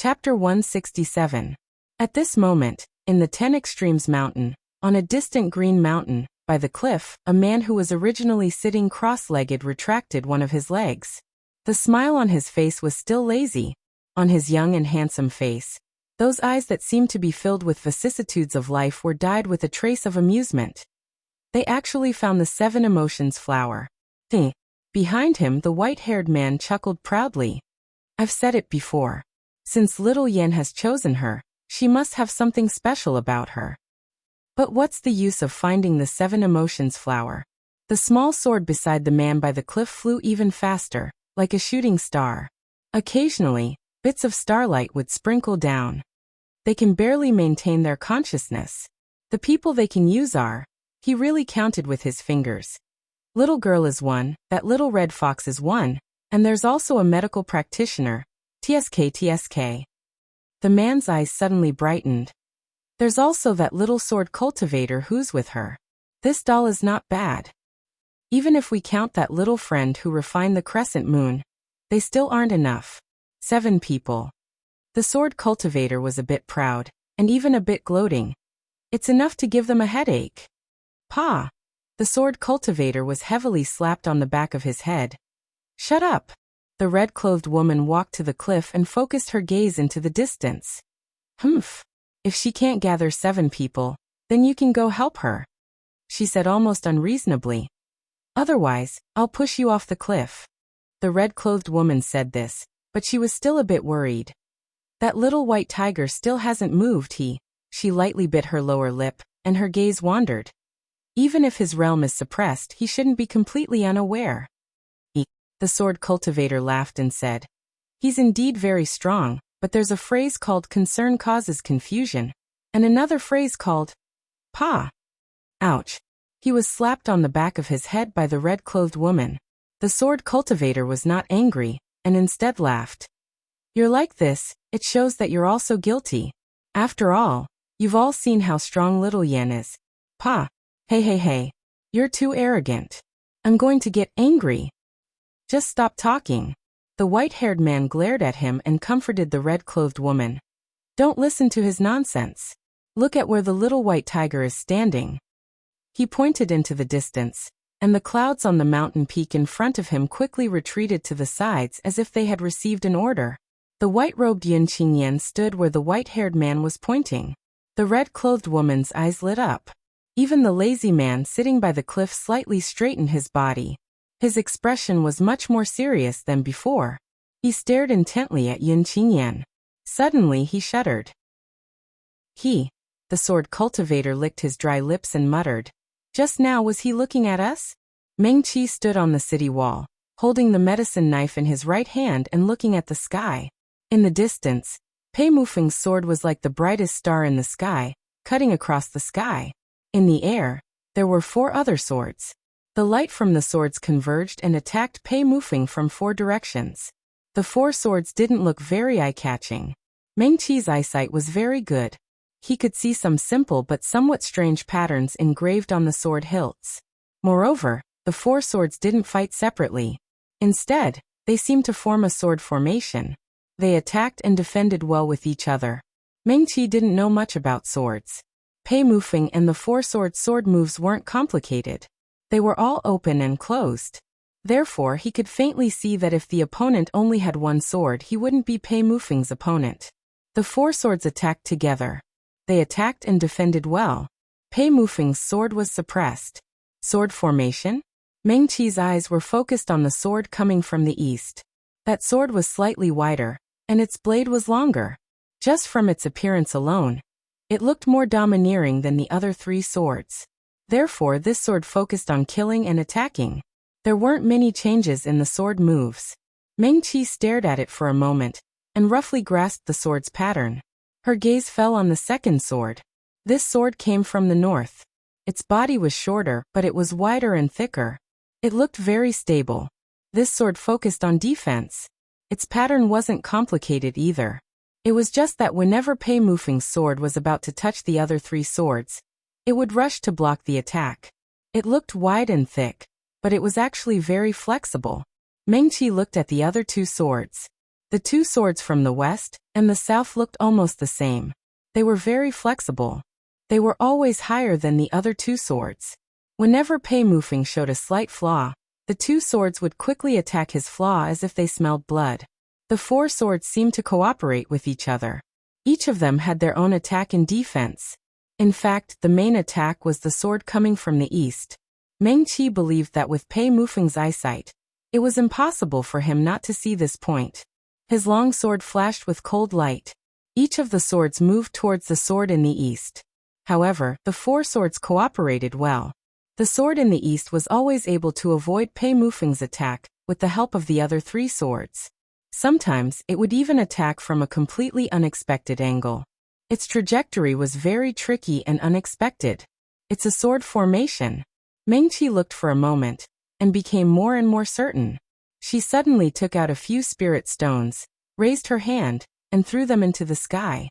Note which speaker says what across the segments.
Speaker 1: Chapter 167. At this moment, in the 10 Extremes Mountain, on a distant green mountain, by the cliff, a man who was originally sitting cross-legged retracted one of his legs. The smile on his face was still lazy. On his young and handsome face, those eyes that seemed to be filled with vicissitudes of life were dyed with a trace of amusement. They actually found the 7 emotions flower. Behind him, the white-haired man chuckled proudly. I've said it before. Since little Yen has chosen her, she must have something special about her. But what's the use of finding the 7 emotions flower? The small sword beside the man by the cliff flew even faster, like a shooting star. Occasionally, bits of starlight would sprinkle down. They can barely maintain their consciousness. The people they can use are, he really counted with his fingers. Little girl is one, that little red fox is one, and there's also a medical practitioner, TSK. The man's eyes suddenly brightened. There's also that little sword cultivator who's with her. This doll is not bad. Even if we count that little friend who refined the crescent moon, they still aren't enough. 7 people. The sword cultivator was a bit proud, and even a bit gloating. It's enough to give them a headache. Pa! The sword cultivator was heavily slapped on the back of his head. Shut up! The red-clothed woman walked to the cliff and focused her gaze into the distance. Humph! If she can't gather 7 people, then you can go help her, she said almost unreasonably. Otherwise, I'll push you off the cliff. The red-clothed woman said this, but she was still a bit worried. That little white tiger still hasn't moved, she lightly bit her lower lip, and her gaze wandered. Even if his realm is suppressed, he shouldn't be completely unaware. The sword cultivator laughed and said, he's indeed very strong, but there's a phrase called concern causes confusion, and another phrase called pa. Ouch. He was slapped on the back of his head by the red-clothed woman. The sword cultivator was not angry, and instead laughed. You're like this, it shows that you're also guilty. After all, you've all seen how strong little Yen is. Pa. Hey. You're too arrogant. I'm going to get angry. Just stop talking. The white-haired man glared at him and comforted the red-clothed woman. Don't listen to his nonsense. Look at where the little white tiger is standing. He pointed into the distance, and the clouds on the mountain peak in front of him quickly retreated to the sides as if they had received an order. The white-robed Yin Qingyan stood where the white-haired man was pointing. The red-clothed woman's eyes lit up. Even the lazy man sitting by the cliff slightly straightened his body. His expression was much more serious than before. He stared intently at Yin Qingyan. Suddenly he shuddered. The sword cultivator licked his dry lips and muttered, just now was he looking at us? Meng Qi stood on the city wall, holding the medicine knife in his right hand and looking at the sky. In the distance, Pei Mufeng's sword was like the brightest star in the sky, cutting across the sky. In the air, there were 4 other swords. The light from the swords converged and attacked Pei Mufeng from 4 directions. The 4 swords didn't look very eye-catching. Meng Qi's eyesight was very good. He could see some simple but somewhat strange patterns engraved on the sword hilts. Moreover, the 4 swords didn't fight separately. Instead, they seemed to form a sword formation. They attacked and defended well with each other. Meng Qi didn't know much about swords. Pei Mufeng and the 4 swords sword moves weren't complicated. They were all open and closed. Therefore, he could faintly see that if the opponent only had 1 sword, he wouldn't be Pei Mufeng's opponent. The 4 swords attacked together. They attacked and defended well. Pei Mufeng's sword was suppressed. Sword formation? Meng Qi's eyes were focused on the sword coming from the east. That sword was slightly wider, and its blade was longer. Just from its appearance alone, it looked more domineering than the other 3 swords. Therefore, this sword focused on killing and attacking. There weren't many changes in the sword moves. Meng Qi stared at it for a moment, and roughly grasped the sword's pattern. Her gaze fell on the second sword. This sword came from the north. Its body was shorter, but it was wider and thicker. It looked very stable. This sword focused on defense. Its pattern wasn't complicated either. It was just that whenever Pei Mufeng's sword was about to touch the other 3 swords, it would rush to block the attack. It looked wide and thick, but it was actually very flexible. Meng Qi looked at the other 2 swords. The two swords from the west and the south looked almost the same. They were very flexible. They were always higher than the other two swords. Whenever Pei Mufeng showed a slight flaw, the two swords would quickly attack his flaw as if they smelled blood. The four swords seemed to cooperate with each other. Each of them had their own attack and defense. In fact, the main attack was the sword coming from the east. Meng Qi believed that with Pei Mufeng's eyesight, it was impossible for him not to see this point. His long sword flashed with cold light. Each of the swords moved towards the sword in the east. However, the four swords cooperated well. The sword in the east was always able to avoid Pei Mufeng's attack, with the help of the other three swords. Sometimes, it would even attack from a completely unexpected angle. Its trajectory was very tricky and unexpected. It's a sword formation. Meng Qi looked for a moment, and became more and more certain. She suddenly took out a few spirit stones, raised her hand, and threw them into the sky.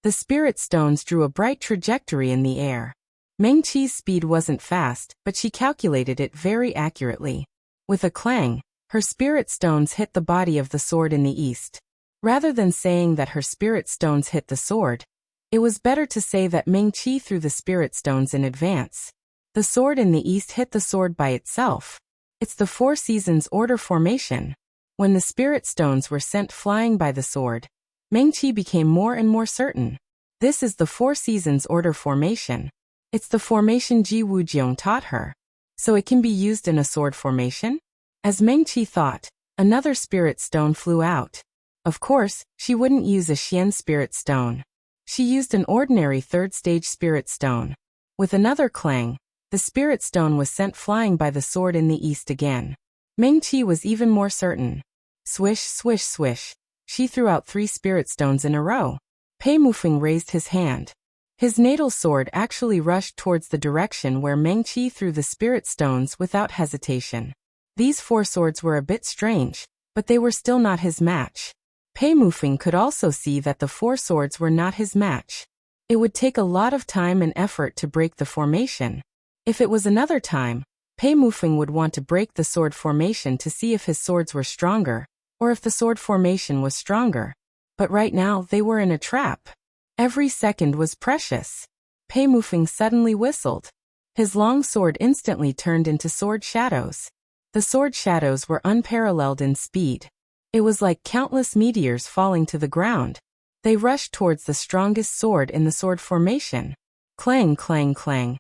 Speaker 1: The spirit stones drew a bright trajectory in the air. Meng Qi's speed wasn't fast, but she calculated it very accurately. With a clang, her spirit stones hit the body of the sword in the east. Rather than saying that her spirit stones hit the sword, it was better to say that Meng Qi threw the spirit stones in advance. The sword in the east hit the sword by itself. It's the Four Seasons order formation. When the spirit stones were sent flying by the sword, Meng Qi became more and more certain. This is the Four Seasons order formation. It's the formation Ji Wujiong taught her. So it can be used in a sword formation? As Meng Qi thought, another spirit stone flew out. Of course, she wouldn't use a Xian spirit stone. She used an ordinary third-stage spirit stone. With another clang, the spirit stone was sent flying by the sword in the east again. Meng Qi was even more certain. Swish, swish, swish. She threw out 3 spirit stones in a row. Pei Mufeng raised his hand. His natal sword actually rushed towards the direction where Meng Qi threw the spirit stones without hesitation. These 4 swords were a bit strange, but they were still not his match. Pei Mufeng could also see that the 4 swords were not his match. It would take a lot of time and effort to break the formation. If it was another time, Pei Mufeng would want to break the sword formation to see if his swords were stronger, or if the sword formation was stronger. But right now they were in a trap. Every second was precious. Pei Mufeng suddenly whistled. His long sword instantly turned into sword shadows. The sword shadows were unparalleled in speed. It was like countless meteors falling to the ground. They rushed towards the strongest sword in the sword formation. Clang, clang, clang.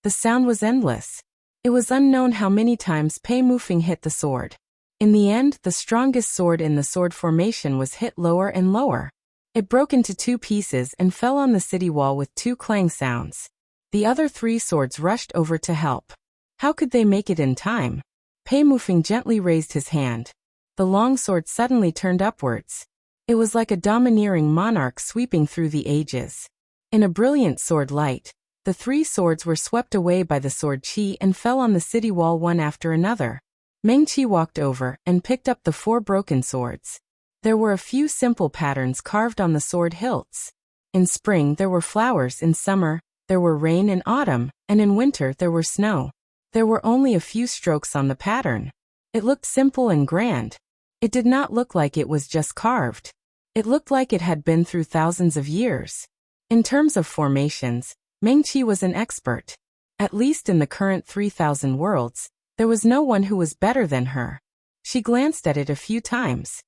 Speaker 1: The sound was endless. It was unknown how many times Pei Mufeng hit the sword. In the end, the strongest sword in the sword formation was hit lower and lower. It broke into 2 pieces and fell on the city wall with 2 clang sounds. The other 3 swords rushed over to help. How could they make it in time? Pei Mufeng gently raised his hand. The long sword suddenly turned upwards. It was like a domineering monarch sweeping through the ages. In a brilliant sword light, the 3 swords were swept away by the sword qi and fell on the city wall one after another. Meng Qi walked over and picked up the 4 broken swords. There were a few simple patterns carved on the sword hilts. In spring there were flowers, in summer there were rain and autumn, and in winter there were snow. There were only a few strokes on the pattern. It looked simple and grand. It did not look like it was just carved. It looked like it had been through thousands of years. In terms of formations, Meng Qi was an expert. At least in the current 3,000 worlds, there was no one who was better than her. She glanced at it a few times.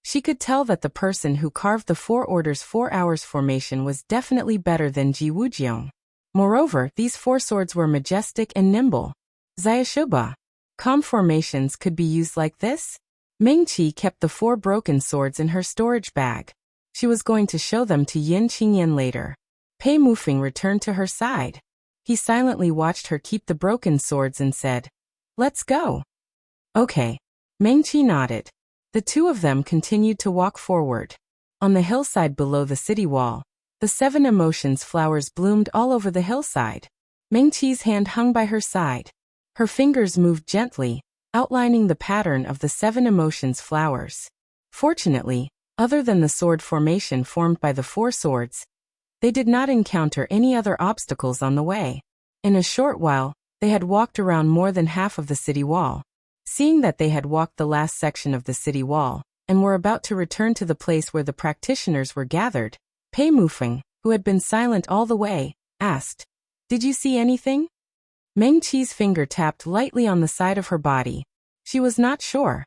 Speaker 1: She could tell that the person who carved the 4 orders 4 hours formation was definitely better than Ji Wujiong. Moreover, these 4 swords were majestic and nimble. Xiaoshuba. Calm formations could be used like this? Meng Qi kept the 4 broken swords in her storage bag. She was going to show them to Yin Qingyan later. Pei Mufeng returned to her side. He silently watched her keep the broken swords and said, "Let's go." Okay. Meng Qi nodded. The 2 of them continued to walk forward. On the hillside below the city wall, the 7 emotions flowers bloomed all over the hillside. Meng Qi's hand hung by her side. Her fingers moved gently, outlining the pattern of the 7 emotions flowers. Fortunately, other than the sword formation formed by the 4 swords, they did not encounter any other obstacles on the way. In a short while, they had walked around more than half of the city wall. Seeing that they had walked the last section of the city wall, and were about to return to the place where the practitioners were gathered, Pei Mufeng, who had been silent all the way, asked, "Did you see anything?" Meng Qi's finger tapped lightly on the side of her body. She was not sure.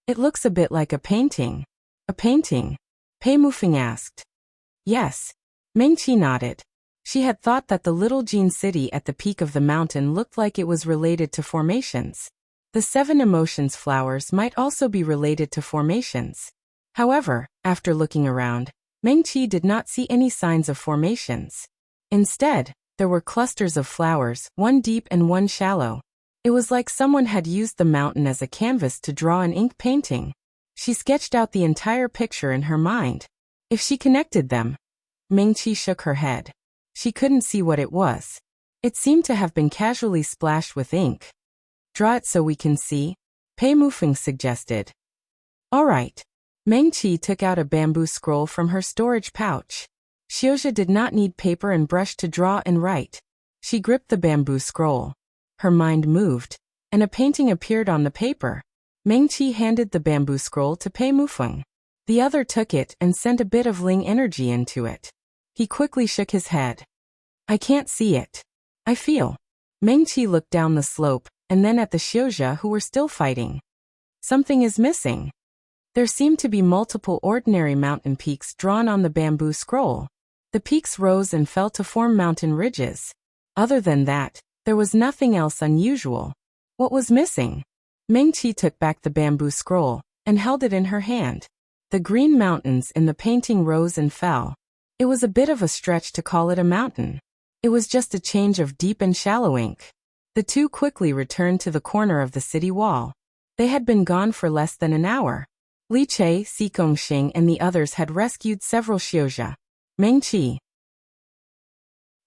Speaker 1: "It looks a bit like a painting." "A painting?" Pei Mufeng asked. "Yes." Meng Qi nodded. She had thought that the little Jin city at the peak of the mountain looked like it was related to formations. The 7 emotions flowers might also be related to formations. However, after looking around, Meng Qi did not see any signs of formations. Instead, there were clusters of flowers, one deep and one shallow. It was like someone had used the mountain as a canvas to draw an ink painting. She sketched out the entire picture in her mind. If she connected them, Meng Qi shook her head. She couldn't see what it was. It seemed to have been casually splashed with ink. "Draw it so we can see," Pei Mufeng suggested. "All right." Meng Qi took out a bamboo scroll from her storage pouch. Xiuzha did not need paper and brush to draw and write. She gripped the bamboo scroll. Her mind moved, and a painting appeared on the paper. Meng Qi handed the bamboo scroll to Pei Mufeng. The other took it and sent a bit of Ling energy into it. He quickly shook his head. "I can't see it. I feel." Meng Qi looked down the slope, and then at the Xiuzha who were still fighting. Something is missing. There seemed to be multiple ordinary mountain peaks drawn on the bamboo scroll. The peaks rose and fell to form mountain ridges. Other than that, there was nothing else unusual. What was missing? Meng Qi took back the bamboo scroll and held it in her hand. The green mountains in the painting rose and fell. It was a bit of a stretch to call it a mountain. It was just a change of deep and shallow ink. The two quickly returned to the corner of the city wall. They had been gone for less than an hour. Li Che, Si Gongxing and the others had rescued several Xiuzha. Meng Qi.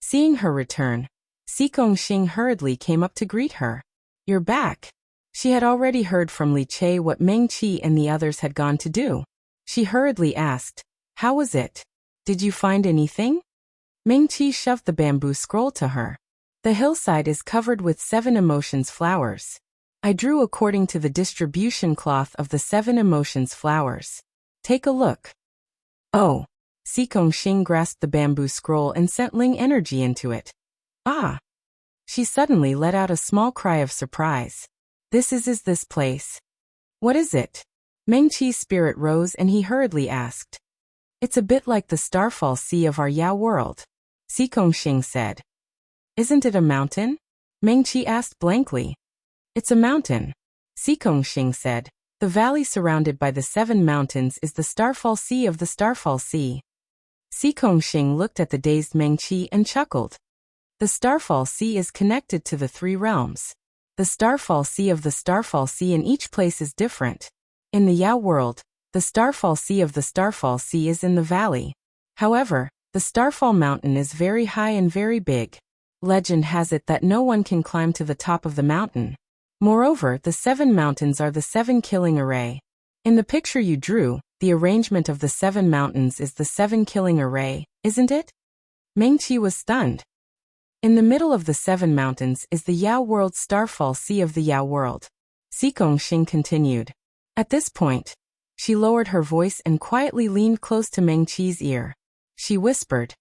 Speaker 1: Seeing her return, Si Gongxing hurriedly came up to greet her. "You're back." She had already heard from Li Che what Meng Qi and the others had gone to do. She hurriedly asked, "How was it? Did you find anything?" Meng Qi shoved the bamboo scroll to her. "The hillside is covered with 7 emotions flowers. I drew according to the distribution cloth of the 7 emotions flowers. Take a look." "Oh." Si Gongxing grasped the bamboo scroll and sent Ling energy into it. "Ah." She suddenly let out a small cry of surprise. This is this place?" "What is it?" Meng Qi's spirit rose and he hurriedly asked. "It's a bit like the Starfall Sea of our Yao world," Si Gongxing said. "Isn't it a mountain?" Meng Qi asked blankly. "It's a mountain," Si Gongxing said. "The valley surrounded by the 7 mountains is the Starfall Sea of the Starfall Sea." Si Gongxing looked at the dazed Meng Qi and chuckled. "The Starfall Sea is connected to the 3 realms. The Starfall Sea of the Starfall Sea in each place is different. In the Yao world, the Starfall Sea of the Starfall Sea is in the valley. However, the Starfall Mountain is very high and very big. Legend has it that no one can climb to the top of the mountain. Moreover, the 7 mountains are the 7 killing array. In the picture you drew, the arrangement of the 7 mountains is the 7 killing array, isn't it?" Meng Qi was stunned. "In the middle of the 7 mountains is the Yao world Starfall Sea of the Yao world," Si Gongxing continued. At this point, she lowered her voice and quietly leaned close to Meng Qi's ear. She whispered,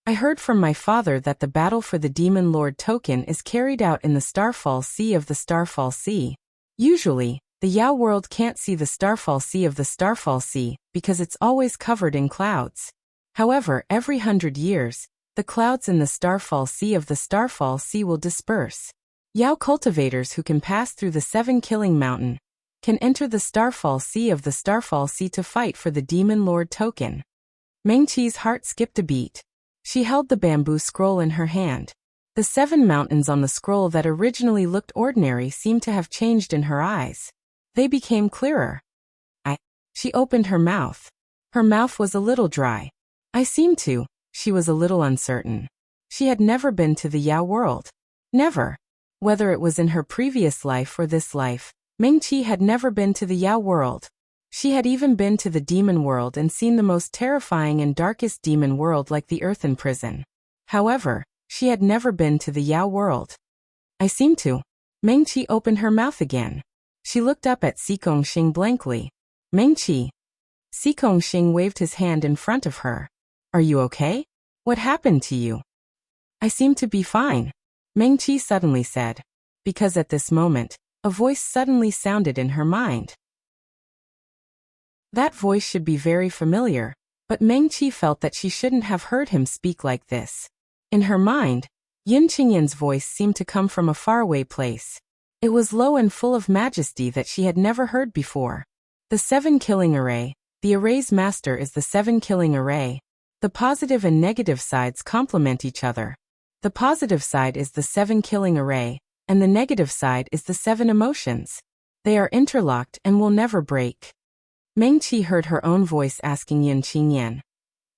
Speaker 1: "I heard from my father that the battle for the Demon Lord token is carried out in the Starfall Sea of the Starfall Sea. Usually, the Yao world can't see the Starfall Sea of the Starfall Sea because it's always covered in clouds. However, every 100 years, the clouds in the Starfall Sea of the Starfall Sea will disperse. Yao cultivators who can pass through the 7 killing mountain can enter the Starfall Sea of the Starfall Sea to fight for the Demon Lord token." Meng Qi's heart skipped a beat. She held the bamboo scroll in her hand. The 7 mountains on the scroll that originally looked ordinary seemed to have changed in her eyes. They became clearer. She opened her mouth. Her mouth was a little dry. She was a little uncertain. She had never been to the Yao world. Never. Whether it was in her previous life or this life, Meng Qi had never been to the Yao world. She had even been to the demon world and seen the most terrifying and darkest demon world like the earthen prison. However, she had never been to the Yao world. Meng Qi opened her mouth again. She looked up at Xing blankly. Mengqi. Xing waved his hand in front of her. Are you okay? What happened to you? I seem to be fine, Mengqi suddenly said. Because at this moment, a voice suddenly sounded in her mind. That voice should be very familiar, but Mengqi felt that she shouldn't have heard him speak like this. In her mind, Yin Qingyan's voice seemed to come from a faraway place. It was low and full of majesty that she had never heard before. The 7 killing array. The array's master is the 7 killing array. The positive and negative sides complement each other. The positive side is the 7 killing array, and the negative side is the 7 emotions. They are interlocked and will never break. Mengqi heard her own voice asking Yin Qingyan.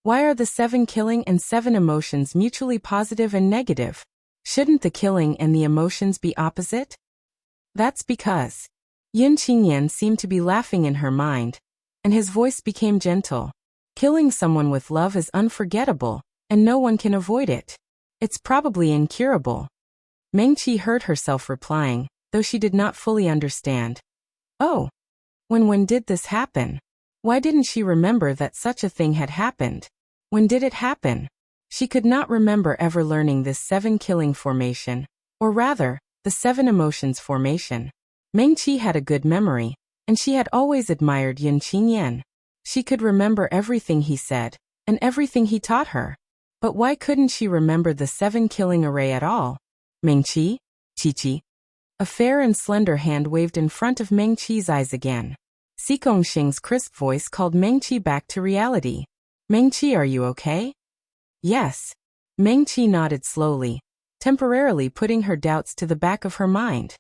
Speaker 1: Why are the 7 killing and 7 emotions mutually positive and negative? Shouldn't the killing and the emotions be opposite? That's because Yin Qingyan seemed to be laughing in her mind, and his voice became gentle. Killing someone with love is unforgettable, and no one can avoid it. It's probably incurable. Mengqi heard herself replying, though she did not fully understand. Oh. When did this happen? Why didn't she remember that such a thing had happened? When did it happen? She could not remember ever learning this 7 killing formation, or rather, the 7 emotions formation. Mengqi had a good memory, and she had always admired Yin Qingyan. She could remember everything he said, and everything he taught her. But why couldn't she remember the 7 killing array at all? Mengqi? Qi. A fair and slender hand waved in front of Mengqi's eyes again. Xing's crisp voice called Mengqi back to reality. Mengqi, are you okay? Yes. Mengqi nodded slowly, temporarily putting her doubts to the back of her mind.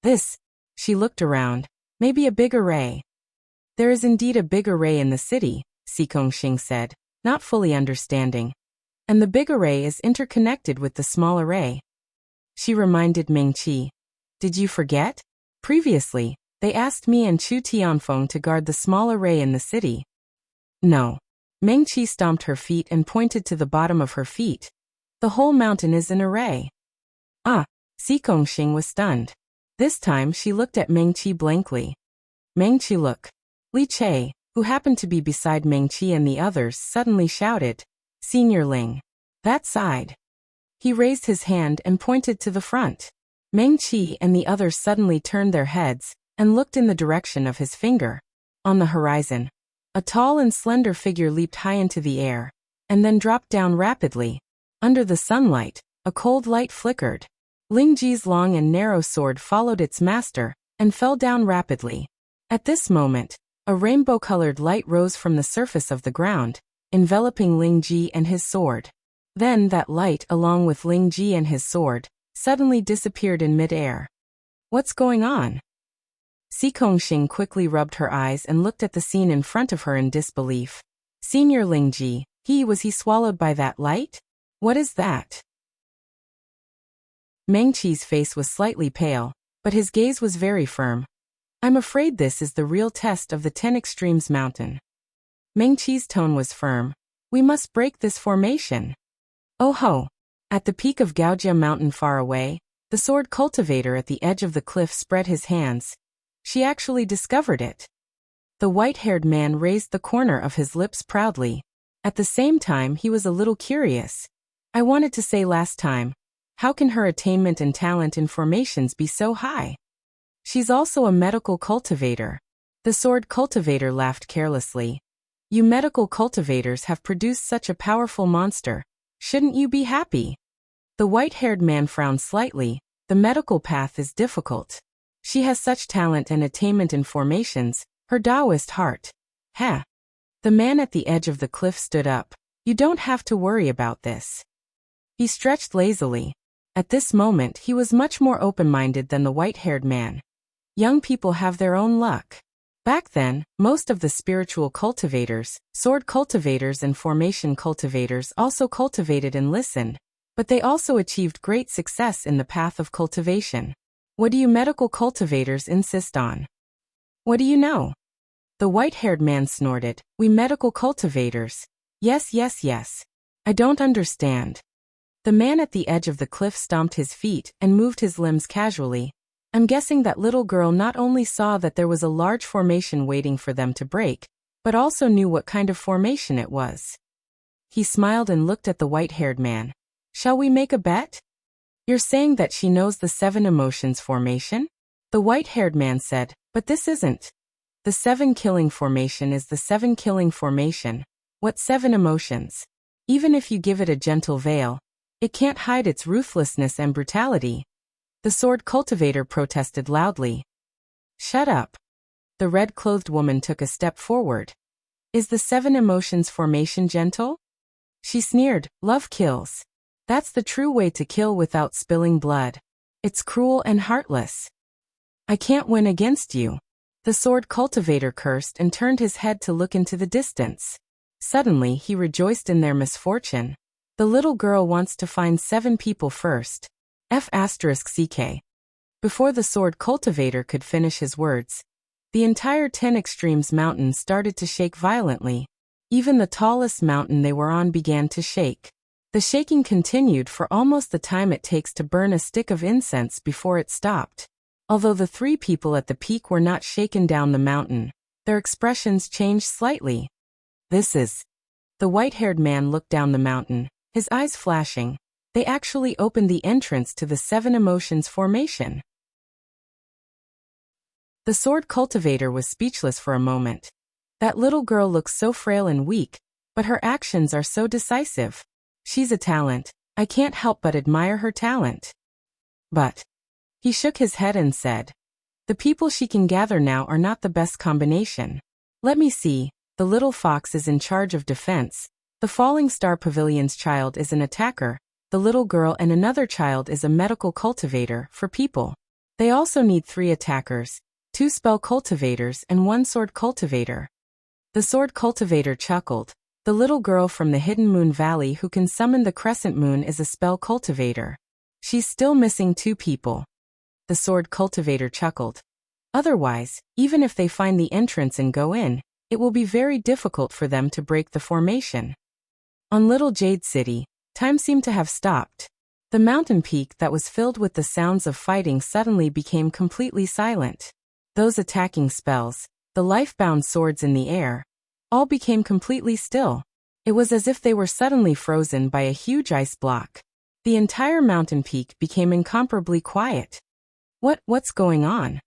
Speaker 1: This, she looked around, maybe a big array. There is indeed a big array in the city, Xing said, not fully understanding. And the big array is interconnected with the small array. She reminded Mengqi. Did you forget? Previously, they asked me and Chu Tianfeng to guard the small array in the city. No. Mengqi stomped her feet and pointed to the bottom of her feet. The whole mountain is an array. Ah, Xing was stunned. This time she looked at Mengqi blankly. Mengqi, look. Li Che, who happened to be beside Mengqi and the others, suddenly shouted, Senior Ling. That side. He raised his hand and pointed to the front. Mengqi and the others suddenly turned their heads and looked in the direction of his finger. On the horizon, a tall and slender figure leaped high into the air, and then dropped down rapidly. Under the sunlight, a cold light flickered. Lingji's long and narrow sword followed its master, and fell down rapidly. At this moment, a rainbow-colored light rose from the surface of the ground, enveloping Lingji and his sword. Then that light, along with Lingji and his sword, suddenly disappeared in mid-air. What's going on? Xing quickly rubbed her eyes and looked at the scene in front of her in disbelief. Senior Lingji, was he swallowed by that light? What is that? Mengqi's face was slightly pale, but his gaze was very firm. I'm afraid this is the real test of the 10 Extremes Mountain. Mengqi's tone was firm. We must break this formation. Oh ho! At the peak of Gaojia Mountain far away, the sword cultivator at the edge of the cliff spread his hands. She actually discovered it. The white-haired man raised the corner of his lips proudly. At the same time he was a little curious. I wanted to say last time, how can her attainment and talent in formations be so high? She's also a medical cultivator. The sword cultivator laughed carelessly. You medical cultivators have produced such a powerful monster. Shouldn't you be happy? The white-haired man frowned slightly. The medical path is difficult. She has such talent and attainment in formations, her Taoist heart. Ha! The man at the edge of the cliff stood up. You don't have to worry about this. He stretched lazily. At this moment he was much more open-minded than the white-haired man. Young people have their own luck. Back then, most of the spiritual cultivators, sword cultivators and formation cultivators also cultivated and listened, but they also achieved great success in the path of cultivation. What do you medical cultivators insist on? What do you know? The white-haired man snorted. We medical cultivators. Yes. I don't understand. The man at the edge of the cliff stomped his feet and moved his limbs casually. I'm guessing that little girl not only saw that there was a large formation waiting for them to break, but also knew what kind of formation it was. He smiled and looked at the white-haired man. Shall we make a bet? You're saying that she knows the 7 emotions formation? The white-haired man said, but this isn't. The 7 killing formation is the 7 killing formation. What 7 emotions? Even if you give it a gentle veil, it can't hide its ruthlessness and brutality. The sword cultivator protested loudly. Shut up. The red-clothed woman took a step forward. Is the 7 emotions formation gentle? She sneered, love kills. That's the true way to kill without spilling blood. It's cruel and heartless. I can't win against you. The sword cultivator cursed and turned his head to look into the distance. Suddenly he rejoiced in their misfortune. The little girl wants to find 7 people first. F***ck. Before the sword cultivator could finish his words, the entire 10 Extremes mountain started to shake violently. Even the tallest mountain they were on began to shake. The shaking continued for almost the time it takes to burn a stick of incense before it stopped. Although the 3 people at the peak were not shaken down the mountain, their expressions changed slightly. This is. The white-haired man looked down the mountain, his eyes flashing. They actually opened the entrance to the 7 emotions formation. The sword cultivator was speechless for a moment. That little girl looks so frail and weak, but her actions are so decisive. She's a talent. I can't help but admire her talent. But he shook his head and said, the people she can gather now are not the best combination. Let me see, the little fox is in charge of defense, the falling star pavilion's child is an attacker, the little girl and another child is a medical cultivator for people. They also need 3 attackers, 2 spell cultivators and 1 sword cultivator. The sword cultivator chuckled. The little girl from the Hidden Moon Valley who can summon the crescent moon is a spell cultivator. She's still missing 2 people. The sword cultivator chuckled. Otherwise, even if they find the entrance and go in, it will be very difficult for them to break the formation. On Little Jade City, time seemed to have stopped. The mountain peak that was filled with the sounds of fighting suddenly became completely silent. Those attacking spells, the life-bound swords in the air, all became completely still. It was as if they were suddenly frozen by a huge ice block. The entire mountain peak became incomparably quiet. What's going on?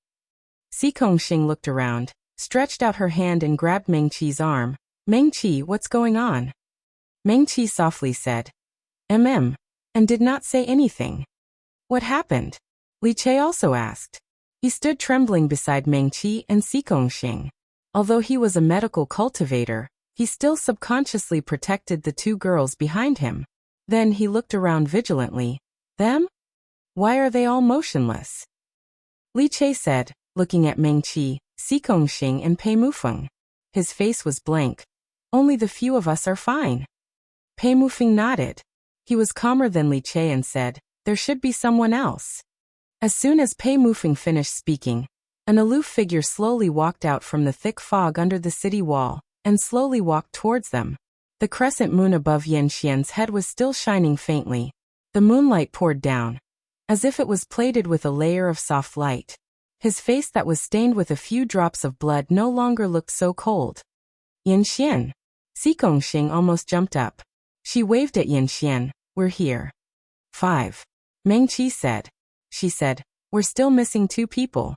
Speaker 1: Xing looked around, stretched out her hand and grabbed Mengqi's arm. Mengqi, what's going on? Mengqi softly said, and did not say anything. What happened? Li Che also asked. He stood trembling beside Mengqi and Xing. Although he was a medical cultivator, he still subconsciously protected the 2 girls behind him. Then he looked around vigilantly. Them? Why are they all motionless? Li Che said, looking at Mengqi, Xing and Pei Mufeng. His face was blank. Only the few of us are fine. Pei Mufeng nodded. He was calmer than Li Che and said, there should be someone else. As soon as Pei Mufeng finished speaking, an aloof figure slowly walked out from the thick fog under the city wall, and slowly walked towards them. The crescent moon above Yan Xian's head was still shining faintly. The moonlight poured down, as if it was plated with a layer of soft light. His face that was stained with a few drops of blood no longer looked so cold. Yan Xian. Xing almost jumped up. She waved at Yan Xian. We're here. 5. Mengqi said. She said, we're still missing 2 people.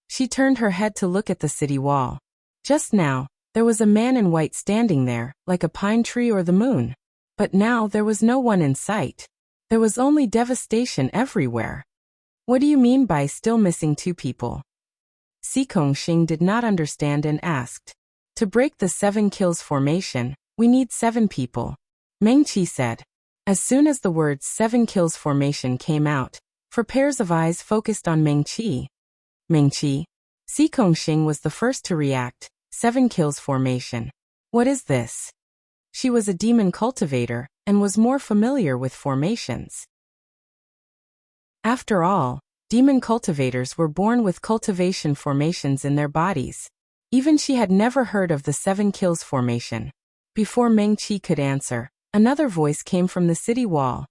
Speaker 1: She turned her head to look at the city wall. Just now, there was a man in white standing there, like a pine tree or the moon. But now there was no one in sight. There was only devastation everywhere. What do you mean by still missing 2 people? Xing did not understand and asked. To break the 7 kills formation, we need 7 people. Mengqi said. As soon as the words 7 kills formation came out, 4 pairs of eyes focused on Mengqi. Mengqi. Xing was the first to react. 7 kills formation. What is this? She was a demon cultivator, and was more familiar with formations. After all, demon cultivators were born with cultivation formations in their bodies. Even she had never heard of the 7 kills formation. Before Mengqi could answer, another voice came from the city wall.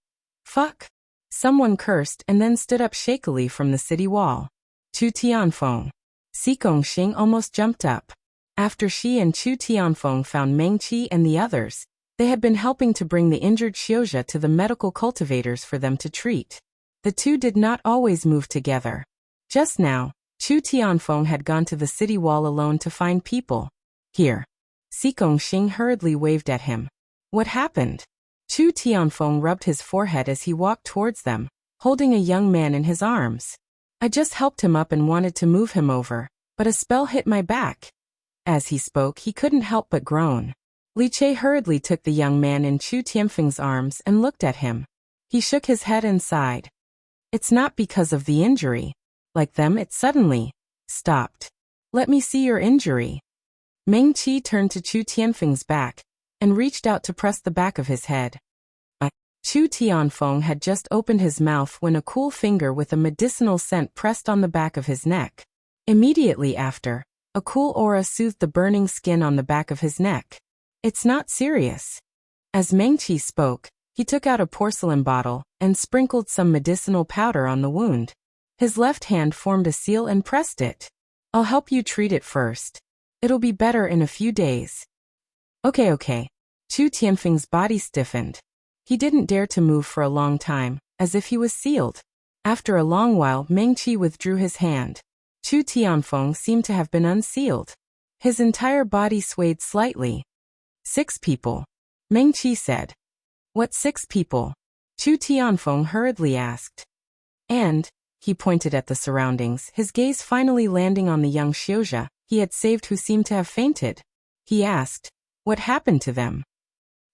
Speaker 1: Fuck! Someone cursed and then stood up shakily from the city wall. Chu Tianfeng. Si Gongxing almost jumped up. After she and Chu Tianfeng found Meng Qi and the others, they had been helping to bring the injured Xiuzha to the medical cultivators for them to treat. The two did not always move together. Just now, Chu Tianfeng had gone to the city wall alone to find people. Here. Si Gongxing hurriedly waved at him. What happened? Chu Tianfeng rubbed his forehead as he walked towards them, holding a young man in his arms. I just helped him up and wanted to move him over, but a spell hit my back. As he spoke, he couldn't help but groan. Li Che hurriedly took the young man in Chu Tianfeng's arms and looked at him. He shook his head and sighed. It's not because of the injury. Like them, it suddenly stopped. Let me see your injury. Meng Qi turned to Chu Tianfeng's back and reached out to press the back of his head. Chu Tianfeng had just opened his mouth when a cool finger with a medicinal scent pressed on the back of his neck. Immediately after, a cool aura soothed the burning skin on the back of his neck. It's not serious. As Meng Qi spoke, he took out a porcelain bottle and sprinkled some medicinal powder on the wound. His left hand formed a seal and pressed it. I'll help you treat it first. It'll be better in a few days. Okay. Chu Tianfeng's body stiffened. He didn't dare to move for a long time, as if he was sealed. After a long while, Meng Qi withdrew his hand. Chu Tianfeng seemed to have been unsealed. His entire body swayed slightly. 6 people. Meng Qi said. What 6 people? Chu Tianfeng hurriedly asked. And, he pointed at the surroundings, his gaze finally landing on the young Xiuzha he had saved who seemed to have fainted. He asked, what happened to them?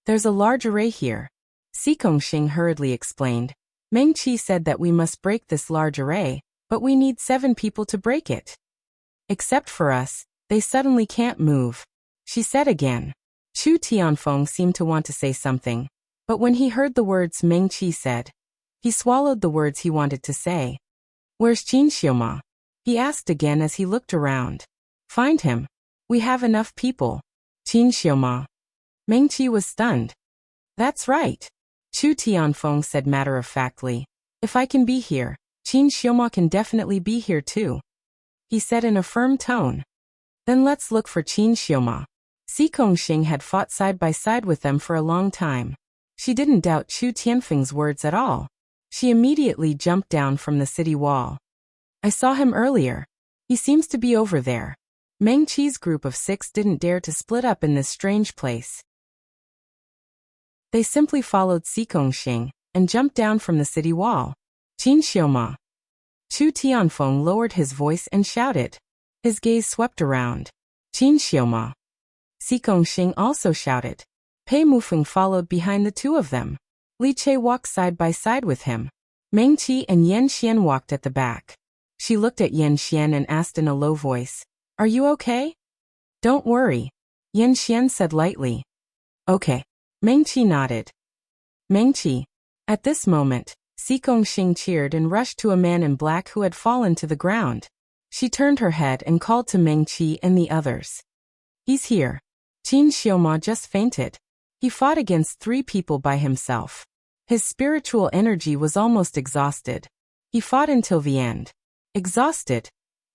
Speaker 1: There's a large array here. Si Gongxing hurriedly explained. Meng Qi said that we must break this large array, but we need 7 people to break it. Except for us, they suddenly can't move. She said again. Chu Tianfeng seemed to want to say something, but when he heard the words Meng Qi said, he swallowed the words he wanted to say. Where's Qin Xiuma? He asked again as he looked around. Find him. We have enough people. Qin Xiuma. Meng Qi was stunned. That's right. Chu Tianfeng said matter-of-factly. If I can be here, Qin Xiuma can definitely be here too. He said in a firm tone. Then let's look for Qin Xiuma. Si Gongxing had fought side by side with them for a long time. She didn't doubt Chu Tianfeng's words at all. She immediately jumped down from the city wall. I saw him earlier. He seems to be over there. Meng Qi's group of 6 didn't dare to split up in this strange place. They simply followed Si Gongxing and jumped down from the city wall. Qin Xiuma. Chu Tianfeng lowered his voice and shouted. His gaze swept around. Qin Xiuma. Si Gongxing also shouted. Pei Mufeng followed behind the 2 of them. Li Che walked side by side with him. Meng Qi and Yan Xian walked at the back. She looked at Yan Xian and asked in a low voice, Are you okay? Don't worry. Yan Xian said lightly. Okay. Meng Qi nodded. Meng Qi. At this moment, Si Gongxing cheered and rushed to a man in black who had fallen to the ground. She turned her head and called to Meng Qi and the others. He's here. Qin Xiuma just fainted. He fought against 3 people by himself. His spiritual energy was almost exhausted. He fought until the end. Exhausted.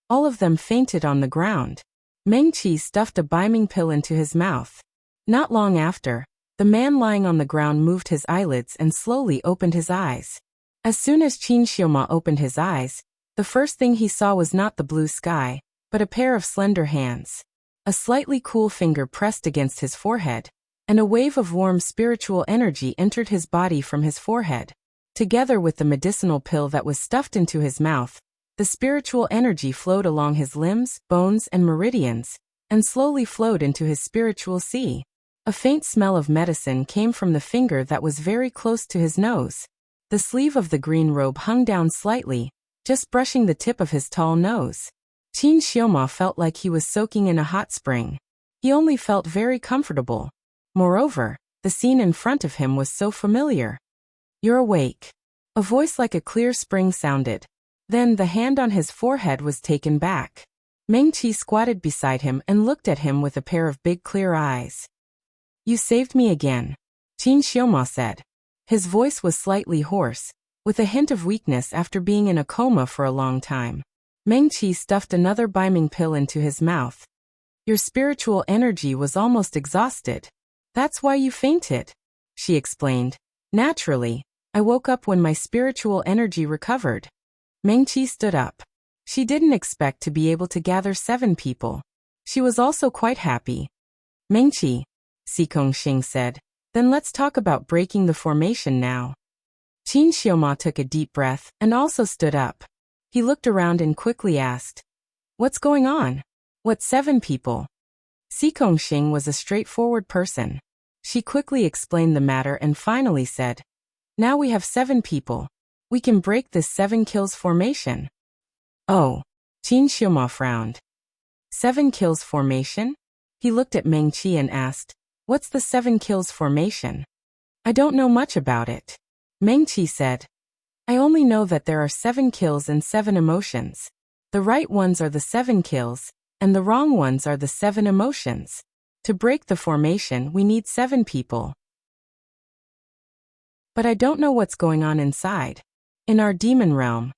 Speaker 1: All of them fainted on the ground. Meng Qi stuffed a biming pill into his mouth. Not long after, the man lying on the ground moved his eyelids and slowly opened his eyes. As soon as Qin Xiuma opened his eyes, the first thing he saw was not the blue sky, but a pair of slender hands. A slightly cool finger pressed against his forehead, and a wave of warm spiritual energy entered his body from his forehead. Together with the medicinal pill that was stuffed into his mouth, the spiritual energy flowed along his limbs, bones, and meridians, and slowly flowed into his spiritual sea. A faint smell of medicine came from the finger that was very close to his nose. The sleeve of the green robe hung down slightly, just brushing the tip of his tall nose. Qin Xiuma felt like he was soaking in a hot spring. He only felt very comfortable. Moreover, the scene in front of him was so familiar. You're awake. A voice like a clear spring sounded. Then the hand on his forehead was taken back. Meng Qi squatted beside him and looked at him with a pair of big clear eyes. You saved me again, Qin Xiuma said. His voice was slightly hoarse, with a hint of weakness after being in a coma for a long time. Meng Qi stuffed another biming pill into his mouth. Your spiritual energy was almost exhausted. That's why you fainted, she explained. Naturally, I woke up when my spiritual energy recovered. Meng Qi stood up. She didn't expect to be able to gather 7 people. She was also quite happy. Meng Qi, Xikong Xing said, then let's talk about breaking the formation now. Qin Xiaoma took a deep breath and also stood up. He looked around and quickly asked, what's going on? What 7 people? Xikong Xing was a straightforward person. She quickly explained the matter and finally said, now we have 7 people. We can break this 7 kills formation. Oh, Qin Xiaoma frowned. 7 kills formation? He looked at Meng Qi and asked, what's the 7 kills formation? I don't know much about it. Meng Qi said, I only know that there are 7 kills and 7 emotions. The right ones are the 7 kills, and the wrong ones are the 7 emotions. To break the formation, we need 7 people. But I don't know what's going on inside. In our demon realm,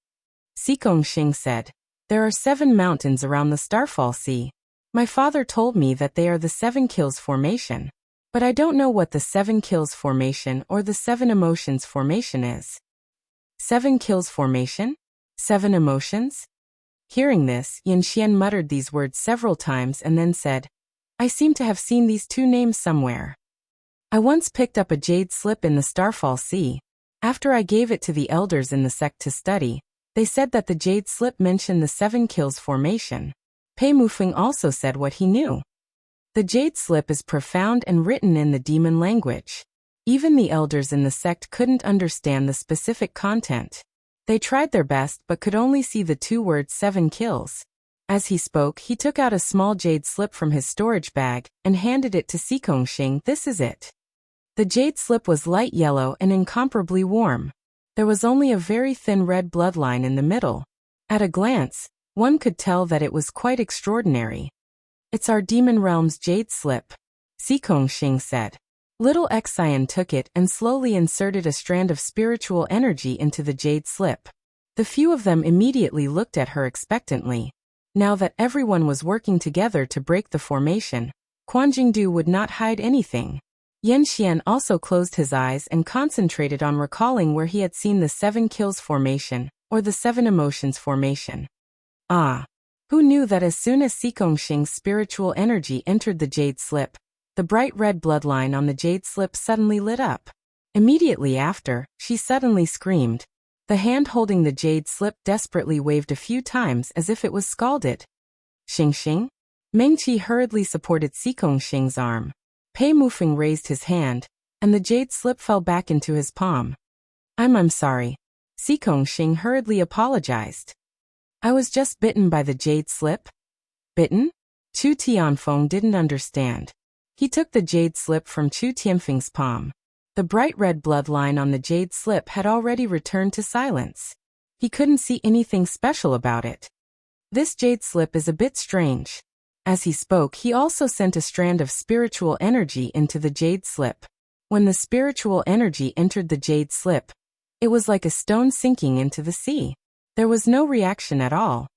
Speaker 1: Xikong Xing said, there are 7 mountains around the Starfall Sea. My father told me that they are the 7 kills formation. But I don't know what the 7 kills formation or the 7 emotions formation is. 7 kills formation? 7 emotions? Hearing this, Yin Xian muttered these words several times and then said, I seem to have seen these 2 names somewhere. I once picked up a jade slip in the Starfall Sea. After I gave it to the elders in the sect to study, they said that the jade slip mentioned the 7 kills formation. Pei Mufeng also said what he knew. The jade slip is profound and written in the demon language. Even the elders in the sect couldn't understand the specific content. They tried their best but could only see the 2 words 7 kills. As he spoke, he took out a small jade slip from his storage bag and handed it to Xikong Xing. This is it. The jade slip was light yellow and incomparably warm. There was only a very thin red bloodline in the middle. At a glance, one could tell that it was quite extraordinary. It's our demon realm's jade slip, Xikong Xing said. Little Xian took it and slowly inserted a strand of spiritual energy into the jade slip. The few of them immediately looked at her expectantly. Now that everyone was working together to break the formation, Quan Jingdu would not hide anything. Yen Xian also closed his eyes and concentrated on recalling where he had seen the 7 kills formation, or the 7 emotions formation. Ah! Who knew that as soon as Xikong Xing's spiritual energy entered the jade slip, the bright red bloodline on the jade slip suddenly lit up. Immediately after, she suddenly screamed. The hand holding the jade slip desperately waved a few times as if it was scalded. Xing Xing? Meng Qi hurriedly supported Xikong Xing's arm. Pei Mufeng raised his hand, and the jade slip fell back into his palm. I'm sorry. Xikong Xing hurriedly apologized. I was just bitten by the jade slip. Bitten? Chu Tianfeng didn't understand. He took the jade slip from Chu Tianfeng's palm. The bright red bloodline on the jade slip had already returned to silence. He couldn't see anything special about it. This jade slip is a bit strange. As he spoke, he also sent a strand of spiritual energy into the jade slip. When the spiritual energy entered the jade slip, it was like a stone sinking into the sea. There was no reaction at all.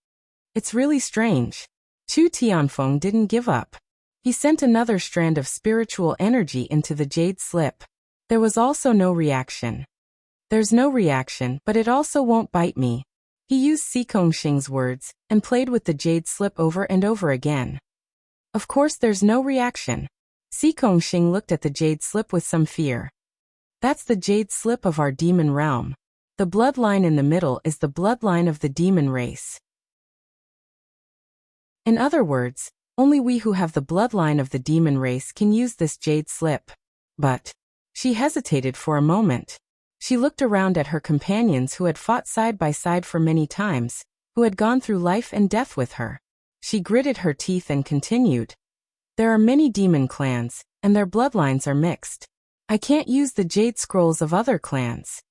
Speaker 1: It's really strange. Chu Tianfeng didn't give up. He sent another strand of spiritual energy into the jade slip. There was also no reaction. There's no reaction, but it also won't bite me. He used Xikong Xing's words and played with the jade slip over and over again. Of course there's no reaction. Xikong Xing looked at the jade slip with some fear. That's the jade slip of our demon realm. The bloodline in the middle is the bloodline of the demon race. In other words, only we who have the bloodline of the demon race can use this jade slip. But she hesitated for a moment. She looked around at her companions who had fought side by side for many times, who had gone through life and death with her. She gritted her teeth and continued. There are many demon clans, and their bloodlines are mixed. I can't use the jade scrolls of other clans.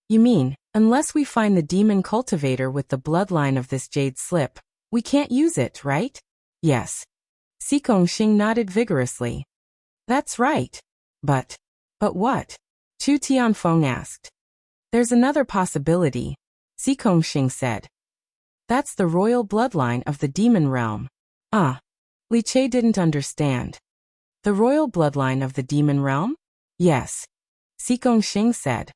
Speaker 1: You mean, unless we find the demon cultivator with the bloodline of this jade slip, we can't use it, right? Yes. Xikong Xing nodded vigorously. That's right. But what? Chu Tianfeng asked. There's another possibility, Xikong Xing said. That's the royal bloodline of the demon realm. Ah. Li Che didn't understand. The royal bloodline of the demon realm? Yes. Xing said.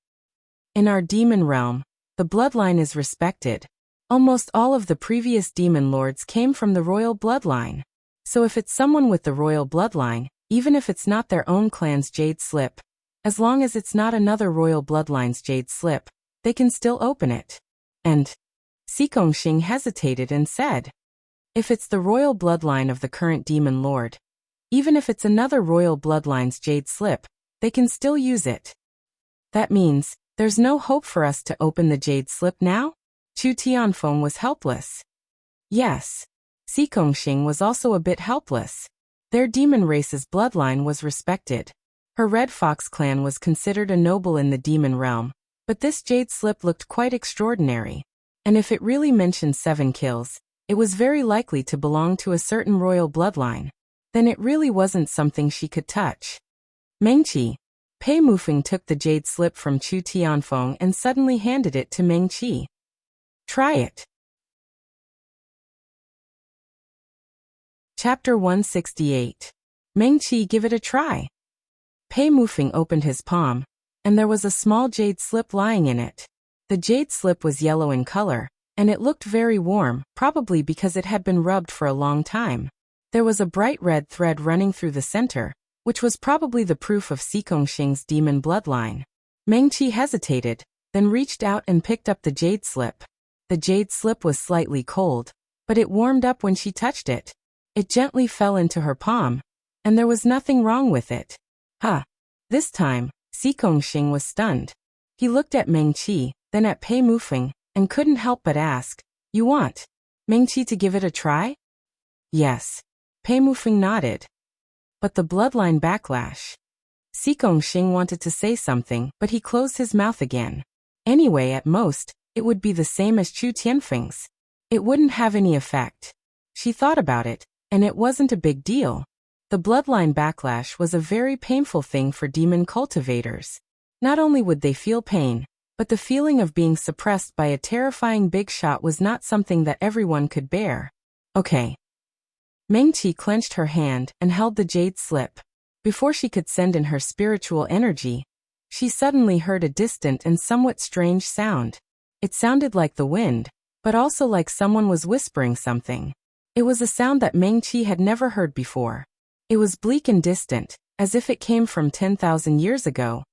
Speaker 1: In our demon realm, the bloodline is respected. Almost all of the previous demon lords came from the royal bloodline. So if it's someone with the royal bloodline, even if it's not their own clan's jade slip, as long as it's not another royal bloodline's jade slip, they can still open it. And Xing hesitated and said, if it's the royal bloodline of the current demon lord, even if it's another royal bloodline's jade slip, they can still use it. That means, there's no hope for us to open the jade slip now? Chu Tianfeng was helpless. Yes. Xing was also a bit helpless. Their demon race's bloodline was respected. Her Red Fox clan was considered a noble in the demon realm, but this jade slip looked quite extraordinary. And if it really mentioned 7 kills, it was very likely to belong to a certain royal bloodline. Then it really wasn't something she could touch. Mengqi. Pei Mufeng took the jade slip from Chu Tianfeng and suddenly handed it to Mengqi. Try it. Chapter 168. Mengqi, give it a try. Pei Mufeng opened his palm, and there was a small jade slip lying in it. The jade slip was yellow in color, and it looked very warm, probably because it had been rubbed for a long time. There was a bright red thread running through the center, which was probably the proof of Xing's demon bloodline. Mengqi hesitated, then reached out and picked up the jade slip. The jade slip was slightly cold, but it warmed up when she touched it. It gently fell into her palm, and there was nothing wrong with it. Huh. This time, Xing was stunned. He looked at Mengqi, then at Pei Mufeng, and couldn't help but ask, you want Mengqi to give it a try? Yes. Pei Mufeng nodded. But the bloodline backlash. Xing wanted to say something, but he closed his mouth again. Anyway, at most, it would be the same as Chu Tianfeng's. It wouldn't have any effect. She thought about it, and it wasn't a big deal. The bloodline backlash was a very painful thing for demon cultivators. Not only would they feel pain, but the feeling of being suppressed by a terrifying big shot was not something that everyone could bear. Okay. Mengqi clenched her hand and held the jade slip. Before she could send in her spiritual energy, she suddenly heard a distant and somewhat strange sound. It sounded like the wind, but also like someone was whispering something. It was a sound that Mengqi had never heard before. It was bleak and distant, as if it came from 10,000 years ago,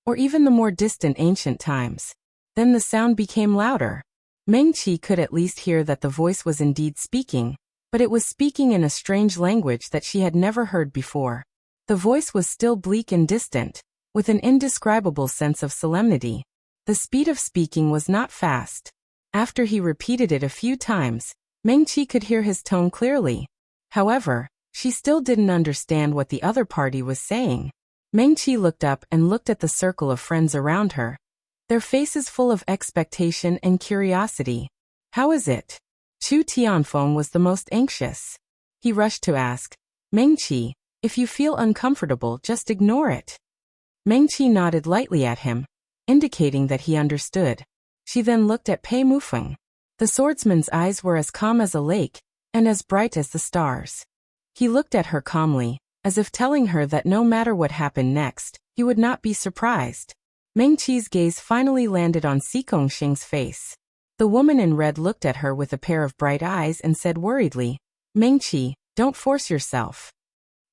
Speaker 1: or even the more distant ancient times. Then the sound became louder. Mengqi could at least hear that the voice was indeed speaking, but it was speaking in a strange language that she had never heard before. The voice was still bleak and distant, with an indescribable sense of solemnity. The speed of speaking was not fast. After he repeated it a few times, Mengqi could hear his tone clearly. However, she still didn't understand what the other party was saying. Mengqi looked up and looked at the circle of friends around her, their faces full of expectation and curiosity. How is it? Chu Tianfeng was the most anxious. He rushed to ask, Mengqi, if you feel uncomfortable, just ignore it. Mengqi nodded lightly at him, indicating that he understood. She then looked at Pei Mufeng. The swordsman's eyes were as calm as a lake, and as bright as the stars. He looked at her calmly, as if telling her that no matter what happened next, he would not be surprised. Mengqi's gaze finally landed on Xing's face. The woman in red looked at her with a pair of bright eyes and said worriedly, Mengqi, don't force yourself.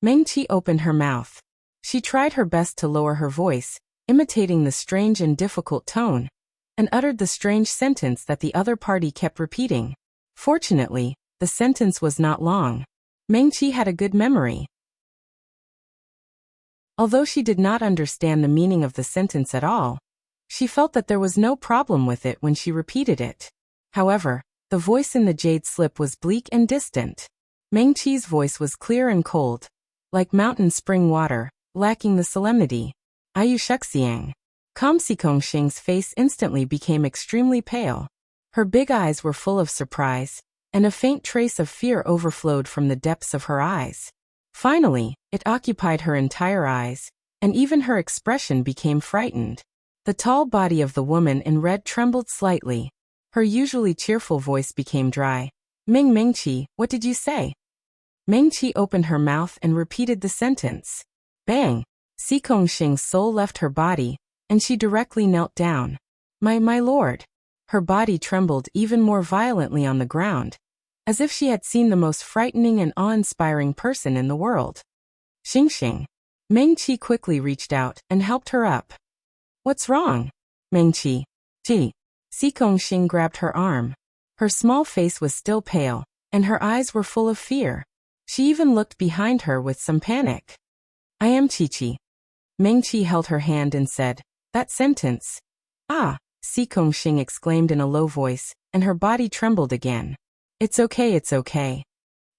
Speaker 1: Mengqi opened her mouth. She tried her best to lower her voice, imitating the strange and difficult tone, and uttered the strange sentence that the other party kept repeating. Fortunately, the sentence was not long. Mengqi had a good memory. Although she did not understand the meaning of the sentence at all, she felt that there was no problem with it when she repeated it. However, the voice in the jade slip was bleak and distant. Mengqi's voice was clear and cold, like mountain spring water, lacking the solemnity. Ayu Shuxiang. Xing's face instantly became extremely pale. Her big eyes were full of surprise, and a faint trace of fear overflowed from the depths of her eyes. Finally, it occupied her entire eyes, and even her expression became frightened. The tall body of the woman in red trembled slightly. Her usually cheerful voice became dry. Mengqi, what did you say? Mengqi opened her mouth and repeated the sentence. Bang! Xing's soul left her body, and she directly knelt down. My lord. Her body trembled even more violently on the ground, as if she had seen the most frightening and awe-inspiring person in the world. Xing. Mengqi quickly reached out and helped her up. What's wrong? Mengqi. Xing grabbed her arm. Her small face was still pale, and her eyes were full of fear. She even looked behind her with some panic. I am Qi. Mengqi held her hand and said, that sentence. Ah, Xing exclaimed in a low voice, and her body trembled again. It's okay.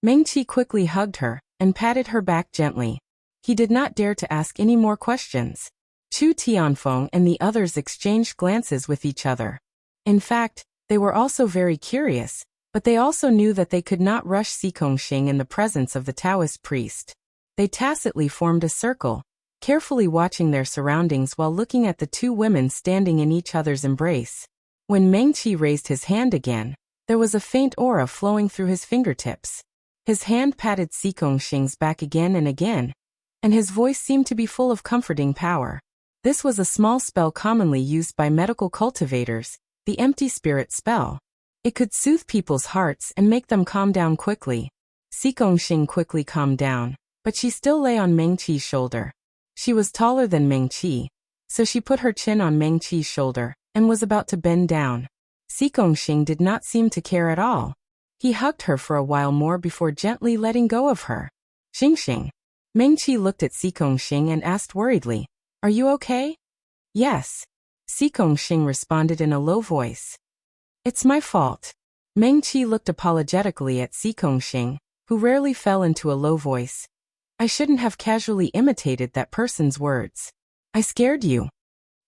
Speaker 1: Mengqi quickly hugged her and patted her back gently. He did not dare to ask any more questions. Chu Tianfeng and the others exchanged glances with each other. In fact, they were also very curious, but they also knew that they could not rush Xing in the presence of the Taoist priest. They tacitly formed a circle, carefully watching their surroundings while looking at the two women standing in each other's embrace. When Mengqi raised his hand again, there was a faint aura flowing through his fingertips. His hand patted Xing's back again and again, and his voice seemed to be full of comforting power. This was a small spell commonly used by medical cultivators, the empty spirit spell. It could soothe people's hearts and make them calm down quickly. Xing quickly calmed down, but she still lay on Mengqi's shoulder. She was taller than Mengqi, so she put her chin on Mengqi's shoulder and was about to bend down. Xing did not seem to care at all. He hugged her for a while more before gently letting go of her. Xing. Mengqi looked at Xing and asked worriedly, are you okay? Yes. Xing responded in a low voice. It's my fault. Mengqi looked apologetically at Xing, who rarely fell into a low voice. I shouldn't have casually imitated that person's words. I scared you.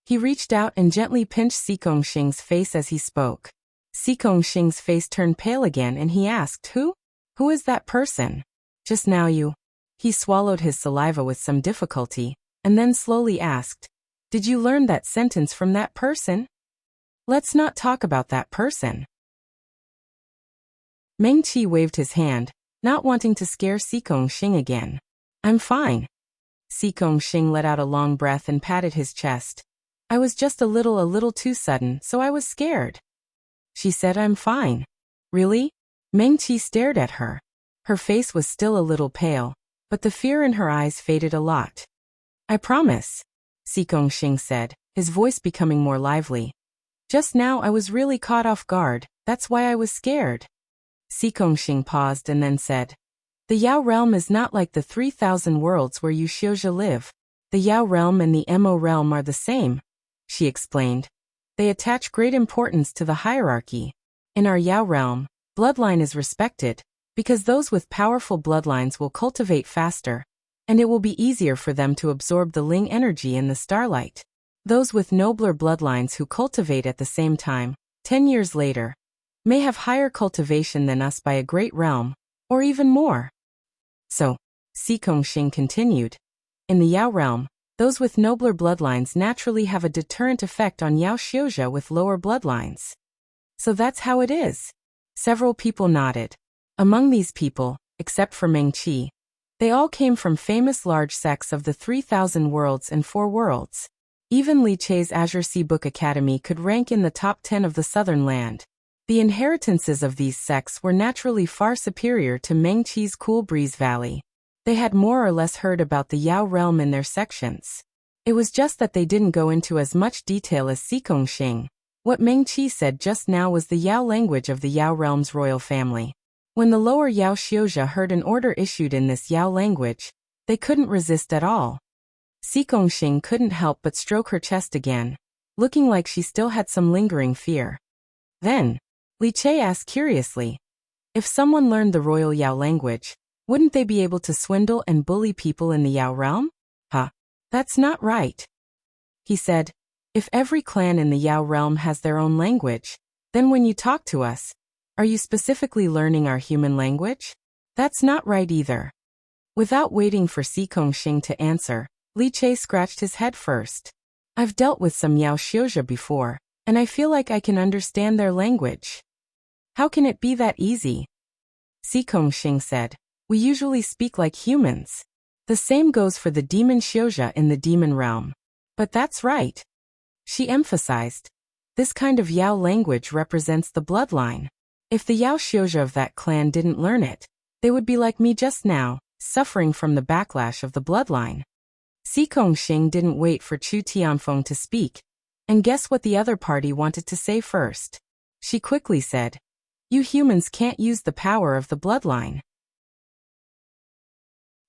Speaker 1: He reached out and gently pinched Xing's face as he spoke. Xing's face turned pale again and he asked, Who? Who is that person? Just now you. He swallowed his saliva with some difficulty, and then slowly asked, Did you learn that sentence from that person? Let's not talk about that person. Mengqi waved his hand, not wanting to scare Xing again. I'm fine. Xing let out a long breath and patted his chest. I was just a little too sudden, so I was scared. She said I'm fine. Really? Mengqi stared at her. Her face was still a little pale, but the fear in her eyes faded a lot. I promise, Xing said, his voice becoming more lively. Just now I was really caught off guard, that's why I was scared. Xing paused and then said, The Yao realm is not like the 3,000 worlds where you Xiuzha live. The Yao realm and the Mo realm are the same, she explained. They attach great importance to the hierarchy. In our Yao realm, bloodline is respected, because those with powerful bloodlines will cultivate faster, and it will be easier for them to absorb the Ling energy in the starlight. Those with nobler bloodlines who cultivate at the same time, 10 years later, may have higher cultivation than us by a great realm, or even more. So, Xing continued, in the Yao realm, those with nobler bloodlines naturally have a deterrent effect on Yao Xiuzha with lower bloodlines. So that's how it is. Several people nodded. Among these people, except for Mengqi, they all came from famous large sects of the 3,000 worlds and 4 worlds. Even Li Che's Azure Sea Book Academy could rank in the top 10 of the southern land. The inheritances of these sects were naturally far superior to Mengqi's Cool Breeze Valley. They had more or less heard about the Yao realm in their sections. It was just that they didn't go into as much detail as Xing. What Mengqi said just now was the Yao language of the Yao realm's royal family. When the lower Yao Xiuzha heard an order issued in this Yao language, they couldn't resist at all. Xing couldn't help but stroke her chest again, looking like she still had some lingering fear. Then, Li Che asked curiously, if someone learned the royal Yao language, wouldn't they be able to swindle and bully people in the Yao realm? That's not right. He said, if every clan in the Yao realm has their own language, then when you talk to us, are you specifically learning our human language? That's not right either. Without waiting for Xing to answer, Li Che scratched his head first. I've dealt with some Yao Xiuzha before, and I feel like I can understand their language. How can it be that easy? Xing said. We usually speak like humans. The same goes for the demon Xiuzha in the demon realm. But that's right. She emphasized. This kind of Yao language represents the bloodline. If the Yao Xiuzha of that clan didn't learn it, they would be like me just now, suffering from the backlash of the bloodline. Xing didn't wait for Chu Tianfeng to speak, and guess what the other party wanted to say first? She quickly said, you humans can't use the power of the bloodline.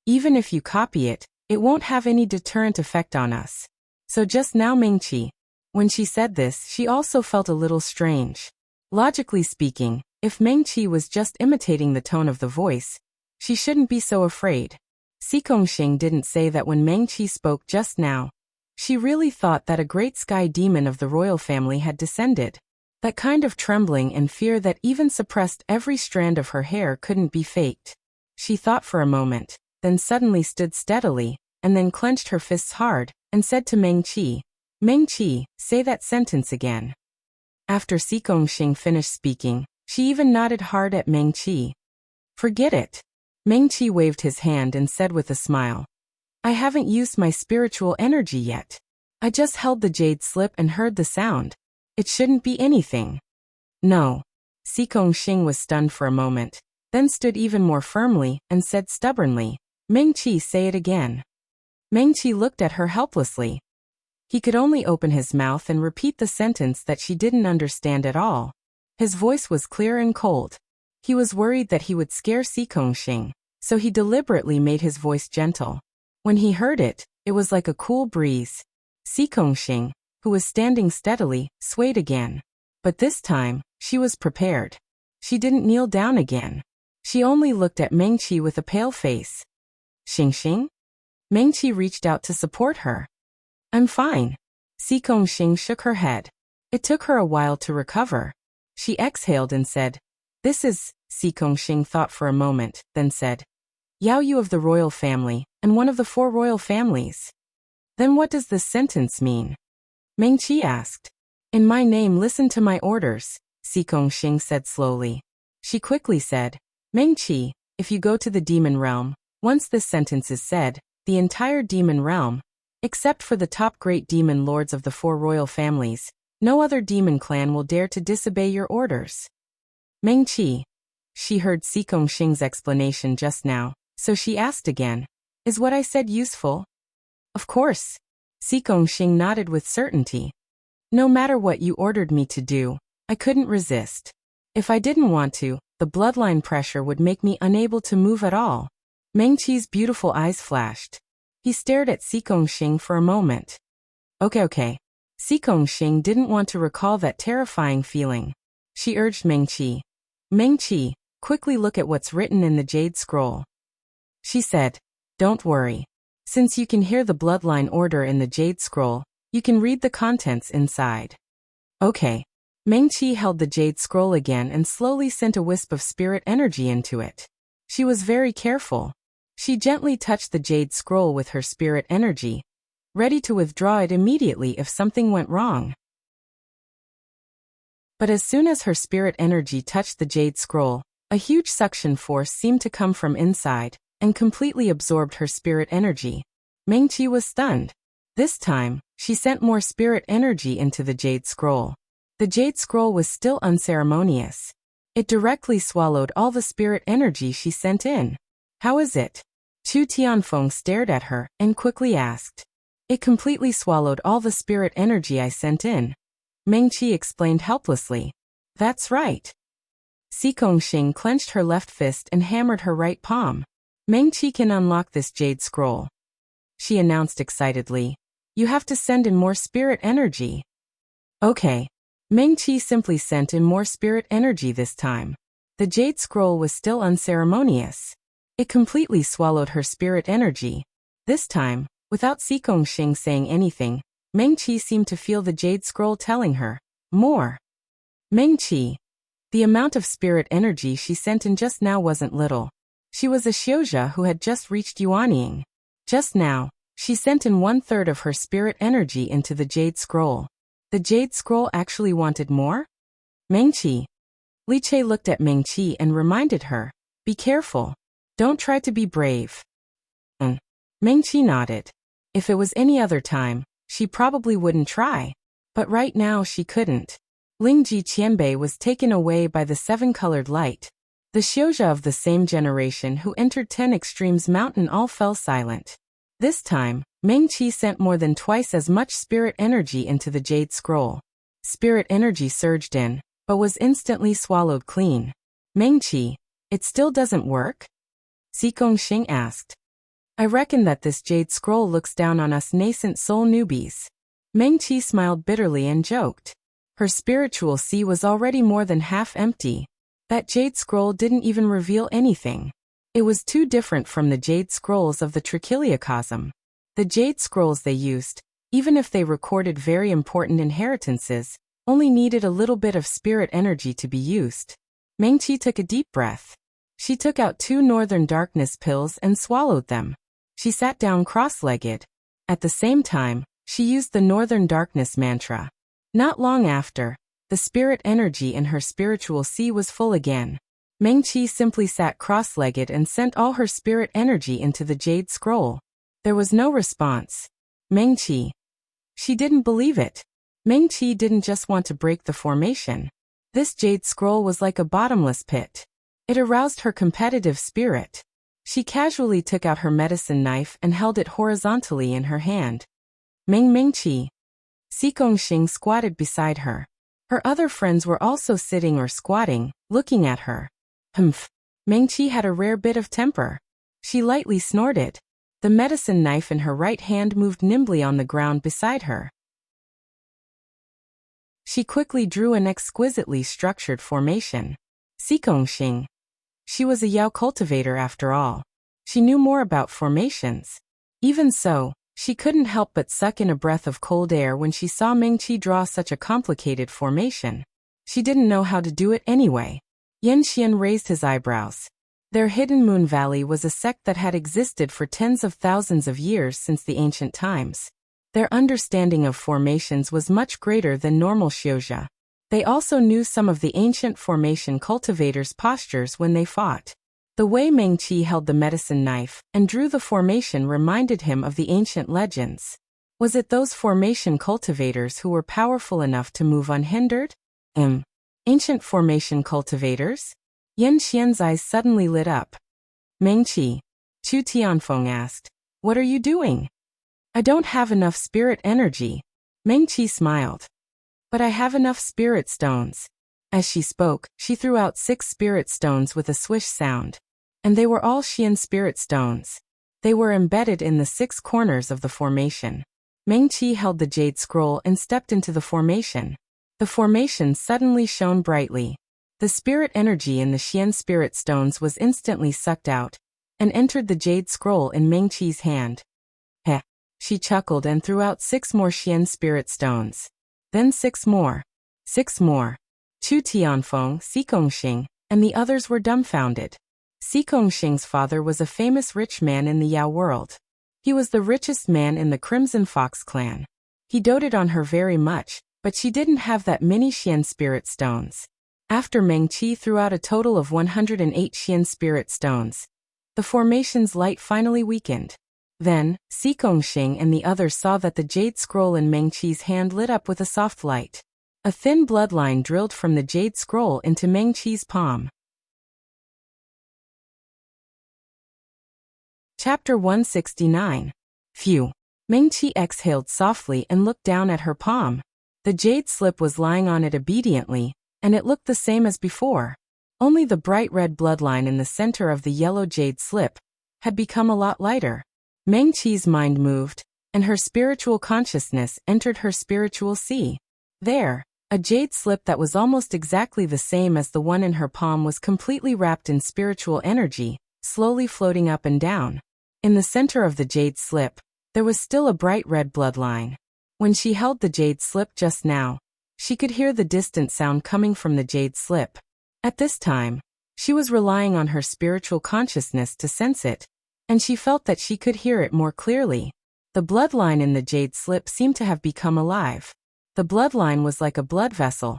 Speaker 1: Even if you copy it, it won't have any deterrent effect on us. So just now Mengqi. When she said this, she also felt a little strange. Logically speaking, if Mengqi was just imitating the tone of the voice, she shouldn't be so afraid. Xing didn't say that when Mengqi spoke just now. She really thought that a great sky demon of the royal family had descended. That kind of trembling and fear that even suppressed every strand of her hair couldn't be faked. She thought for a moment, then suddenly stood steadily, and then clenched her fists hard, and said to Mengqi, Mengqi, say that sentence again. After Xing finished speaking, she even nodded hard at Mengqi. Forget it. Mengqi waved his hand and said with a smile, I haven't used my spiritual energy yet. I just held the jade slip and heard the sound. It shouldn't be anything. No. Xing was stunned for a moment, then stood even more firmly and said stubbornly, Mengqi, say it again. Mengqi looked at her helplessly. He could only open his mouth and repeat the sentence that she didn't understand at all. His voice was clear and cold. He was worried that he would scare Xing, so he deliberately made his voice gentle. When he heard it, it was like a cool breeze. Xing, who was standing steadily, swayed again. But this time, she was prepared. She didn't kneel down again. She only looked at Mengqi with a pale face. Xing? Mengqi reached out to support her. I'm fine. Xing shook her head. It took her a while to recover. She exhaled and said, This is, Xing thought for a moment, then said, Yao Yu of the royal family, and one of the 4 royal families. Then what does this sentence mean? Mengqi asked. In my name, listen to my orders, Xing said slowly. She quickly said, Mengqi, if you go to the demon realm, once this sentence is said, the entire demon realm, except for the top great demon lords of the 4 royal families, no other demon clan will dare to disobey your orders. Mengqi. She heard Xing's explanation just now, so she asked again, Is what I said useful? Of course. Xing nodded with certainty. No matter what you ordered me to do, I couldn't resist. If I didn't want to, the bloodline pressure would make me unable to move at all. Mengqi's beautiful eyes flashed. He stared at Xing for a moment. Okay. Xing didn't want to recall that terrifying feeling. She urged Mengqi. Mengqi, quickly look at what's written in the jade scroll. She said, Don't worry. Since you can hear the bloodline order in the jade scroll, you can read the contents inside. Okay. Mengqi held the jade scroll again and slowly sent a wisp of spirit energy into it. She was very careful. She gently touched the jade scroll with her spirit energy, ready to withdraw it immediately if something went wrong. But as soon as her spirit energy touched the jade scroll, a huge suction force seemed to come from inside and completely absorbed her spirit energy. Mengqi was stunned. This time, she sent more spirit energy into the jade scroll. The jade scroll was still unceremonious. It directly swallowed all the spirit energy she sent in. How is it? Chu Tianfeng stared at her and quickly asked. It completely swallowed all the spirit energy I sent in. Mengqi explained helplessly. That's right. Xing clenched her left fist and hammered her right palm. Mengqi can unlock this jade scroll. She announced excitedly. You have to send in more spirit energy. Okay. Mengqi simply sent in more spirit energy this time. The jade scroll was still unceremonious. It completely swallowed her spirit energy. This time, without Xing saying anything, Mengqi seemed to feel the jade scroll telling her, more. Mengqi. The amount of spirit energy she sent in just now wasn't little. She was a Xiuzha who had just reached Yuanying. Just now, she sent in 1/3 of her spirit energy into the jade scroll. The jade scroll actually wanted more? Mengqi. Li Che looked at Mengqi and reminded her, be careful. Don't try to be brave. Mengqi nodded. If it was any other time, she probably wouldn't try. But right now she couldn't. Lingji Qianbei was taken away by the seven-colored light. The Xiuzha of the same generation who entered 10 Extremes Mountain all fell silent. This time, Mengqi sent more than twice as much spirit energy into the jade scroll. Spirit energy surged in, but was instantly swallowed clean. Mengqi, it still doesn't work? Xing asked. I reckon that this jade scroll looks down on us nascent soul newbies. Mengqi smiled bitterly and joked. Her spiritual sea was already more than half empty. That jade scroll didn't even reveal anything. It was too different from the jade scrolls of the Trichiliocosm. The jade scrolls they used, even if they recorded very important inheritances, only needed a little bit of spirit energy to be used. Mengqi took a deep breath. She took out 2 northern darkness pills and swallowed them. She sat down cross-legged. At the same time, she used the northern darkness mantra. Not long after, the spirit energy in her spiritual sea was full again. Mengqi simply sat cross-legged and sent all her spirit energy into the jade scroll. There was no response. Mengqi. She didn't believe it. Mengqi didn't just want to break the formation. This jade scroll was like a bottomless pit. It aroused her competitive spirit. She casually took out her medicine knife and held it horizontally in her hand. Mengqi. Xing squatted beside her. Her other friends were also sitting or squatting, looking at her. Humph. Mengqi had a rare bit of temper. She lightly snorted. The medicine knife in her right hand moved nimbly on the ground beside her. She quickly drew an exquisitely structured formation. Xing. She was a Yao cultivator after all. She knew more about formations. Even so, she couldn't help but suck in a breath of cold air when she saw Mengqi draw such a complicated formation. She didn't know how to do it anyway. Yan Xian raised his eyebrows. Their hidden moon valley was a sect that had existed for tens of thousands of years since the ancient times. Their understanding of formations was much greater than normal Xiuzha. They also knew some of the ancient formation cultivators' postures when they fought. The way Mengqi held the medicine knife and drew the formation reminded him of the ancient legends. Was it those formation cultivators who were powerful enough to move unhindered? Ancient formation cultivators? Yan Xian's eyes suddenly lit up. Mengqi. Chu Tianfeng asked, what are you doing? I don't have enough spirit energy. Mengqi smiled. But I have enough spirit stones. As she spoke, she threw out 6 spirit stones with a swish sound. And they were all Xian spirit stones. They were embedded in the 6 corners of the formation. Mengqi held the jade scroll and stepped into the formation. The formation suddenly shone brightly. The spirit energy in the Xian spirit stones was instantly sucked out and entered the jade scroll in Mengqi's hand. Heh. She chuckled and threw out 6 more Xian spirit stones. Then 6 more. 6 more. Chu Tianfeng, Xing, and the others were dumbfounded. Xing's father was a famous rich man in the Yao world. He was the richest man in the Crimson Fox clan. He doted on her very much, but she didn't have that many Xian spirit stones. After Mengqi threw out a total of 108 Xian spirit stones, the formation's light finally weakened. Then, Xing and the others saw that the jade scroll in Mengqi's hand lit up with a soft light. A thin bloodline drilled from the jade scroll into Mengqi's palm. Chapter 169. Phew. Mengqi exhaled softly and looked down at her palm. The jade slip was lying on it obediently, and it looked the same as before. Only the bright red bloodline in the center of the yellow jade slip had become a lot lighter. Mengqi's mind moved, and her spiritual consciousness entered her spiritual sea. There, a jade slip that was almost exactly the same as the one in her palm was completely wrapped in spiritual energy, slowly floating up and down. In the center of the jade slip, there was still a bright red bloodline. When she held the jade slip just now, she could hear the distant sound coming from the jade slip. At this time, she was relying on her spiritual consciousness to sense it, and she felt that she could hear it more clearly. The bloodline in the jade slip seemed to have become alive. The bloodline was like a blood vessel,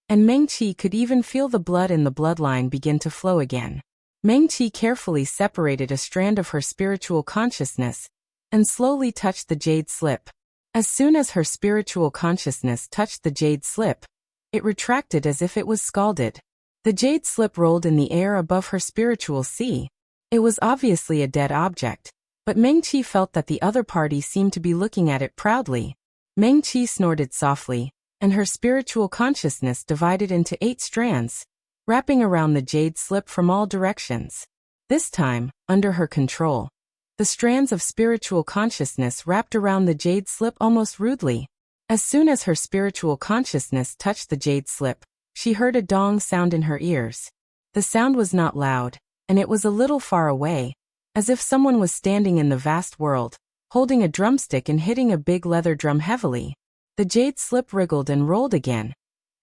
Speaker 1: and Meng-Chi could even feel the blood in the bloodline begin to flow again. Meng-Chi carefully separated a strand of her spiritual consciousness and slowly touched the jade slip. As soon as her spiritual consciousness touched the jade slip, it retracted as if it was scalded. The jade slip rolled in the air above her spiritual sea. It was obviously a dead object, but Meng-Chi felt that the other party seemed to be looking at it proudly. Meng-Chi snorted softly, and her spiritual consciousness divided into 8 strands, wrapping around the jade slip from all directions. This time, under her control, the strands of spiritual consciousness wrapped around the jade slip almost rudely. As soon as her spiritual consciousness touched the jade slip, she heard a dong sound in her ears. The sound was not loud, and it was a little far away, as if someone was standing in the vast world, holding a drumstick and hitting a big leather drum heavily. The jade slip wriggled and rolled again,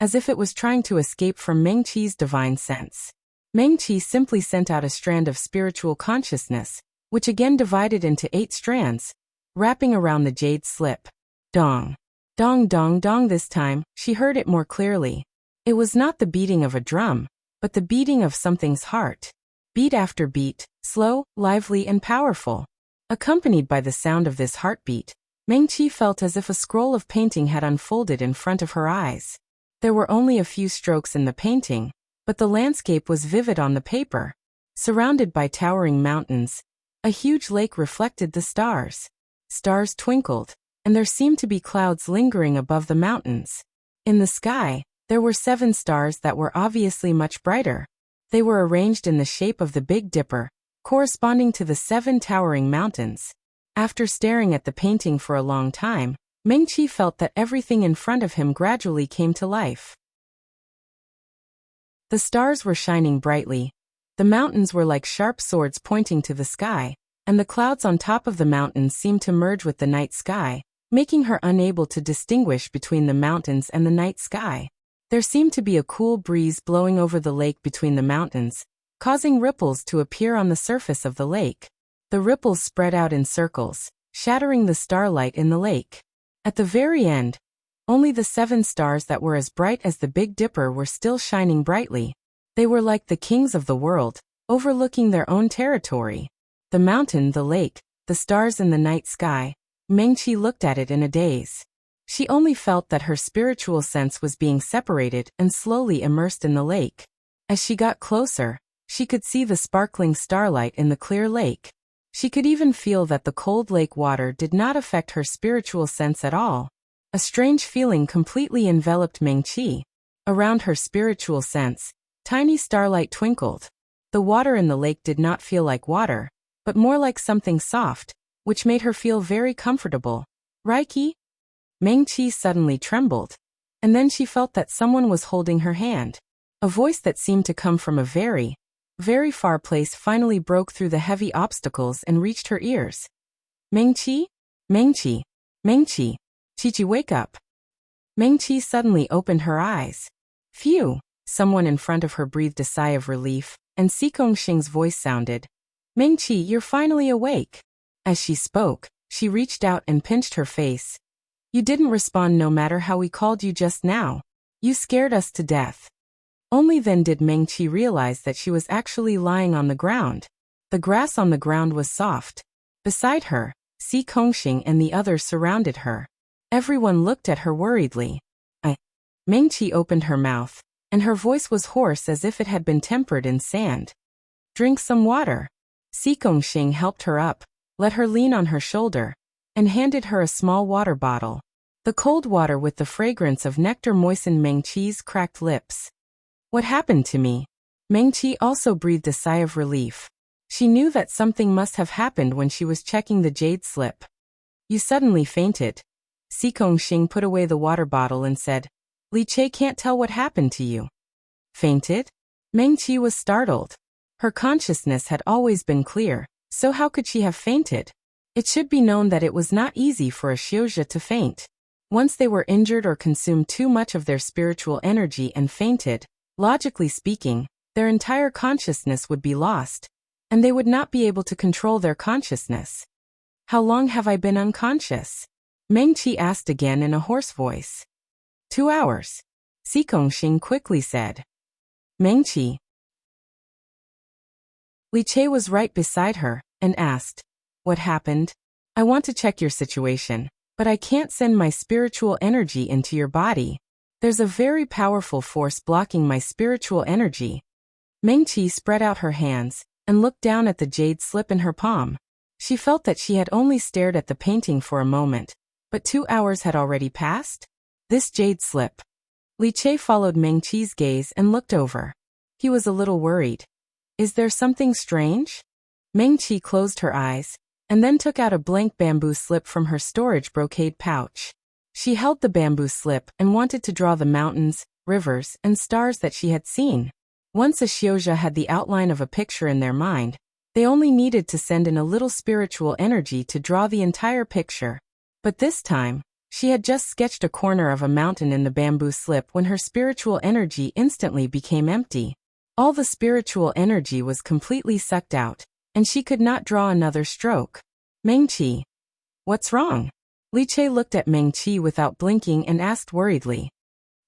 Speaker 1: as if it was trying to escape from Meng-Chi's divine sense. Meng-Chi simply sent out a strand of spiritual consciousness, which again divided into 8 strands, wrapping around the jade slip. Dong. Dong dong dong. This time, she heard it more clearly. It was not the beating of a drum, but the beating of something's heart. Beat after beat, slow, lively and powerful. Accompanied by the sound of this heartbeat, Meng-Chi felt as if a scroll of painting had unfolded in front of her eyes. There were only a few strokes in the painting, but the landscape was vivid on the paper. Surrounded by towering mountains, a huge lake reflected the stars. Stars twinkled, and there seemed to be clouds lingering above the mountains. In the sky, there were 7 stars that were obviously much brighter. They were arranged in the shape of the Big Dipper, corresponding to the 7 towering mountains. After staring at the painting for a long time, Meng-Chi felt that everything in front of him gradually came to life. The stars were shining brightly. The mountains were like sharp swords pointing to the sky, and the clouds on top of the mountains seemed to merge with the night sky, making her unable to distinguish between the mountains and the night sky. There seemed to be a cool breeze blowing over the lake between the mountains, causing ripples to appear on the surface of the lake. The ripples spread out in circles, shattering the starlight in the lake. At the very end, only the 7 stars that were as bright as the Big Dipper were still shining brightly. They were like the kings of the world, overlooking their own territory. The mountain, the lake, the stars in the night sky. Meng-Chi looked at it in a daze. She only felt that her spiritual sense was being separated and slowly immersed in the lake. As she got closer, she could see the sparkling starlight in the clear lake. She could even feel that the cold lake water did not affect her spiritual sense at all. A strange feeling completely enveloped Meng-Chi. Around her spiritual sense, tiny starlight twinkled. The water in the lake did not feel like water, but more like something soft, which made her feel very comfortable. Reiki? Meng-Chi suddenly trembled, and then she felt that someone was holding her hand. A voice that seemed to come from a very, very far place finally broke through the heavy obstacles and reached her ears. Meng-Chi? Meng-Chi? Meng-Chi? Chi-Chi, wake up. Meng-Chi suddenly opened her eyes. Phew! Someone in front of her breathed a sigh of relief, and Xing's voice sounded. Meng-Chi, you're finally awake. As she spoke, she reached out and pinched her face. You didn't respond no matter how we called you just now. You scared us to death. Only then did Meng-Chi realize that she was actually lying on the ground. The grass on the ground was soft. Beside her, Xing and the others surrounded her. Everyone looked at her worriedly. Meng-Chi opened her mouth, and her voice was hoarse as if it had been tempered in sand. Drink some water. Xing helped her up, let her lean on her shoulder, and handed her a small water bottle. The cold water with the fragrance of nectar moistened Meng-Chi's cracked lips. What happened to me? Meng-Chi also breathed a sigh of relief. She knew that something must have happened when she was checking the jade slip. You suddenly fainted. Xing put away the water bottle and said, Li Che can't tell what happened to you. Fainted? Meng-Chi was startled. Her consciousness had always been clear, so how could she have fainted? It should be known that it was not easy for a Xiuzhi to faint. Once they were injured or consumed too much of their spiritual energy and fainted, logically speaking, their entire consciousness would be lost, and they would not be able to control their consciousness. How long have I been unconscious? Meng-Chi asked again in a hoarse voice. 2 hours. Xing quickly said. Mengqi. Li Che was right beside her and asked, "What happened? I want to check your situation, but I can't send my spiritual energy into your body. There's a very powerful force blocking my spiritual energy." Mengqi spread out her hands and looked down at the jade slip in her palm. She felt that she had only stared at the painting for a moment, but 2 hours had already passed? This jade slip. Li Che followed Mengqi's gaze and looked over. He was a little worried. Is there something strange? Mengqi closed her eyes and then took out a blank bamboo slip from her storage brocade pouch. She held the bamboo slip and wanted to draw the mountains, rivers, and stars that she had seen. Once a Xiuzha had the outline of a picture in their mind, they only needed to send in a little spiritual energy to draw the entire picture. But this time, she had just sketched a corner of a mountain in the bamboo slip when her spiritual energy instantly became empty. All the spiritual energy was completely sucked out, and she could not draw another stroke. Mengqi. What's wrong? Li Che looked at Mengqi without blinking and asked worriedly.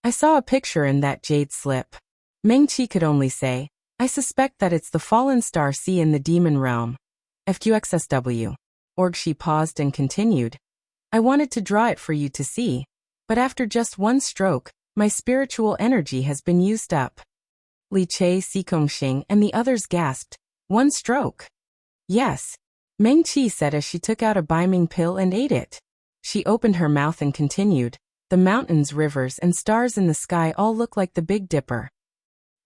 Speaker 1: I saw a picture in that jade slip. Mengqi could only say, I suspect that it's the fallen star sea in the demon realm. FQXSW. She paused and continued. I wanted to draw it for you to see, but after just one stroke, my spiritual energy has been used up. Li Che, Xing, and the others gasped. One stroke? Yes. Mengqi said as she took out a Biming pill and ate it. She opened her mouth and continued. The mountains, rivers, and stars in the sky all look like the Big Dipper.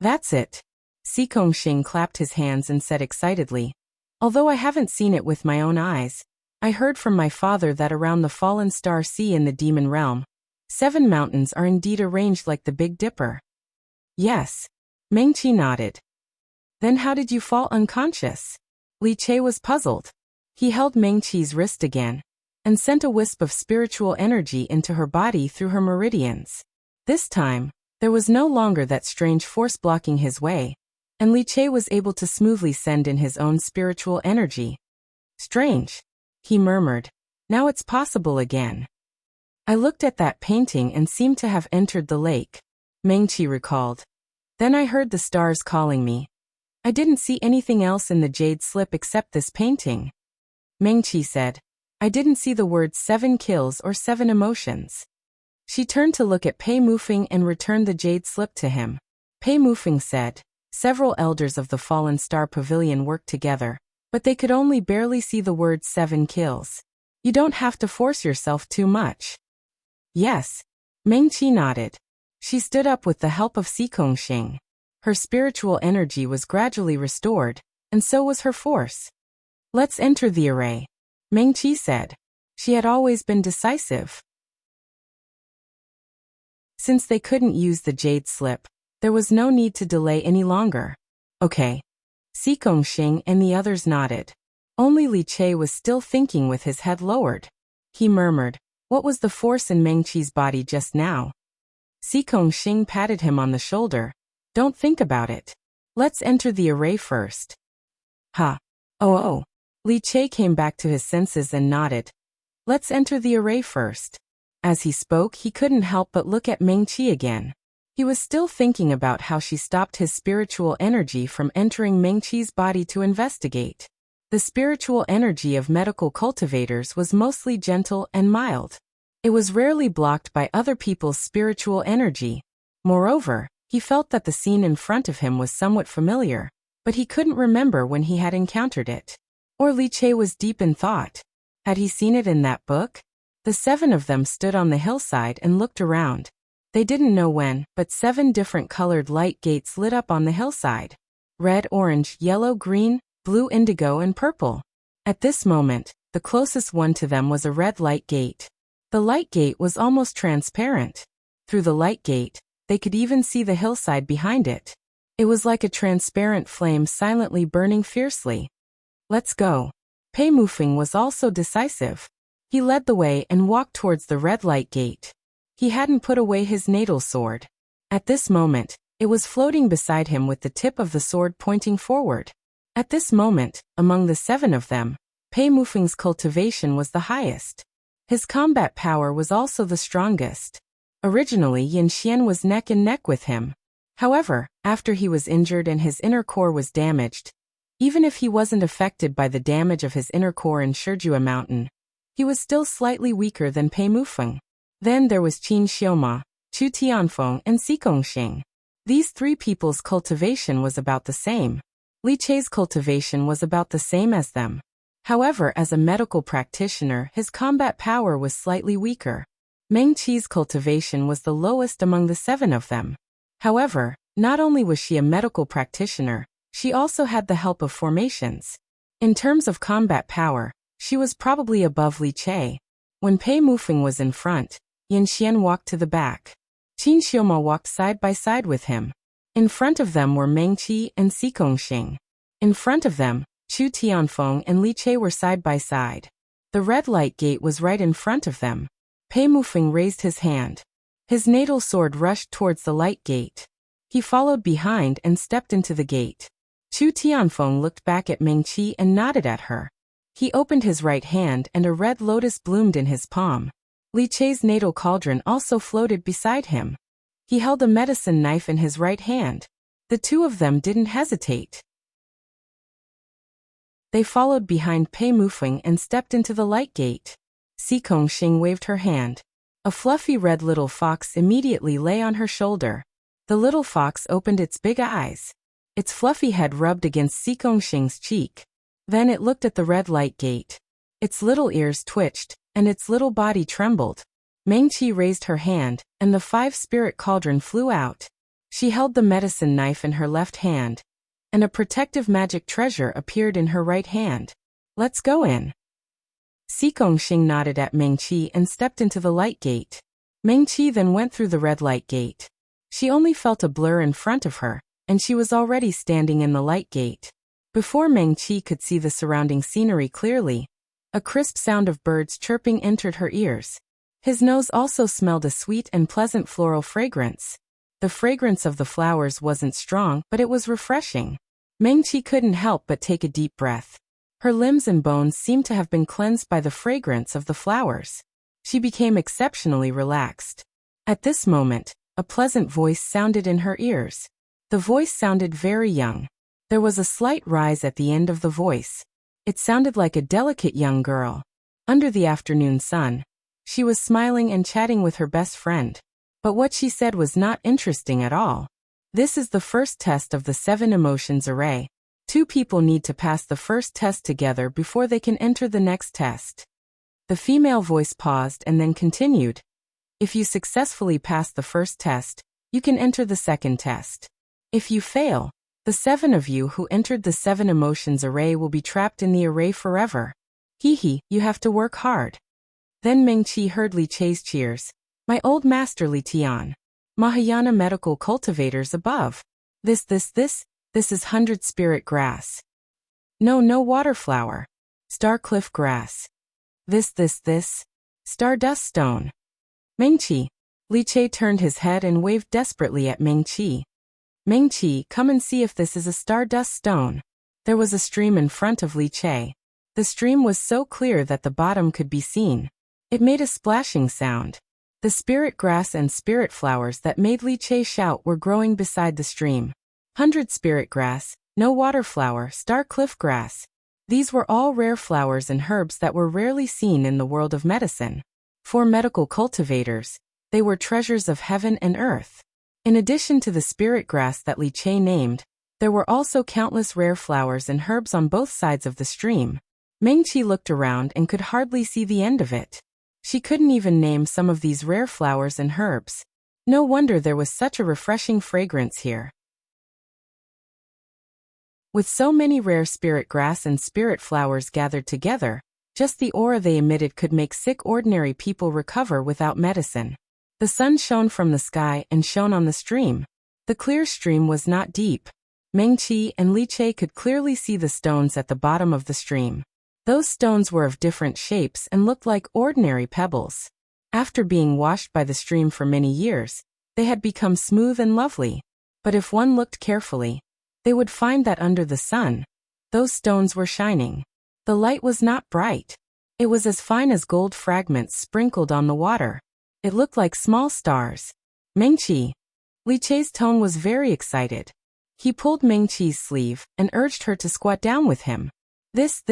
Speaker 1: That's it. Xing clapped his hands and said excitedly. Although I haven't seen it with my own eyes, I heard from my father that around the fallen star sea in the demon realm, 7 mountains are indeed arranged like the Big Dipper. Yes. Mengqi nodded. Then how did you fall unconscious? Li Che was puzzled. He held Mengqi's wrist again and sent a wisp of spiritual energy into her body through her meridians. This time, there was no longer that strange force blocking his way, and Li Che was able to smoothly send in his own spiritual energy. Strange, he murmured. Now it's possible again. I looked at that painting and seemed to have entered the lake, Mengqi recalled. Then I heard the stars calling me. I didn't see anything else in the jade slip except this painting. Mengqi said, I didn't see the words 7 kills or 7 emotions. She turned to look at Pei Mufeng and returned the jade slip to him. Pei Mufeng said, several elders of the Fallen Star Pavilion worked together, but they could only barely see the words 7 kills. You don't have to force yourself too much. Yes. Mengqi nodded. She stood up with the help of Xing. Her spiritual energy was gradually restored, and so was her force. Let's enter the array, Mengqi said. She had always been decisive. Since they couldn't use the jade slip, there was no need to delay any longer. Okay. Xing and the others nodded. Only Li Che was still thinking with his head lowered. He murmured, what was the force in Mengqi's body just now? Xing patted him on the shoulder. Don't think about it. Let's enter the array first. Ha. Oh. Li Che came back to his senses and nodded. Let's enter the array first. As he spoke, he couldn't help but look at Mengqi again. He was still thinking about how she stopped his spiritual energy from entering Mengqi's body to investigate. The spiritual energy of medical cultivators was mostly gentle and mild. It was rarely blocked by other people's spiritual energy. Moreover, he felt that the scene in front of him was somewhat familiar, but he couldn't remember when he had encountered it. Or Li Che was deep in thought. Had he seen it in that book? The 7 of them stood on the hillside and looked around. They didn't know when, but 7 different colored light gates lit up on the hillside. Red, orange, yellow, green, blue, indigo, and purple. At this moment, the closest one to them was a red light gate. The light gate was almost transparent. Through the light gate, they could even see the hillside behind it. It was like a transparent flame silently burning fiercely. Let's go. Pei Mufeng was also decisive. He led the way and walked towards the red light gate. He hadn't put away his natal sword. At this moment, it was floating beside him with the tip of the sword pointing forward. At this moment, among the 7 of them, Pei Mufeng's cultivation was the highest. His combat power was also the strongest. Originally, Yin Xian was neck and neck with him. However, after he was injured and his inner core was damaged, even if he wasn't affected by the damage of his inner core in Shijua Mountain, he was still slightly weaker than Pei Mufeng. Then there was Qin Xiuma, Chu Tianfeng, and Xing. These three people's cultivation was about the same. Li Chei's cultivation was about the same as them. However, as a medical practitioner, his combat power was slightly weaker. Meng Qi's cultivation was the lowest among the seven of them. However, not only was she a medical practitioner, she also had the help of formations. In terms of combat power, she was probably above Li Chei. When Pei Mufeng was in front, Yin Xian walked to the back. Qin Xiuma walked side by side with him. In front of them were Meng Qi and Xing. In front of them, Chu Tianfeng and Li Chei were side by side. The red light gate was right in front of them. Pei Mufeng raised his hand. His natal sword rushed towards the light gate. He followed behind and stepped into the gate. Chu Tianfeng looked back at Meng Qi and nodded at her. He opened his right hand and a red lotus bloomed in his palm. Li Chei's natal cauldron also floated beside him. He held a medicine knife in his right hand. The two of them didn't hesitate. They followed behind Pei Mufeng and stepped into the light gate. Xing waved her hand. A fluffy red little fox immediately lay on her shoulder. The little fox opened its big eyes. Its fluffy head rubbed against Xing's cheek. Then it looked at the red light gate. Its little ears twitched, and its little body trembled. Meng Qi raised her hand, and the 5-spirit cauldron flew out. She held the medicine knife in her left hand, and a protective magic treasure appeared in her right hand. Let's go in. Xing nodded at Meng Qi and stepped into the light gate. Meng Qi then went through the red light gate. She only felt a blur in front of her, and she was already standing in the light gate. Before Meng Qi could see the surrounding scenery clearly, a crisp sound of birds chirping entered her ears. His nose also smelled a sweet and pleasant floral fragrance. The fragrance of the flowers wasn't strong, but it was refreshing. Meng Qi couldn't help but take a deep breath. Her limbs and bones seemed to have been cleansed by the fragrance of the flowers. She became exceptionally relaxed. At this moment, a pleasant voice sounded in her ears. The voice sounded very young. There was a slight rise at the end of the voice. It sounded like a delicate young girl. Under the afternoon sun, she was smiling and chatting with her best friend. But what she said was not interesting at all. This is the first test of the 7 emotions array. 2 people need to pass the first test together before they can enter the next test. The female voice paused and then continued. If you successfully pass the first test, you can enter the second test. If you fail, the 7 of you who entered the 7 emotions array will be trapped in the array forever. Hee, you have to work hard. Then Meng Qi heard Li Chei's cheers. My old master Li Tian. Mahayana medical cultivators above. This is 100 spirit grass. No waterflower. Star cliff grass. This. Stardust stone. Meng Qi. Li Chei turned his head and waved desperately at Meng Qi. Meng Qi, come and see if this is a stardust stone. There was a stream in front of Li Chei. The stream was so clear that the bottom could be seen. It made a splashing sound. The spirit grass and spirit flowers that made Li Chei shout were growing beside the stream. 100 spirit grass, no waterflower, star cliff grass. These were all rare flowers and herbs that were rarely seen in the world of medicine. For medical cultivators, they were treasures of heaven and earth. In addition to the spirit grass that Li Chei named, there were also countless rare flowers and herbs on both sides of the stream. Meng Qi looked around and could hardly see the end of it. She couldn't even name some of these rare flowers and herbs. No wonder there was such a refreshing fragrance here. With so many rare spirit grass and spirit flowers gathered together, just the aura they emitted could make sick ordinary people recover without medicine. The sun shone from the sky and shone on the stream. The clear stream was not deep. Meng Qi and Li Chei could clearly see the stones at the bottom of the stream. Those stones were of different shapes and looked like ordinary pebbles. After being washed by the stream for many years, they had become smooth and lovely. But if one looked carefully, they would find that under the sun, those stones were shining. The light was not bright. It was as fine as gold fragments sprinkled on the water. It looked like small stars. Mengqi. Li Chei's tone was very excited. He pulled Mengqi's sleeve and urged her to squat down with him. This.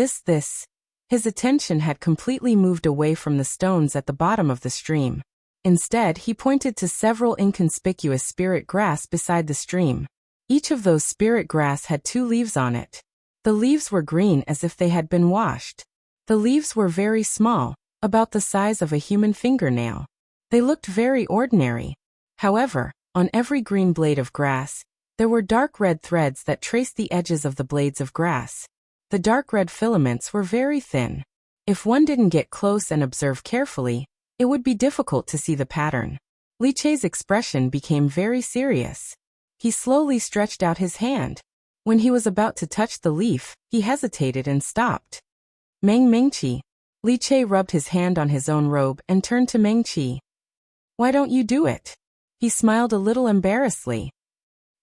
Speaker 1: His attention had completely moved away from the stones at the bottom of the stream. Instead, he pointed to several inconspicuous spirit grass beside the stream. Each of those spirit grass had 2 leaves on it. The leaves were green as if they had been washed. The leaves were very small, about the size of a human fingernail. They looked very ordinary. However, on every green blade of grass, there were dark red threads that traced the edges of the blades of grass. The dark red filaments were very thin. If one didn't get close and observe carefully, it would be difficult to see the pattern. Li Chei's expression became very serious. He slowly stretched out his hand. When he was about to touch the leaf, he hesitated and stopped. Mengqi. Li Chei rubbed his hand on his own robe and turned to Mengqi. Why don't you do it? He smiled a little embarrassedly.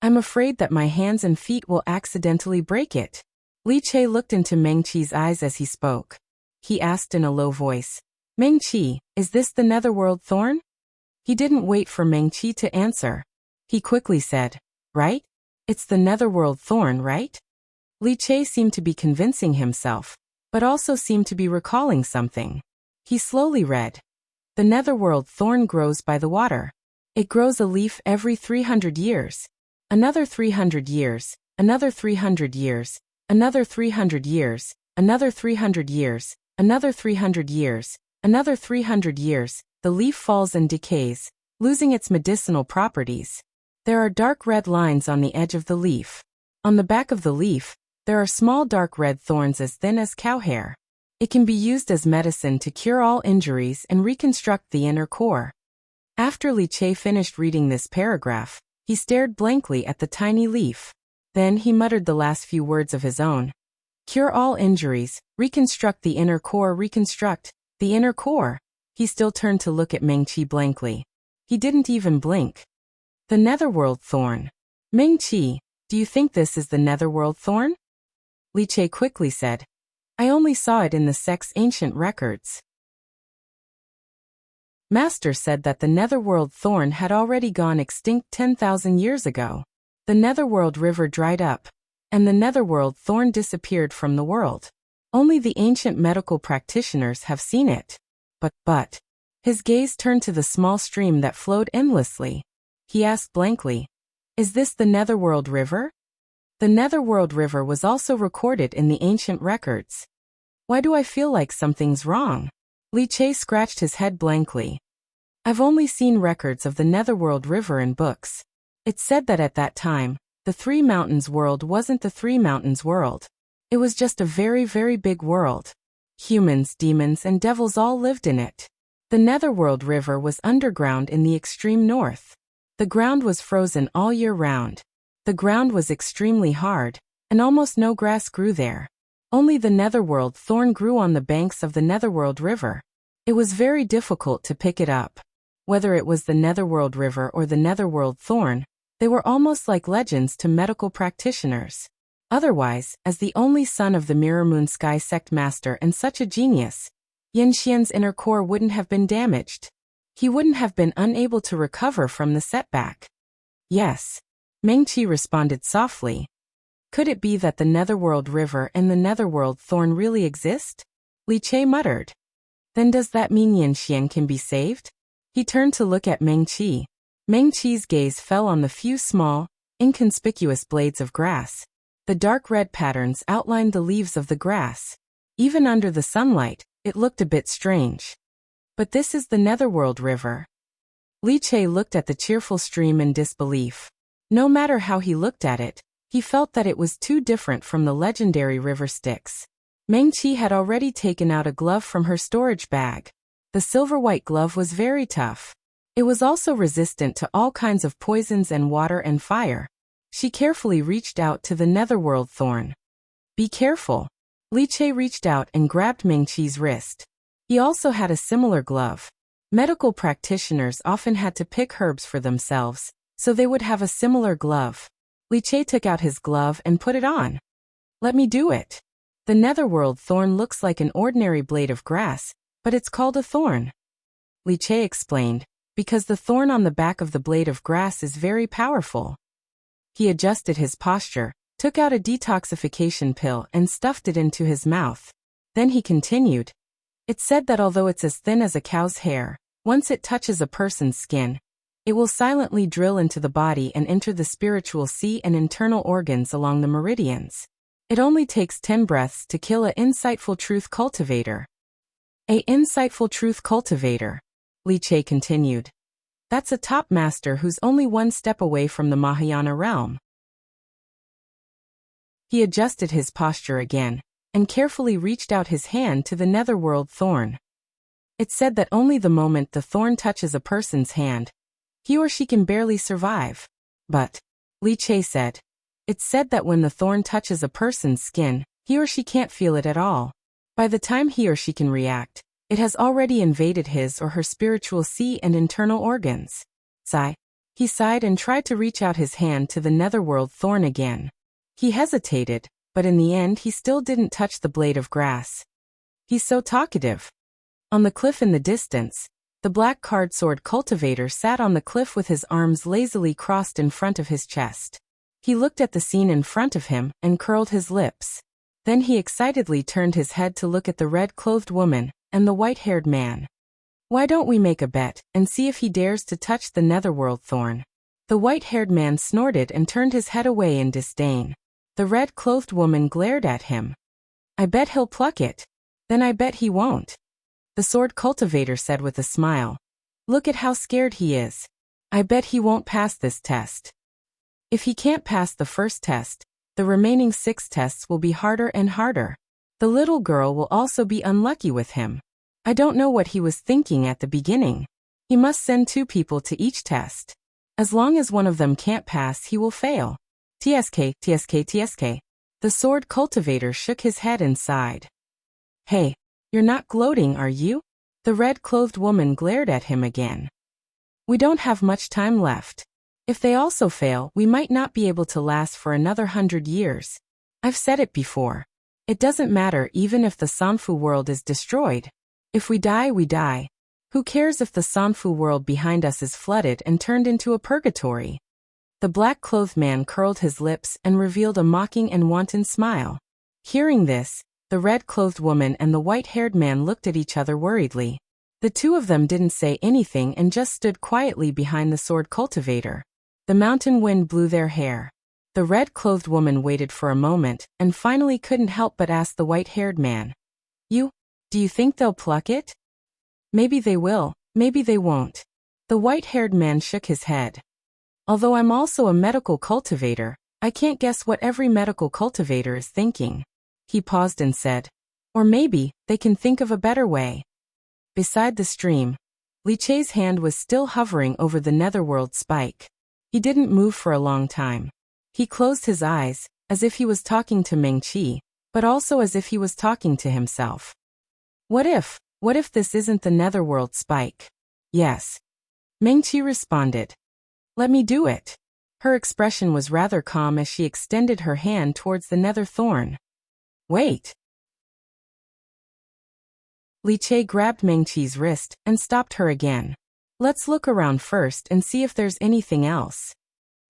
Speaker 1: I'm afraid that my hands and feet will accidentally break it. Li Chei looked into Mengqi's eyes as he spoke. He asked in a low voice, Mengqi, is this the netherworld thorn? He didn't wait for Mengqi to answer. He quickly said, right? It's the netherworld thorn, right? Li Chei seemed to be convincing himself, but also seemed to be recalling something. He slowly read, the netherworld thorn grows by the water. It grows a leaf every 300 years. Another 300 years, another 300 years, another 300 years, another 300 years, another 300 years, another 300 years, the leaf falls and decays, losing its medicinal properties. There are dark red lines on the edge of the leaf. On the back of the leaf, there are small dark red thorns as thin as cow hair. It can be used as medicine to cure all injuries and reconstruct the inner core. After Li Chei finished reading this paragraph, he stared blankly at the tiny leaf. Then he muttered the last few words of his own. Cure all injuries, reconstruct the inner core, reconstruct the inner core. He still turned to look at Mengqi blankly. He didn't even blink. The netherworld thorn. Mengqi, do you think this is the netherworld thorn? Li Chei quickly said. I only saw it in the sect's ancient records. Master said that the netherworld thorn had already gone extinct 10,000 years ago. The netherworld river dried up, and the netherworld thorn disappeared from the world. Only the ancient medical practitioners have seen it. But, his gaze turned to the small stream that flowed endlessly. He asked blankly, is this the netherworld river? The netherworld river was also recorded in the ancient records. Why do I feel like something's wrong? Li Chei scratched his head blankly. I've only seen records of the netherworld river in books. It said that at that time, the Three Mountains world wasn't the Three Mountains world. It was just a very, very big world. Humans, demons, and devils all lived in it. The netherworld river was underground in the extreme north. The ground was frozen all year round. The ground was extremely hard, and almost no grass grew there. Only the netherworld thorn grew on the banks of the netherworld river. It was very difficult to pick it up. Whether it was the netherworld river or the netherworld thorn, they were almost like legends to medical practitioners. Otherwise, as the only son of the Mirror Moon Sky sect master and such a genius, Yin Xian's inner core wouldn't have been damaged. He wouldn't have been unable to recover from the setback. Yes. Mengqi responded softly. Could it be that the netherworld river and the netherworld thorn really exist? Li Chei muttered. Then does that mean Yin Xian can be saved? He turned to look at Mengqi. Mengqi's gaze fell on the few small, inconspicuous blades of grass. The dark red patterns outlined the leaves of the grass. Even under the sunlight, it looked a bit strange. But this is the netherworld river. Li Chei looked at the cheerful stream in disbelief. No matter how he looked at it, he felt that it was too different from the legendary river Styx. Mengqi had already taken out a glove from her storage bag. The silver-white glove was very tough. It was also resistant to all kinds of poisons and water and fire. She carefully reached out to the netherworld thorn. Be careful. Li Chei reached out and grabbed Mengqi's wrist. He also had a similar glove. Medical practitioners often had to pick herbs for themselves, so they would have a similar glove. Li Chei took out his glove and put it on. Let me do it. The netherworld thorn looks like an ordinary blade of grass, but it's called a thorn. Li Chei explained, because the thorn on the back of the blade of grass is very powerful. He adjusted his posture, took out a detoxification pill and stuffed it into his mouth. Then he continued. It's said that although it's as thin as a cow's hair, once it touches a person's skin, it will silently drill into the body and enter the spiritual sea and internal organs along the meridians. It only takes 10 breaths to kill a insightful truth cultivator. A insightful truth cultivator, Li Che continued. That's a top master who's only one step away from the Mahayana realm. He adjusted his posture again, and carefully reached out his hand to the netherworld thorn. It's said that only the moment the thorn touches a person's hand, he or she can barely survive. But, Li Che said, it's said that when the thorn touches a person's skin, he or she can't feel it at all. By the time he or she can react, it has already invaded his or her spiritual sea and internal organs. Sigh. He sighed and tried to reach out his hand to the netherworld thorn again. He hesitated, but in the end he still didn't touch the blade of grass. He's so talkative. On the cliff in the distance, the black card sword cultivator sat on the cliff with his arms lazily crossed in front of his chest. He looked at the scene in front of him and curled his lips. Then he excitedly turned his head to look at the red-clothed woman and the white-haired man. Why don't we make a bet and see if he dares to touch the netherworld thorn? The white-haired man snorted and turned his head away in disdain. The red-clothed woman glared at him. I bet he'll pluck it. Then I bet he won't. The sword cultivator said with a smile. Look at how scared he is. I bet he won't pass this test. If he can't pass the first test, the remaining 6 tests will be harder and harder. The little girl will also be unlucky with him. I don't know what he was thinking at the beginning. He must send 2 people to each test. As long as one of them can't pass, he will fail. TSK, TSK, TSK. The sword cultivator shook his head and sighed. Hey, you're not gloating, are you? The red-clothed woman glared at him again. We don't have much time left. If they also fail, we might not be able to last for another 100 years. I've said it before. It doesn't matter even if the Sanfu world is destroyed. If we die, we die. Who cares if the Sanfu world behind us is flooded and turned into a purgatory? The black-clothed man curled his lips and revealed a mocking and wanton smile. Hearing this, the red-clothed woman and the white-haired man looked at each other worriedly. The 2 of them didn't say anything and just stood quietly behind the sword cultivator. The mountain wind blew their hair. The red-clothed woman waited for a moment and finally couldn't help but ask the white-haired man. Do you think they'll pluck it? Maybe they will, maybe they won't. The white-haired man shook his head. Although I'm also a medical cultivator, I can't guess what every medical cultivator is thinking. He paused and said, or maybe they can think of a better way. Beside the stream, Li Che's hand was still hovering over the netherworld spike. He didn't move for a long time. He closed his eyes, as if he was talking to Meng Qi, but also as if he was talking to himself. What if this isn't the netherworld spike? Yes. Meng Qi responded. Let me do it. Her expression was rather calm as she extended her hand towards the nether thorn. Wait. Li Che grabbed Meng Qi's wrist and stopped her again. Let's look around first and see if there's anything else.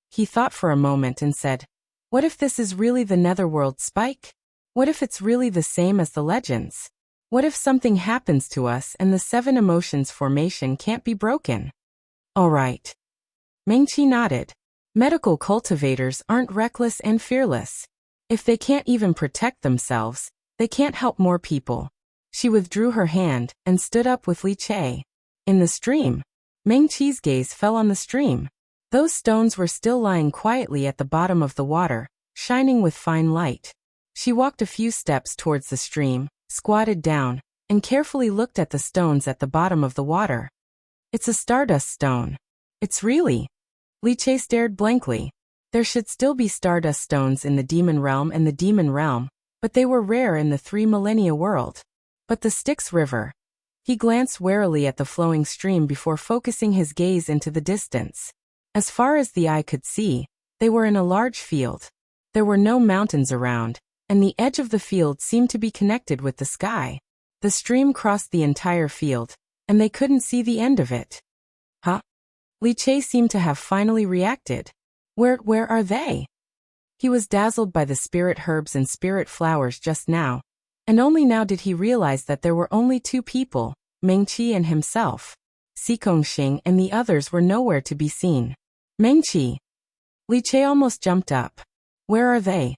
Speaker 1: He thought for a moment and said, what if this is really the netherworld spike? What if it's really the same as the legends? What if something happens to us and the 7 emotions formation can't be broken? All right. Meng Qi nodded. Medical cultivators aren't reckless and fearless. If they can't even protect themselves, they can't help more people. She withdrew her hand and stood up with Li Che. In the stream, Meng Qi's gaze fell on the stream. Those stones were still lying quietly at the bottom of the water, shining with fine light. She walked a few steps towards the stream, squatted down, and carefully looked at the stones at the bottom of the water. It's a stardust stone. It's really. Li Che stared blankly. There should still be stardust stones in the demon realm and the demon realm, but they were rare in the 3 millennia world. But the Styx River. He glanced warily at the flowing stream before focusing his gaze into the distance. As far as the eye could see, they were in a large field. There were no mountains around, and the edge of the field seemed to be connected with the sky. The stream crossed the entire field, and they couldn't see the end of it. Huh? Li Che seemed to have finally reacted. Where are they? He was dazzled by the spirit herbs and spirit flowers just now, and only now did he realize that there were only two people, Mengqi and himself. Xing and the others were nowhere to be seen. Mengqi! Li Che almost jumped up. Where are they?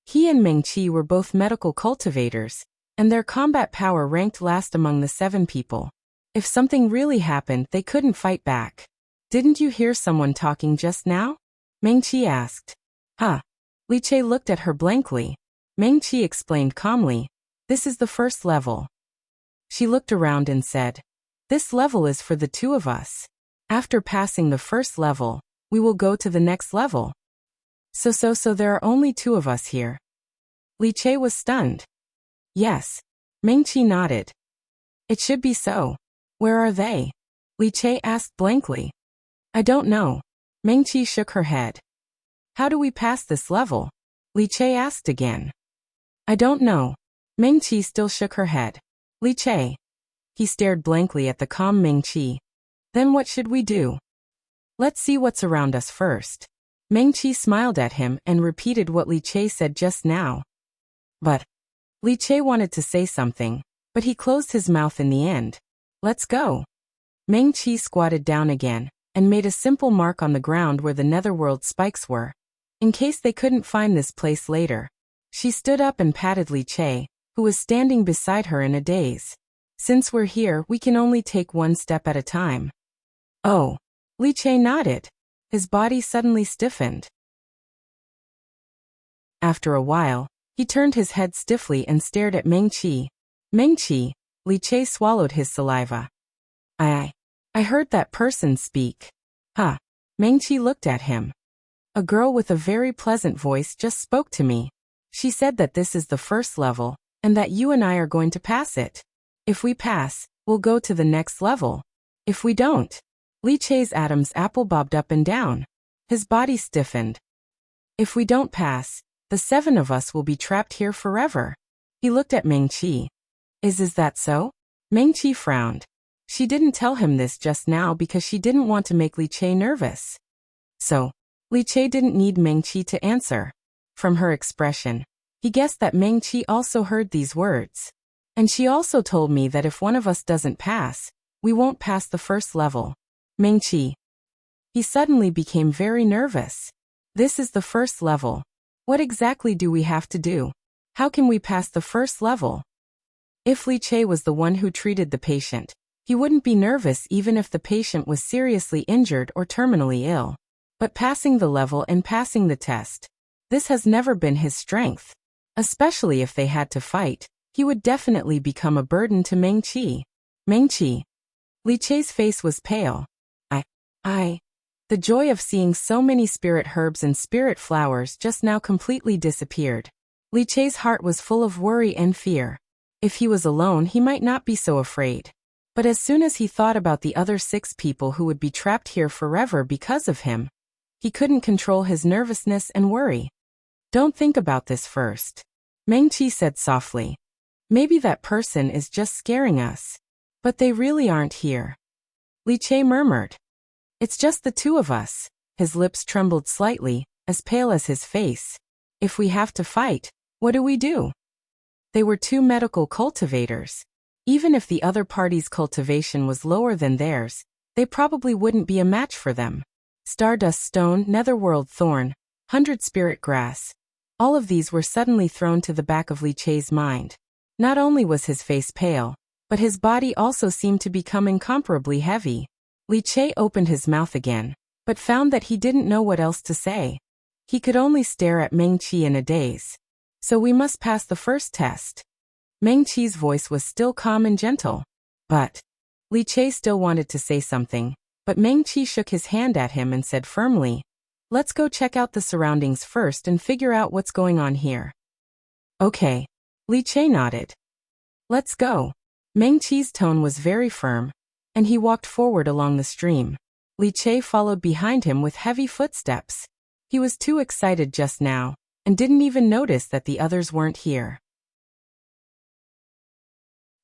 Speaker 1: He and Mengqi were both medical cultivators, and their combat power ranked last among the 7 people. If something really happened, they couldn't fight back. Didn't you hear someone talking just now? Mengqi asked. Huh? Li Che looked at her blankly. Mengqi explained calmly. This is the first level. She looked around and said, this level is for the 2 of us. After passing the first level, we will go to the next level. So there are only 2 of us here. Li Che was stunned. Yes. Mengqi nodded. It should be so. Where are they? Li Che asked blankly. I don't know. Mengqi shook her head. How do we pass this level? Li Che asked again. I don't know. Mengqi still shook her head. Li Che. He stared blankly at the calm Mengqi. Then what should we do? Let's see what's around us first. Mengqi smiled at him and repeated what Li Che said just now. But Li Che wanted to say something, but he closed his mouth in the end. Let's go. Mengqi squatted down again and made a simple mark on the ground where the netherworld spikes were, in case they couldn't find this place later. She stood up and patted Li Che, who was standing beside her in a daze. Since we're here, we can only take one step at a time. Oh. Li Che nodded. His body suddenly stiffened. After a while, he turned his head stiffly and stared at Mengqi. Mengqi. Li Che swallowed his saliva. I heard that person speak. Huh. Mengqi looked at him. A girl with a very pleasant voice just spoke to me. She said that this is the first level, and that you and I are going to pass it. If we pass, we'll go to the next level. If we don't. Li Che's Adam's apple bobbed up and down. His body stiffened. If we don't pass, the 7 of us will be trapped here forever. He looked at Mengqi. Is that so? Mengqi frowned. She didn't tell him this just now because she didn't want to make Li Che nervous. So, Li Che didn't need Mengqi to answer. From her expression, he guessed that Mengqi also heard these words. And she also told me that if one of us doesn't pass, we won't pass the first level. Mengqi. He suddenly became very nervous. This is the first level. What exactly do we have to do? How can we pass the first level? If Li Che was the one who treated the patient, he wouldn't be nervous even if the patient was seriously injured or terminally ill. But passing the level and passing the test, this has never been his strength. Especially if they had to fight, he would definitely become a burden to Mengqi. Mengqi. Li Che's face was pale. The joy of seeing so many spirit herbs and spirit flowers just now completely disappeared. Li Che's heart was full of worry and fear. If he was alone, he might not be so afraid. But as soon as he thought about the other 6 people who would be trapped here forever because of him, he couldn't control his nervousness and worry. Don't think about this first. Mengqi said softly. Maybe that person is just scaring us. But they really aren't here. Li Che murmured. It's just the 2 of us. His lips trembled slightly, as pale as his face. If we have to fight, what do we do? They were 2 medical cultivators. Even if the other party's cultivation was lower than theirs, they probably wouldn't be a match for them. Stardust Stone, Netherworld Thorn, 100 Spirit Grass. All of these were suddenly thrown to the back of Li Che's mind. Not only was his face pale, but his body also seemed to become incomparably heavy. Li Che opened his mouth again, but found that he didn't know what else to say. He could only stare at Mengqi in a daze. So we must pass the first test. Mengqi's voice was still calm and gentle. But Li Che still wanted to say something, but Mengqi shook his hand at him and said firmly, let's go check out the surroundings first and figure out what's going on here. Okay. Li Che nodded. Let's go. Mengqi's tone was very firm, and he walked forward along the stream. Li Che followed behind him with heavy footsteps. He was too excited just now, and didn't even notice that the others weren't here.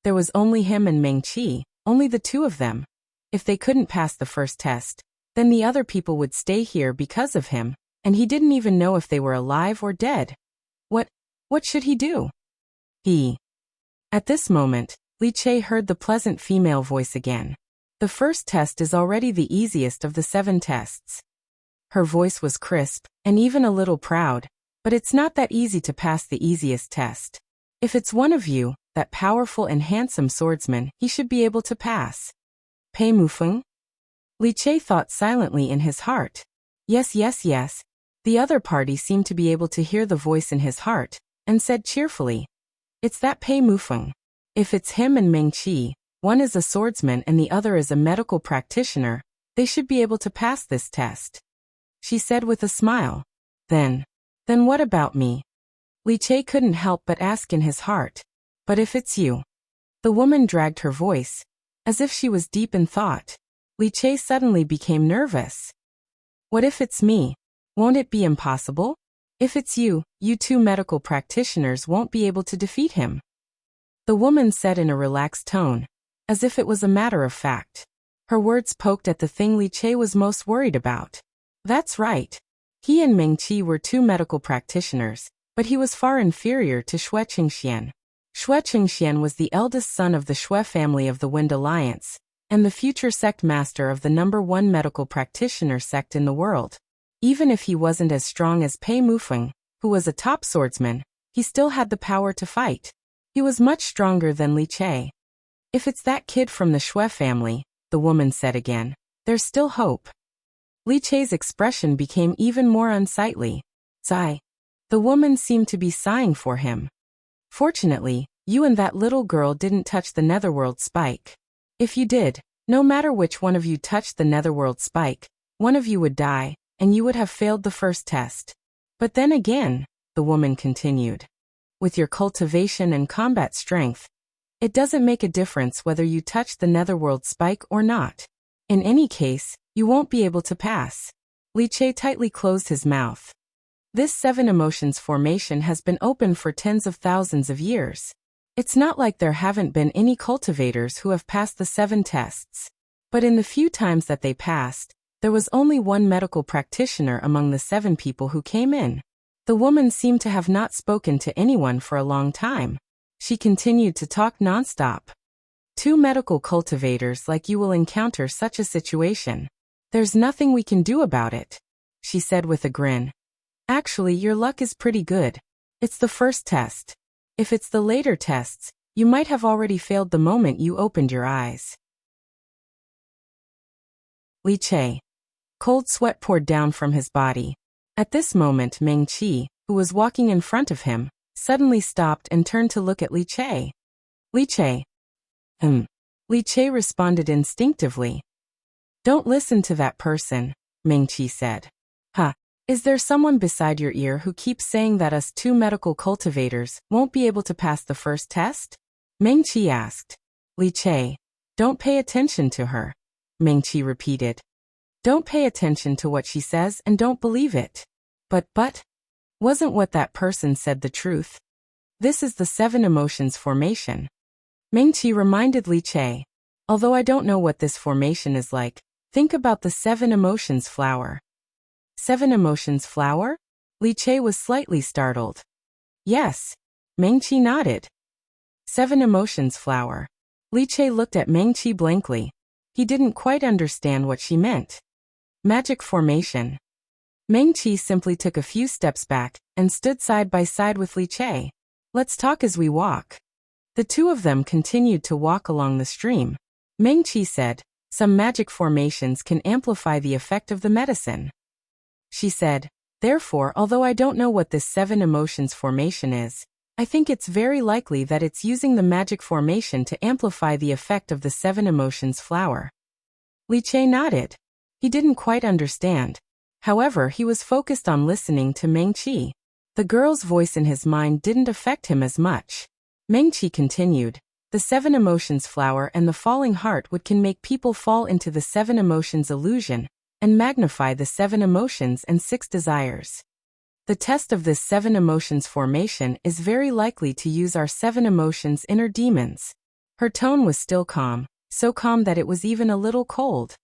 Speaker 1: There was only him and Mengqi, only the 2 of them. If they couldn't pass the first test, then the other people would stay here because of him, and he didn't even know if they were alive or dead. What should he do? At this moment, Li Che heard the pleasant female voice again. The first test is already the easiest of the 7 tests. Her voice was crisp, and even a little proud, but it's not that easy to pass the easiest test. If it's one of you, that powerful and handsome swordsman, he should be able to pass. Pei Mufeng? Li Che thought silently in his heart. Yes. The other party seemed to be able to hear the voice in his heart, and said cheerfully, "It's that Pei Mufeng. If it's him and Meng Qi, one is a swordsman and the other is a medical practitioner, they should be able to pass this test," she said with a smile. Then what about me? Li Che couldn't help but ask in his heart. But if it's you? The woman dragged her voice, as if she was deep in thought. Li Che suddenly became nervous. What if it's me? Won't it be impossible? If it's you, you 2 medical practitioners won't be able to defeat him. The woman said in a relaxed tone, as if it was a matter of fact. Her words poked at the thing Li Che was most worried about. That's right. He and Meng Qi were 2 medical practitioners, but he was far inferior to Xue Qingxian. Xue Qingxian was the eldest son of the Xue family of the Wind Alliance, and the future sect master of the #1 medical practitioner sect in the world. Even if he wasn't as strong as Pei Mufeng, who was a top swordsman, he still had the power to fight. He was much stronger than Li Che. If it's that kid from the Xue family, the woman said again, there's still hope. Li Che's expression became even more unsightly. Sigh. The woman seemed to be sighing for him. Fortunately, you and that little girl didn't touch the netherworld spike. If you did, no matter which one of you touched the netherworld spike, one of you would die, and you would have failed the first test. But then again, the woman continued, with your cultivation and combat strength, it doesn't make a difference whether you touch the netherworld spike or not. In any case, you won't be able to pass. Li Che tightly closed his mouth. This 7 emotions formation has been open for tens of thousands of years. It's not like there haven't been any cultivators who have passed the 7 tests. But in the few times that they passed, there was only 1 medical practitioner among the 7 people who came in. The woman seemed to have not spoken to anyone for a long time. She continued to talk nonstop. 2 medical cultivators like you will encounter such a situation. There's nothing we can do about it, she said with a grin. Actually, your luck is pretty good. It's the first test. If it's the later tests, you might have already failed the moment you opened your eyes. Li Che. Cold sweat poured down from his body. At this moment Meng Qi, who was walking in front of him, suddenly stopped and turned to look at Li Che. Li Che. Li Che responded instinctively. Don't listen to that person, Meng Qi said. Is there someone beside your ear who keeps saying that us 2 medical cultivators won't be able to pass the first test? Meng Qi asked. Li Che. Don't pay attention to her, Meng Qi repeated. Don't pay attention to what she says and don't believe it. But, wasn't what that person said the truth? This is the 7 emotions formation. Meng Qi reminded Li Che. Although I don't know what this formation is like, think about the 7 emotions flower. 7 emotions flower? Li Che was slightly startled. Yes. Meng Qi nodded. 7 emotions flower. Li Che looked at Meng Qi blankly. He didn't quite understand what she meant. Magic formation. Meng Qi simply took a few steps back and stood side by side with Li Che. Let's talk as we walk. The 2 of them continued to walk along the stream. Meng Qi said, some magic formations can amplify the effect of the medicine. She said, therefore, although I don't know what this 7 emotions formation is, I think it's very likely that it's using the magic formation to amplify the effect of the 7 emotions flower. Li Che nodded. He didn't quite understand. However, he was focused on listening to Meng Qi. The girl's voice in his mind didn't affect him as much. Meng Qi continued, the 7 emotions flower and the falling heart can make people fall into the 7 emotions illusion, and magnify the 7 emotions and 6 desires. The test of this 7 emotions formation is very likely to use our 7 emotions inner demons. Her tone was still calm, so calm that it was even a little cold.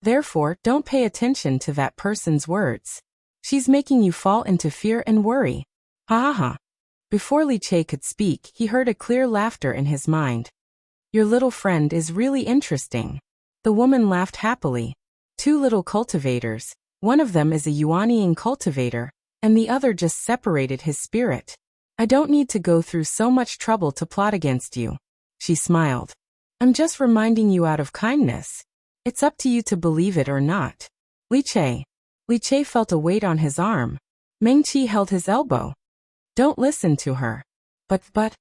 Speaker 1: Therefore, don't pay attention to that person's words. She's making you fall into fear and worry. Ha ha ha. Before Li Che could speak, he heard a clear laughter in his mind. Your little friend is really interesting. The woman laughed happily. Two little cultivators, one of them is a Yuanying cultivator, and the other just separated his spirit. I don't need to go through so much trouble to plot against you. She smiled. I'm just reminding you out of kindness. It's up to you to believe it or not. Li Che. Li Che felt a weight on his arm. Meng Qi held his elbow. Don't listen to her. But.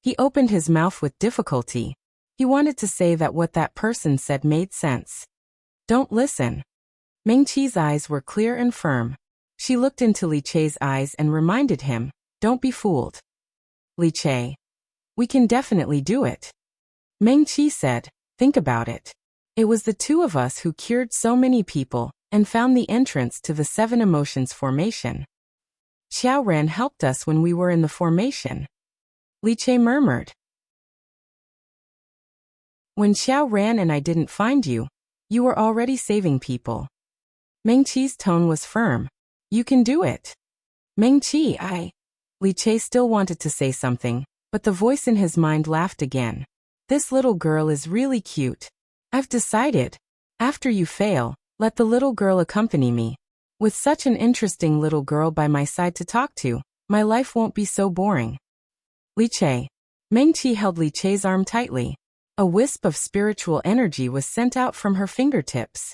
Speaker 1: He opened his mouth with difficulty. He wanted to say that what that person said made sense. Don't listen. Meng Qi's eyes were clear and firm. She looked into Li Che's eyes and reminded him, don't be fooled. Li Che. We can definitely do it. Meng Qi said, think about it. It was the two of us who cured so many people and found the entrance to the 7 emotions formation. Xiao Ran helped us when we were in the formation. Li Che murmured. When Xiao Ran and I didn't find you, you were already saving people. Meng Qi's tone was firm. You can do it. Meng Qi, Li Che still wanted to say something, but the voice in his mind laughed again. This little girl is really cute. I've decided. After you fail, let the little girl accompany me. With such an interesting little girl by my side to talk to, my life won't be so boring. Li Che. Meng Qi held Li Che's arm tightly. A wisp of spiritual energy was sent out from her fingertips.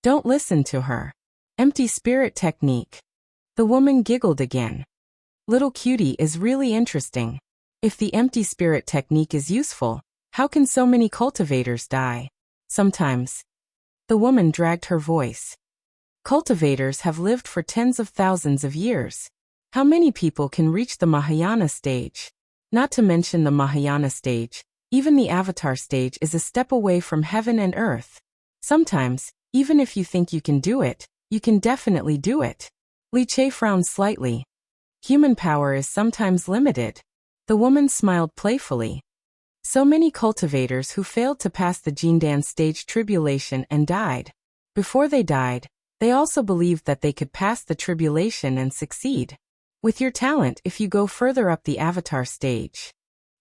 Speaker 1: Don't listen to her. Empty spirit technique. The woman giggled again. Little cutie is really interesting. If the empty spirit technique is useful, how can so many cultivators die? Sometimes. The woman dragged her voice. Cultivators have lived for tens of thousands of years. How many people can reach the Mahayana stage? Not to mention the Mahayana stage, even the Avatar stage is a step away from heaven and earth. Sometimes, even if you think you can do it, you can definitely do it. Li Che frowned slightly. Human power is sometimes limited. The woman smiled playfully. So many cultivators who failed to pass the Jindan stage tribulation and died. Before they died, they also believed that they could pass the tribulation and succeed. With your talent, if you go further up the Avatar stage,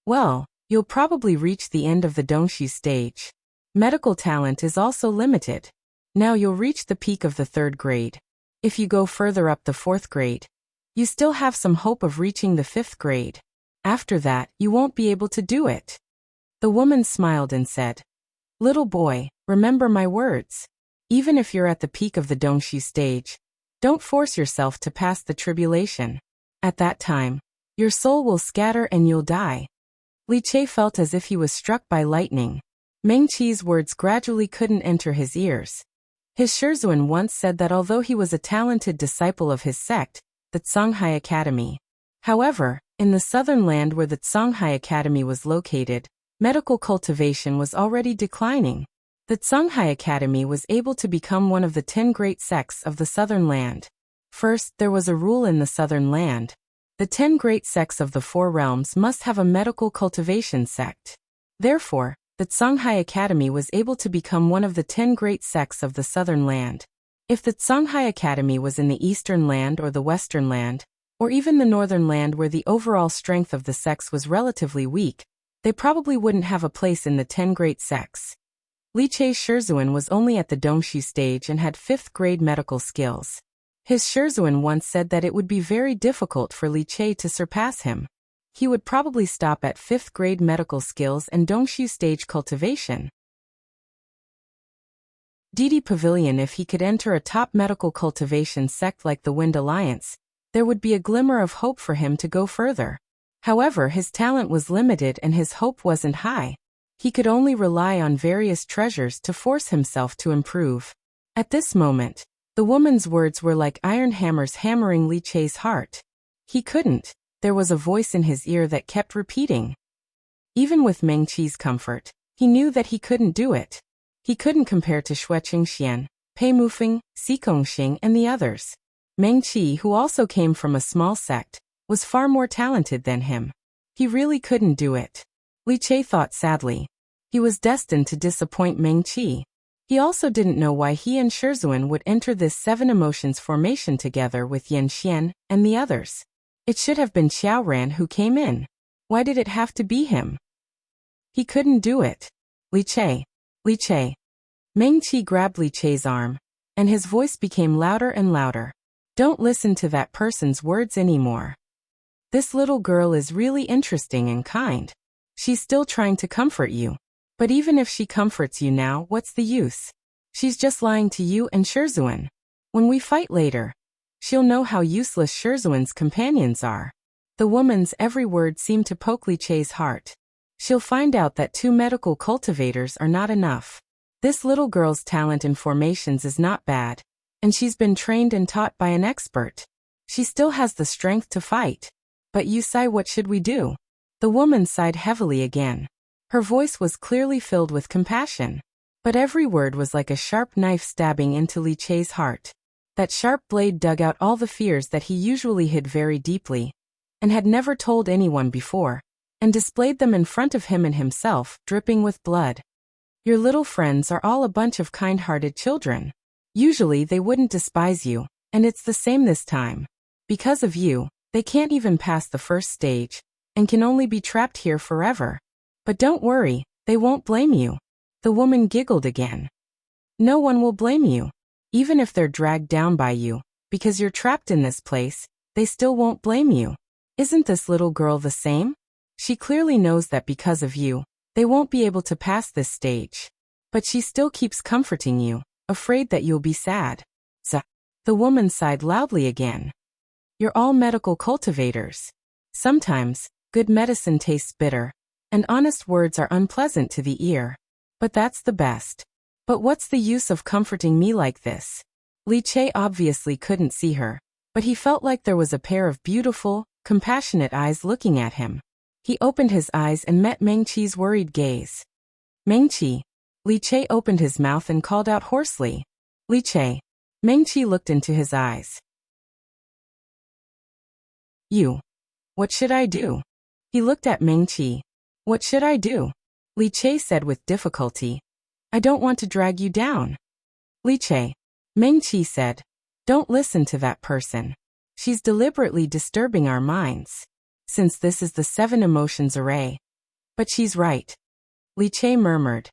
Speaker 1: well, you'll probably reach the end of the Dongshu stage. Medical talent is also limited. Now you'll reach the peak of the 3rd grade. If you go further up the 4th grade, you still have some hope of reaching the 5th grade. After that, you won't be able to do it. The woman smiled and said, Little boy, remember my words. Even if you're at the peak of the Dongshu stage, don't force yourself to pass the tribulation. At that time, your soul will scatter and you'll die. Li Che felt as if he was struck by lightning. Meng Qi's words gradually couldn't enter his ears. His Shizhuan once said that although he was a talented disciple of his sect, the Songhai Academy. However, in the southern land where the Songhai Academy was located, medical cultivation was already declining. The Songhai Academy was able to become one of the 10 great sects of the southern land. First, there was a rule in the southern land. The 10 great sects of the 4 realms must have a medical cultivation sect. Therefore, the Songhai Academy was able to become one of the 10 great sects of the southern land. If the Songhai Academy was in the eastern land or the western land, or even the northern land where the overall strength of the sects was relatively weak, they probably wouldn't have a place in the 10 great sects. Li Che's Shizhuan was only at the Dongshu stage and had 5th grade medical skills. His Shizhuan once said that it would be very difficult for Li Che to surpass him. He would probably stop at 5th grade medical skills and Dongshu stage cultivation. Didi Pavilion. If he could enter a top medical cultivation sect like the Wind Alliance, there would be a glimmer of hope for him to go further. However, his talent was limited and his hope wasn't high. He could only rely on various treasures to force himself to improve. At this moment, the woman's words were like iron hammers hammering Li Che's heart. He couldn't. There was a voice in his ear that kept repeating. Even with Meng Qi's comfort, he knew that he couldn't do it. He couldn't compare to Xue Qingxian, Pei Mufeng, Si Gongxing and the others. Meng Qi, who also came from a small sect, was far more talented than him. He really couldn't do it. Li Che thought sadly. He was destined to disappoint Meng Qi. He also didn't know why he and Shizuan would enter this 7 emotions formation together with Yan Xian and the others. It should have been Xiaoran who came in. Why did it have to be him? He couldn't do it. Li Che. Li Che. Meng Qi grabbed Li Che's arm, and his voice became louder and louder. Don't listen to that person's words anymore. This little girl is really interesting and kind. She's still trying to comfort you. But even if she comforts you now, what's the use? She's just lying to you and Shizuan. When we fight later, she'll know how useless Shizuan's companions are. The woman's every word seemed to poke Li Che's heart. She'll find out that 2 medical cultivators are not enough. This little girl's talent in formations is not bad, and she's been trained and taught by an expert. She still has the strength to fight. But you say, what should we do? The woman sighed heavily again. Her voice was clearly filled with compassion. But every word was like a sharp knife stabbing into Li Che's heart. That sharp blade dug out all the fears that he usually hid very deeply, and had never told anyone before, and displayed them in front of him and himself, dripping with blood. Your little friends are all a bunch of kind-hearted children. Usually they wouldn't despise you, and it's the same this time. Because of you, they can't even pass the first stage, and can only be trapped here forever. But don't worry, they won't blame you. The woman giggled again. No one will blame you. Even if they're dragged down by you, because you're trapped in this place, they still won't blame you. Isn't this little girl the same? She clearly knows that because of you, they won't be able to pass this stage. But she still keeps comforting you, afraid that you'll be sad. The woman sighed loudly again. You're all medical cultivators. Sometimes, good medicine tastes bitter, and honest words are unpleasant to the ear. But that's the best. But what's the use of comforting me like this? Li Che obviously couldn't see her, but he felt like there was a pair of beautiful, compassionate eyes looking at him. He opened his eyes and met Meng Qi's worried gaze. Meng Qi. Li Che opened his mouth and called out hoarsely. Li Che. Meng Qi looked into his eyes. You. What should I do? He looked at Meng Qi. What should I do? Li Che said with difficulty. I don't want to drag you down. Li Che. Meng Qi said. Don't listen to that person. She's deliberately disturbing our minds. Since this is the 7 emotions array. But she's right. Li Che murmured.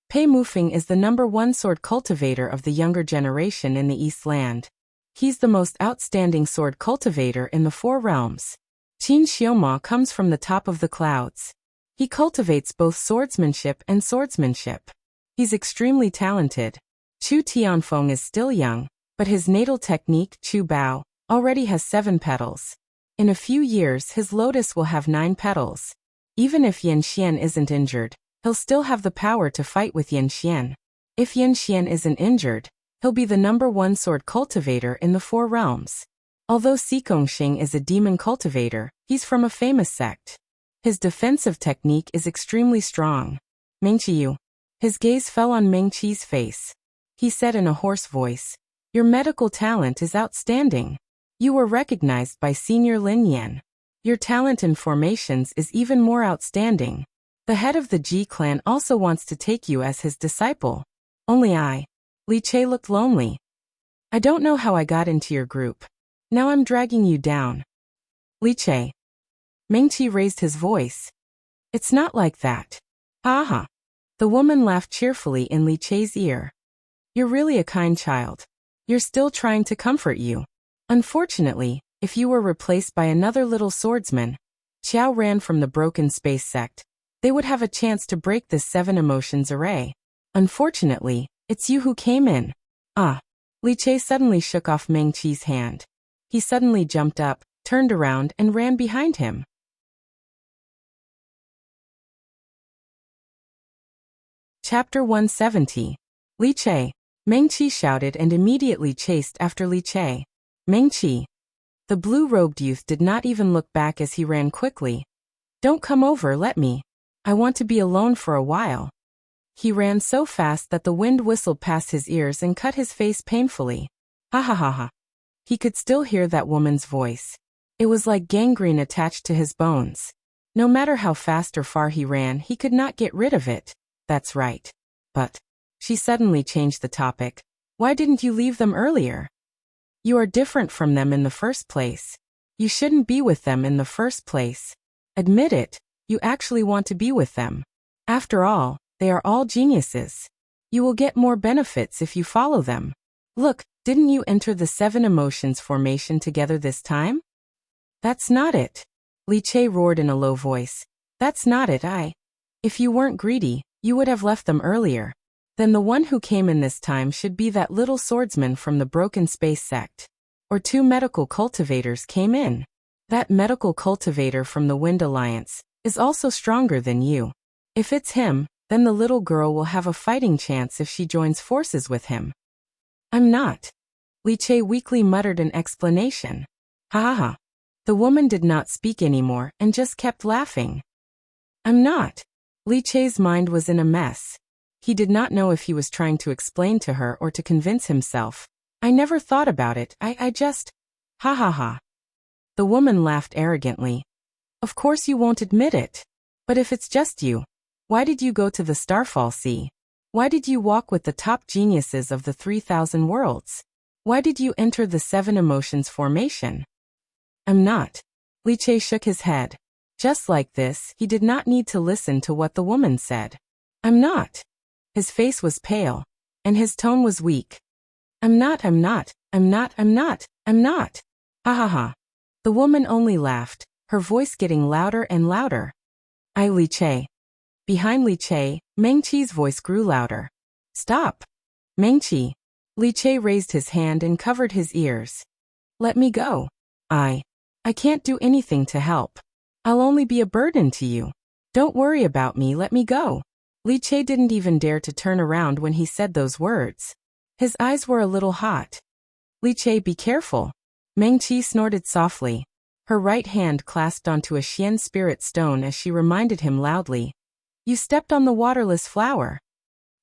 Speaker 1: Pei Mufeng is the #1 sword cultivator of the younger generation in the East Land. He's the most outstanding sword cultivator in the 4 realms. Qin Xiaoma comes from the top of the clouds. He cultivates both swordsmanship and swordsmanship. He's extremely talented. Chu Tianfeng is still young, but his natal technique, Chu Bao, already has 7 petals. In a few years his lotus will have 9 petals. Even if Yan Xian isn't injured, he'll still have the power to fight with Yan Xian. If Yan Xian isn't injured, he'll be the #1 sword cultivator in the 4 realms. Although Xikongxing is a demon cultivator, he's from a famous sect. His defensive technique is extremely strong. Meng Qiyu. His gaze fell on Meng Qi's face. He said in a hoarse voice, your medical talent is outstanding. You were recognized by Senior Lin Yan. Your talent in formations is even more outstanding. The head of the Ji clan also wants to take you as his disciple. Only I. Li Che looked lonely. I don't know how I got into your group. Now I'm dragging you down. Li Che. Meng Qi raised his voice. It's not like that. Ha. The woman laughed cheerfully in Li Che's ear. You're really a kind child. You're still trying to comfort you. Unfortunately, if you were replaced by another little swordsman, Xiao ran from the broken space sect, they would have a chance to break this 7 emotions array. Unfortunately, it's you who came in. Li Che suddenly shook off Meng Qi's hand. He suddenly jumped up, turned around and ran behind him. Chapter 170. Li Che. Meng Qi shouted and immediately chased after Li Che. Meng Qi. The blue-robed youth did not even look back as he ran quickly. Don't come over, let me. I want to be alone for a while. He ran so fast that the wind whistled past his ears and cut his face painfully. Ha. He could still hear that woman's voice. It was like gangrene attached to his bones. No matter how fast or far he ran, he could not get rid of it. That's right. But She suddenly changed the topic. Why didn't you leave them earlier? You are different from them in the first place. You shouldn't be with them in the first place. Admit it, you actually want to be with them. After all, they are all geniuses. You will get more benefits if you follow them. Look, didn't you enter the 7 emotions formation together this time? That's not it. Li Che roared in a low voice. That's not it. If you weren't greedy, you would have left them earlier. Then the one who came in this time should be that little swordsman from the Broken Space sect. Or 2 medical cultivators came in. That medical cultivator from the Wind Alliance is also stronger than you. If it's him, then the little girl will have a fighting chance if she joins forces with him. I'm not. Li Che weakly muttered an explanation. Ha ha ha. The woman did not speak anymore and just kept laughing. I'm not. Li Che's mind was in a mess. He did not know if he was trying to explain to her or to convince himself. I never thought about it, I just… Ha ha ha. The woman laughed arrogantly. Of course you won't admit it. But if it's just you, why did you go to the Starfall Sea? Why did you walk with the top geniuses of the 3,000 worlds? Why did you enter the 7 emotions formation? I'm not. Li Che shook his head. Just like this, he did not need to listen to what the woman said. I'm not. His face was pale, and his tone was weak. I'm not. Ha ha ha. The woman only laughed, her voice getting louder and louder. Li Che. Behind Li Che, Meng Qi's voice grew louder. Stop. Meng Qi. Li Che raised his hand and covered his ears. Let me go. I can't do anything to help. I'll only be a burden to you. Don't worry about me, let me go. Li Che didn't even dare to turn around when he said those words. His eyes were a little hot. Li Che, be careful. Meng Qi snorted softly. Her right hand clasped onto a Xian spirit stone as she reminded him loudly. You stepped on the waterless flower.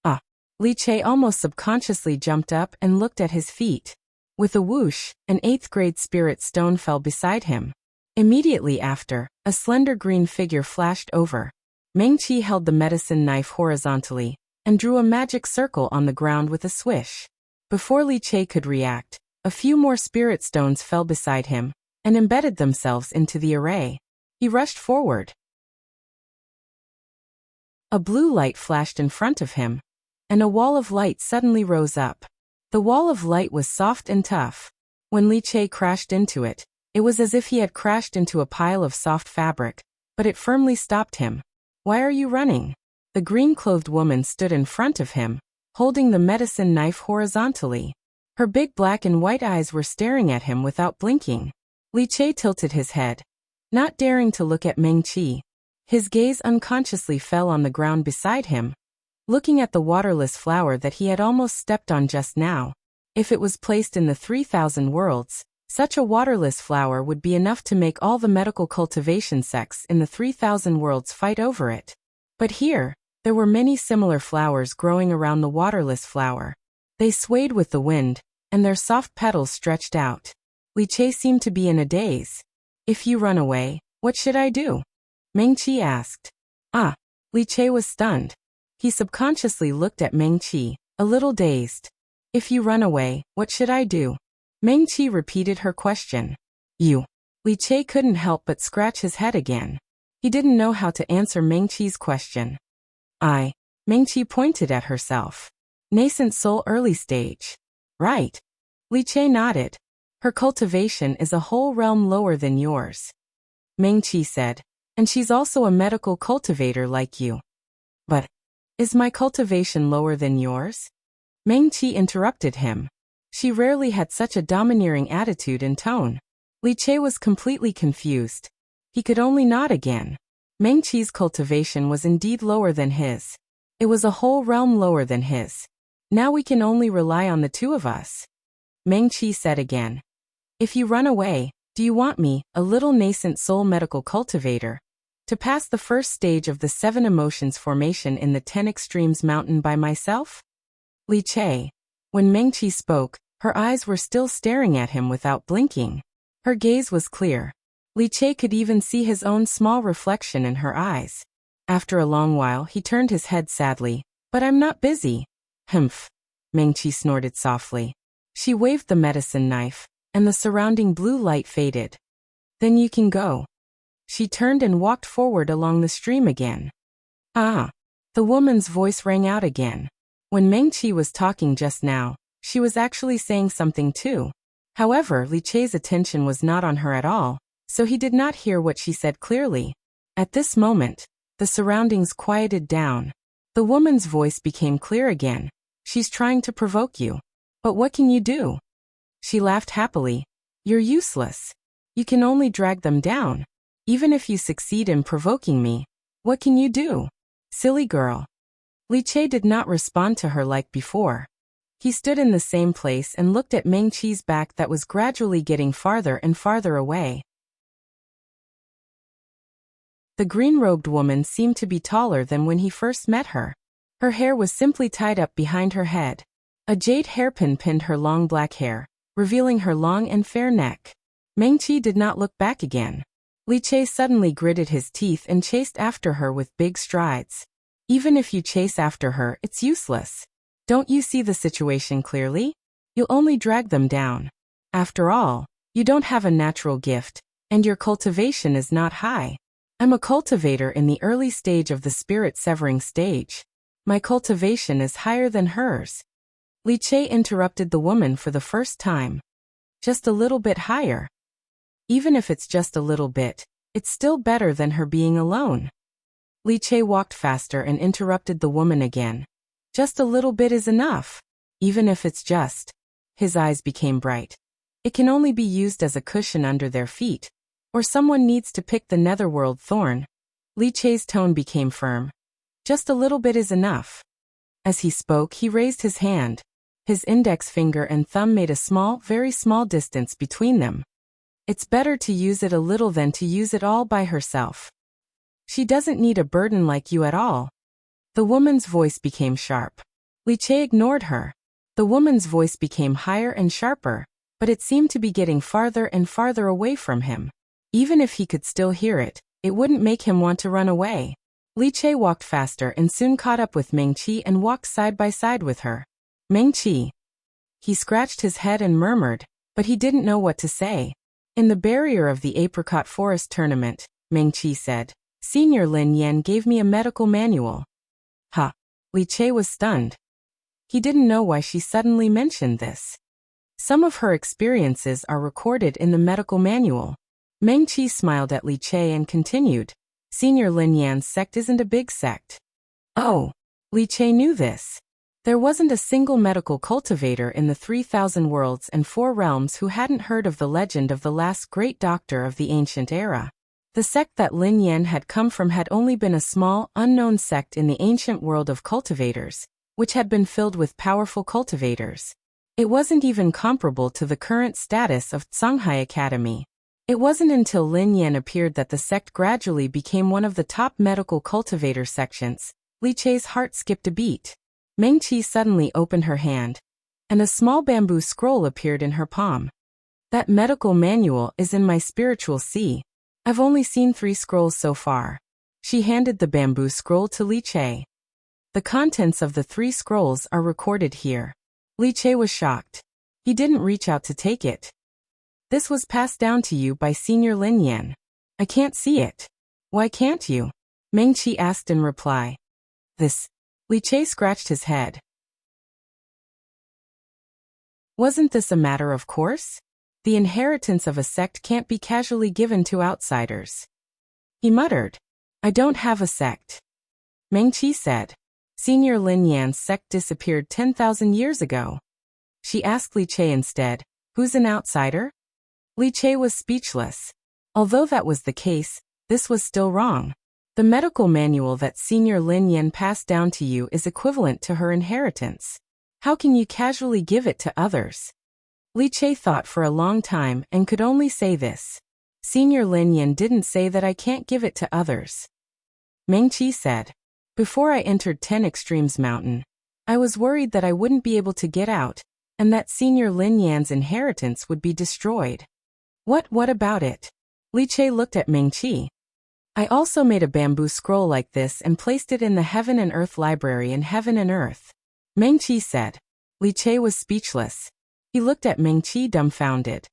Speaker 1: Ah. Li Che almost subconsciously jumped up and looked at his feet. With a whoosh, an 8th grade spirit stone fell beside him. Immediately after, a slender green figure flashed over. Meng Qi held the medicine knife horizontally and drew a magic circle on the ground with a swish. Before Li Che could react, a few more spirit stones fell beside him and embedded themselves into the array. He rushed forward. A blue light flashed in front of him, and a wall of light suddenly rose up. The wall of light was soft and tough. When Li Che crashed into it, it was as if he had crashed into a pile of soft fabric, but it firmly stopped him. Why are you running? The green-clothed woman stood in front of him, holding the medicine knife horizontally. Her big black and white eyes were staring at him without blinking. Li Che tilted his head, not daring to look at Meng Qi. His gaze unconsciously fell on the ground beside him, looking at the waterless flower that he had almost stepped on just now. If it was placed in the 3,000 worlds, such a waterless flower would be enough to make all the medical cultivation sects in the 3,000 worlds fight over it. But here, there were many similar flowers growing around the waterless flower. They swayed with the wind, and their soft petals stretched out. Li Che seemed to be in a daze. If you run away, what should I do? Meng Qi asked. Li Che was stunned. He subconsciously looked at Meng Qi, a little dazed. If you run away, what should I do? Meng Qi repeated her question. You. Li Che couldn't help but scratch his head again. He didn't know how to answer Meng Qi's question. Meng Qi pointed at herself. Nascent soul early stage. Right. Li Che nodded. Her cultivation is a whole realm lower than yours. Meng Qi said. And she's also a medical cultivator like you. But, is my cultivation lower than yours? Meng Qi interrupted him. She rarely had such a domineering attitude and tone. Li Che was completely confused. He could only nod again. Meng Qi's cultivation was indeed lower than his. It was a whole realm lower than his. Now we can only rely on the 2 of us. Meng Qi said again. If you run away, do you want me, a little nascent soul medical cultivator, to pass the first stage of the 7 emotions formation in the 10 extremes mountain by myself? Li Che. When Meng Qi spoke, her eyes were still staring at him without blinking. Her gaze was clear. Li Che could even see his own small reflection in her eyes. After a long while he turned his head sadly. But I'm not busy. Humph. Mengqi snorted softly. She waved the medicine knife, and the surrounding blue light faded. Then you can go. She turned and walked forward along the stream again. Ah! The woman's voice rang out again. When Mengqi was talking just now, she was actually saying something too. However, Li Chei's attention was not on her at all, so he did not hear what she said clearly. At this moment, the surroundings quieted down. The woman's voice became clear again. She's trying to provoke you. But what can you do? She laughed happily. You're useless. You can only drag them down. Even if you succeed in provoking me, what can you do? Silly girl. Li Chei did not respond to her like before. He stood in the same place and looked at Mengqi's back that was gradually getting farther and farther away. The green-robed woman seemed to be taller than when he first met her. Her hair was simply tied up behind her head. A jade hairpin pinned her long black hair, revealing her long and fair neck. Mengqi did not look back again. Li Chei suddenly gritted his teeth and chased after her with big strides. Even if you chase after her, it's useless. Don't you see the situation clearly? You'll only drag them down. After all, you don't have a natural gift, and your cultivation is not high. I'm a cultivator in the early stage of the spirit-severing stage. My cultivation is higher than hers. Li Chei interrupted the woman for the first time. Just a little bit higher. Even if it's just a little bit, it's still better than her being alone. Li Chei walked faster and interrupted the woman again. Just a little bit is enough. Even if it's just. His eyes became bright. It can only be used as a cushion under their feet. Or someone needs to pick the netherworld thorn. Li Chei's tone became firm. Just a little bit is enough. As he spoke, he raised his hand. His index finger and thumb made a small, very small distance between them. It's better to use it a little than to use it all by herself. She doesn't need a burden like you at all. The woman's voice became sharp. Li Chei ignored her. The woman's voice became higher and sharper, but it seemed to be getting farther and farther away from him. Even if he could still hear it, it wouldn't make him want to run away. Li Chei walked faster and soon caught up with Mengqi and walked side by side with her. Mengqi. He scratched his head and murmured, but he didn't know what to say. In the barrier of the Apricot Forest tournament, Mengqi said, Senior Lin Yan gave me a medical manual. Huh. Li Chei was stunned. He didn't know why she suddenly mentioned this. Some of her experiences are recorded in the medical manual. Mengqi smiled at Li Chei and continued, Senior Lin Yan's sect isn't a big sect. Oh. Li Chei knew this. There wasn't a single medical cultivator in the 3,000 worlds and 4 realms who hadn't heard of the legend of the last great doctor of the ancient era. The sect that Lin Yan had come from had only been a small, unknown sect in the ancient world of cultivators, which had been filled with powerful cultivators. It wasn't even comparable to the current status of Songhai Academy. It wasn't until Lin Yan appeared that the sect gradually became one of the top medical cultivator sections. Li Chei's heart skipped a beat. Mengqi suddenly opened her hand, and a small bamboo scroll appeared in her palm. That medical manual is in my spiritual sea. I've only seen 3 scrolls so far. She handed the bamboo scroll to Li Chei. The contents of the 3 scrolls are recorded here. Li Chei was shocked. He didn't reach out to take it. This was passed down to you by Senior Lin Yan. I can't see it. Why can't you? Mengqi asked in reply. This. Li Chei scratched his head. Wasn't this a matter of course? The inheritance of a sect can't be casually given to outsiders. He muttered. I don't have a sect. Mengqi said. Senior Lin Yan's sect disappeared 10,000 years ago. She asked Li Chei instead, who's an outsider? Li Chei was speechless. Although that was the case, this was still wrong. The medical manual that Senior Lin Yan passed down to you is equivalent to her inheritance. How can you casually give it to others? Li Chei thought for a long time and could only say this. Senior Lin Yan didn't say that I can't give it to others. Mengqi said. Before I entered 10 Extremes Mountain, I was worried that I wouldn't be able to get out, and that Senior Lin Yan's inheritance would be destroyed. What about it? Li Chei looked at Mengqi. I also made a bamboo scroll like this and placed it in the Heaven and Earth Library in Heaven and Earth. Meng Qi said. Li Che was speechless. He looked at Meng Qi dumbfounded.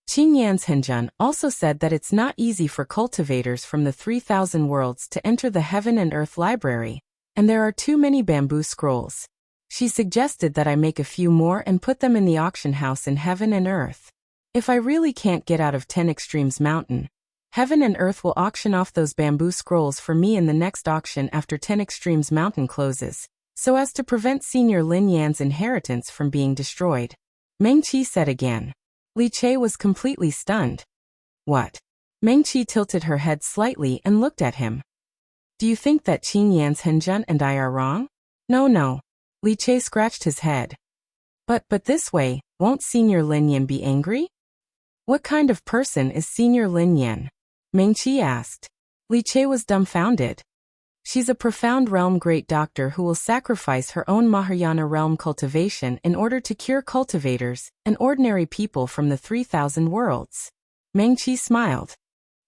Speaker 1: Qing Yan's Henjun also said that it's not easy for cultivators from the 3,000 worlds to enter the Heaven and Earth Library, and there are too many bamboo scrolls. She suggested that I make a few more and put them in the auction house in Heaven and Earth. If I really can't get out of 10 Extremes Mountain, Heaven and Earth will auction off those bamboo scrolls for me in the next auction after 10 Extremes Mountain closes, so as to prevent Senior Lin Yan's inheritance from being destroyed. Meng Qi said again. Li Che was completely stunned. What? Meng Qi tilted her head slightly and looked at him. Do you think that Qing Yan's Henjun and I are wrong? No. Li Che scratched his head. But this way, won't Senior Lin Yan be angry? What kind of person is Senior Lin Yan? Meng Qi asked. Li Che was dumbfounded. She's a profound realm great doctor who will sacrifice her own Mahayana realm cultivation in order to cure cultivators and ordinary people from the 3,000 worlds. Meng Qi smiled.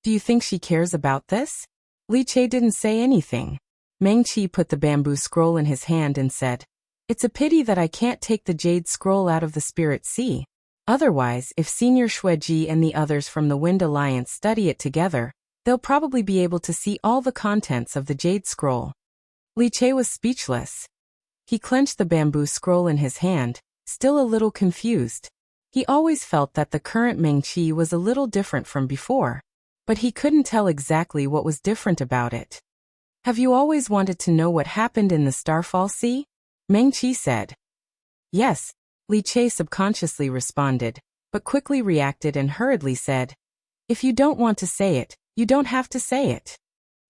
Speaker 1: Do you think she cares about this? Li Che didn't say anything. Meng Qi put the bamboo scroll in his hand and said, It's a pity that I can't take the jade scroll out of the spirit sea. Otherwise, if Senior Shueji and the others from the Wind Alliance study it together, they'll probably be able to see all the contents of the jade scroll. Li Che was speechless. He clenched the bamboo scroll in his hand, still a little confused. He always felt that the current Meng Qi was a little different from before, but he couldn't tell exactly what was different about it. Have you always wanted to know what happened in the Starfall Sea? Meng Qi said. Yes, Li Che subconsciously responded, but quickly reacted and hurriedly said, If you don't want to say it, you don't have to say it.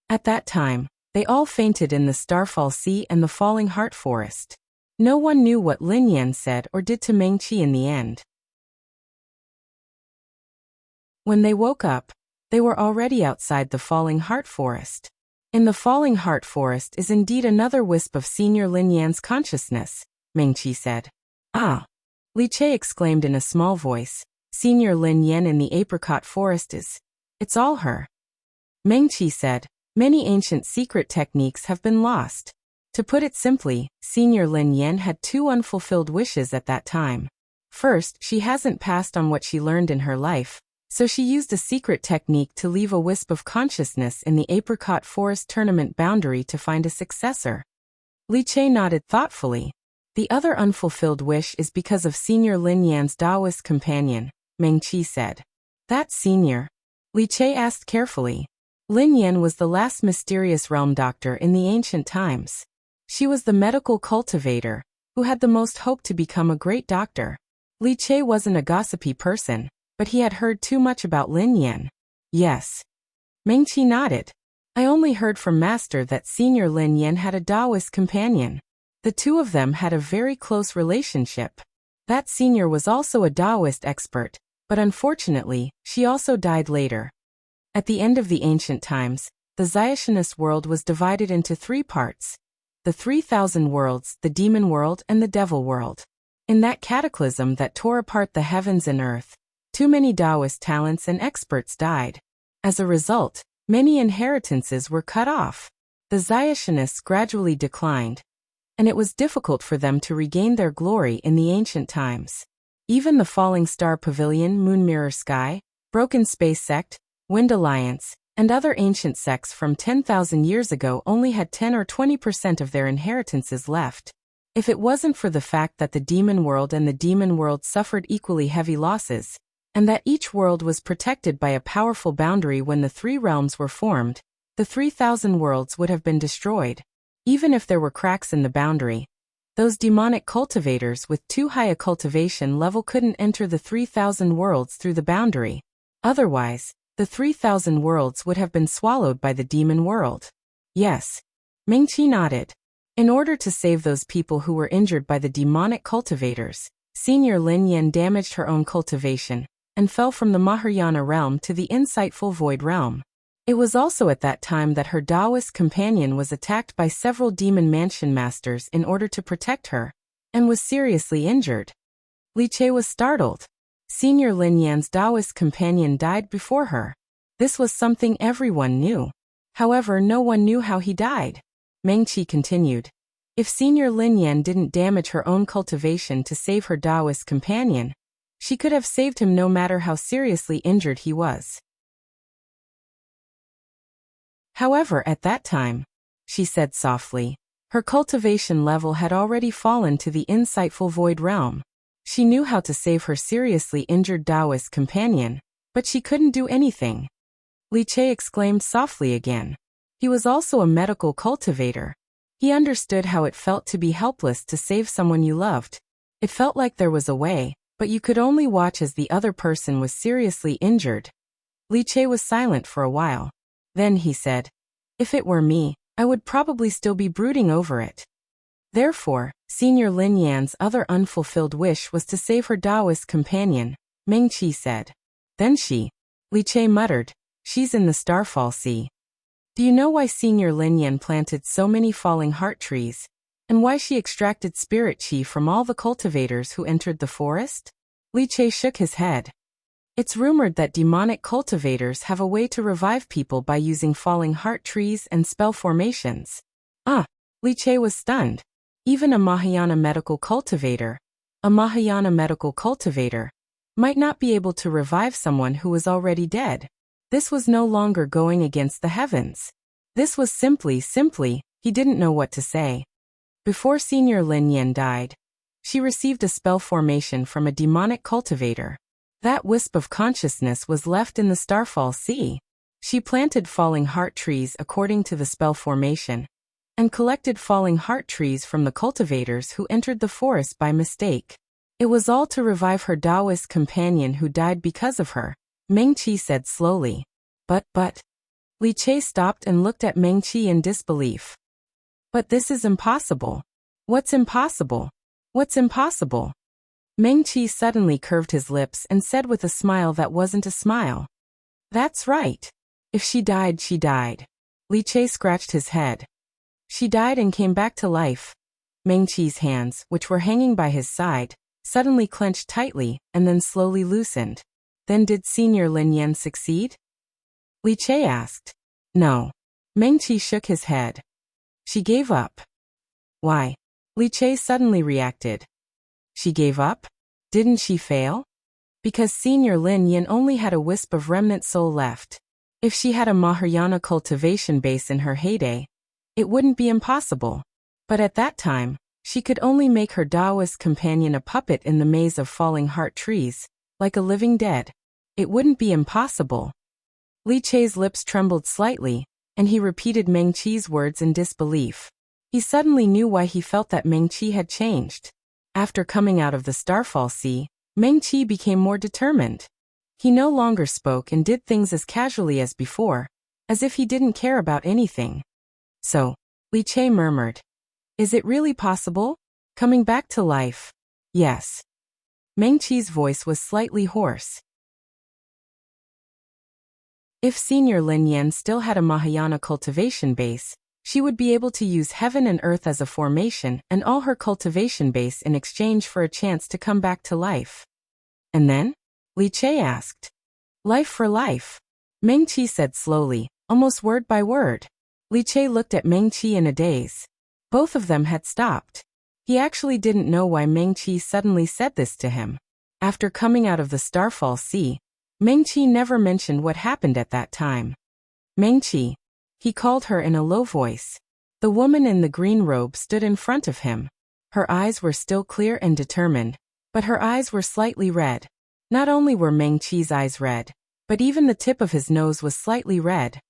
Speaker 1: At that time, they all fainted in the Starfall Sea and the Falling Heart Forest. No one knew what Lin Yan said or did to Meng Qi in the end. When they woke up, they were already outside the Falling Heart Forest. In the Falling Heart Forest is indeed another wisp of Senior Lin Yan's consciousness, Meng Qi said. Ah! Li Che exclaimed in a small voice, Senior Lin Yan in the Apricot Forest it's all her. Meng Qi said, Many ancient secret techniques have been lost. To put it simply, Senior Lin Yan had two unfulfilled wishes at that time. First, she hasn't passed on what she learned in her life, so she used a secret technique to leave a wisp of consciousness in the Apricot Forest tournament boundary to find a successor. Li Che nodded thoughtfully. The other unfulfilled wish is because of Senior Lin Yan's Taoist companion, Meng Qi said. That's Senior? Li Che asked carefully. Lin Yan was the last mysterious realm doctor in the ancient times. She was the medical cultivator, who had the most hope to become a great doctor. Li Che wasn't a gossipy person, but he had heard too much about Lin Yan. Yes. Meng Qi nodded. I only heard from Master that Senior Lin Yan had a Taoist companion. The two of them had a very close relationship. That senior was also a Taoist expert, but unfortunately, she also died later. At the end of the ancient times, the Xiaoshanist world was divided into three parts. The 3,000 worlds, the demon world and the devil world. In that cataclysm that tore apart the heavens and earth, too many Taoist talents and experts died. As a result, many inheritances were cut off. The Xiaoshanists gradually declined, and it was difficult for them to regain their glory in the ancient times. Even the Falling Star Pavilion, Moon Mirror Sky, Broken Space Sect, Wind Alliance, and other ancient sects from 10,000 years ago only had 10 or 20% of their inheritances left. If it wasn't for the fact that the demon world and the demon world suffered equally heavy losses, and that each world was protected by a powerful boundary when the three realms were formed, the 3,000 worlds would have been destroyed. Even if there were cracks in the boundary, those demonic cultivators with too high a cultivation level couldn't enter the 3,000 worlds through the boundary. Otherwise, the 3,000 worlds would have been swallowed by the demon world. Yes. Meng Qi nodded. In order to save those people who were injured by the demonic cultivators, Senior Lin Yan damaged her own cultivation, and fell from the Mahayana realm to the insightful Void realm. It was also at that time that her Taoist companion was attacked by several demon mansion masters in order to protect her, and was seriously injured. Li Che was startled. Senior Lin Yan's Taoist companion died before her. This was something everyone knew. However, no one knew how he died. Meng Qi continued. If Senior Lin Yan didn't damage her own cultivation to save her Taoist companion, she could have saved him no matter how seriously injured he was. However, at that time, she said softly, her cultivation level had already fallen to the insightful void realm. She knew how to save her seriously injured Taoist companion, but she couldn't do anything. Li Che exclaimed softly again. He was also a medical cultivator. He understood how it felt to be helpless to save someone you loved. It felt like there was a way, but you could only watch as the other person was seriously injured. Li Che was silent for a while. Then he said, if it were me, I would probably still be brooding over it. Therefore, Senior Lin Yan's other unfulfilled wish was to save her Taoist companion, Meng Qi said. Then Li Che muttered, she's in the Starfall Sea. Do you know why Senior Lin Yan planted so many falling heart trees, and why she extracted spirit qi from all the cultivators who entered the forest? Li Che shook his head. It's rumored that demonic cultivators have a way to revive people by using falling heart trees and spell formations. Li Che was stunned. Even a Mahayana medical cultivator, might not be able to revive someone who was already dead. This was no longer going against the heavens. This was simply, he didn't know what to say. Before Senior Lin Yan died, she received a spell formation from a demonic cultivator. That wisp of consciousness was left in the Starfall Sea. She planted falling heart trees according to the spell formation, and collected falling heart trees from the cultivators who entered the forest by mistake. It was all to revive her Taoist companion who died because of her, Meng Qi said slowly. But, Li Che stopped and looked at Meng Qi in disbelief. But this is impossible. What's impossible? What's impossible? Meng Qi suddenly curved his lips and said with a smile that wasn't a smile. That's right. If she died, she died. Li Che scratched his head. She died and came back to life. Meng Qi's hands, which were hanging by his side, suddenly clenched tightly and then slowly loosened. Then did Senior Lin Yan succeed? Li Che asked. No. Meng Qi shook his head. She gave up. Why? Li Che suddenly reacted. She gave up? Didn't she fail? Because Senior Lin Yan only had a wisp of remnant soul left. If she had a Mahayana cultivation base in her heyday, it wouldn't be impossible. But at that time, she could only make her Taoist companion a puppet in the maze of falling heart trees, like a living dead. It wouldn't be impossible. Li Che's lips trembled slightly, and he repeated Meng Qi's words in disbelief. He suddenly knew why he felt that Meng Qi had changed. After coming out of the Starfall Sea, Meng Qi became more determined. He no longer spoke and did things as casually as before, as if he didn't care about anything. So, Li Che murmured. Is it really possible? Coming back to life? Yes. Meng Qi's voice was slightly hoarse. If Senior Lin Yan still had a Mahayana cultivation base, she would be able to use heaven and earth as a formation and all her cultivation base in exchange for a chance to come back to life. And then? Li Che asked. Life for life. Meng Qi said slowly, almost word by word. Li Che looked at Meng Qi in a daze. Both of them had stopped. He actually didn't know why Meng Qi suddenly said this to him. After coming out of the Starfall Sea, Meng Qi never mentioned what happened at that time. Meng Qi. He called her in a low voice. The woman in the green robe stood in front of him. Her eyes were still clear and determined, but her eyes were slightly red. Not only were Meng Qi's eyes red, but even the tip of his nose was slightly red.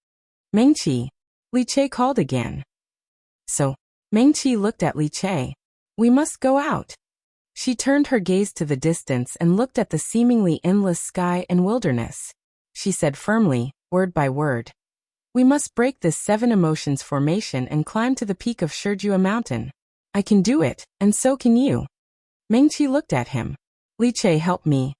Speaker 1: Meng Qi. Li Che called again. So, Meng Qi looked at Li Che. We must go out. She turned her gaze to the distance and looked at the seemingly endless sky and wilderness. She said firmly, word by word. We must break this 7 emotions formation and climb to the peak of Shijua Mountain. I can do it, and so can you. Meng Qi looked at him. Li Che, help me.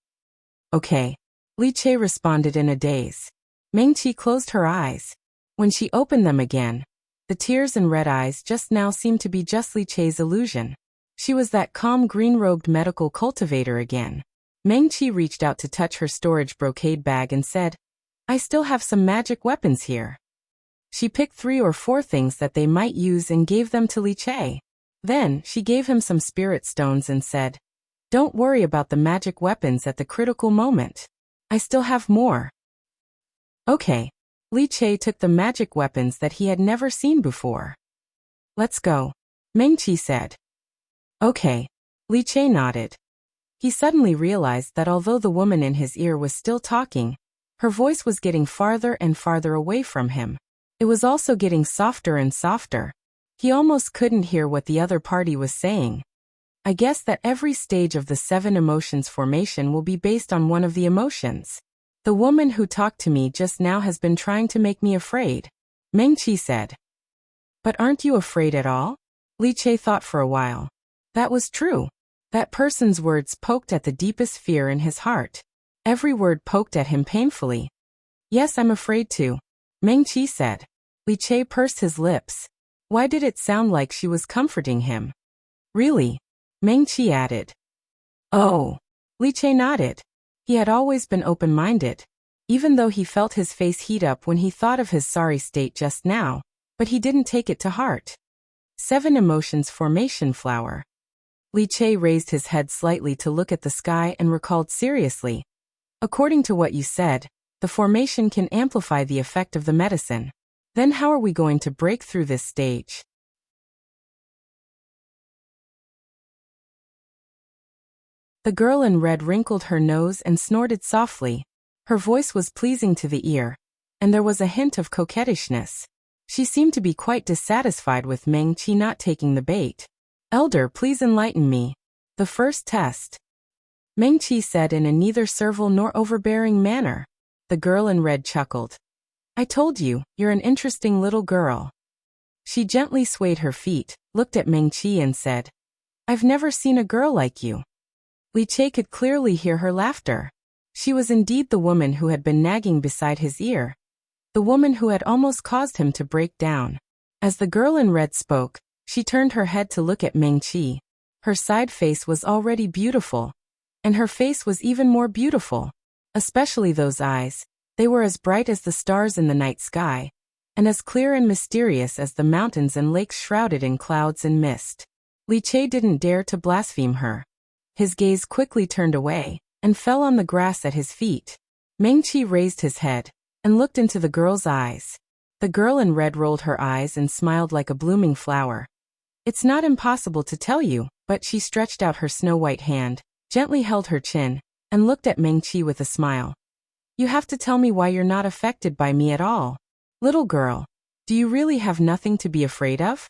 Speaker 1: Okay. Li Che responded in a daze. Meng Qi closed her eyes. When she opened them again, the tears and red eyes just now seemed to be just Li Che's illusion. She was that calm green-robed medical cultivator again. Meng Qi reached out to touch her storage brocade bag and said, I still have some magic weapons here. She picked 3 or 4 things that they might use and gave them to Li Che. Then, she gave him some spirit stones and said, "Don't worry about the magic weapons at the critical moment. I still have more." Okay. Li Che took the magic weapons that he had never seen before. "Let's go," Meng Qi said. Okay. Li Che nodded. He suddenly realized that although the woman in his ear was still talking, her voice was getting farther and farther away from him. It was also getting softer and softer. He almost couldn't hear what the other party was saying. I guess that every stage of the 7 emotions formation will be based on one of the emotions. The woman who talked to me just now has been trying to make me afraid, Meng Qi said. But aren't you afraid at all? Li Che thought for a while. That was true. That person's words poked at the deepest fear in his heart. Every word poked at him painfully. Yes, I'm afraid too, Meng Qi said. Li Che pursed his lips. Why did it sound like she was comforting him? Really? Meng Qi added. Oh. Li Che nodded. He had always been open-minded, even though he felt his face heat up when he thought of his sorry state just now, but he didn't take it to heart. 7 emotions formation flower. Li Che raised his head slightly to look at the sky and recalled seriously. According to what you said, the formation can amplify the effect of the medicine. Then how are we going to break through this stage? The girl in red wrinkled her nose and snorted softly. Her voice was pleasing to the ear, and there was a hint of coquettishness. She seemed to be quite dissatisfied with Meng Qi not taking the bait. Elder, please enlighten me. The first test. Meng Qi said in a neither servile nor overbearing manner. The girl in red chuckled. I told you, you're an interesting little girl. She gently swayed her feet, looked at Meng Qi and said, I've never seen a girl like you. Li Che could clearly hear her laughter. She was indeed the woman who had been nagging beside his ear. The woman who had almost caused him to break down. As the girl in red spoke, she turned her head to look at Meng Qi. Her side face was already beautiful. And her face was even more beautiful. Especially those eyes. They were as bright as the stars in the night sky. And as clear and mysterious as the mountains and lakes shrouded in clouds and mist. Li Che didn't dare to blaspheme her. His gaze quickly turned away, and fell on the grass at his feet. Meng Qi raised his head, and looked into the girl's eyes. The girl in red rolled her eyes and smiled like a blooming flower. It's not impossible to tell you, but she stretched out her snow-white hand, gently held her chin, and looked at Meng Qi with a smile. You have to tell me why you're not affected by me at all. Little girl, do you really have nothing to be afraid of?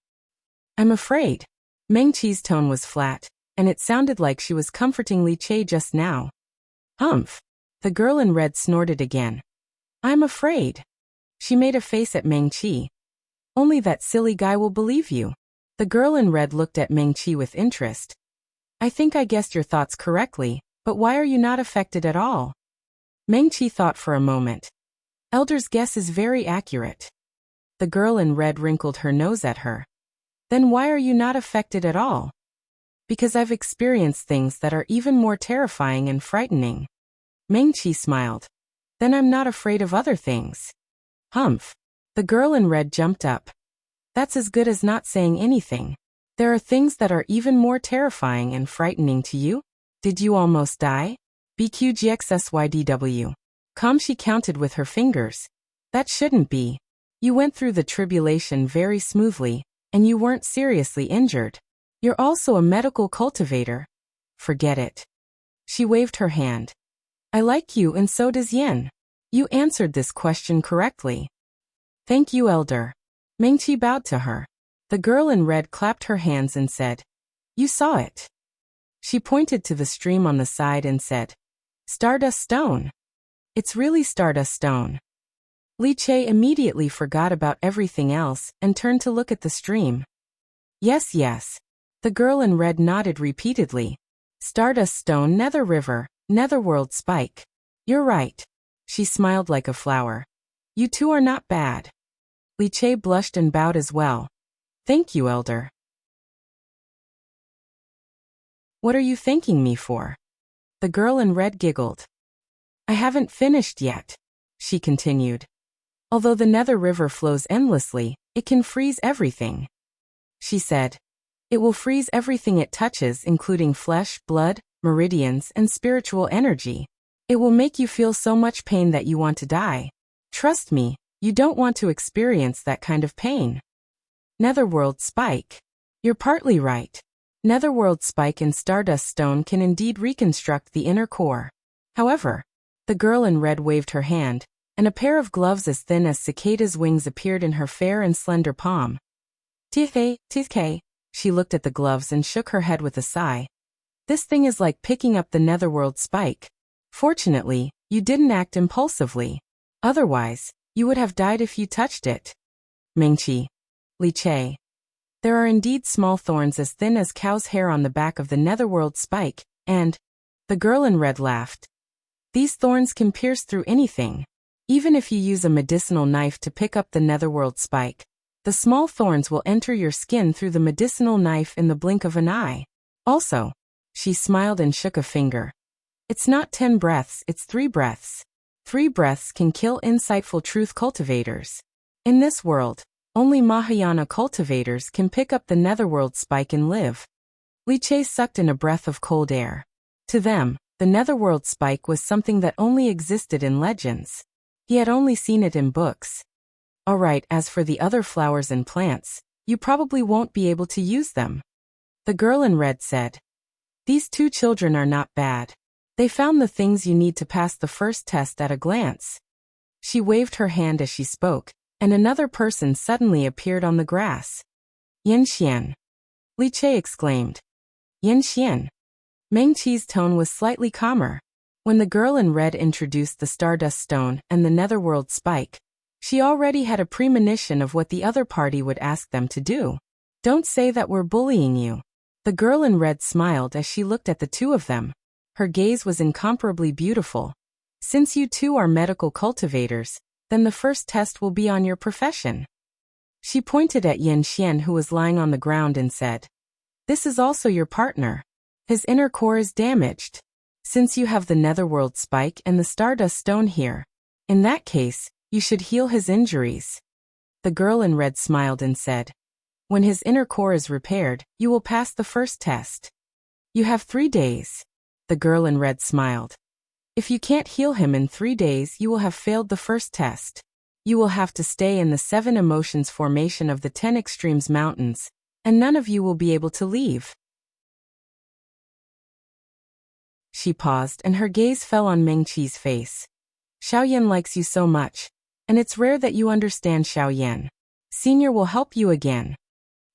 Speaker 1: I'm afraid. Meng Qi's tone was flat, and it sounded like she was comforting Li Che just now. Humph. The girl in red snorted again. I'm afraid. She made a face at Meng Qi. Only that silly guy will believe you. The girl in red looked at Meng Qi with interest. I think I guessed your thoughts correctly, but why are you not affected at all? Meng Qi thought for a moment. Elder's guess is very accurate. The girl in red wrinkled her nose at her. Then why are you not affected at all? Because I've experienced things that are even more terrifying and frightening. Meng Qi smiled. Then I'm not afraid of other things. Humph. The girl in red jumped up. That's as good as not saying anything. There are things that are even more terrifying and frightening to you? Did you almost die? BQGXSYDW. She counted with her fingers. That shouldn't be. You went through the tribulation very smoothly, and you weren't seriously injured. You're also a medical cultivator. Forget it. She waved her hand. I like you and so does Yen. You answered this question correctly. Thank you, Elder. Meng Qi bowed to her. The girl in red clapped her hands and said, You saw it. She pointed to the stream on the side and said, Stardust Stone. It's really Stardust Stone. Li Che immediately forgot about everything else and turned to look at the stream. Yes, yes. The girl in red nodded repeatedly. Stardust Stone, Nether River, Netherworld Spike. You're right. She smiled like a flower. You two are not bad. Li Che blushed and bowed as well. Thank you, Elder. What are you thanking me for? The girl in red giggled. I haven't finished yet, she continued. Although the Nether River flows endlessly, it can freeze everything. She said, It will freeze everything it touches, including flesh, blood, meridians, and spiritual energy. It will make you feel so much pain that you want to die. Trust me, you don't want to experience that kind of pain. Netherworld Spike. You're partly right. Netherworld Spike and Stardust Stone can indeed reconstruct the inner core. However, the girl in red waved her hand, and a pair of gloves as thin as cicada's wings appeared in her fair and slender palm. TK. She looked at the gloves and shook her head with a sigh. This thing is like picking up the Netherworld Spike. Fortunately, you didn't act impulsively. Otherwise, you would have died if you touched it. Mengqi. Li Che. There are indeed small thorns as thin as cow's hair on the back of the Netherworld Spike, and... The girl in red laughed. These thorns can pierce through anything. Even if you use a medicinal knife to pick up the Netherworld Spike, the small thorns will enter your skin through the medicinal knife in the blink of an eye. Also, she smiled and shook a finger. It's not 10 breaths, it's 3 breaths. 3 breaths can kill insightful truth cultivators. In this world, only Mahayana cultivators can pick up the Netherworld Spike and live. Li Che sucked in a breath of cold air. To them, the Netherworld Spike was something that only existed in legends. He had only seen it in books. Alright, as for the other flowers and plants, you probably won't be able to use them. The girl in red said. These 2 children are not bad. They found the things you need to pass the first test at a glance. She waved her hand as she spoke, and another person suddenly appeared on the grass. Yan Xian. Li Che exclaimed. Yan Xian. Mengqi's tone was slightly calmer. When the girl in red introduced the Stardust Stone and the Netherworld Spike, she already had a premonition of what the other party would ask them to do. Don't say that we're bullying you. The girl in red smiled as she looked at the 2 of them. Her gaze was incomparably beautiful. Since you 2 are medical cultivators, then the first test will be on your profession. She pointed at Yan Xian, who was lying on the ground, and said, This is also your partner. His inner core is damaged. Since you have the Netherworld Spike and the Stardust Stone here, in that case, you should heal his injuries. The girl in red smiled and said, When his inner core is repaired, you will pass the first test. You have 3 days. The girl in red smiled. If you can't heal him in 3 days, you will have failed the first test. You will have to stay in the 7 emotions formation of the 10 Extremes Mountains, and none of you will be able to leave. She paused and her gaze fell on Mengqi's face. Xiaoyan likes you so much, and it's rare that you understand Xiaoyan. Senior will help you again.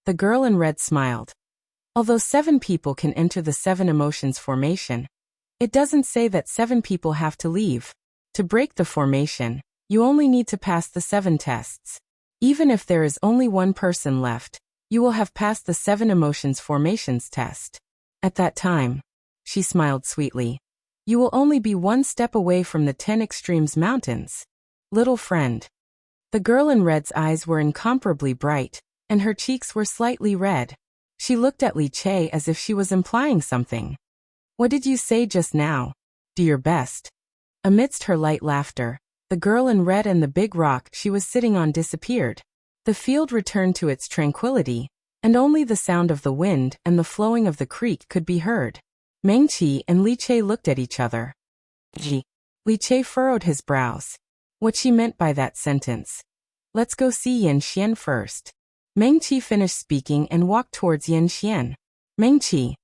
Speaker 1: The girl in red smiled. Although 7 people can enter the 7 emotions formation, it doesn't say that 7 people have to leave. To break the formation, you only need to pass the 7 tests. Even if there is only 1 person left, you will have passed the 7 emotions formations test. At that time, she smiled sweetly. You will only be 1 step away from the 10 Extremes Mountains. Little friend. The girl in red's eyes were incomparably bright, and her cheeks were slightly red. She looked at Li Che as if she was implying something. What did you say just now? Do your best. Amidst her light laughter, the girl in red and the big rock she was sitting on disappeared. The field returned to its tranquility, and only the sound of the wind and the flowing of the creek could be heard. Mengqi and Li Che looked at each other. Gee. Li Che furrowed his brows. What she meant by that sentence. Let's go see Yan Xian first. Mengqi finished speaking and walked towards Yan Xian. Mengqi.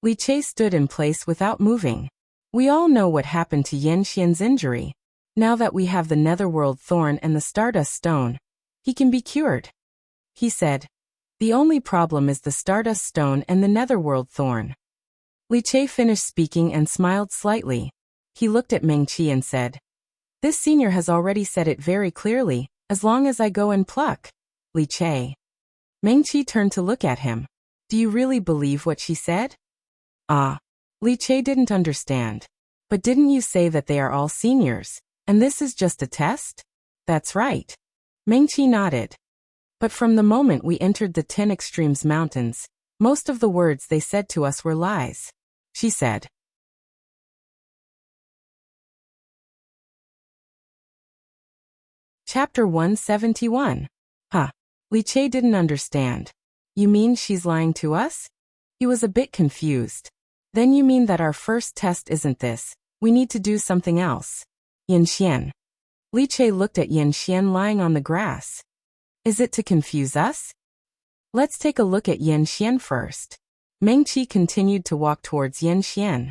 Speaker 1: Li Che stood in place without moving. We all know what happened to Yan Xian's injury. Now that we have the Netherworld Thorn and the Stardust Stone, he can be cured. He said. The only problem is the Stardust Stone and the Netherworld Thorn. Li Che finished speaking and smiled slightly. He looked at Mengqi and said, This senior has already said it very clearly, as long as I go and pluck. Li Che. Mengqi turned to look at him. Do you really believe what she said? Ah. Li Che didn't understand. But didn't you say that they are all seniors, and this is just a test? That's right. Mengqi nodded. But from the moment we entered the 10 Extremes Mountains, most of the words they said to us were lies. She said. Chapter 171. Li Che didn't understand. You mean she's lying to us? He was a bit confused. Then you mean that our first test isn't this, we need to do something else. Yanxian. Li Che looked at Yanxian lying on the grass. Is it to confuse us? Let's take a look at Yanxian first. Meng Qi continued to walk towards Yanxian.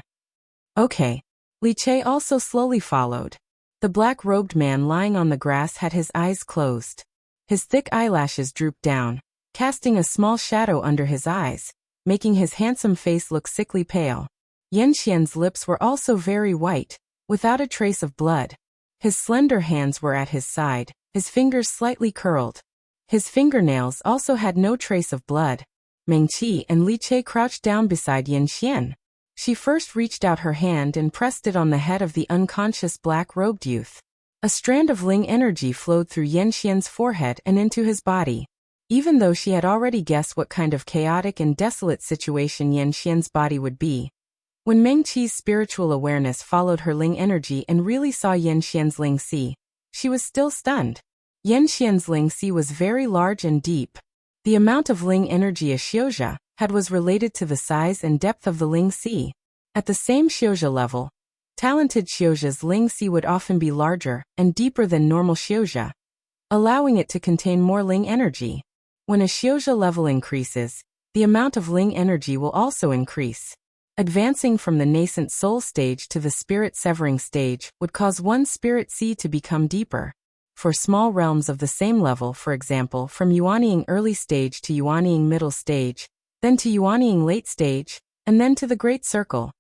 Speaker 1: Okay. Li Che also slowly followed. The black-robed man lying on the grass had his eyes closed. His thick eyelashes drooped down, casting a small shadow under his eyes, making his handsome face look sickly pale. Yanxian's lips were also very white, without a trace of blood. His slender hands were at his side, his fingers slightly curled. His fingernails also had no trace of blood. Meng Qi and Li Che crouched down beside Yanxian. She first reached out her hand and pressed it on the head of the unconscious black-robed youth. A strand of Ling energy flowed through Yanxian's forehead and into his body. Even though she had already guessed what kind of chaotic and desolate situation Yanxian's body would be, when Meng Qi's spiritual awareness followed her Ling energy and really saw Yanxian's Ling Si, she was still stunned. Yanxian's Ling Si was very large and deep. The amount of Ling energy a Xiuzha had was related to the size and depth of the Ling Si. At the same Xiuzha level, talented Xiuzha's Ling Si would often be larger and deeper than normal Xiuzha, allowing it to contain more Ling energy. When a Xiuzha level increases, the amount of Ling energy will also increase. Advancing from the nascent soul stage to the spirit severing stage would cause one spirit Si to become deeper. For small realms of the same level, for example, from Yuanying early stage to Yuanying middle stage, then to Yuanying late stage, and then to the Great Circle.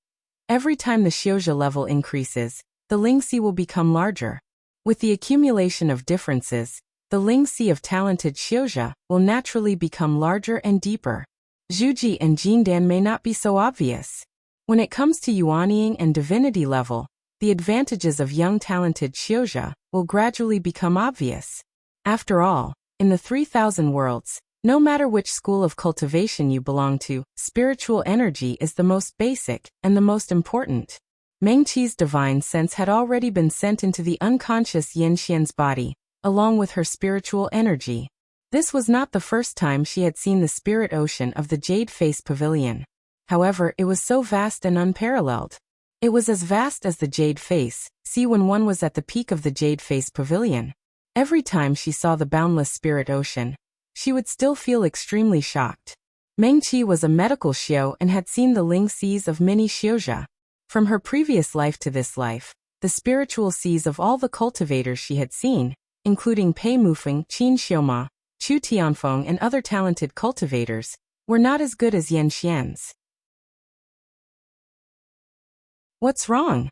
Speaker 1: Every time the Xiuzha level increases, the Ling Si will become larger. With the accumulation of differences, the Ling Si of talented Xiuzha will naturally become larger and deeper. Zhuji and Jindan may not be so obvious. When it comes to Yuanying and divinity level, the advantages of young talented Xiuzha will gradually become obvious. After all, in the 3,000 worlds, no matter which school of cultivation you belong to, spiritual energy is the most basic and the most important. Meng Qi's divine sense had already been sent into the unconscious Yanxian's body, along with her spiritual energy. This was not the first time she had seen the spirit ocean of the Jade Face Pavilion. However, it was so vast and unparalleled. It was as vast as the Jade Face, see when one was at the peak of the Jade Face Pavilion. Every time she saw the boundless spirit ocean, she would still feel extremely shocked. Meng Qi was a medical xiu and had seen the Ling Sis of many Xiuzha. From her previous life to this life, the spiritual Sis of all the cultivators she had seen, including Pei Mufeng, Qin Xiuma, Chu Tianfeng and other talented cultivators, were not as good as Yanxian's. What's wrong?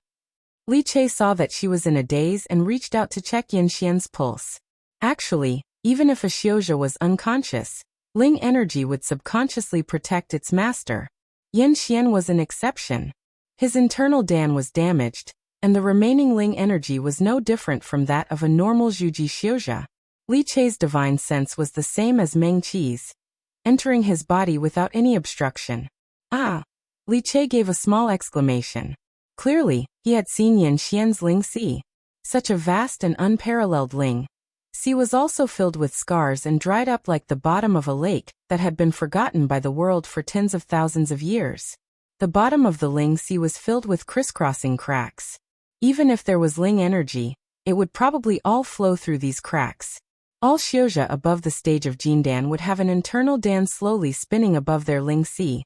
Speaker 1: Li Che saw that she was in a daze and reached out to check Yanxian's pulse. Actually, even if a Xiuzha was unconscious, Ling energy would subconsciously protect its master. Yanxian was an exception. His internal Dan was damaged, and the remaining Ling energy was no different from that of a normal Zhuji Xiuzha. Li Che's divine sense was the same as Meng Qi's, entering his body without any obstruction. Ah! Li Che gave a small exclamation. Clearly, he had seen Yanxian's Ling Si. Such a vast and unparalleled Ling Si was also filled with scars and dried up like the bottom of a lake that had been forgotten by the world for tens of thousands of years. The bottom of the Ling Si was filled with crisscrossing cracks. Even if there was Ling energy, it would probably all flow through these cracks. All Xiuzha above the stage of Jindan would have an internal Dan slowly spinning above their Ling Si,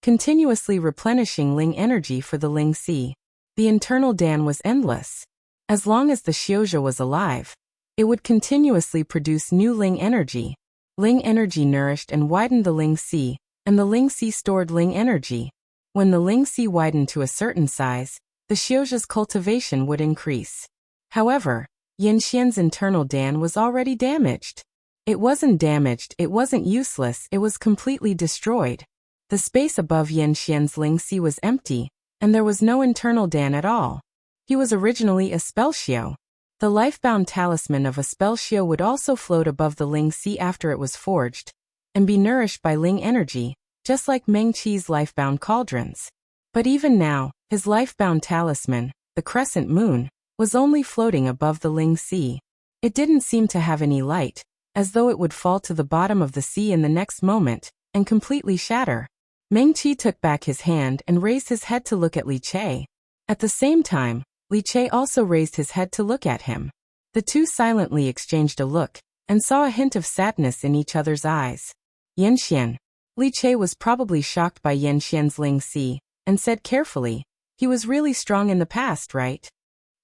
Speaker 1: continuously replenishing Ling energy for the Ling Si. The internal Dan was endless. As long as the Xiuzha was alive, it would continuously produce new Ling energy. Ling energy nourished and widened the Ling Si, and the Ling Si stored Ling energy. When the Ling Si widened to a certain size, the Xiuzha's cultivation would increase. However, Yanxian's internal Dan was already damaged. It wasn't damaged, it wasn't useless, it was completely destroyed. The space above Yanxian's Ling Si was empty, and there was no internal Dan at all. He was originally a spell xiu. The life-bound talisman of a spell xiu would also float above the Ling Si after it was forged, and be nourished by Ling energy, just like Meng Qi's life-bound cauldrons. But even now, his life-bound talisman, the crescent moon, was only floating above the Ling Si. It didn't seem to have any light, as though it would fall to the bottom of the sea in the next moment, and completely shatter. Meng Qi took back his hand and raised his head to look at Li Che. At the same time, Li Che also raised his head to look at him. The two silently exchanged a look, and saw a hint of sadness in each other's eyes. Yanxian. Li Che was probably shocked by Yanxian's Ling Si, and said carefully, "He was really strong in the past, right?"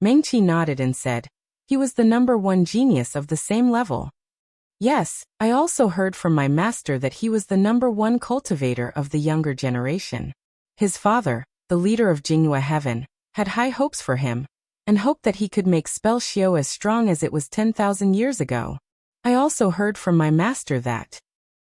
Speaker 1: Meng Qi nodded and said, "He was the #1 genius of the same level." "Yes, I also heard from my master that he was the #1 cultivator of the younger generation. His father, the leader of Jingyue Heaven, had high hopes for him, and hoped that he could make spell Xiao as strong as it was 10,000 years ago. I also heard from my master that."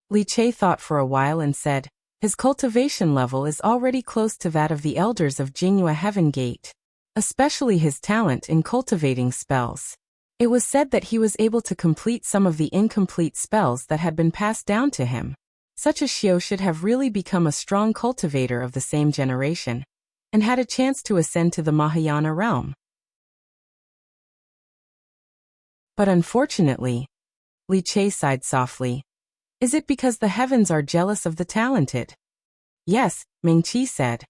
Speaker 1: Li Che thought for a while and said, "His cultivation level is already close to that of the elders of Jingyue Heaven Gate, especially his talent in cultivating spells. It was said that he was able to complete some of the incomplete spells that had been passed down to him. Such a Xiao should have really become a strong cultivator of the same generation, and had a chance to ascend to the Mahayana realm. But unfortunately," Li Che sighed softly. "Is it because the heavens are jealous of the talented?" "Yes," Meng Qi said.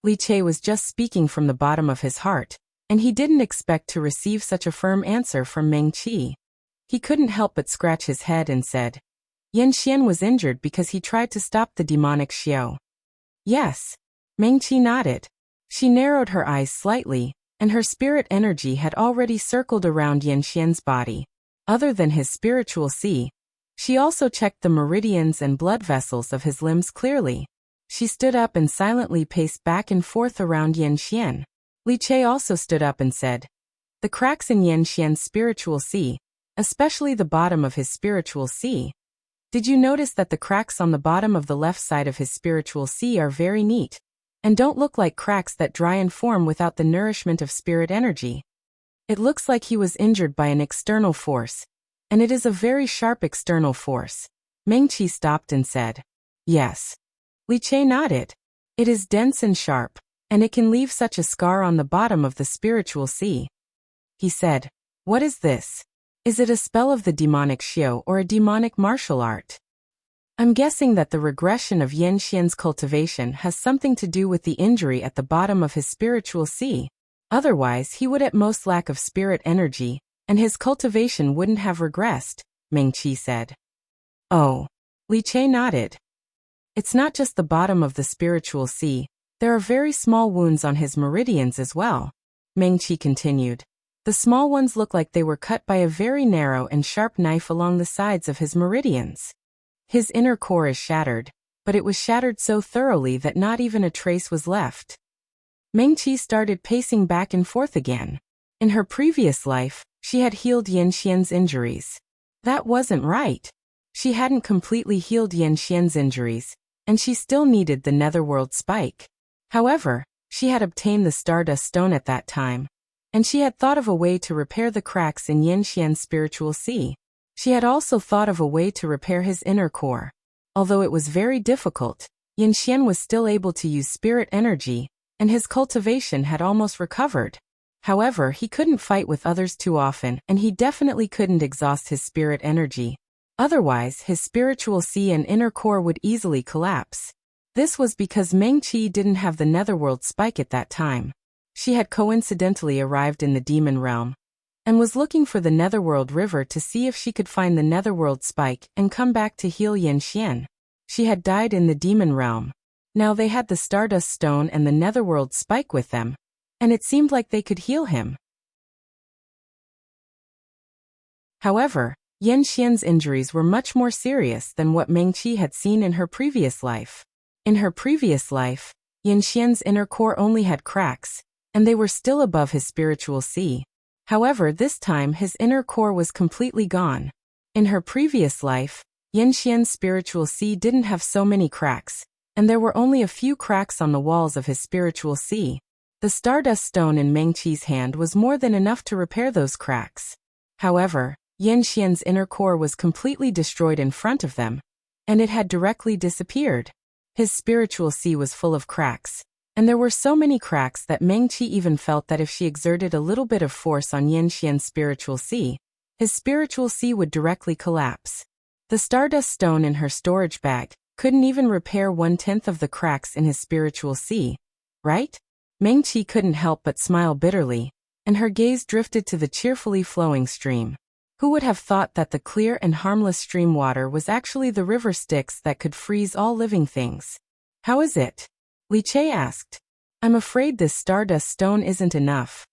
Speaker 1: Li Che was just speaking from the bottom of his heart, and he didn't expect to receive such a firm answer from Meng Qi. He couldn't help but scratch his head and said, "Yanxian was injured because he tried to stop the demonic Xiao." "Yes." Meng Qi nodded. She narrowed her eyes slightly, and her spirit energy had already circled around Yanxian's body. Other than his spiritual Si, she also checked the meridians and blood vessels of his limbs clearly. She stood up and silently paced back and forth around Yanxian. Li Che also stood up and said, "The cracks in Yanxian's spiritual Si, especially the bottom of his spiritual Si. Did you notice that the cracks on the bottom of the left side of his spiritual Si are very neat, and don't look like cracks that dry and form without the nourishment of spirit energy? It looks like he was injured by an external force, and it is a very sharp external force." Meng Qi stopped and said, "Yes." Li Che nodded. "It is dense and sharp, and it can leave such a scar on the bottom of the spiritual Si." He said, "What is this? Is it a spell of the demonic Xiao or a demonic martial art? I'm guessing that the regression of Yanxian's cultivation has something to do with the injury at the bottom of his spiritual Si. Otherwise he would at most lack of spirit energy, and his cultivation wouldn't have regressed," Meng Qi said. "Oh." Li Che nodded. "It's not just the bottom of the spiritual Si, there are very small wounds on his meridians as well," Meng Qi continued. "The small ones look like they were cut by a very narrow and sharp knife along the sides of his meridians. His inner core is shattered, but it was shattered so thoroughly that not even a trace was left." Meng Qi started pacing back and forth again. In her previous life, she had healed Yanxian's injuries. That wasn't right. She hadn't completely healed Yanxian's injuries, and she still needed the Netherworld Spike. However, she had obtained the Stardust Stone at that time, and she had thought of a way to repair the cracks in Yanxian's spiritual Si. She had also thought of a way to repair his inner core. Although it was very difficult, Yanxian was still able to use spirit energy, and his cultivation had almost recovered. However, he couldn't fight with others too often, and he definitely couldn't exhaust his spirit energy. Otherwise, his spiritual Si and inner core would easily collapse. This was because Meng Qi didn't have the Netherworld Spike at that time. She had coincidentally arrived in the demon realm, and was looking for the Netherworld River to see if she could find the Netherworld Spike and come back to heal Yanxian. She had died in the demon realm. Now they had the Stardust Stone and the Netherworld Spike with them, and it seemed like they could heal him. However, Yanxian's injuries were much more serious than what Meng Qi had seen in her previous life. In her previous life, Yanxian's inner core only had cracks, and they were still above his spiritual Si. However, this time his inner core was completely gone. In her previous life, Yanxian's spiritual Si didn't have so many cracks, and there were only a few cracks on the walls of his spiritual Si. The Stardust Stone in Meng Qi's hand was more than enough to repair those cracks. However, Yanxian's inner core was completely destroyed in front of them, and it had directly disappeared. His spiritual Si was full of cracks, and there were so many cracks that Meng Qi even felt that if she exerted a little bit of force on Yanxian's spiritual Si, his spiritual Si would directly collapse. The Stardust Stone in her storage bag couldn't even repair 1/10 of the cracks in his spiritual sea, right? Meng-Chi couldn't help but smile bitterly, and her gaze drifted to the cheerfully flowing stream. Who would have thought that the clear and harmless stream water was actually the river Styx that could freeze all living things? How is it? Li Che asked. I'm afraid this stardust stone isn't enough.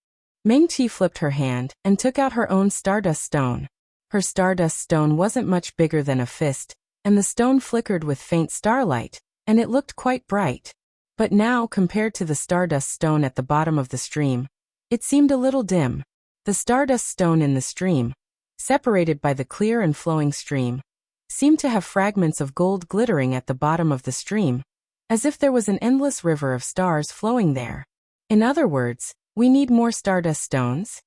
Speaker 1: Meng-Chi flipped her hand and took out her own stardust stone. Her stardust stone wasn't much bigger than a fist, and the stone flickered with faint starlight, and it looked quite bright. But now, compared to the stardust stone at the bottom of the stream, it seemed a little dim. The stardust stone in the stream, separated by the clear and flowing stream, seemed to have fragments of gold glittering at the bottom of the stream, as if there was an endless river of stars flowing there. In other words, we need more stardust stones?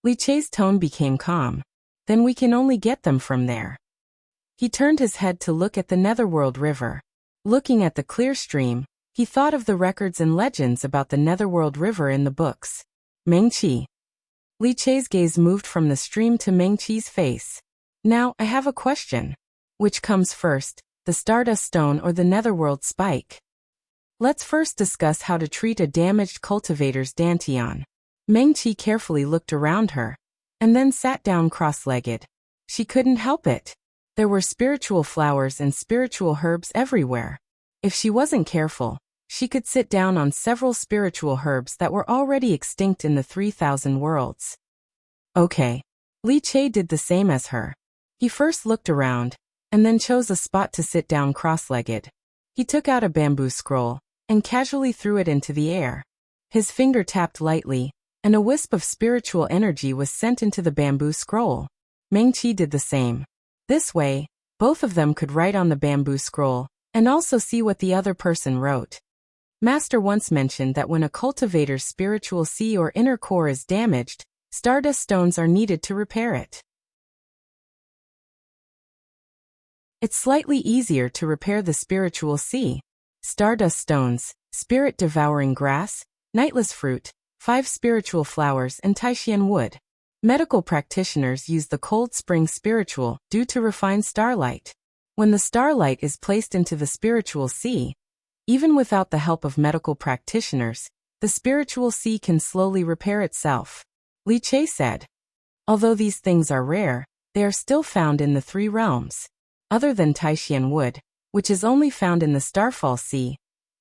Speaker 1: Li Che's tone became calm. Then we can only get them from there. He turned his head to look at the Netherworld River. Looking at the clear stream, he thought of the records and legends about the Netherworld River in the books. Meng-Chi. Li Che's gaze moved from the stream to Meng-Chi's face. Now, I have a question. Which comes first, the Stardust Stone or the Netherworld Spike? Let's first discuss how to treat a damaged cultivator's dantian. Meng-Chi carefully looked around her, and then sat down cross-legged. She couldn't help it. There were spiritual flowers and spiritual herbs everywhere. If she wasn't careful, she could sit down on several spiritual herbs that were already extinct in the 3,000 worlds. Okay. Li Che did the same as her. He first looked around, and then chose a spot to sit down cross-legged. He took out a bamboo scroll, and casually threw it into the air. His finger tapped lightly, and a wisp of spiritual energy was sent into the bamboo scroll. Meng-Chi did the same. This way, both of them could write on the bamboo scroll, and also see what the other person wrote. Master once mentioned that when a cultivator's spiritual sea or inner core is damaged, stardust stones are needed to repair it. It's slightly easier to repair the spiritual sea. Stardust stones, spirit-devouring grass, nightless fruit, 5 spiritual flowers and Taishian wood. Medical practitioners use the cold spring spiritual due to refined starlight. When the starlight is placed into the spiritual sea, even without the help of medical practitioners, the spiritual sea can slowly repair itself. Li Che said. Although these things are rare, they are still found in the 3 realms. Other than Taishian wood, which is only found in the Starfall Sea,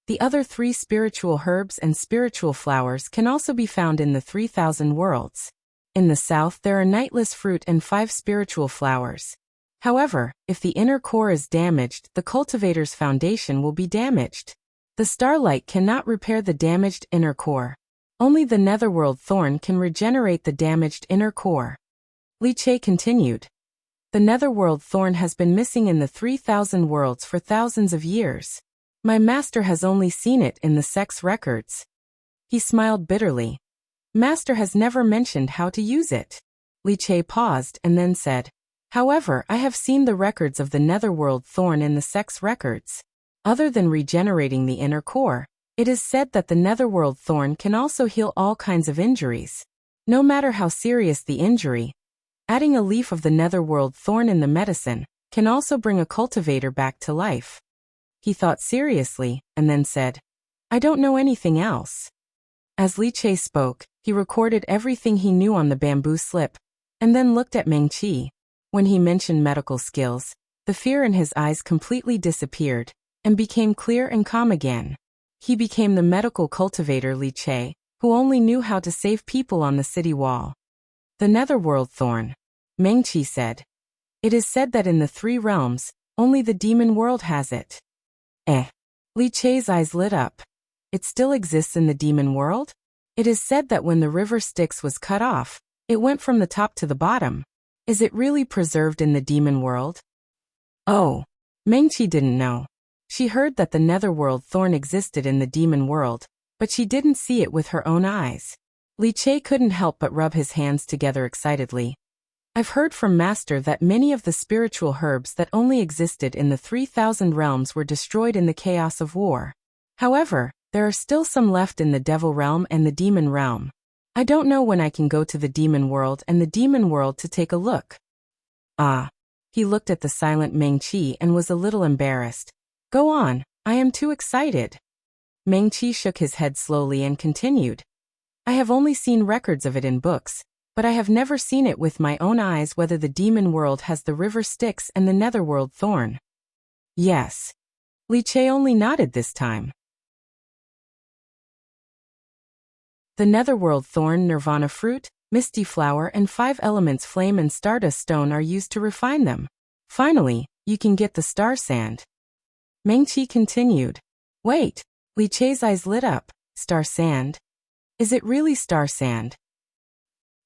Speaker 1: the other 3 spiritual herbs and spiritual flowers can also be found in the 3,000 worlds. In the south there are nightless fruit and 5 spiritual flowers. However, if the inner core is damaged, the cultivator's foundation will be damaged. The starlight cannot repair the damaged inner core. Only the Netherworld Thorn can regenerate the damaged inner core. Li Che continued. The Netherworld Thorn has been missing in the 3,000 worlds for thousands of years. My master has only seen it in the sex records. He smiled bitterly. Master has never mentioned how to use it. Li Che paused and then said, however, I have seen the records of the Netherworld Thorn in the sex records. Other than regenerating the inner core, it is said that the Netherworld Thorn can also heal all kinds of injuries. No matter how serious the injury, adding a leaf of the Netherworld Thorn in the medicine can also bring a cultivator back to life. He thought seriously, and then said, I don't know anything else. As Li Che spoke, he recorded everything he knew on the bamboo slip, and then looked at Meng-Chi. When he mentioned medical skills, the fear in his eyes completely disappeared, and became clear and calm again. He became the medical cultivator Li Che, who only knew how to save people on the city wall. The Netherworld Thorn, Meng-Chi said. It is said that in the 3 realms, only the demon world has it. Li Che's eyes lit up. It still exists in the demon world? It is said that when the river Styx was cut off, it went from the top to the bottom. Is it really preserved in the demon world? Oh, Meng-Chi didn't know. She heard that the Netherworld Thorn existed in the demon world, but she didn't see it with her own eyes. Li Che couldn't help but rub his hands together excitedly. I've heard from Master that many of the spiritual herbs that only existed in the 3,000 realms were destroyed in the chaos of war. However, there are still some left in the Devil Realm and the Demon Realm. I don't know when I can go to the Demon World and the Demon World to take a look. Ah. He looked at the silent Meng-Chi and was a little embarrassed. Go on, I am too excited. Mengqi shook his head slowly and continued. I have only seen records of it in books, but I have never seen it with my own eyes whether the demon world has the river Styx and the netherworld thorn. Yes. Li Che only nodded this time. The netherworld thorn, nirvana fruit, misty flower and 5 elements flame and stardust stone are used to refine them. Finally, you can get the star sand. Mengqi continued. Wait. Li Che's eyes lit up. Star sand? Is it really star sand?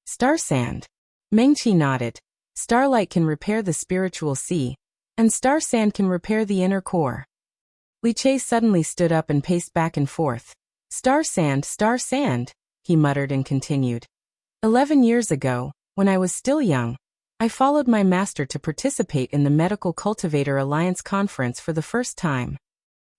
Speaker 1: Star sand. Mengqi nodded. Starlight can repair the spiritual sea, and star sand can repair the inner core. Li Che suddenly stood up and paced back and forth. Star sand, he muttered and continued. 11 years ago, when I was still young, I followed my master to participate in the Medical Cultivator Alliance conference for the first time.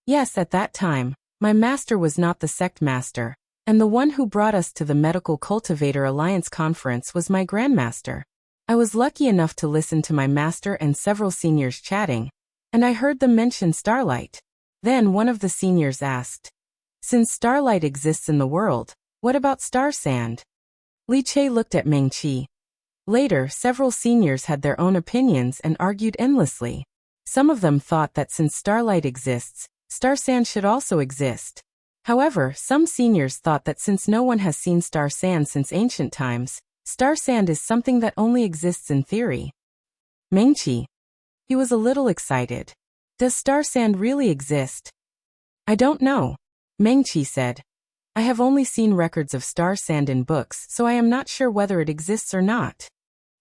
Speaker 1: Yes, at that time, my master was not the sect master, and the one who brought us to the Medical Cultivator Alliance conference was my grandmaster. I was lucky enough to listen to my master and several seniors chatting, and I heard them mention starlight. Then one of the seniors asked, since starlight exists in the world, what about star sand? Li Che looked at Mengqi. Later, several seniors had their own opinions and argued endlessly. Some of them thought that since starlight exists, star sand should also exist. However, some seniors thought that since no one has seen star sand since ancient times, star sand is something that only exists in theory. Mengqi. He was a little excited. Does star sand really exist? I don't know. Mengqi said. I have only seen records of star sand in books, so I am not sure whether it exists or not.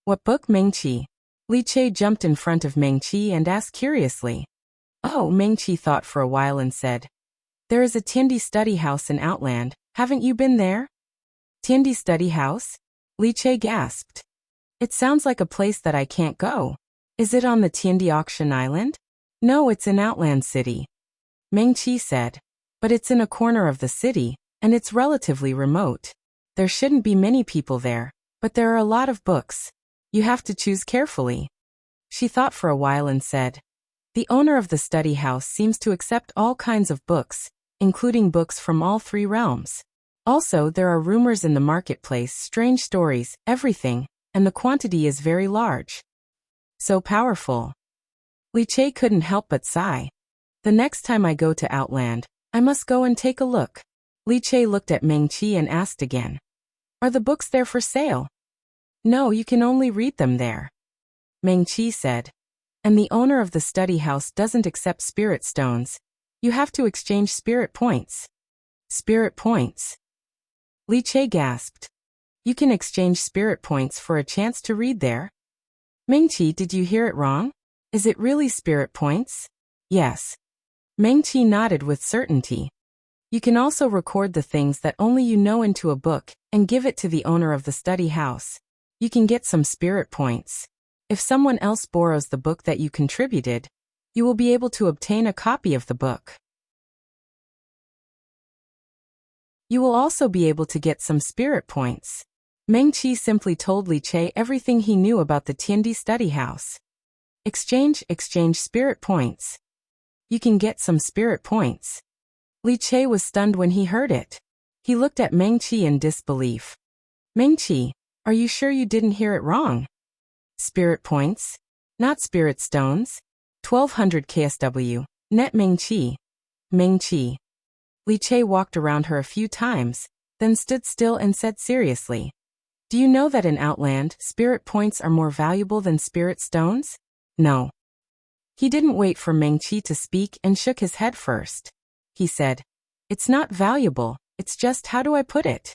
Speaker 1: What book, Mengqi? Li Che jumped in front of Mengqi and asked curiously. Oh, Mengqi thought for a while and said. There is a Tiandi study house in Outland, haven't you been there? Tiandi study house? Li Che gasped. It sounds like a place that I can't go. Is it on the Tiandi auction island? No, it's in Outland City. Mengqi said. But it's in a corner of the city, and it's relatively remote. There shouldn't be many people there, but there are a lot of books. You have to choose carefully. She thought for a while and said, the owner of the study house seems to accept all kinds of books, including books from all 3 realms. Also, there are rumors in the marketplace, strange stories, everything, and the quantity is very large. So powerful. Li Che couldn't help but sigh. The next time I go to Outland, I must go and take a look. Li Che looked at Mengqi and asked again. Are the books there for sale? No, you can only read them there. Mengqi said. And the owner of the study house doesn't accept spirit stones. You have to exchange spirit points. Spirit points. Li Che gasped. You can exchange spirit points for a chance to read there? Mengqi, did you hear it wrong? Is it really spirit points? Yes. Mengqi nodded with certainty. You can also record the things that only you know into a book and give it to the owner of the study house. You can get some spirit points. If someone else borrows the book that you contributed, you will be able to obtain a copy of the book. You will also be able to get some spirit points. Mengqi simply told Li Che everything he knew about the Tiandi study house. Exchange spirit points. You can get some spirit points. Li Che was stunned when he heard it. He looked at Mengqi in disbelief. Mengqi, are you sure you didn't hear it wrong? Spirit points? Not spirit stones? 1200 KSW, net Mengqi. Mengqi. Li Che walked around her a few times, then stood still and said seriously. Do you know that in Outland, spirit points are more valuable than spirit stones? No. He didn't wait for Mengqi to speak and shook his head first. He said, it's not valuable, it's just how do I put it?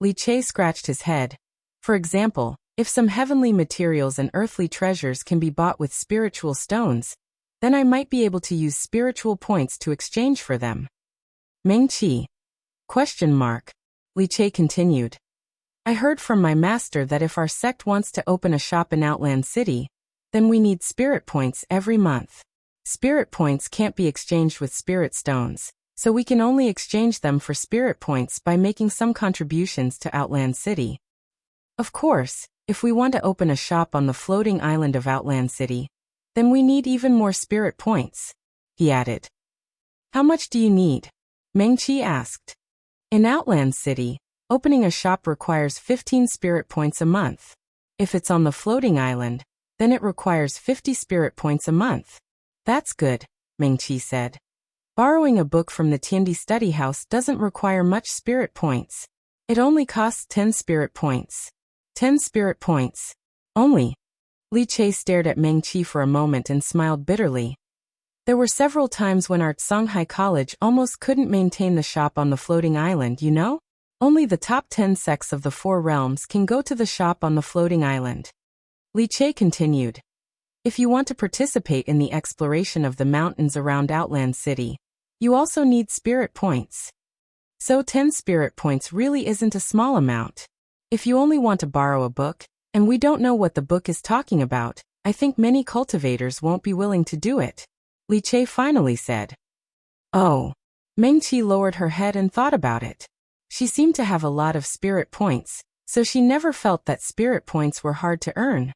Speaker 1: Li Che scratched his head. For example, if some heavenly materials and earthly treasures can be bought with spiritual stones, then I might be able to use spiritual points to exchange for them. Mengqi? Question mark. Li Che continued. I heard from my master that if our sect wants to open a shop in Outland City, then we need spirit points every month. Spirit points can't be exchanged with spirit stones, so we can only exchange them for spirit points by making some contributions to Outland City. Of course, if we want to open a shop on the floating island of Outland City, then we need even more spirit points, he added. How much do you need? Meng Qi asked. In Outland City, opening a shop requires 15 spirit points a month. If it's on the floating island, then it requires 50 spirit points a month. That's good, Meng Qi said. Borrowing a book from the Tiandi study house doesn't require much spirit points. It only costs 10 spirit points. 10 spirit points. Only. Li Che stared at Meng Qi for a moment and smiled bitterly. There were several times when our Shanghai College almost couldn't maintain the shop on the floating island, you know? Only the top 10 sects of the 4 realms can go to the shop on the floating island. Li Che continued. If you want to participate in the exploration of the mountains around Outland City, you also need spirit points. So 10 spirit points really isn't a small amount. If you only want to borrow a book, and we don't know what the book is talking about, I think many cultivators won't be willing to do it, Li Che finally said. Oh. Meng Qi lowered her head and thought about it. She seemed to have a lot of spirit points, so she never felt that spirit points were hard to earn.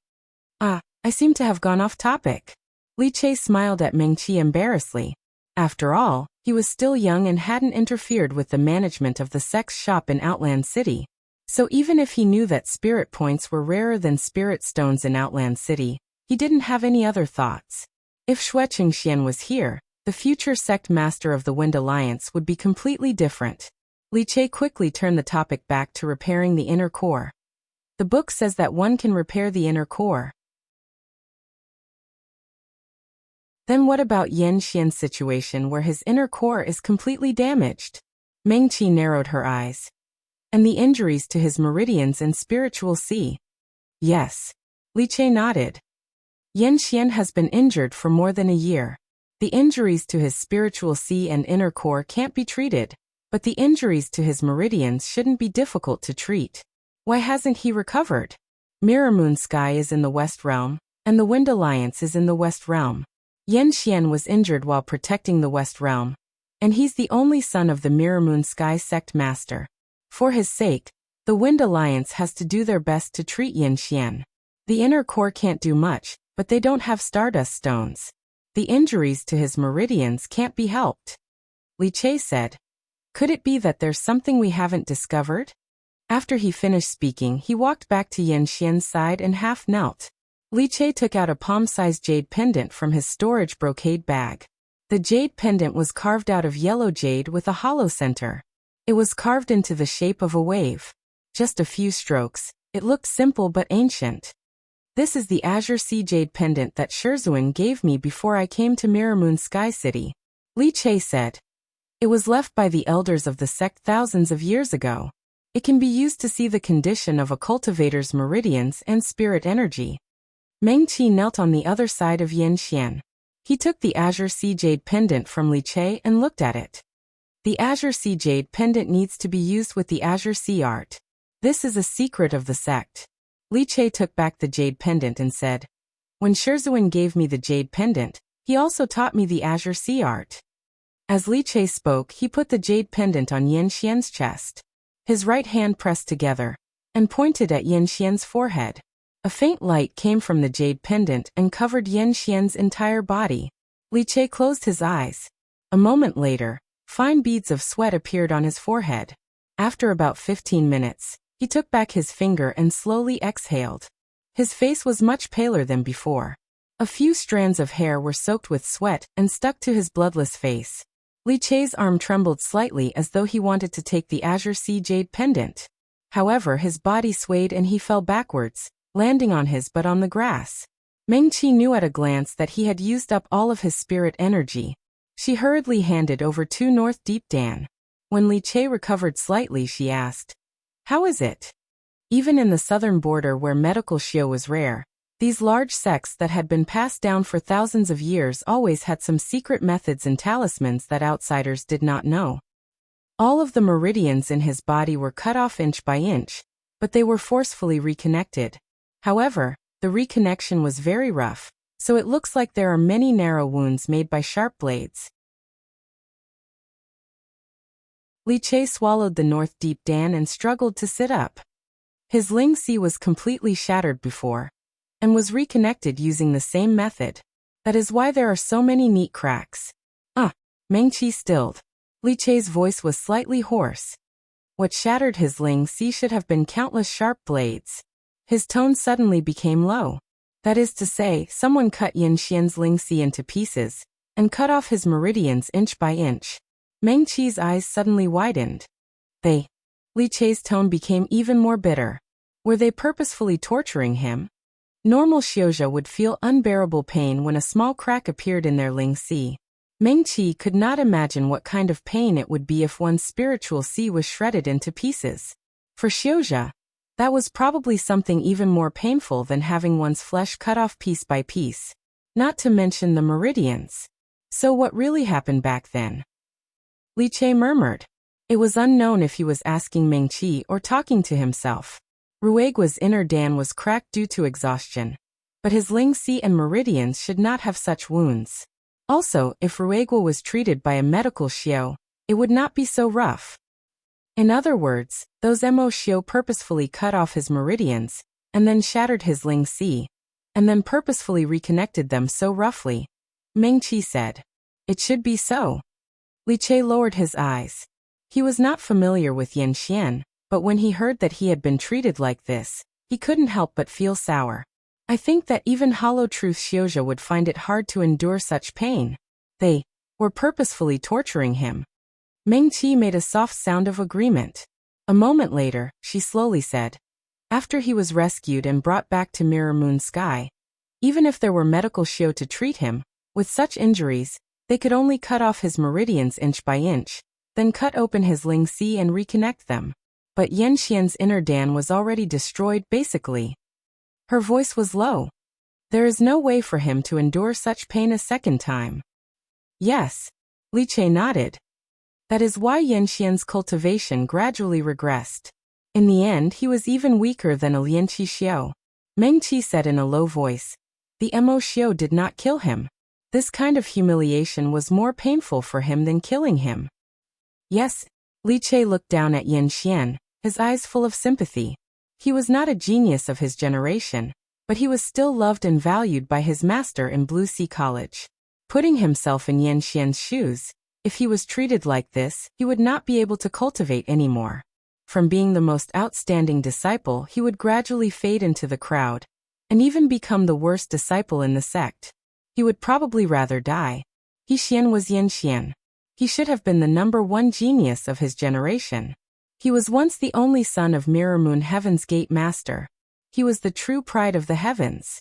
Speaker 1: I seem to have gone off topic. Li Che smiled at Meng Qi embarrassedly. After all, he was still young and hadn't interfered with the management of the sex shop in Outland City. So even if he knew that spirit points were rarer than spirit stones in Outland City, he didn't have any other thoughts. If Xue Qingxian was here, the future sect master of the Wind Alliance would be completely different. Li Che quickly turned the topic back to repairing the inner core. The book says that one can repair the inner core. Then what about Yan Xian's situation where his inner core is completely damaged? Meng Qi narrowed her eyes. And the injuries to his meridians and spiritual sea. Yes. Li Che nodded. Yan Xian has been injured for more than a year. The injuries to his spiritual sea and inner core can't be treated, but the injuries to his meridians shouldn't be difficult to treat. Why hasn't he recovered? Mirror Moon Sky is in the West Realm, and the Wind Alliance is in the West Realm. Yan Xian was injured while protecting the West Realm, and he's the only son of the Mirror Moon Sky sect master. For his sake, the Wind Alliance has to do their best to treat Yan Xian. The inner core can't do much, but they don't have stardust stones. The injuries to his meridians can't be helped. Li Che said. Could it be that there's something we haven't discovered? After he finished speaking, he walked back to Yan Xian's side and half knelt. Li Che took out a palm-sized jade pendant from his storage brocade bag. The jade pendant was carved out of yellow jade with a hollow center. It was carved into the shape of a wave. Just a few strokes, it looked simple but ancient. This is the Azure Sea Jade pendant that Swordsman gave me before I came to Mirror Moon Sky City, Li Che said. It was left by the elders of the sect thousands of years ago. It can be used to see the condition of a cultivator's meridians and spirit energy. Meng Qi knelt on the other side of Yan Xian. He took the Azure Sea Jade pendant from Li Che and looked at it. The Azure Sea Jade pendant needs to be used with the Azure Sea art. This is a secret of the sect. Li Che took back the jade pendant and said, When Swordsman gave me the jade pendant, he also taught me the Azure Sea art. As Li Che spoke, he put the jade pendant on Yan Xian's chest. His right hand pressed together and pointed at Yan Xian's forehead. A faint light came from the jade pendant and covered Yan Xian's entire body. Li Che closed his eyes. A moment later, fine beads of sweat appeared on his forehead. After about 15 minutes, he took back his finger and slowly exhaled. His face was much paler than before. A few strands of hair were soaked with sweat and stuck to his bloodless face. Li Che's arm trembled slightly as though he wanted to take the Azure Sea Jade pendant. However, his body swayed and he fell backwards, landing on his butt on the grass. Meng Qi knew at a glance that he had used up all of his spirit energy. She hurriedly handed over 2 North Deep Dan. When Li Che recovered slightly, she asked, How is it? Even in the southern border where medical shio was rare, these large sects that had been passed down for thousands of years always had some secret methods and talismans that outsiders did not know. All of the meridians in his body were cut off inch by inch, but they were forcefully reconnected. However, the reconnection was very rough, so it looks like there are many narrow wounds made by sharp blades. Li Che swallowed the North Deep Dan and struggled to sit up. His Ling Si was completely shattered before, and was reconnected using the same method. That is why there are so many neat cracks. Meng Qi stilled. Li Chei's voice was slightly hoarse. What shattered his Ling Si should have been countless sharp blades. His tone suddenly became low. That is to say, someone cut Yan Xian's Ling Si into pieces, and cut off his meridians inch by inch. Meng Qi's eyes suddenly widened. Li Chei's tone became even more bitter. Were they purposefully torturing him? Normal Xiozha would feel unbearable pain when a small crack appeared in their Ling Si. Meng Qi could not imagine what kind of pain it would be if one's spiritual Si was shredded into pieces. For Xiozha, that was probably something even more painful than having one's flesh cut off piece by piece. Not to mention the meridians. So what really happened back then? Li Chei murmured. It was unknown if he was asking Meng Qi or talking to himself. Ruegua's inner Dan was cracked due to exhaustion. But his Ling Si and meridians should not have such wounds. Also, if Ruegua was treated by a medical Xiao, it would not be so rough. In other words, those Mo Xiao purposefully cut off his meridians, and then shattered his Ling Si, and then purposefully reconnected them so roughly. Meng Qi said. It should be so. Li Chei lowered his eyes. He was not familiar with Yan Xian, but when he heard that he had been treated like this, he couldn't help but feel sour. I think that even Hollow Truth Xiozha would find it hard to endure such pain. They were purposefully torturing him. Meng Qi made a soft sound of agreement. A moment later, she slowly said, after he was rescued and brought back to Mirror Moon Sky, even if there were medical Xiao to treat him, with such injuries, they could only cut off his meridians inch by inch, then cut open his Ling Si and reconnect them. But Yan Xian's inner Dan was already destroyed basically. Her voice was low. There is no way for him to endure such pain a second time. Yes. Li Chei nodded. That is why Yan Xian's cultivation gradually regressed. In the end he was even weaker than a Lianqi Xiao. Meng Qi said in a low voice. The Mo Xiao did not kill him. This kind of humiliation was more painful for him than killing him. Yes. Li Chei looked down at Yan Xian, his eyes full of sympathy. He was not a genius of his generation, but he was still loved and valued by his master in Blue Sea College. Putting himself in Yan Xian's shoes, if he was treated like this, he would not be able to cultivate anymore. From being the most outstanding disciple, he would gradually fade into the crowd, and even become the worst disciple in the sect. He would probably rather die. He Xian was Yan Xian. He should have been the #1 genius of his generation. He was once the only son of Mirror Moon Heaven's Gate Master. He was the true pride of the heavens.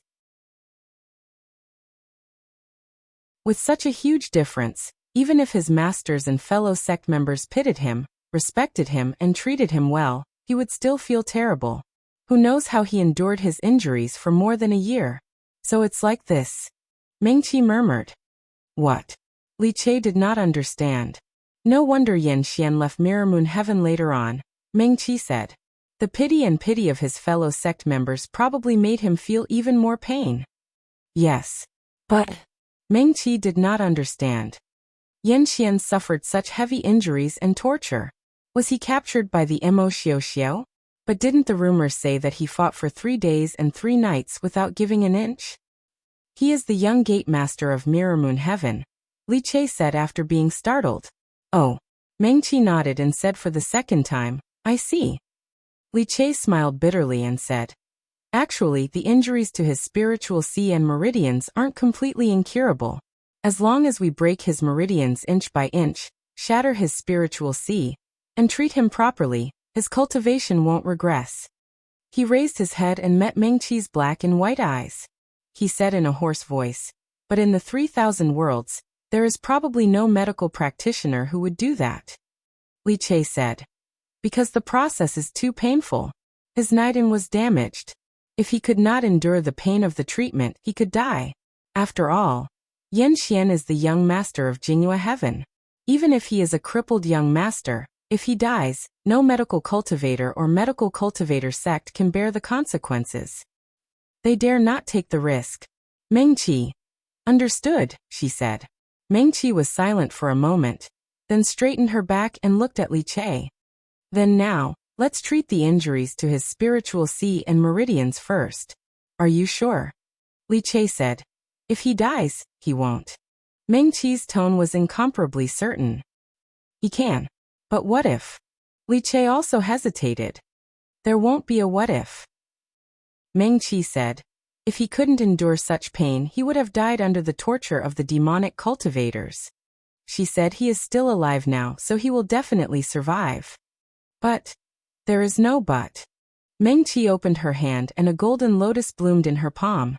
Speaker 1: With such a huge difference, even if his masters and fellow sect members pitied him, respected him and treated him well, he would still feel terrible. Who knows how he endured his injuries for more than a year? So it's like this. Meng Qi murmured. What? Li Chei did not understand. No wonder Yan Xian left Mirror Moon Heaven later on, Meng Qi said. The pity of his fellow sect members probably made him feel even more pain. Yes. But Meng Qi did not understand. Yan Xian suffered such heavy injuries and torture. Was he captured by the Mo Xiao? But didn't the rumors say that he fought for 3 days and 3 nights without giving an inch? He is the young gate master of Mirror Moon Heaven, Li Chei said after being startled. Oh. Meng Qi nodded and said for the second time, I see. Li Chei smiled bitterly and said, actually the injuries to his spiritual Si and meridians aren't completely incurable. As long as we break his meridians inch by inch, shatter his spiritual Si, and treat him properly, his cultivation won't regress. He raised his head and met Meng Qi's black and white eyes. He said in a hoarse voice, but in the 3,000 worlds, there is probably no medical practitioner who would do that. Li Chei said. Because the process is too painful. His Naiden was damaged. If he could not endure the pain of the treatment, he could die. After all, Yan Xian is the young master of Jingyue Heaven. Even if he is a crippled young master, if he dies, no medical cultivator or medical cultivator sect can bear the consequences. They dare not take the risk. Meng Qi. Understood, she said. Meng Qi was silent for a moment, then straightened her back and looked at Li Chei. Then now, let's treat the injuries to his spiritual Si and meridians first. Are you sure? Li Chei said. If he dies, he won't. Meng Qi's tone was incomparably certain. He can. But what if? Li Che also hesitated. There won't be a what if. Meng Qi said. If he couldn't endure such pain, he would have died under the torture of the demonic cultivators. She said he is still alive now, so he will definitely survive. But there is no but. Meng Qi opened her hand and a golden lotus bloomed in her palm.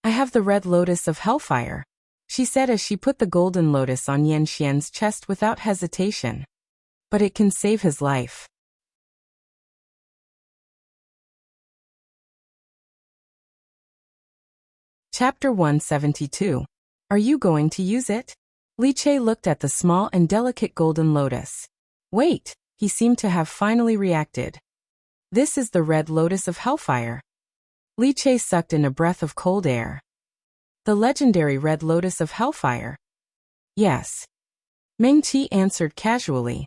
Speaker 1: I have the red lotus of hellfire, she said as she put the golden lotus on Yan Xian's chest without hesitation. But it can save his life. Chapter 172. Are you going to use it? Li Che looked at the small and delicate golden lotus. Wait, he seemed to have finally reacted. This is the red lotus of hellfire. Li Che sucked in a breath of cold air. The legendary red lotus of hellfire. Yes. Meng Qi answered casually.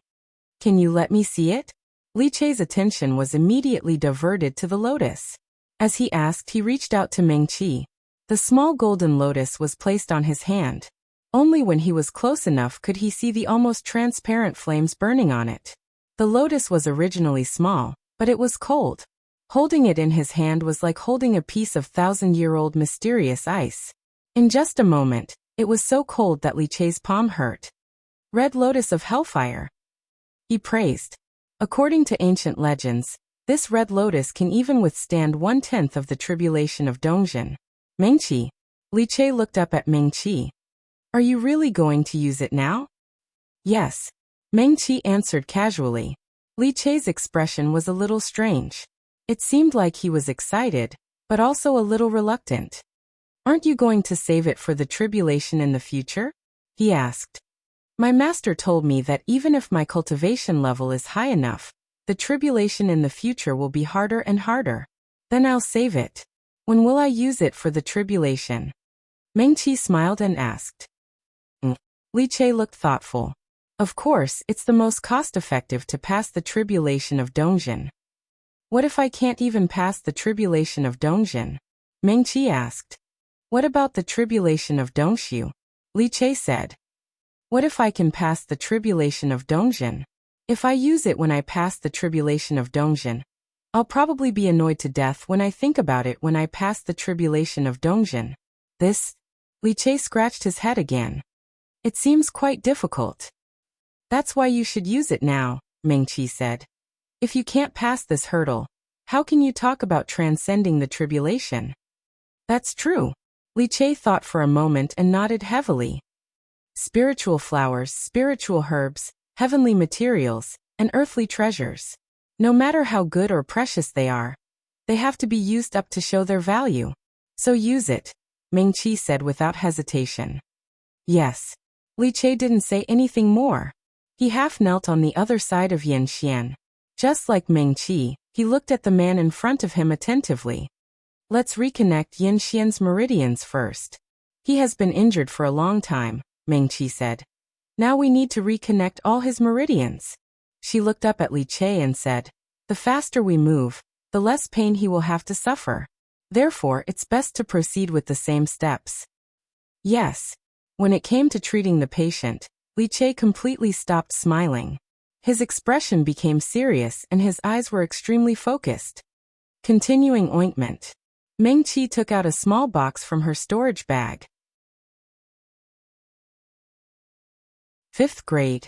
Speaker 1: Can you let me see it? Li Che's attention was immediately diverted to the lotus. As he asked, he reached out to Meng Qi. The small golden lotus was placed on his hand. Only when he was close enough could he see the almost transparent flames burning on it. The lotus was originally small, but it was cold. Holding it in his hand was like holding a piece of 1,000-year-old mysterious ice. In just a moment, it was so cold that Li Che's palm hurt. Red lotus of hellfire. He praised. According to ancient legends, this red lotus can even withstand 1/10 of the tribulation of Dongjin. Meng Qi. Li Che looked up at Meng Qi. Are you really going to use it now? Yes. Meng Qi answered casually. Li Che's expression was a little strange. It seemed like he was excited, but also a little reluctant. Aren't you going to save it for the tribulation in the future? He asked. My master told me that even if my cultivation level is high enough, the tribulation in the future will be harder and harder. Then I'll save it. When will I use it for the tribulation? Meng Qi smiled and asked. Li Che looked thoughtful. Of course, it's the most cost-effective to pass the tribulation of Dongjin. What if I can't even pass the tribulation of Dongjin? Meng Qi asked. What about the tribulation of Dongshu? Li Che said. What if I can pass the tribulation of Dongjin? If I use it when I pass the tribulation of Dongjin, I'll probably be annoyed to death when I think about it when I pass the tribulation of Dongjin. Li Che scratched his head again. It seems quite difficult. That's why you should use it now, Meng Qi said. If you can't pass this hurdle, how can you talk about transcending the tribulation? That's true. Li Che thought for a moment and nodded heavily. Spiritual flowers, spiritual herbs, heavenly materials, and earthly treasures. No matter how good or precious they are, they have to be used up to show their value. So use it, Meng Qi said without hesitation. Yes. Li Che didn't say anything more. He half knelt on the other side of Yan Xian. Just like Meng Qi, he looked at the man in front of him attentively. Let's reconnect Yan Xian's meridians first. He has been injured for a long time, Meng Qi said. Now we need to reconnect all his meridians. She looked up at Li Che and said, the faster we move, the less pain he will have to suffer. Therefore, it's best to proceed with the same steps. Yes. When it came to treating the patient, Li Che completely stopped smiling. His expression became serious and his eyes were extremely focused. Continuing ointment. Meng Qi took out a small box from her storage bag. 5th grade.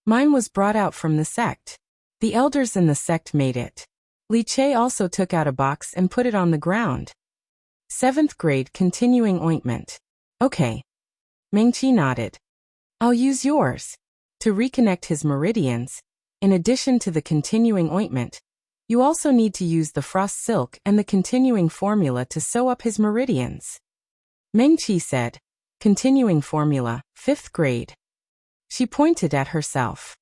Speaker 1: Mine was brought out from the sect. The elders in the sect made it. Li Che also took out a box and put it on the ground. 7th grade continuing ointment. Okay. Meng Qi nodded. I'll use yours. To reconnect his meridians, in addition to the continuing ointment, you also need to use the frost silk and the continuing formula to sew up his meridians. Meng Qi said. Continuing formula, 5th grade. She pointed at herself.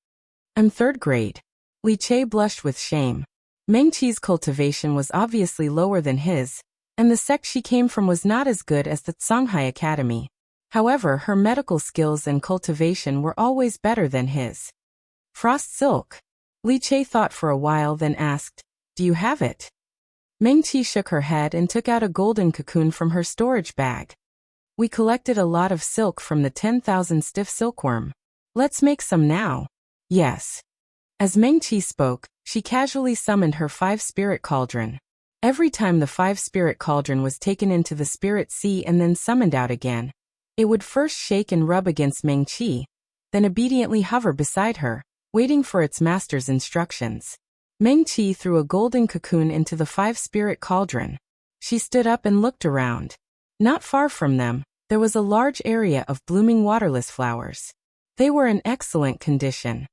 Speaker 1: I'm 3rd grade. Li Che blushed with shame. Meng Qi's cultivation was obviously lower than his, and the sect she came from was not as good as the Songhai Academy. However, her medical skills and cultivation were always better than his. Frost silk. Li Che thought for a while then asked, do you have it? Meng Qi shook her head and took out a golden cocoon from her storage bag. We collected a lot of silk from the 10,000 stiff silkworm. Let's make some now. Yes. As Mengqi spoke, she casually summoned her 5-spirit cauldron. Every time the 5-spirit cauldron was taken into the spirit sea and then summoned out again, it would first shake and rub against Mengqi, then obediently hover beside her, waiting for its master's instructions. Mengqi threw a golden cocoon into the 5-spirit cauldron. She stood up and looked around. Not far from them, there was a large area of blooming waterless flowers. They were in excellent condition.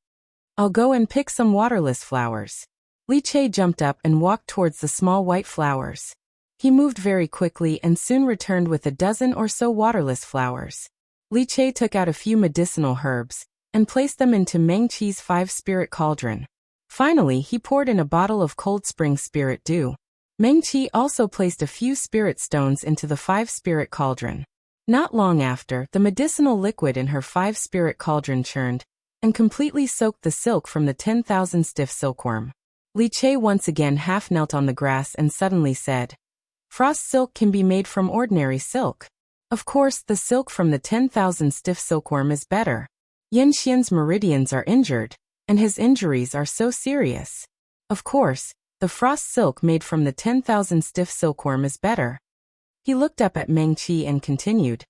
Speaker 1: I'll go and pick some waterless flowers. Li Che jumped up and walked towards the small white flowers. He moved very quickly and soon returned with a dozen or so waterless flowers. Li Che took out a few medicinal herbs and placed them into Mengqi's 5-spirit cauldron. Finally, he poured in a bottle of cold spring spirit dew. Mengqi also placed a few spirit stones into the 5-spirit cauldron. Not long after, the medicinal liquid in her 5-spirit cauldron churned and completely soaked the silk from the 10,000 stiff silkworm. Li Che once again half knelt on the grass and suddenly said, "Frost silk can be made from ordinary silk. Of course, the silk from the 10,000 stiff silkworm is better. Yan Xian's meridians are injured, and his injuries are so serious. Of course, the frost silk made from the 10,000 stiff silkworm is better." He looked up at Mengqi and continued,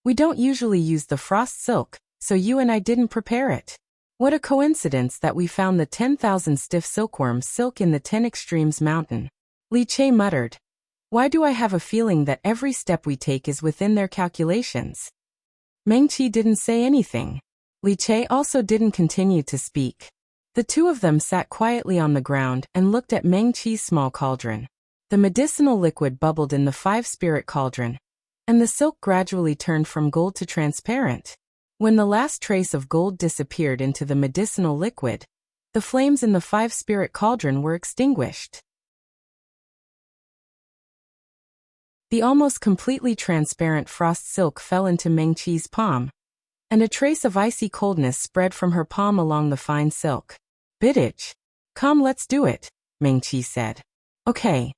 Speaker 1: "We don't usually use the frost silk, so you and I didn't prepare it. What a coincidence that we found the 10,000 stiff silkworm silk in the 10 Extremes mountain." Li Che muttered, "Why do I have a feeling that every step we take is within their calculations?" Mengqi didn't say anything. Li Che also didn't continue to speak. The two of them sat quietly on the ground and looked at Mengqi's small cauldron. The medicinal liquid bubbled in the 5-spirit cauldron, and the silk gradually turned from gold to transparent. When the last trace of gold disappeared into the medicinal liquid, the flames in the 5-spirit cauldron were extinguished. The almost completely transparent frost silk fell into Mengqi's palm, and a trace of icy coldness spread from her palm along the fine silk. "Bidage. Come, let's do it," Mengqi said. "Okay."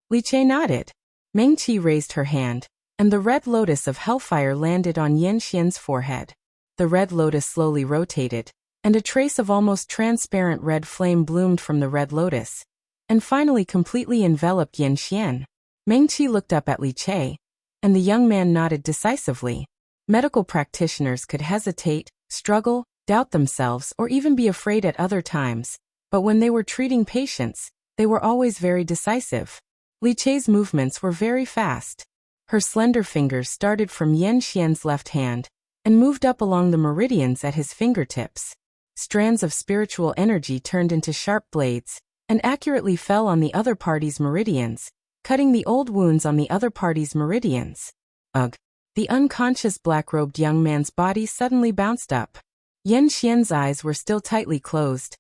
Speaker 1: Li Che nodded. Mengqi raised her hand, and the red lotus of hellfire landed on Yan Xian's forehead. The red lotus slowly rotated, and a trace of almost transparent red flame bloomed from the red lotus, and finally completely enveloped Yan Xian. Mengqi looked up at Li Che, and the young man nodded decisively. Medical practitioners could hesitate, struggle, doubt themselves, or even be afraid at other times, but when they were treating patients, they were always very decisive. Li Che's movements were very fast. Her slender fingers started from Yan Xian's left hand and moved up along the meridians at his fingertips. Strands of spiritual energy turned into sharp blades and accurately fell on the other party's meridians, cutting the old wounds on the other party's meridians. Ugh! The unconscious black-robed young man's body suddenly bounced up. Yan Xian's eyes were still tightly closed,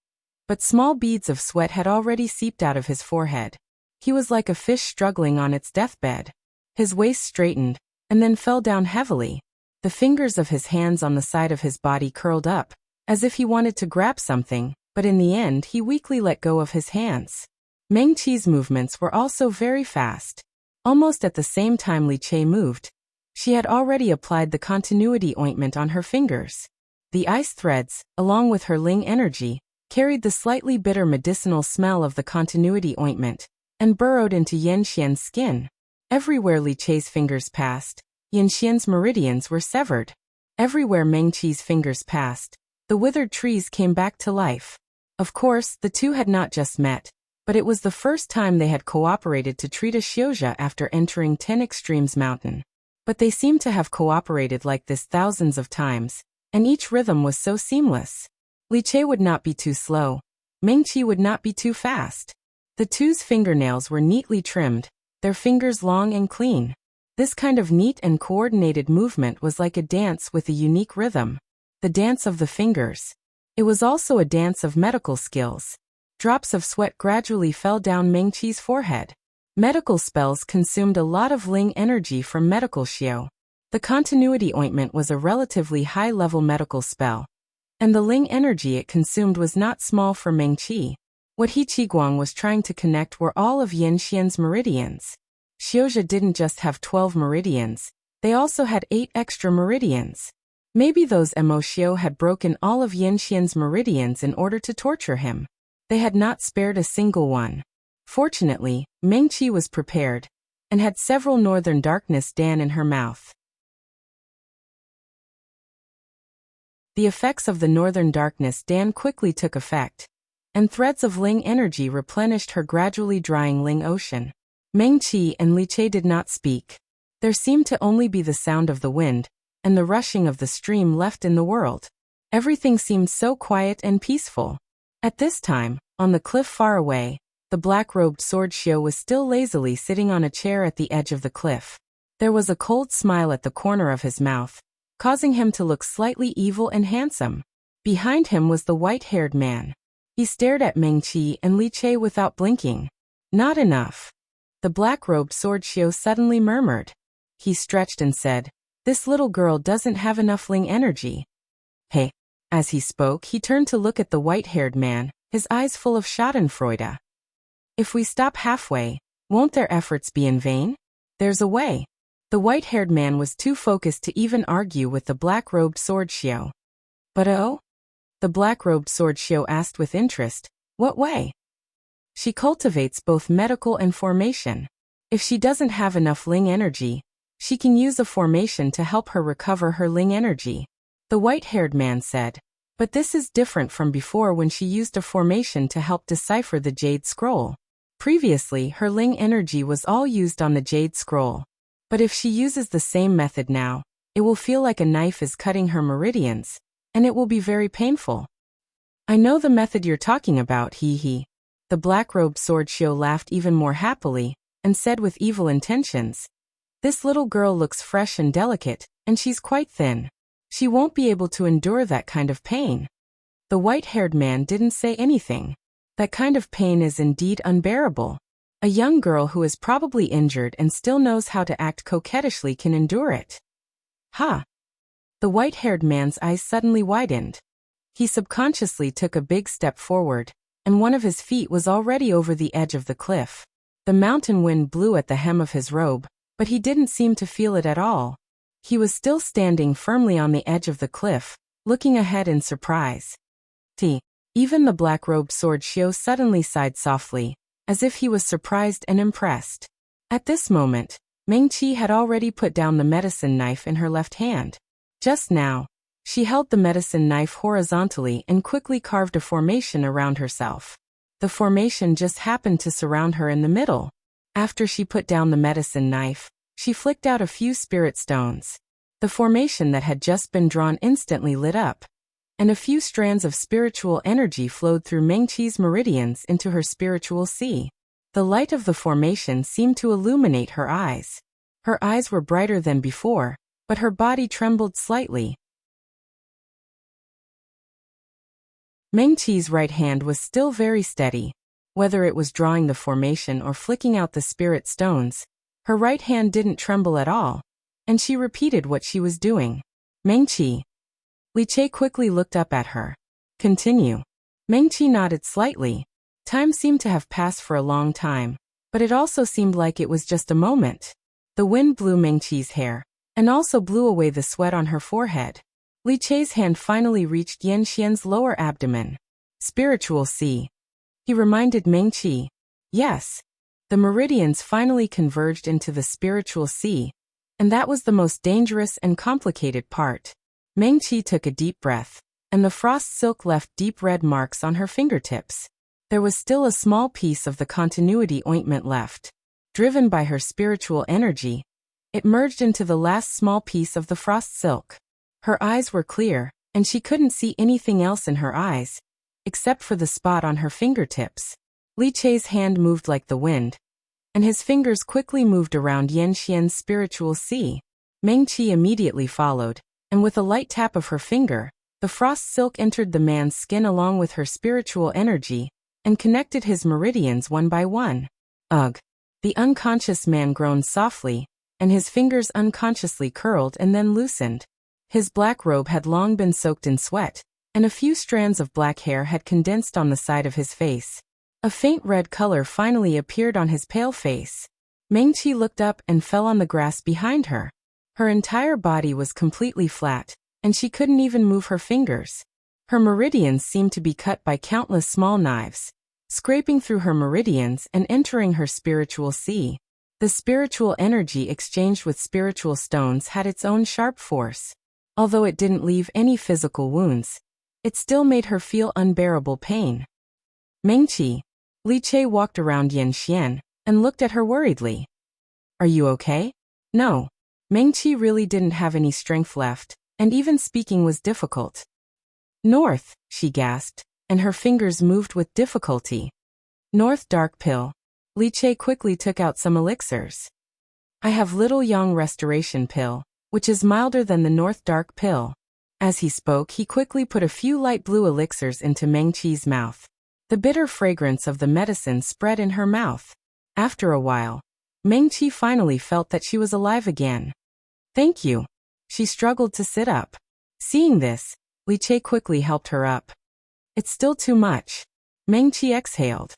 Speaker 1: but small beads of sweat had already seeped out of his forehead. He was like a fish struggling on its deathbed. His waist straightened, and then fell down heavily. The fingers of his hands on the side of his body curled up, as if he wanted to grab something, but in the end he weakly let go of his hands. Mengqi's movements were also very fast. Almost at the same time Li Che moved, she had already applied the continuity ointment on her fingers. The ice threads, along with her Ling energy, carried the slightly bitter medicinal smell of the continuity ointment, and burrowed into Yan Xian's skin. Everywhere Li Che's fingers passed, Yan Xian's meridians were severed. Everywhere Mengqi's fingers passed, the withered trees came back to life. Of course, the two had not just met, but it was the first time they had cooperated to treat a Xiuzha after entering 10 Extremes mountain. But they seemed to have cooperated like this thousands of times, and each rhythm was so seamless. Li Che would not be too slow. Mengqi would not be too fast. The two's fingernails were neatly trimmed, their fingers long and clean. This kind of neat and coordinated movement was like a dance with a unique rhythm. The dance of the fingers. It was also a dance of medical skills. Drops of sweat gradually fell down Mengqi's forehead. Medical spells consumed a lot of Ling energy from medical Xiu. The continuity ointment was a relatively high-level medical spell, and the Ling energy it consumed was not small for Mengqi. What He Qiguang was trying to connect were all of Yan Xian's meridians. Xiuzha didn't just have 12 meridians, They also had 8 extra meridians. Maybe those Emoshio had broken all of Yanxian's meridians in order to torture him. They had not spared a single one. Fortunately, Mengqi was prepared, and had several Northern Darkness Dan in her mouth. The effects of the Northern Darkness Dan quickly took effect, and threads of Ling energy replenished her gradually drying Ling ocean. Mengqi and Li Che did not speak. There seemed to only be the sound of the wind, and the rushing of the stream left in the world. Everything seemed so quiet and peaceful. At this time, on the cliff far away, the black-robed Swordsmanship was still lazily sitting on a chair at the edge of the cliff. There was a cold smile at the corner of his mouth, causing him to look slightly evil and handsome. Behind him was the white-haired man. He stared at Mengqi and Li Che without blinking. Not enough. The black-robed Swordsmanship suddenly murmured. He stretched and said, "This little girl doesn't have enough Ling energy." Hey. As he spoke, he turned to look at the white-haired man, his eyes full of schadenfreude. "If we stop halfway, won't their efforts be in vain? There's a way." The white-haired man was too focused to even argue with the black-robed Swordsmanship. "But oh?" The black-robed Swordsmanship asked with interest, "What way?" "She cultivates both medical and formation. If she doesn't have enough Ling energy, she can use a formation to help her recover her Ling energy," the white-haired man said. "But this is different from before when she used a formation to help decipher the Jade Scroll. Previously, her Ling energy was all used on the Jade Scroll. But if she uses the same method now, it will feel like a knife is cutting her meridians, and it will be very painful." "I know the method you're talking about, he. The black-robed Swordsmanship laughed even more happily, and said with evil intentions, "This little girl looks fresh and delicate, and she's quite thin. She won't be able to endure that kind of pain." The white-haired man didn't say anything. That kind of pain is indeed unbearable. A young girl who is probably injured and still knows how to act coquettishly can endure it. Ha! The white-haired man's eyes suddenly widened. He subconsciously took a big step forward, and one of his feet was already over the edge of the cliff. The mountain wind blew at the hem of his robe, but he didn't seem to feel it at all. He was still standing firmly on the edge of the cliff, looking ahead in surprise. Even the black-robed Swordsmanship suddenly sighed softly, as if he was surprised and impressed. At this moment, Mengqi had already put down the medicine knife in her left hand. Just now, she held the medicine knife horizontally and quickly carved a formation around herself. The formation just happened to surround her in the middle. After she put down the medicine knife, she flicked out a few spirit stones. The formation that had just been drawn instantly lit up, and a few strands of spiritual energy flowed through Mengqi's meridians into her spiritual sea. The light of the formation seemed to illuminate her eyes. Her eyes were brighter than before, but her body trembled slightly. Mengqi's right hand was still very steady. Whether it was drawing the formation or flicking out the spirit stones, her right hand didn't tremble at all, and she repeated what she was doing. "Mengqi." Li Che quickly looked up at her. "Continue." Mengqi nodded slightly. Time seemed to have passed for a long time, but it also seemed like it was just a moment. The wind blew Mengqi's hair, and also blew away the sweat on her forehead. Li Che's hand finally reached Yanxian's lower abdomen. "Spiritual sea," he reminded Mengqi. Yes. The meridians finally converged into the spiritual sea, and that was the most dangerous and complicated part. Mengqi took a deep breath, and the frost silk left deep red marks on her fingertips. There was still a small piece of the continuity ointment left. Driven by her spiritual energy, it merged into the last small piece of the frost silk. Her eyes were clear, and she couldn't see anything else in her eyes, except for the spot on her fingertips. Li Che's hand moved like the wind, and his fingers quickly moved around Yanxian's spiritual sea. Mengqi immediately followed, and with a light tap of her finger, the frost silk entered the man's skin along with her spiritual energy, and connected his meridians one by one. Ugh! The unconscious man groaned softly, and his fingers unconsciously curled and then loosened. His black robe had long been soaked in sweat, and a few strands of black hair had condensed on the side of his face. A faint red color finally appeared on his pale face. Mengqi looked up and fell on the grass behind her. Her entire body was completely flat, and she couldn't even move her fingers. Her meridians seemed to be cut by countless small knives, scraping through her meridians and entering her spiritual sea. The spiritual energy exchanged with spiritual stones had its own sharp force. Although it didn't leave any physical wounds, it still made her feel unbearable pain. Mengqi. Li Che walked around Yan Xian and looked at her worriedly. Are you okay? No. Mengqi really didn't have any strength left, and even speaking was difficult. North, she gasped, and her fingers moved with difficulty. North dark pill. Li Che quickly took out some elixirs. I have little yang restoration pill, which is milder than the north dark pill. As he spoke, he quickly put a few light blue elixirs into Mengqi's mouth. The bitter fragrance of the medicine spread in her mouth. After a while, Mengqi finally felt that she was alive again. Thank you. She struggled to sit up. Seeing this, Li Che quickly helped her up. It's still too much. Mengqi exhaled.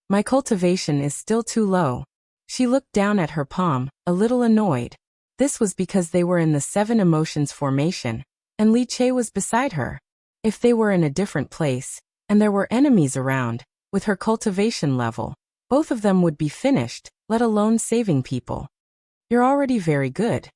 Speaker 1: My cultivation is still too low. She looked down at her palm, a little annoyed. This was because they were in the 7 emotions formation, and Li Che was beside her. If they were in a different place, and there were enemies around, with her cultivation level, both of them would be finished, let alone saving people. You're already very good.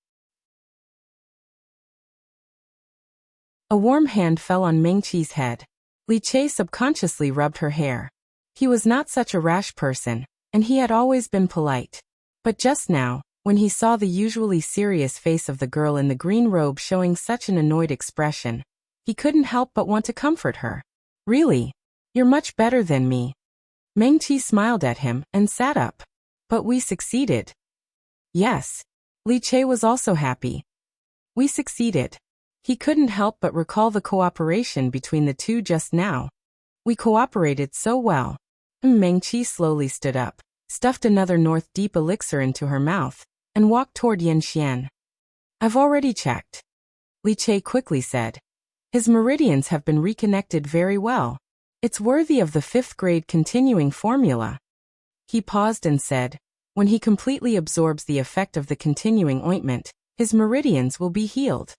Speaker 1: A warm hand fell on Mengqi's head. Li Che subconsciously rubbed her hair. He was not such a rash person, and he had always been polite. But just now, when he saw the usually serious face of the girl in the green robe showing such an annoyed expression, he couldn't help but want to comfort her. Really? You're much better than me. Mengqi smiled at him and sat up. But we succeeded. Yes. Li Che was also happy. We succeeded. He couldn't help but recall the cooperation between the two just now. We cooperated so well. Mengqi slowly stood up, stuffed another North Deep elixir into her mouth, and walked toward Yan Xian. I've already checked. Li Che quickly said. His meridians have been reconnected very well. It's worthy of the 5th grade continuing formula. He paused and said, when he completely absorbs the effect of the continuing ointment, his meridians will be healed.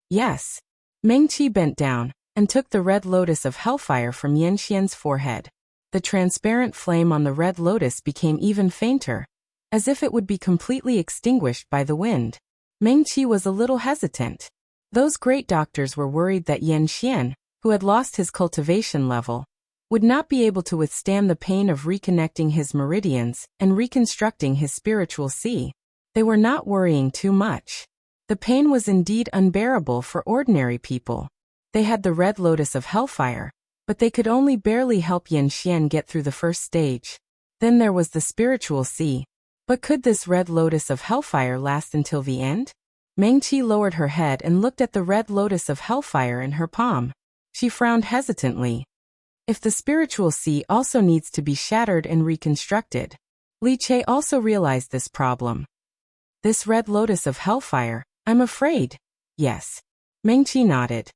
Speaker 1: Yes. Mengqi bent down and took the red lotus of hellfire from Yan Xian's forehead. The transparent flame on the red lotus became even fainter, as if it would be completely extinguished by the wind. Mengqi was a little hesitant. Those great doctors were worried that Yan Xian, who had lost his cultivation level, would not be able to withstand the pain of reconnecting his meridians and reconstructing his spiritual sea. They were not worrying too much. The pain was indeed unbearable for ordinary people. They had the red lotus of hellfire, but they could only barely help Yan Xian get through the first stage. Then there was the spiritual sea. But could this red lotus of hellfire last until the end? Mengqi lowered her head and looked at the red lotus of hellfire in her palm. She frowned hesitantly. If the spiritual sea also needs to be shattered and reconstructed. Li Che also realized this problem. This red lotus of hellfire, I'm afraid. Yes. Mengqi nodded.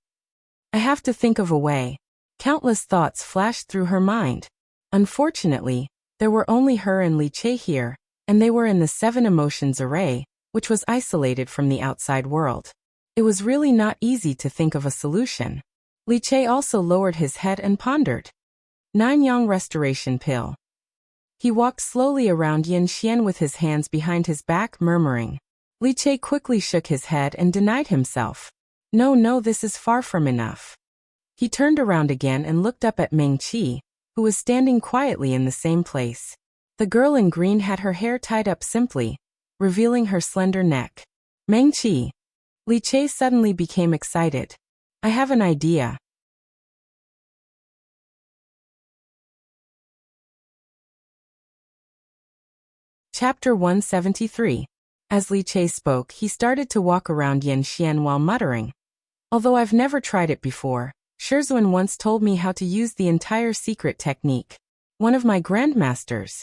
Speaker 1: I have to think of a way. Countless thoughts flashed through her mind. Unfortunately, there were only her and Li Che here, and they were in the 7 emotions array, which was isolated from the outside world. It was really not easy to think of a solution. Li Che also lowered his head and pondered. 9 Yang restoration pill. He walked slowly around Yan Xian with his hands behind his back, murmuring. Li Che quickly shook his head and denied himself. No, this is far from enough. He turned around again and looked up at Mengqi, who was standing quietly in the same place. The girl in green had her hair tied up simply, revealing her slender neck. Mengqi. Li Che suddenly became excited. I have an idea. Chapter 173. As Li Che spoke, he started to walk around Yan Xian while muttering. Although I've never tried it before, Swordsman once told me how to use the entire secret technique. One of my grandmasters.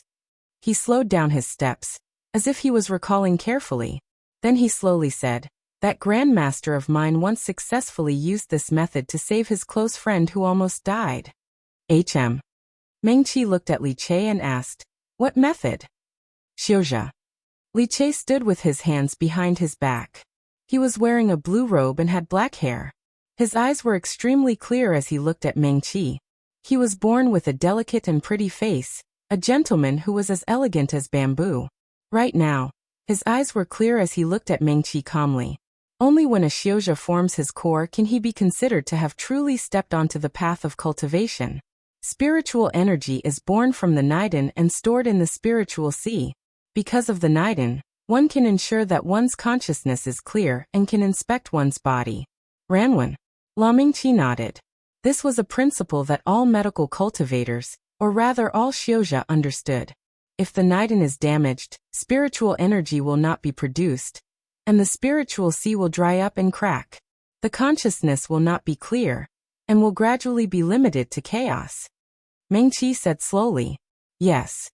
Speaker 1: He slowed down his steps, as if he was recalling carefully. Then he slowly said, that grandmaster of mine once successfully used this method to save his close friend who almost died. Mengqi looked at Li Che and asked, what method? Xiuzha. Li Che stood with his hands behind his back. He was wearing a blue robe and had black hair. His eyes were extremely clear as he looked at Mengqi. He was born with a delicate and pretty face, a gentleman who was as elegant as bamboo. Right now, his eyes were clear as he looked at Mengqi calmly. Only when a Xiuzhe forms his core can he be considered to have truly stepped onto the path of cultivation. Spiritual energy is born from the Niden and stored in the spiritual sea. Because of the Niden, one can ensure that one's consciousness is clear and can inspect one's body. Ranwen. La Mingqi nodded. This was a principle that all medical cultivators, or rather all Xiuzhe, understood. If the Niden is damaged, spiritual energy will not be produced, and the spiritual sea will dry up and crack. The consciousness will not be clear, and will gradually be limited to chaos. Mengqi said slowly. Yes.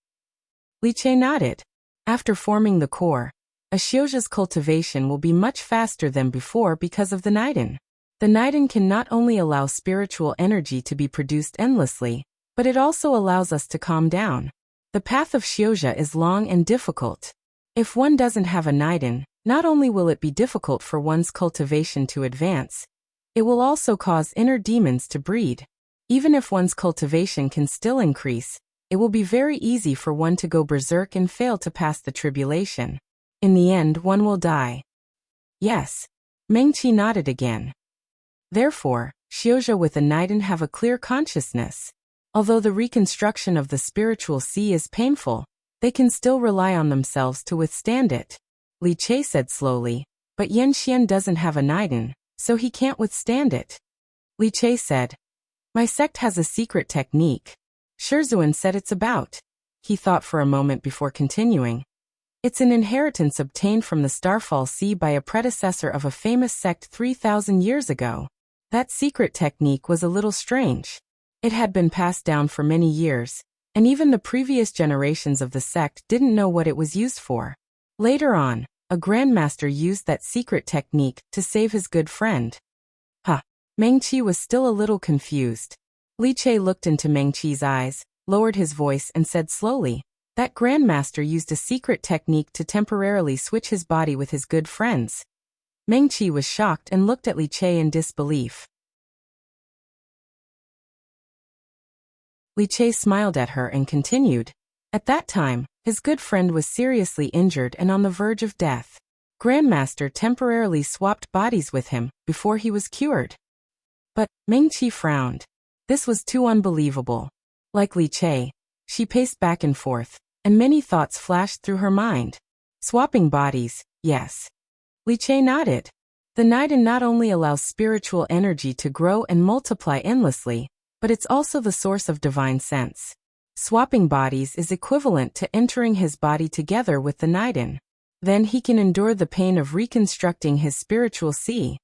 Speaker 1: Li Che nodded. After forming the core, a Xiuzhe's cultivation will be much faster than before because of the Niden. The Niden can not only allow spiritual energy to be produced endlessly, but it also allows us to calm down. The path of Xiuzhe is long and difficult. If one doesn't have a Niden, not only will it be difficult for one's cultivation to advance, it will also cause inner demons to breed. Even if one's cultivation can still increase, it will be very easy for one to go berserk and fail to pass the tribulation. In the end, one will die. Yes. Mengqi nodded again. Therefore, Xiuzhe with a Niden have a clear consciousness. Although the reconstruction of the spiritual sea is painful, they can still rely on themselves to withstand it. Li Che said slowly, but Yan Xian doesn't have a Niden, so he can't withstand it. Li Che said, my sect has a secret technique. Shizhuan said it's about. He thought for a moment before continuing. It's an inheritance obtained from the Starfall Sea by a predecessor of a famous sect 3,000 years ago. That secret technique was a little strange. It had been passed down for many years, and even the previous generations of the sect didn't know what it was used for. Later on, a grandmaster used that secret technique to save his good friend. Mengqi was still a little confused. Li Che looked into Mengqi's eyes, lowered his voice and said slowly, that grandmaster used a secret technique to temporarily switch his body with his good friends. Mengqi was shocked and looked at Li Che in disbelief. Li Che smiled at her and continued. At that time, his good friend was seriously injured and on the verge of death. Grandmaster temporarily swapped bodies with him before he was cured. But, Mengqi frowned. This was too unbelievable. Like Li Che, she paced back and forth, and many thoughts flashed through her mind. Swapping bodies, yes. Li Che nodded. The Niden not only allows spiritual energy to grow and multiply endlessly, but it's also the source of divine sense. Swapping bodies is equivalent to entering his body together with the Niden. Then he can endure the pain of reconstructing his spiritual sea.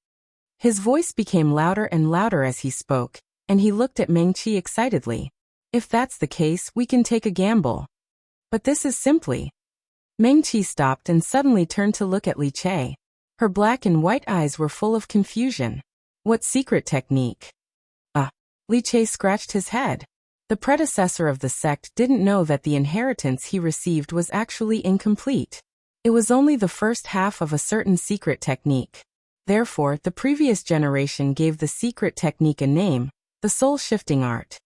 Speaker 1: His voice became louder and louder as he spoke, and he looked at Mengqi excitedly. If that's the case, we can take a gamble. But this is simply. Mengqi stopped and suddenly turned to look at Li Che. Her black and white eyes were full of confusion. What secret technique? Li Che scratched his head. The predecessor of the sect didn't know that the inheritance he received was actually incomplete. It was only the first half of a certain secret technique. Therefore, the previous generation gave the secret technique a name, the soul-shifting art.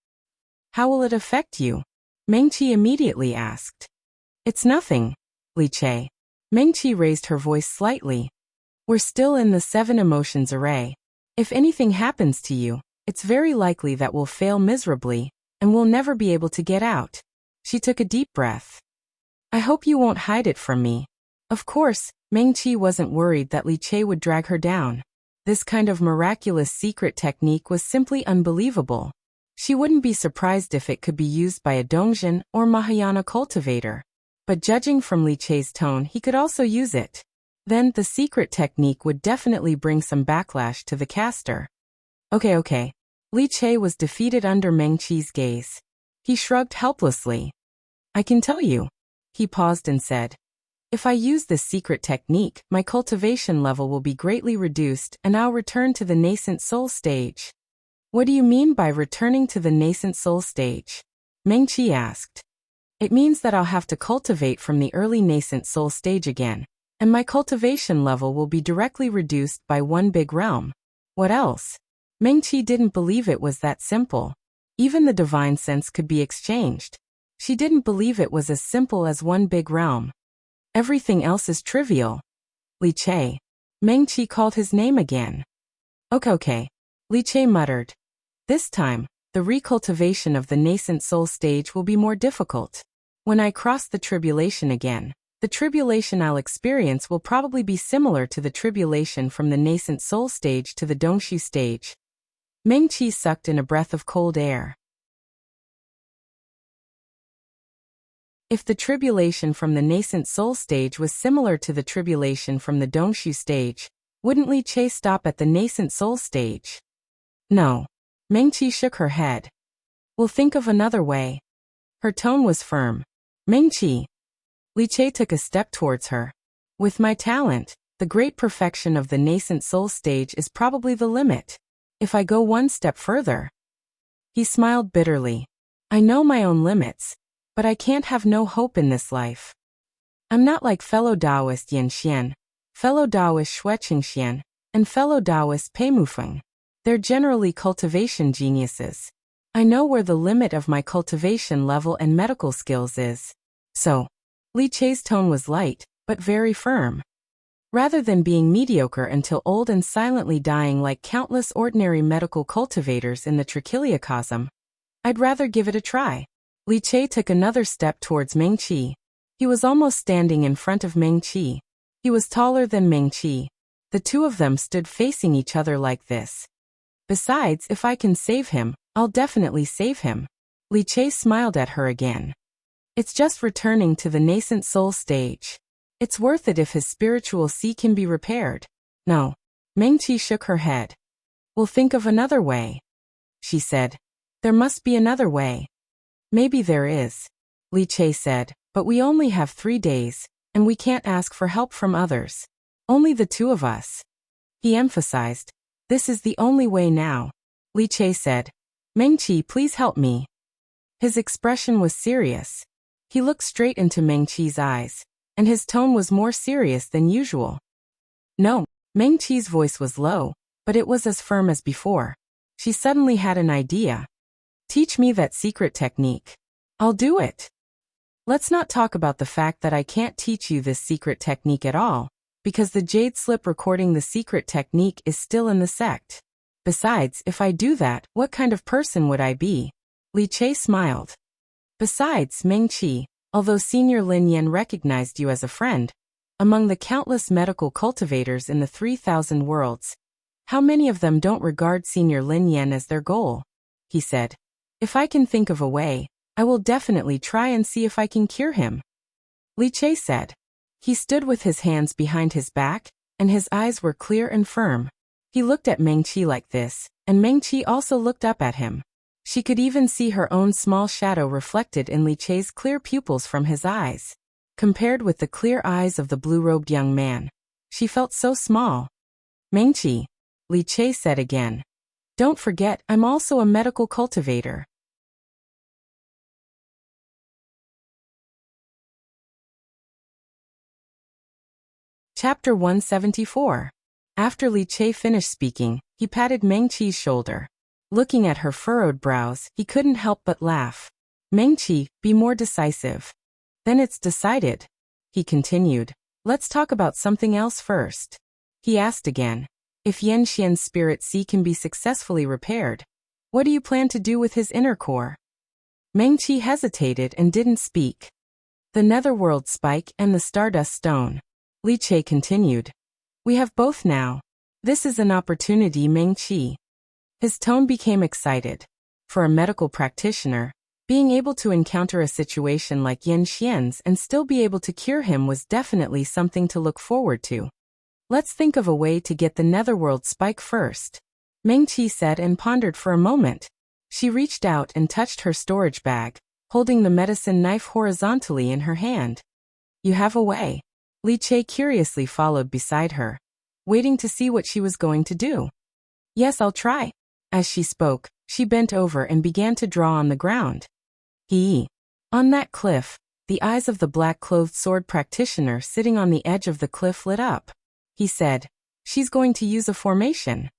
Speaker 1: How will it affect you? Mengqi immediately asked. It's nothing, Li Che. Mengqi raised her voice slightly. We're still in the 7 emotions array. If anything happens to you, it's very likely that we'll fail miserably, and we'll never be able to get out. She took a deep breath. I hope you won't hide it from me. Of course, Mengqi wasn't worried that Li Che would drag her down. This kind of miraculous secret technique was simply unbelievable. She wouldn't be surprised if it could be used by a Dongjin or Mahayana cultivator. But judging from Li Che's tone, he could also use it. Then, the secret technique would definitely bring some backlash to the caster. Okay. Li Che was defeated under Mengqi's gaze. He shrugged helplessly. I can tell you. He paused and said, if I use this secret technique, my cultivation level will be greatly reduced and I'll return to the nascent soul stage. What do you mean by returning to the nascent soul stage? Mengqi asked. It means that I'll have to cultivate from the early nascent soul stage again, and my cultivation level will be directly reduced by one big realm. What else? Mengqi didn't believe it was that simple. Even the divine sense could be exchanged. She didn't believe it was as simple as one big realm. Everything else is trivial. Li Che. Mengqi called his name again. Okay. Li Che muttered. This time, the recultivation of the nascent soul stage will be more difficult. When I cross the tribulation again, the tribulation I'll experience will probably be similar to the tribulation from the nascent soul stage to the Dongshu stage. Mengqi sucked in a breath of cold air. If the tribulation from the nascent soul stage was similar to the tribulation from the Dongshu stage, wouldn't Li Che stop at the nascent soul stage? No. Mengqi shook her head. We'll think of another way. Her tone was firm. Mengqi. Li Che took a step towards her. With my talent, the great perfection of the nascent soul stage is probably the limit. If I go one step further. He smiled bitterly. I know my own limits, but I can't have no hope in this life. I'm not like fellow Taoist Yan Xian, fellow Taoist Xue Qingxian, and fellow Taoist Pei Mufeng. They're generally cultivation geniuses. I know where the limit of my cultivation level and medical skills is. So, Li Che's tone was light, but very firm. Rather than being mediocre until old and silently dying like countless ordinary medical cultivators in the trichiliocosm, I'd rather give it a try. Li Che took another step towards Mengqi. He was almost standing in front of Mengqi. He was taller than Mengqi. The two of them stood facing each other like this. Besides, if I can save him, I'll definitely save him. Li Che smiled at her again. It's just returning to the nascent soul stage. It's worth it if his spiritual sea can be repaired. No. Mengqi shook her head. We'll think of another way. She said. There must be another way. Maybe there is. Li Che said, but we only have 3 days, and we can't ask for help from others. Only the two of us. He emphasized. This is the only way now. Li Che said. Mengqi, please help me. His expression was serious. He looked straight into Mengqi's eyes, and his tone was more serious than usual. No. Mengqi's voice was low, but it was as firm as before. She suddenly had an idea. Teach me that secret technique. I'll do it. Let's not talk about the fact that I can't teach you this secret technique at all, because the jade slip recording the secret technique is still in the sect. Besides, if I do that, what kind of person would I be? Li Che smiled. Besides, Mengqi, although Senior Lin Yan recognized you as a friend, among the countless medical cultivators in the 3,000 worlds, how many of them don't regard Senior Lin Yan as their goal? He said. If I can think of a way, I will definitely try and see if I can cure him. Li Che said. He stood with his hands behind his back, and his eyes were clear and firm. He looked at Mengqi like this, and Mengqi also looked up at him. She could even see her own small shadow reflected in Li Che's clear pupils from his eyes. Compared with the clear eyes of the blue-robed young man, she felt so small. Mengqi, Li Che said again. Don't forget, I'm also a medical cultivator. Chapter 174. After Li Che finished speaking, he patted Mengqi's shoulder. Looking at her furrowed brows, he couldn't help but laugh. Mengqi, be more decisive. Then it's decided. He continued. Let's talk about something else first. He asked again. If Yan Xian's spirit sea can be successfully repaired, what do you plan to do with his inner core? Mengqi hesitated and didn't speak. The netherworld spike and the stardust stone. Li Che continued. We have both now. This is an opportunity, Mengqi. His tone became excited. For a medical practitioner, being able to encounter a situation like Yan Xian's and still be able to cure him was definitely something to look forward to. Let's think of a way to get the netherworld spike first. Mengqi said and pondered for a moment. She reached out and touched her storage bag, holding the medicine knife horizontally in her hand. You have a way. Li Che curiously followed beside her, waiting to see what she was going to do. Yes, I'll try. As she spoke, she bent over and began to draw on the ground. On that cliff, The eyes of the black-clothed sword practitioner sitting on the edge of the cliff lit up. He said, "She's going to use a formation."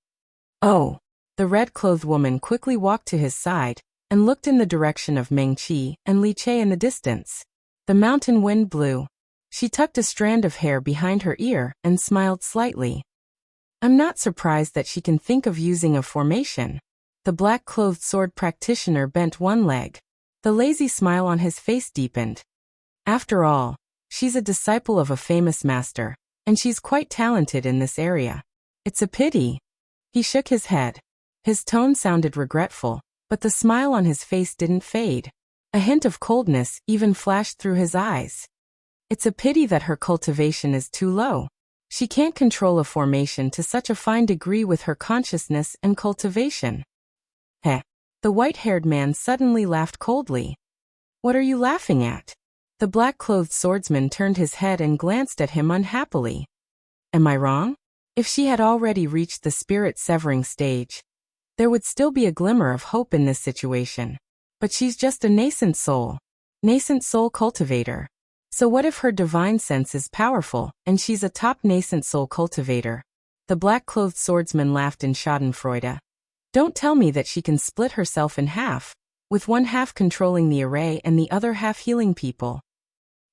Speaker 1: "Oh." The red-clothed woman quickly walked to his side and looked in the direction of Meng Qi and Li Che in the distance. The mountain wind blew. She tucked a strand of hair behind her ear and smiled slightly. "I'm not surprised that she can think of using a formation." The black-clothed sword practitioner bent one leg. The lazy smile on his face deepened. "After all, she's a disciple of a famous master, and she's quite talented in this area. It's a pity." He shook his head. His tone sounded regretful, but the smile on his face didn't fade. A hint of coldness even flashed through his eyes. "It's a pity that her cultivation is too low. She can't control a formation to such a fine degree with her consciousness and cultivation." "Heh." The white-haired man suddenly laughed coldly. "What are you laughing at?" The black-clothed swordsman turned his head and glanced at him unhappily. "Am I wrong? If she had already reached the spirit-severing stage, there would still be a glimmer of hope in this situation. But she's just a nascent soul cultivator. So what if her divine sense is powerful, and she's a top nascent soul cultivator?" The black-clothed swordsman laughed in schadenfreude. "Don't tell me that she can split herself in half, with one half controlling the array and the other half healing people.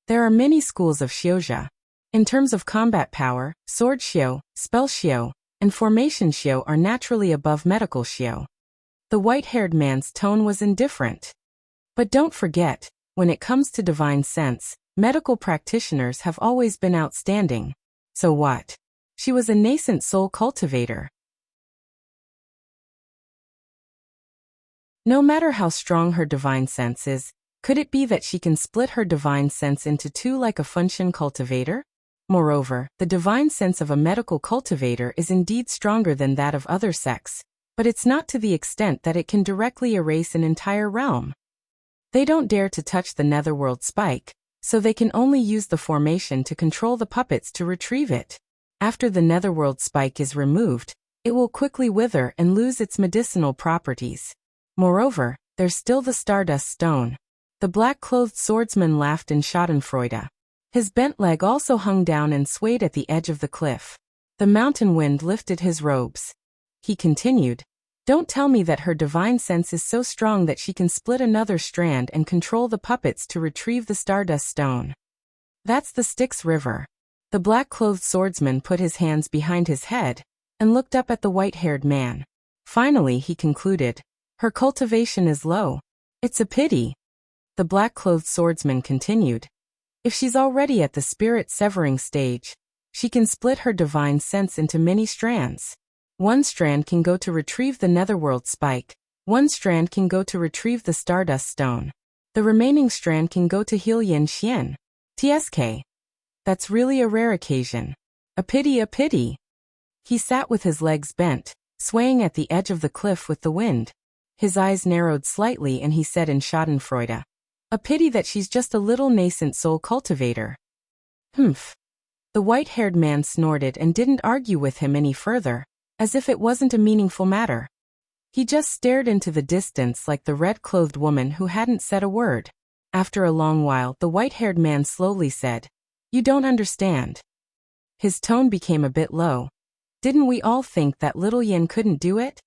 Speaker 1: There are many schools of Xiuzha. In terms of combat power, sword Xiu, spell Xiu, and formation Xiu are naturally above medical Xiu." The white-haired man's tone was indifferent. "But don't forget, when it comes to divine sense, medical practitioners have always been outstanding. So what? She was a nascent soul cultivator. No matter how strong her divine sense is, could it be that she can split her divine sense into two like a Funshan cultivator? Moreover, the divine sense of a medical cultivator is indeed stronger than that of other sects, but it's not to the extent that it can directly erase an entire realm. They don't dare to touch the netherworld spike, so they can only use the formation to control the puppets to retrieve it. After the netherworld spike is removed, it will quickly wither and lose its medicinal properties. Moreover, there's still the Stardust Stone." The black-clothed swordsman laughed in schadenfreude. His bent leg also hung down and swayed at the edge of the cliff. The mountain wind lifted his robes. He continued, "Don't tell me that her divine sense is so strong that she can split another strand and control the puppets to retrieve the Stardust Stone. That's the Styx River." The black-clothed swordsman put his hands behind his head and looked up at the white-haired man. Finally he concluded, "Her cultivation is low. It's a pity." The black-clothed swordsman continued, "If she's already at the spirit-severing stage, she can split her divine sense into many strands. One strand can go to retrieve the netherworld spike, one strand can go to retrieve the Stardust Stone. The remaining strand can go to heal Yin Xian. TSK. That's really a rare occasion. A pity, a pity." He sat with his legs bent, swaying at the edge of the cliff with the wind. His eyes narrowed slightly and he said in schadenfreude, "A pity that she's just a little nascent soul cultivator." "Humph." The white-haired man snorted and didn't argue with him any further, as if it wasn't a meaningful matter. He just stared into the distance like the red-clothed woman who hadn't said a word. After a long while, the white-haired man slowly said, "You don't understand." His tone became a bit low. "Didn't we all think that little Yin couldn't do it?"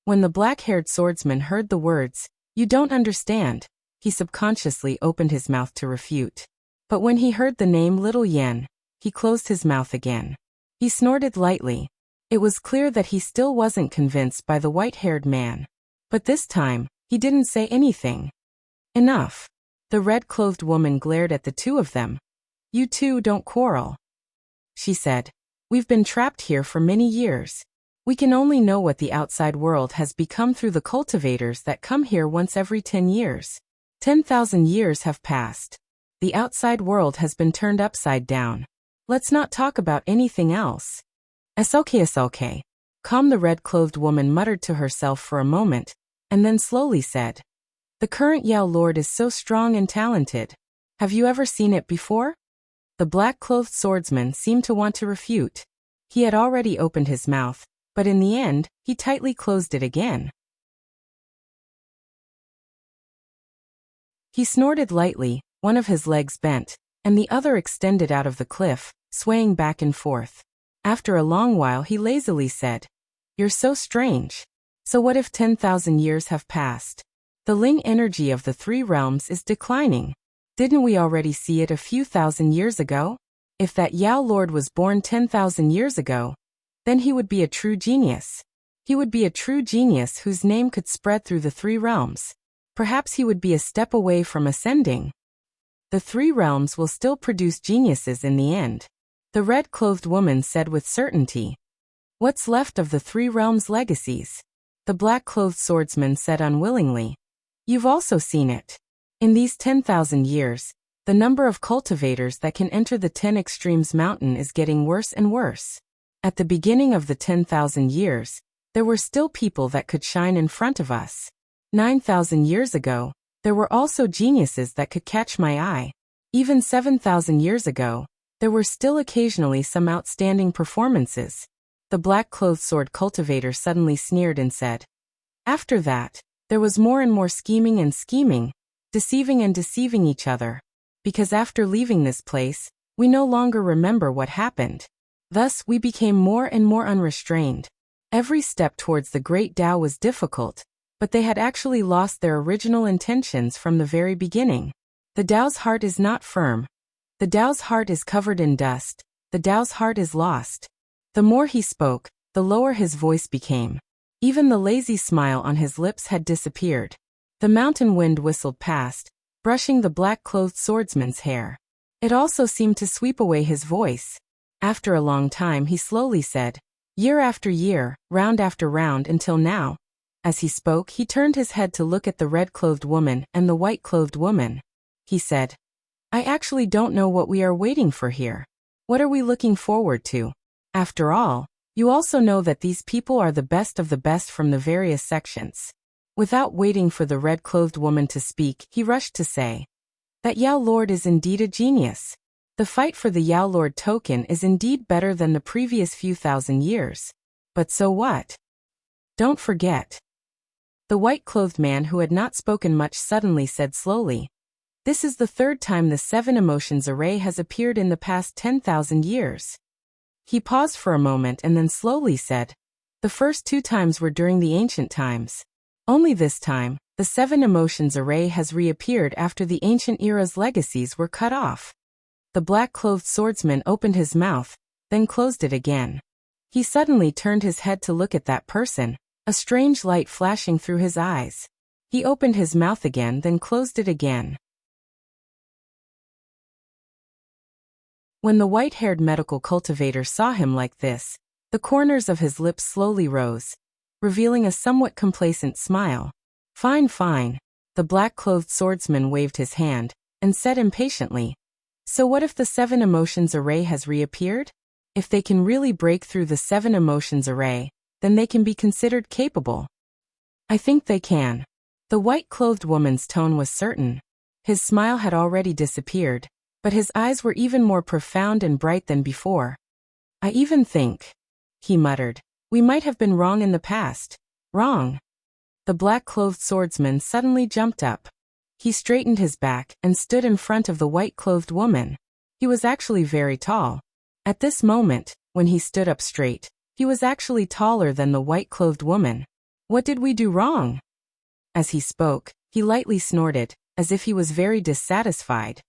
Speaker 1: When the black-haired swordsman heard the words, "You don't understand," he subconsciously opened his mouth to refute. But when he heard the name Little Yen, he closed his mouth again. He snorted lightly. It was clear that he still wasn't convinced by the white-haired man. But this time, he didn't say anything. "Enough." The red-clothed woman glared at the two of them. "You two don't quarrel," she said. "We've been trapped here for many years. We can only know what the outside world has become through the cultivators that come here once every 10 years. 10,000 years have passed. The outside world has been turned upside down. Let's not talk about anything else." It's okay. Calm, the red-clothed woman muttered to herself for a moment, and then slowly said, "The current Yao Lord is so strong and talented. Have you ever seen it before?" The black-clothed swordsman seemed to want to refute. He had already opened his mouth, but in the end, he tightly closed it again. He snorted lightly, One of his legs bent, and the other extended out of the cliff, swaying back and forth. After a long while he lazily said, "You're so strange. So what if 10,000 years have passed? The Ling energy of the three realms is declining. Didn't we already see it a few thousand years ago? If that Yao Lord was born 10,000 years ago, then he would be a true genius. He would be a true genius whose name could spread through the three realms. Perhaps he would be a step away from ascending. The three realms will still produce geniuses in the end," the red-clothed woman said with certainty. "What's left of the three realms' legacies?" The black-clothed swordsman said unwillingly. "You've also seen it. In these 10,000 years, the number of cultivators that can enter the 10 Extremes mountain is getting worse and worse. At the beginning of the 10,000 years, there were still people that could shine in front of us. 9,000 years ago, there were also geniuses that could catch my eye. Even 7,000 years ago, there were still occasionally some outstanding performances." The black-clothed sword cultivator suddenly sneered and said. "After that, there was more and more scheming and scheming, deceiving and deceiving each other. Because after leaving this place, we no longer remember what happened. Thus we became more and more unrestrained. Every step towards the great Tao was difficult, but they had actually lost their original intentions from the very beginning. The Tao's heart is not firm. The Tao's heart is covered in dust. The Tao's heart is lost." The more he spoke, the lower his voice became. Even the lazy smile on his lips had disappeared. The mountain wind whistled past, brushing the black-clothed swordsman's hair. It also seemed to sweep away his voice. After a long time he slowly said, "Year after year, round after round until now." As he spoke he turned his head to look at the red-clothed woman and the white-clothed woman. He said, "I actually don't know what we are waiting for here. What are we looking forward to? After all, you also know that these people are the best of the best from the various sections." Without waiting for the red-clothed woman to speak, he rushed to say, "That Yao Lord is indeed a genius. The fight for the Yao Lord token is indeed better than the previous few thousand years. But so what? Don't forget." The white-clothed man who had not spoken much suddenly said slowly, "This is the third time the 7 emotions array has appeared in the past 10,000 years." He paused for a moment and then slowly said, "The first 2 times were during the ancient times. Only this time, the 7 emotions array has reappeared after the ancient era's legacies were cut off." The black-clothed swordsman opened his mouth, then closed it again. He suddenly turned his head to look at that person, a strange light flashing through his eyes. He opened his mouth again, then closed it again. When the white-haired medical cultivator saw him like this, the corners of his lips slowly rose, revealing a somewhat complacent smile. "Fine, fine." The black-clothed swordsman waved his hand, and said impatiently, "So what if the 7 emotions array has reappeared? If they can really break through the 7 emotions array, then they can be considered capable." "I think they can." The white-clothed woman's tone was certain. His smile had already disappeared, but his eyes were even more profound and bright than before. "I even think," he muttered, "we might have been wrong in the past." "Wrong?" The black-clothed swordsman suddenly jumped up. He straightened his back and stood in front of the white-clothed woman. He was actually very tall. At this moment, when he stood up straight, he was actually taller than the white-clothed woman. "What did we do wrong?" As he spoke, he lightly snorted, as if he was very dissatisfied.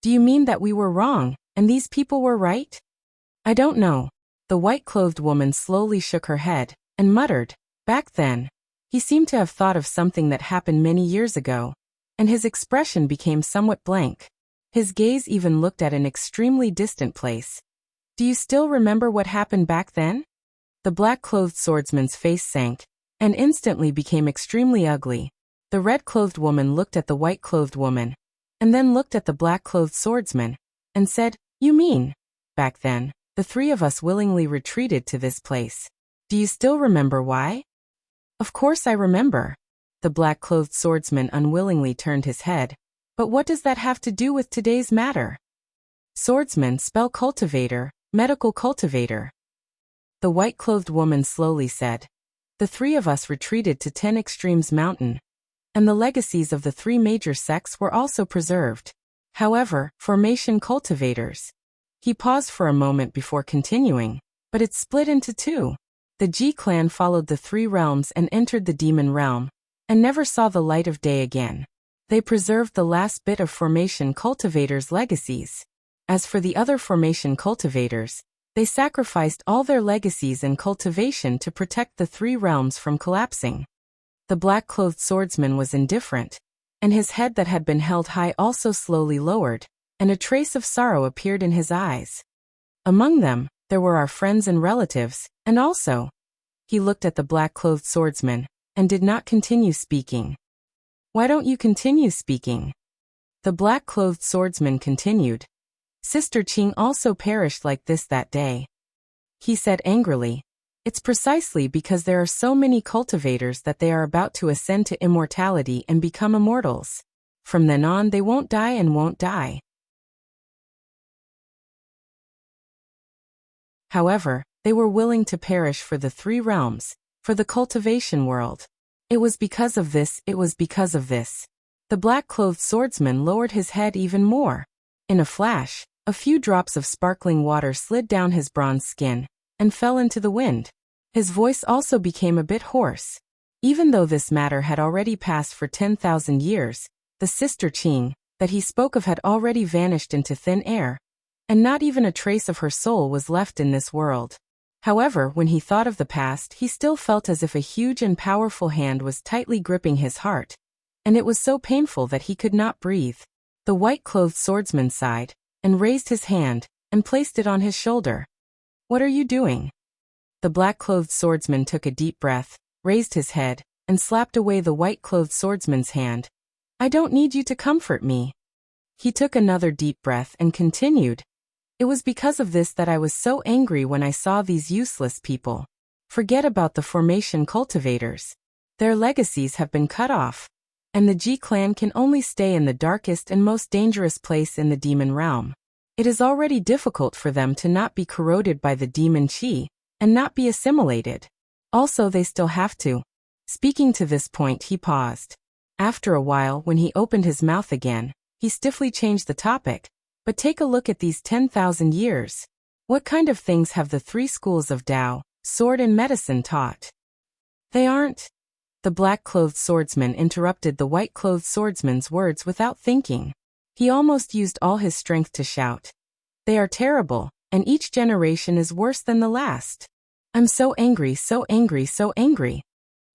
Speaker 1: "Do you mean that we were wrong, and these people were right?" "I don't know." The white-clothed woman slowly shook her head, and muttered, "Back then." He seemed to have thought of something that happened many years ago, and his expression became somewhat blank. His gaze even looked at an extremely distant place. "Do you still remember what happened back then?" The black-clothed swordsman's face sank, and instantly became extremely ugly. The red-clothed woman looked at the white-clothed woman, and then looked at the black-clothed swordsman, and said, "You mean, back then, the 3 of us willingly retreated to this place. Do you still remember why?" "Of course I remember." The black-clothed swordsman unwillingly turned his head. "But what does that have to do with today's matter?" "Swordsman spell cultivator, medical cultivator." The white-clothed woman slowly said, "The 3 of us retreated to 10 Extremes Mountain, and the legacies of the 3 major sects were also preserved. However, formation cultivators. He paused for a moment before continuing, but it split into two. The Ji clan followed the three realms and entered the demon realm, and never saw the light of day again. They preserved the last bit of formation cultivators' legacies. As for the other formation cultivators, they sacrificed all their legacies and cultivation to protect the three realms from collapsing. The black-clothed swordsman was indifferent, and his head that had been held high also slowly lowered, and a trace of sorrow appeared in his eyes. Among them, there were our friends and relatives, and also, he looked at the black-clothed swordsman, and did not continue speaking. Why don't you continue speaking? The black-clothed swordsman continued. Sister Qing also perished like this that day. He said angrily, it's precisely because there are so many cultivators that they are about to ascend to immortality and become immortals. From then on they won't die and won't die. However, they were willing to perish for the three realms, for the cultivation world. It was because of this. The black-clothed swordsman lowered his head even more. In a flash, a few drops of sparkling water slid down his bronze skin, and fell into the wind. His voice also became a bit hoarse. Even though this matter had already passed for 10,000 years, the Sister Qing, that he spoke of had already vanished into thin air, and not even a trace of her soul was left in this world. However, when he thought of the past, he still felt as if a huge and powerful hand was tightly gripping his heart, and it was so painful that he could not breathe. The white-clothed swordsman sighed, and raised his hand, and placed it on his shoulder. What are you doing? The black-clothed swordsman took a deep breath, raised his head, and slapped away the white-clothed swordsman's hand. I don't need you to comfort me. He took another deep breath and continued. It was because of this that I was so angry when I saw these useless people. Forget about the formation cultivators. Their legacies have been cut off, and the Ji clan can only stay in the darkest and most dangerous place in the demon realm. It is already difficult for them to not be corroded by the demon qi, and not be assimilated. Also, they still have to. Speaking to this point, he paused. After a while, when he opened his mouth again, he stiffly changed the topic. But take a look at these 10,000 years. What kind of things have the three schools of Tao, sword and medicine taught? They aren't. The black-clothed swordsman interrupted the white-clothed swordsman's words without thinking. He almost used all his strength to shout. They are terrible, and each generation is worse than the last. I'm so angry, so angry, so angry.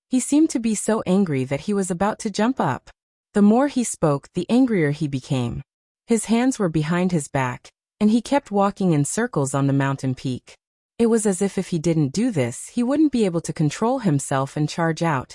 Speaker 1: He seemed to be so angry that he was about to jump up. The more he spoke, the angrier he became. His hands were behind his back, and he kept walking in circles on the mountain peak. It was as if he didn't do this, he wouldn't be able to control himself and charge out,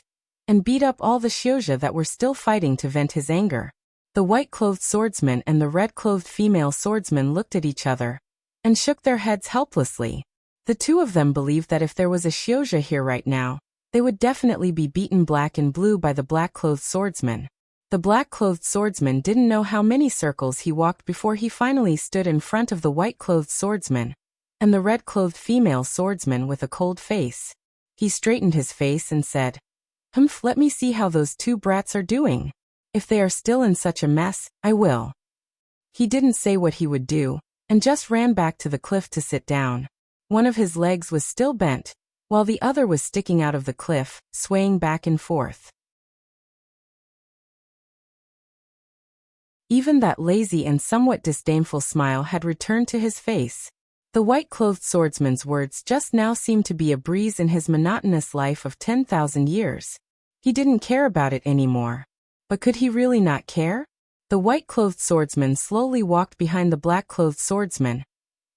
Speaker 1: and beat up all the Xiuzha that were still fighting to vent his anger. The white-clothed swordsman and the red-clothed female swordsman looked at each other, and shook their heads helplessly. The two of them believed that if there was a Xiuzha here right now, they would definitely be beaten black and blue by the black-clothed swordsman. The black-clothed swordsman didn't know how many circles he walked before he finally stood in front of the white-clothed swordsman, and the red-clothed female swordsman with a cold face. He straightened his face and said, let me see how those two brats are doing. If they are still in such a mess, I will. He didn't say what he would do, and just ran back to the cliff to sit down. One of his legs was still bent, while the other was sticking out of the cliff, swaying back and forth. Even that lazy and somewhat disdainful smile had returned to his face. The white-clothed swordsman's words just now seemed to be a breeze in his monotonous life of 10,000 years. He didn't care about it anymore. But could he really not care? The white-clothed swordsman slowly walked behind the black-clothed swordsman,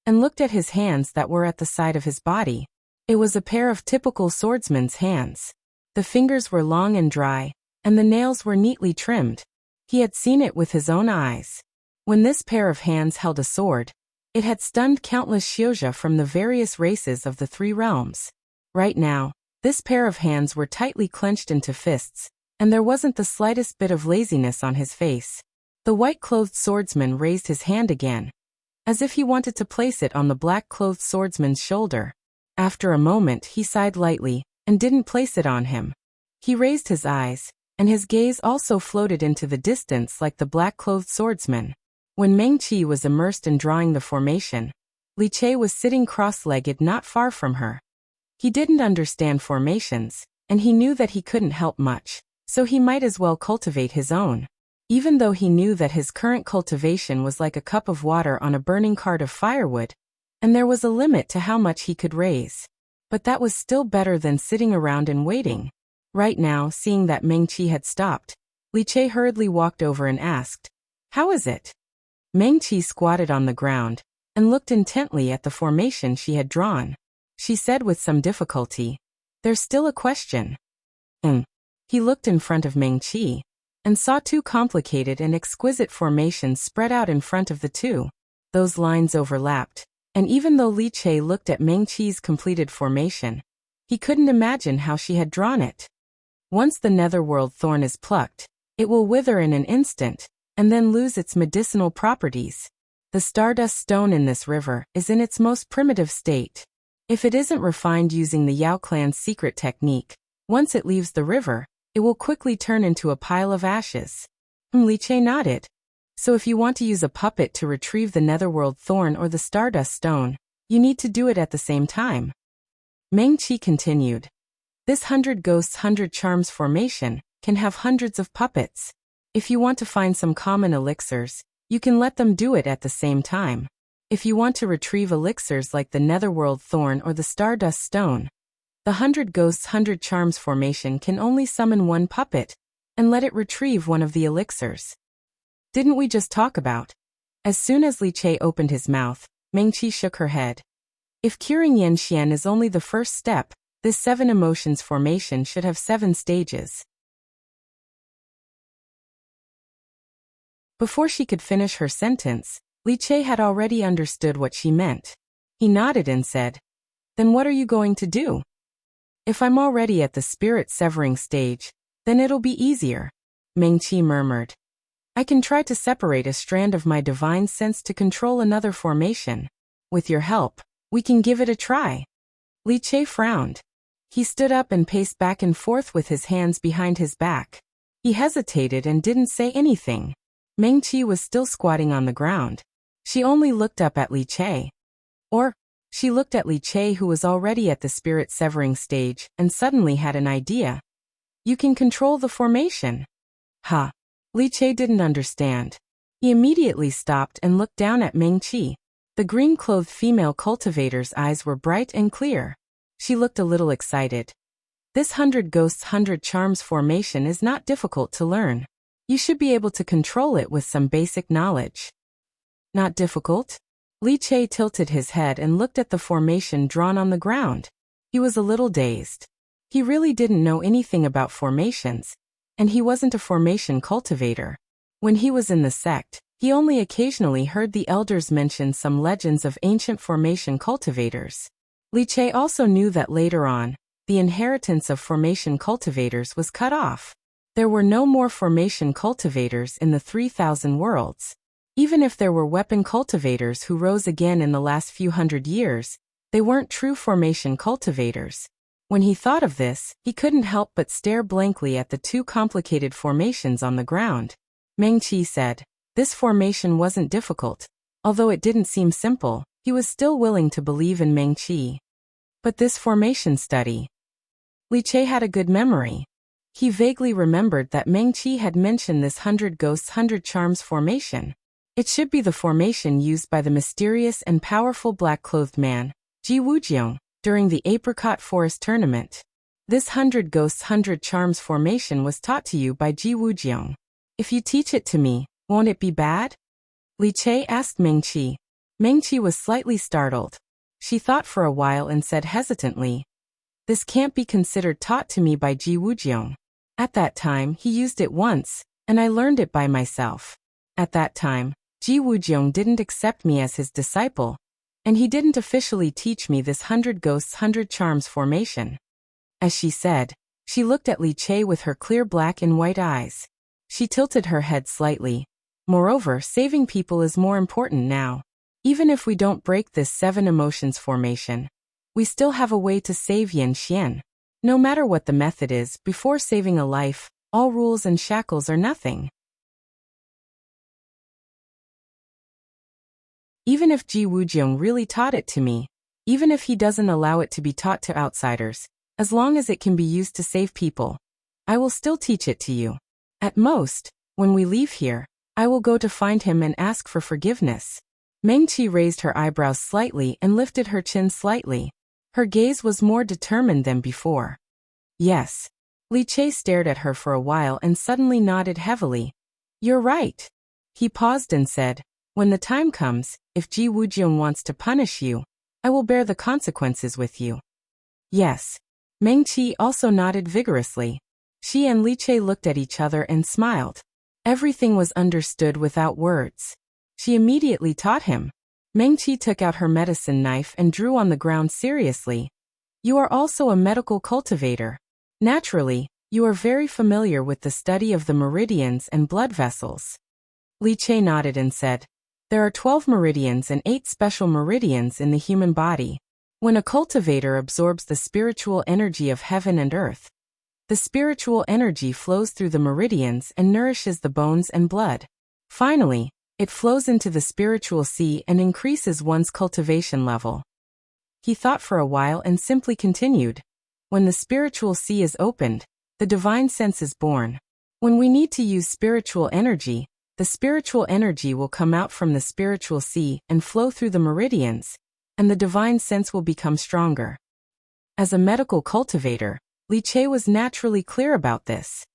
Speaker 1: and looked at his hands that were at the side of his body. It was a pair of typical swordsman's hands. The fingers were long and dry, and the nails were neatly trimmed. He had seen it with his own eyes. When this pair of hands held a sword, it had stunned countless Xiuzha from the various races of the three realms. Right now, this pair of hands were tightly clenched into fists, and there wasn't the slightest bit of laziness on his face. The white-clothed swordsman raised his hand again, as if he wanted to place it on the black-clothed swordsman's shoulder. After a moment he sighed lightly, and didn't place it on him. He raised his eyes, and his gaze also floated into the distance like the black-clothed swordsman. When Meng Qi was immersed in drawing the formation, Li Che was sitting cross-legged not far from her. He didn't understand formations, and he knew that he couldn't help much, so he might as well cultivate his own. Even though he knew that his current cultivation was like a cup of water on a burning cart of firewood, and there was a limit to how much he could raise. But that was still better than sitting around and waiting. Right now, seeing that Meng Qi had stopped, Li Che hurriedly walked over and asked, "How is it?" Meng Qi squatted on the ground and looked intently at the formation she had drawn. She said with some difficulty, "There's still a question." He looked in front of Meng Qi and saw two complicated and exquisite formations spread out in front of the two. Those lines overlapped, and even though Li Che looked at Meng Qi's completed formation, he couldn't imagine how she had drawn it. Once the netherworld thorn is plucked, it will wither in an instant, and then lose its medicinal properties. The stardust stone in this river is in its most primitive state. If it isn't refined using the Yao clan's secret technique, once it leaves the river, it will quickly turn into a pile of ashes. Li Che nodded. So if you want to use a puppet to retrieve the netherworld thorn or the stardust stone, you need to do it at the same time. Meng Qi continued. This 100 ghosts 100 charms formation can have hundreds of puppets. If you want to find some common elixirs, you can let them do it at the same time. If you want to retrieve elixirs like the netherworld thorn or the stardust stone, the 100 ghosts 100 charms formation can only summon one puppet and let it retrieve one of the elixirs. Didn't we just talk about? As soon as Li Che opened his mouth, Meng Qi shook her head. If curing Yan Xian is only the first step, this 7 emotions formation should have 7 stages. Before she could finish her sentence, Li Che had already understood what she meant. He nodded and said, "Then what are you going to do?" "If I'm already at the spirit severing stage, then it'll be easier," Meng Qi murmured. "I can try to separate a strand of my divine sense to control another formation. With your help, we can give it a try." Li Che frowned. He stood up and paced back and forth with his hands behind his back. He hesitated and didn't say anything. Meng Qi was still squatting on the ground. She only looked up at Li Che. Or, she looked at Li Che, who was already at the spirit severing stage, and suddenly had an idea. "You can control the formation." "Huh." Li Che didn't understand. He immediately stopped and looked down at Meng Qi. The green-clothed female cultivator's eyes were bright and clear. She looked a little excited. "This 100 ghosts 100 charms formation is not difficult to learn. You should be able to control it with some basic knowledge." "Not difficult?" Li Che tilted his head and looked at the formation drawn on the ground. He was a little dazed. He really didn't know anything about formations, and he wasn't a formation cultivator. When he was in the sect, he only occasionally heard the elders mention some legends of ancient formation cultivators. Li Che also knew that later on, the inheritance of formation cultivators was cut off. There were no more formation cultivators in the 3,000 worlds. Even if there were weapon cultivators who rose again in the last few hundred years, they weren't true formation cultivators. When he thought of this, he couldn't help but stare blankly at the two complicated formations on the ground. Meng Qi said, "This formation wasn't difficult. Although it didn't seem simple, he was still willing to believe in Meng Qi. But this formation study." Li Che had a good memory. He vaguely remembered that Meng Qi had mentioned this 100 ghosts 100 charms formation. It should be the formation used by the mysterious and powerful black-clothed man, Ji Wujiang, during the Apricot Forest tournament. This 100 ghosts 100 charms formation was taught to you by Ji Wujiang. If you teach it to me, won't it be bad? Li Che asked Meng Qi. Meng Qi was slightly startled. She thought for a while and said hesitantly, "This can't be considered taught to me by Ji Wujiang. At that time, he used it once, and I learned it by myself. At that time, Ji Wujiang didn't accept me as his disciple, and he didn't officially teach me this 100 ghosts 100 charms formation." As she said, she looked at Li Che with her clear black and white eyes. She tilted her head slightly. "Moreover, saving people is more important now. Even if we don't break this 7 emotions formation, we still have a way to save Yan Xian. No matter what the method is, before saving a life, all rules and shackles are nothing." Even if Ji Wujiang really taught it to me, even if he doesn't allow it to be taught to outsiders, as long as it can be used to save people, I will still teach it to you. At most, when we leave here, I will go to find him and ask for forgiveness. Meng Qi raised her eyebrows slightly and lifted her chin slightly. Her gaze was more determined than before. Yes. Li Che stared at her for a while and suddenly nodded heavily. You're right. He paused and said, when the time comes, if Ji Wujiang wants to punish you, I will bear the consequences with you. Yes. Meng Qi also nodded vigorously. She and Li Che looked at each other and smiled. Everything was understood without words. She immediately taught him. Meng Qi took out her medicine knife and drew on the ground seriously. You are also a medical cultivator. Naturally, you are very familiar with the study of the meridians and blood vessels. Li Che nodded and said, there are 12 meridians and 8 special meridians in the human body. When a cultivator absorbs the spiritual energy of heaven and earth, the spiritual energy flows through the meridians and nourishes the bones and blood. Finally, it flows into the spiritual sea and increases one's cultivation level. He thought for a while and simply continued. When the spiritual sea is opened, the divine sense is born. When we need to use spiritual energy, the spiritual energy will come out from the spiritual sea and flow through the meridians, and the divine sense will become stronger. As a medical cultivator, Li Che was naturally clear about this.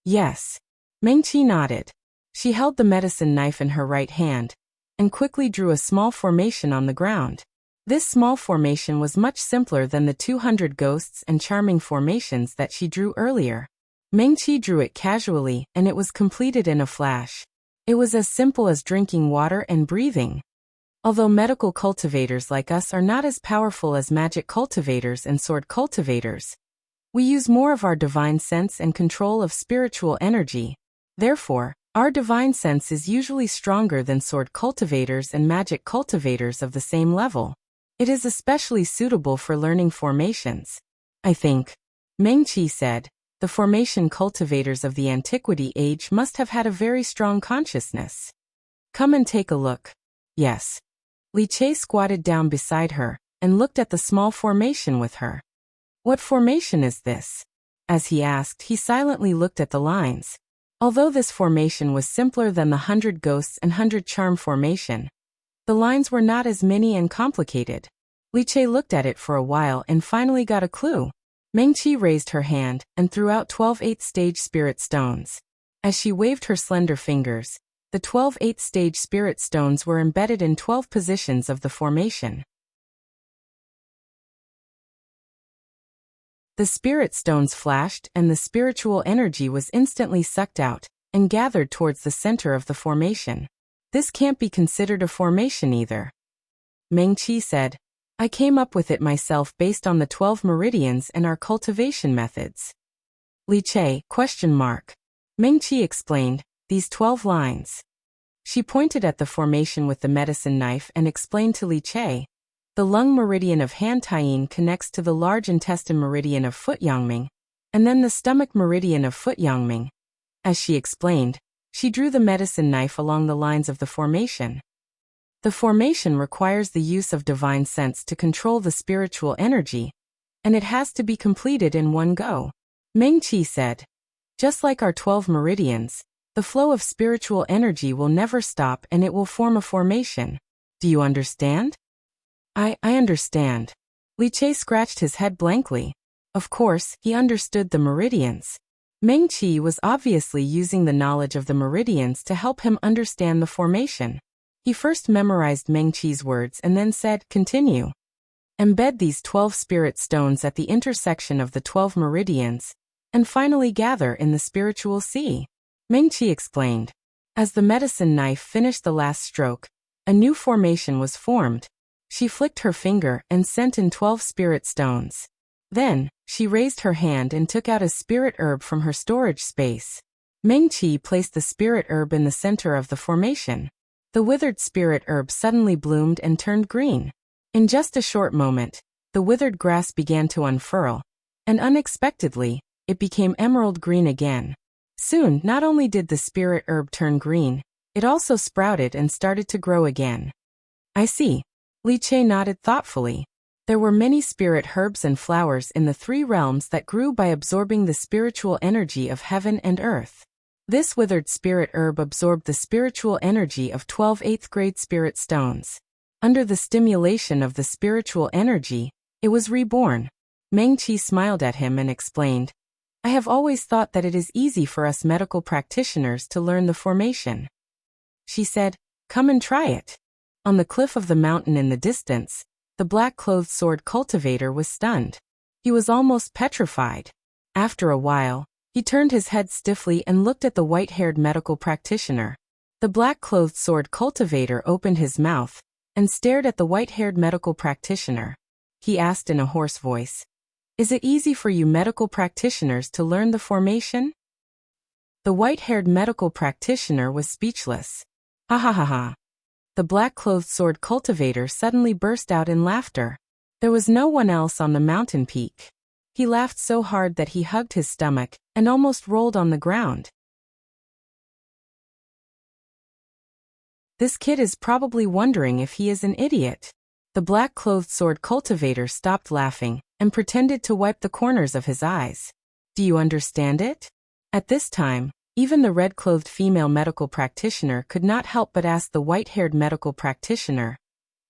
Speaker 1: Yes. Meng Qi nodded. She held the medicine knife in her right hand, and quickly drew a small formation on the ground. This small formation was much simpler than the 200 ghosts and charming formations that she drew earlier. Meng Qi drew it casually, and it was completed in a flash. It was as simple as drinking water and breathing. Although medical cultivators like us are not as powerful as magic cultivators and sword cultivators, we use more of our divine sense and control of spiritual energy. Therefore, our divine sense is usually stronger than sword cultivators and magic cultivators of the same level. It is especially suitable for learning formations. I think, Meng Qi said, the formation cultivators of the antiquity age must have had a very strong consciousness. Come and take a look. Yes. Li Che squatted down beside her and looked at the small formation with her. What formation is this? As he asked, he silently looked at the lines. Although this formation was simpler than the 100 ghosts and 100 charm formation, the lines were not as many and complicated. Li Che looked at it for a while and finally got a clue. Meng Qi raised her hand and threw out 12 8th-stage spirit stones. As she waved her slender fingers, the 12 8th-stage spirit stones were embedded in 12 positions of the formation. The spirit stones flashed and the spiritual energy was instantly sucked out and gathered towards the center of the formation. This can't be considered a formation either. Meng Qi said, I came up with it myself based on the 12 meridians and our cultivation methods. Li Che, ? Meng Qi explained, these 12 lines. She pointed at the formation with the medicine knife and explained to Li Che, the lung meridian of Han Taiyin connects to the large intestine meridian of Foot Yangming, and then the stomach meridian of Foot Yangming. As she explained, she drew the medicine knife along the lines of the formation. The formation requires the use of divine sense to control the spiritual energy, and it has to be completed in one go. Meng Qi said, just like our 12 meridians, the flow of spiritual energy will never stop and it will form a formation. Do you understand? I understand. Li Che scratched his head blankly. Of course, he understood the meridians. Meng Qi was obviously using the knowledge of the meridians to help him understand the formation. He first memorized Meng Qi's words and then said, continue. Embed these 12 spirit stones at the intersection of the 12 meridians, and finally gather in the spiritual sea. Meng Qi explained. As the medicine knife finished the last stroke, a new formation was formed. She flicked her finger and sent in 12 spirit stones. Then, she raised her hand and took out a spirit herb from her storage space. Meng Qi placed the spirit herb in the center of the formation. The withered spirit herb suddenly bloomed and turned green. In just a short moment, the withered grass began to unfurl, and unexpectedly, it became emerald green again. Soon, not only did the spirit herb turn green, it also sprouted and started to grow again. I see. Li Che nodded thoughtfully. There were many spirit herbs and flowers in the three realms that grew by absorbing the spiritual energy of heaven and earth. This withered spirit herb absorbed the spiritual energy of 12 8th-grade spirit stones. Under the stimulation of the spiritual energy, it was reborn. Meng Qi smiled at him and explained, I have always thought that it is easy for us medical practitioners to learn the formation. She said, come and try it. On the cliff of the mountain in the distance, the black-clothed sword cultivator was stunned. He was almost petrified. After a while, he turned his head stiffly and looked at the white-haired medical practitioner. The black-clothed sword cultivator opened his mouth and stared at the white-haired medical practitioner. He asked in a hoarse voice, Is it easy for you medical practitioners to learn the formation? The white-haired medical practitioner was speechless. Ha ha ha ha. The black-clothed sword cultivator suddenly burst out in laughter. There was no one else on the mountain peak. He laughed so hard that he hugged his stomach and almost rolled on the ground. This kid is probably wondering if he is an idiot. The black-clothed sword cultivator stopped laughing and pretended to wipe the corners of his eyes. Do you understand it? At this time, even the red-clothed female medical practitioner could not help but ask the white-haired medical practitioner,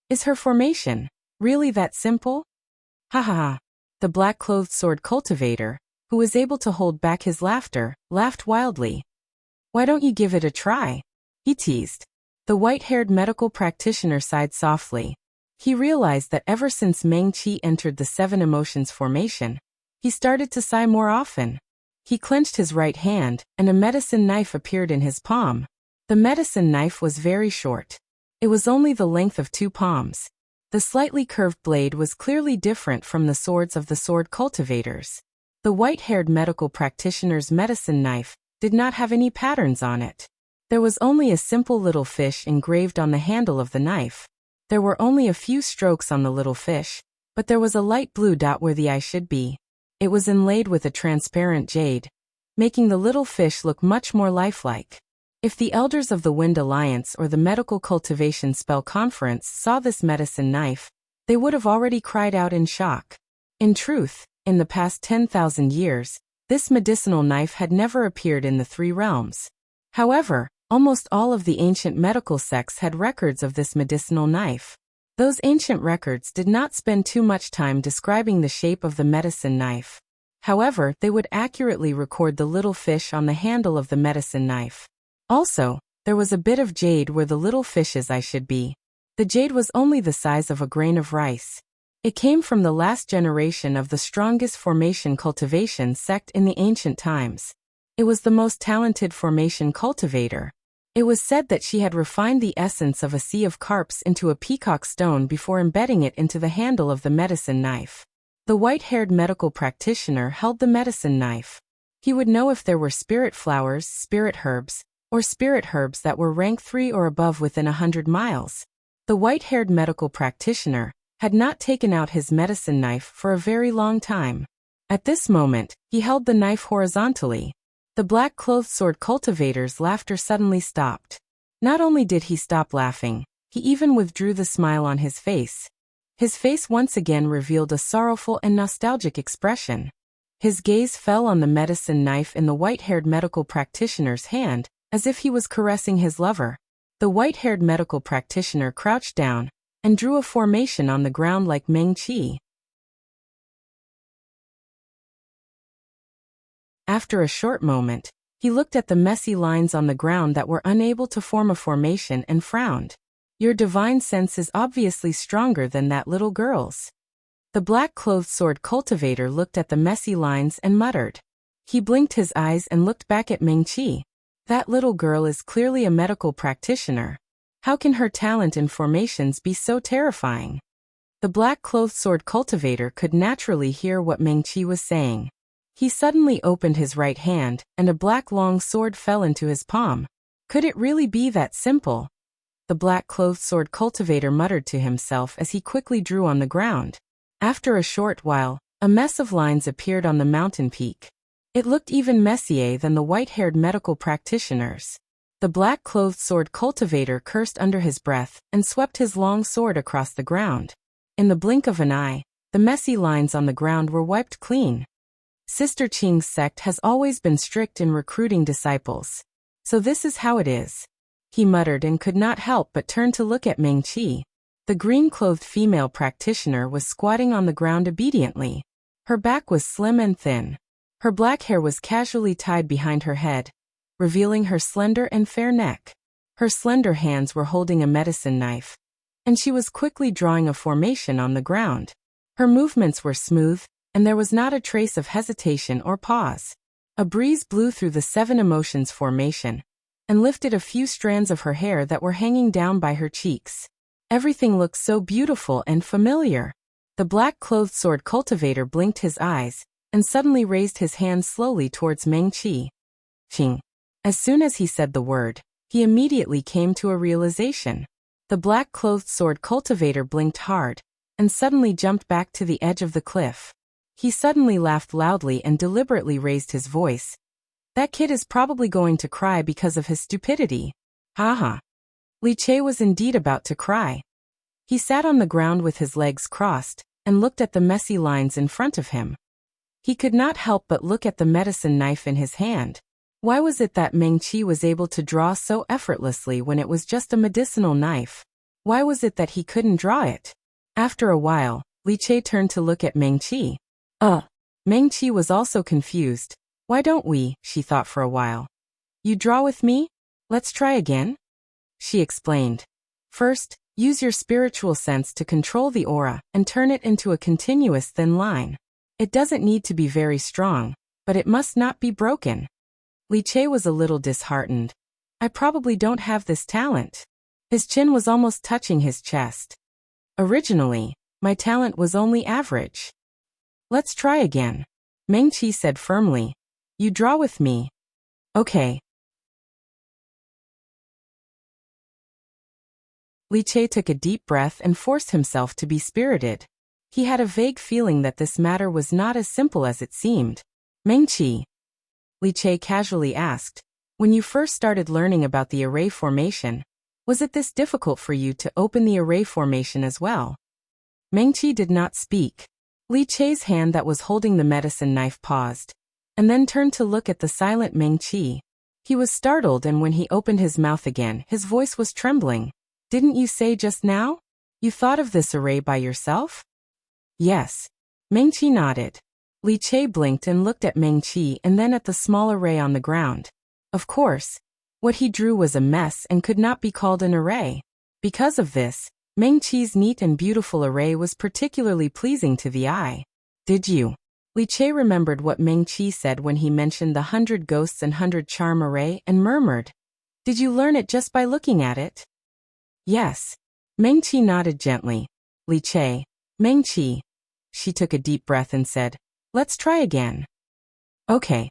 Speaker 1: Is her formation really that simple? Ha ha ha. The black-clothed sword cultivator, who was able to hold back his laughter, laughed wildly. Why don't you give it a try? He teased. The white-haired medical practitioner sighed softly. He realized that ever since Meng Qi entered the seven emotions formation, he started to sigh more often. He clenched his right hand, and a medicine knife appeared in his palm. The medicine knife was very short. It was only the length of 2 palms. The slightly curved blade was clearly different from the swords of the sword cultivators. The white-haired medical practitioner's medicine knife did not have any patterns on it. There was only a simple little fish engraved on the handle of the knife. There were only a few strokes on the little fish, but there was a light blue dot where the eye should be. It was inlaid with a transparent jade, making the little fish look much more lifelike. If the elders of the Wind Alliance or the Medical Cultivation Spell Conference saw this medicine knife, they would have already cried out in shock. In truth, in the past 10,000 years, this medicinal knife had never appeared in the 3 realms. However, almost all of the ancient medical sects had records of this medicinal knife. Those ancient records did not spend too much time describing the shape of the medicine knife. However, they would accurately record the little fish on the handle of the medicine knife. Also, there was a bit of jade where the little fish's eye should be. The jade was only the size of a grain of rice. It came from the last generation of the strongest formation cultivation sect in the ancient times. It was the most talented formation cultivator. It was said that she had refined the essence of a sea of carps into a peacock stone before embedding it into the handle of the medicine knife. The white-haired medical practitioner held the medicine knife. He would know if there were spirit flowers, spirit herbs, or spirit herbs that were rank 3 or above within 100 miles. The white-haired medical practitioner had not taken out his medicine knife for a very long time. At this moment, he held the knife horizontally. The black-clothed sword cultivator's laughter suddenly stopped. Not only did he stop laughing, he even withdrew the smile on his face. His face once again revealed a sorrowful and nostalgic expression. His gaze fell on the medicine knife in the white-haired medical practitioner's hand, as if he was caressing his lover. The white-haired medical practitioner crouched down and drew a formation on the ground like Meng Qi. After a short moment, he looked at the messy lines on the ground that were unable to form a formation and frowned. Your divine sense is obviously stronger than that little girl's. The black-clothed sword cultivator looked at the messy lines and muttered. He blinked his eyes and looked back at Meng Qi. That little girl is clearly a medical practitioner. How can her talent in formations be so terrifying? The black-clothed sword cultivator could naturally hear what Meng Qi was saying. He suddenly opened his right hand, and a black long sword fell into his palm. Could it really be that simple? The black-clothed sword cultivator muttered to himself as he quickly drew on the ground. After a short while, a mess of lines appeared on the mountain peak. It looked even messier than the white-haired medical practitioners. The black-clothed sword cultivator cursed under his breath and swept his long sword across the ground. In the blink of an eye, the messy lines on the ground were wiped clean. Sister Qing's sect has always been strict in recruiting disciples. So this is how it is. He muttered and could not help but turn to look at Meng Qi. The green-clothed female practitioner was squatting on the ground obediently. Her back was slim and thin. Her black hair was casually tied behind her head, revealing her slender and fair neck. Her slender hands were holding a medicine knife, and she was quickly drawing a formation on the ground. Her movements were smooth, and there was not a trace of hesitation or pause. A breeze blew through the seven emotions formation, and lifted a few strands of her hair that were hanging down by her cheeks. Everything looked so beautiful and familiar. The black-clothed sword cultivator blinked his eyes, and suddenly raised his hand slowly towards Meng Qi. Qing. As soon as he said the word, he immediately came to a realization. The black-clothed sword cultivator blinked hard, and suddenly jumped back to the edge of the cliff. He suddenly laughed loudly and deliberately raised his voice. That kid is probably going to cry because of his stupidity. Haha. Li Che was indeed about to cry. He sat on the ground with his legs crossed, and looked at the messy lines in front of him. He could not help but look at the medicine knife in his hand. Why was it that Meng Qi was able to draw so effortlessly when it was just a medicinal knife? Why was it that he couldn't draw it? After a while, Li Che turned to look at Meng Qi. Meng Qi was also confused. Why don't we, she thought for a while. You draw with me? Let's try again? She explained. First, use your spiritual sense to control the aura and turn it into a continuous thin line. It doesn't need to be very strong, but it must not be broken. Li Che was a little disheartened. I probably don't have this talent. His chin was almost touching his chest. Originally, my talent was only average. Let's try again. Meng Qi said firmly. You draw with me. Okay. Li Che took a deep breath and forced himself to be spirited. He had a vague feeling that this matter was not as simple as it seemed. Meng Qi, Li Che casually asked, when you first started learning about the array formation, was it this difficult for you to open the array formation as well? Meng Qi did not speak. Li Che's hand that was holding the medicine knife paused, and then turned to look at the silent Meng Qi. He was startled, and when he opened his mouth again, his voice was trembling. Didn't you say just now? You thought of this array by yourself? Yes. Meng Qi nodded. Li Che blinked and looked at Meng Qi and then at the small array on the ground. Of course, what he drew was a mess and could not be called an array. Because of this, Meng Qi's neat and beautiful array was particularly pleasing to the eye. Did you? Li Che remembered what Meng Qi said when he mentioned the 100 ghosts and 100 charm array and murmured. Did you learn it just by looking at it? Yes. Meng Qi nodded gently. Li Che, Meng Qi. She took a deep breath and said, let's try again. Okay.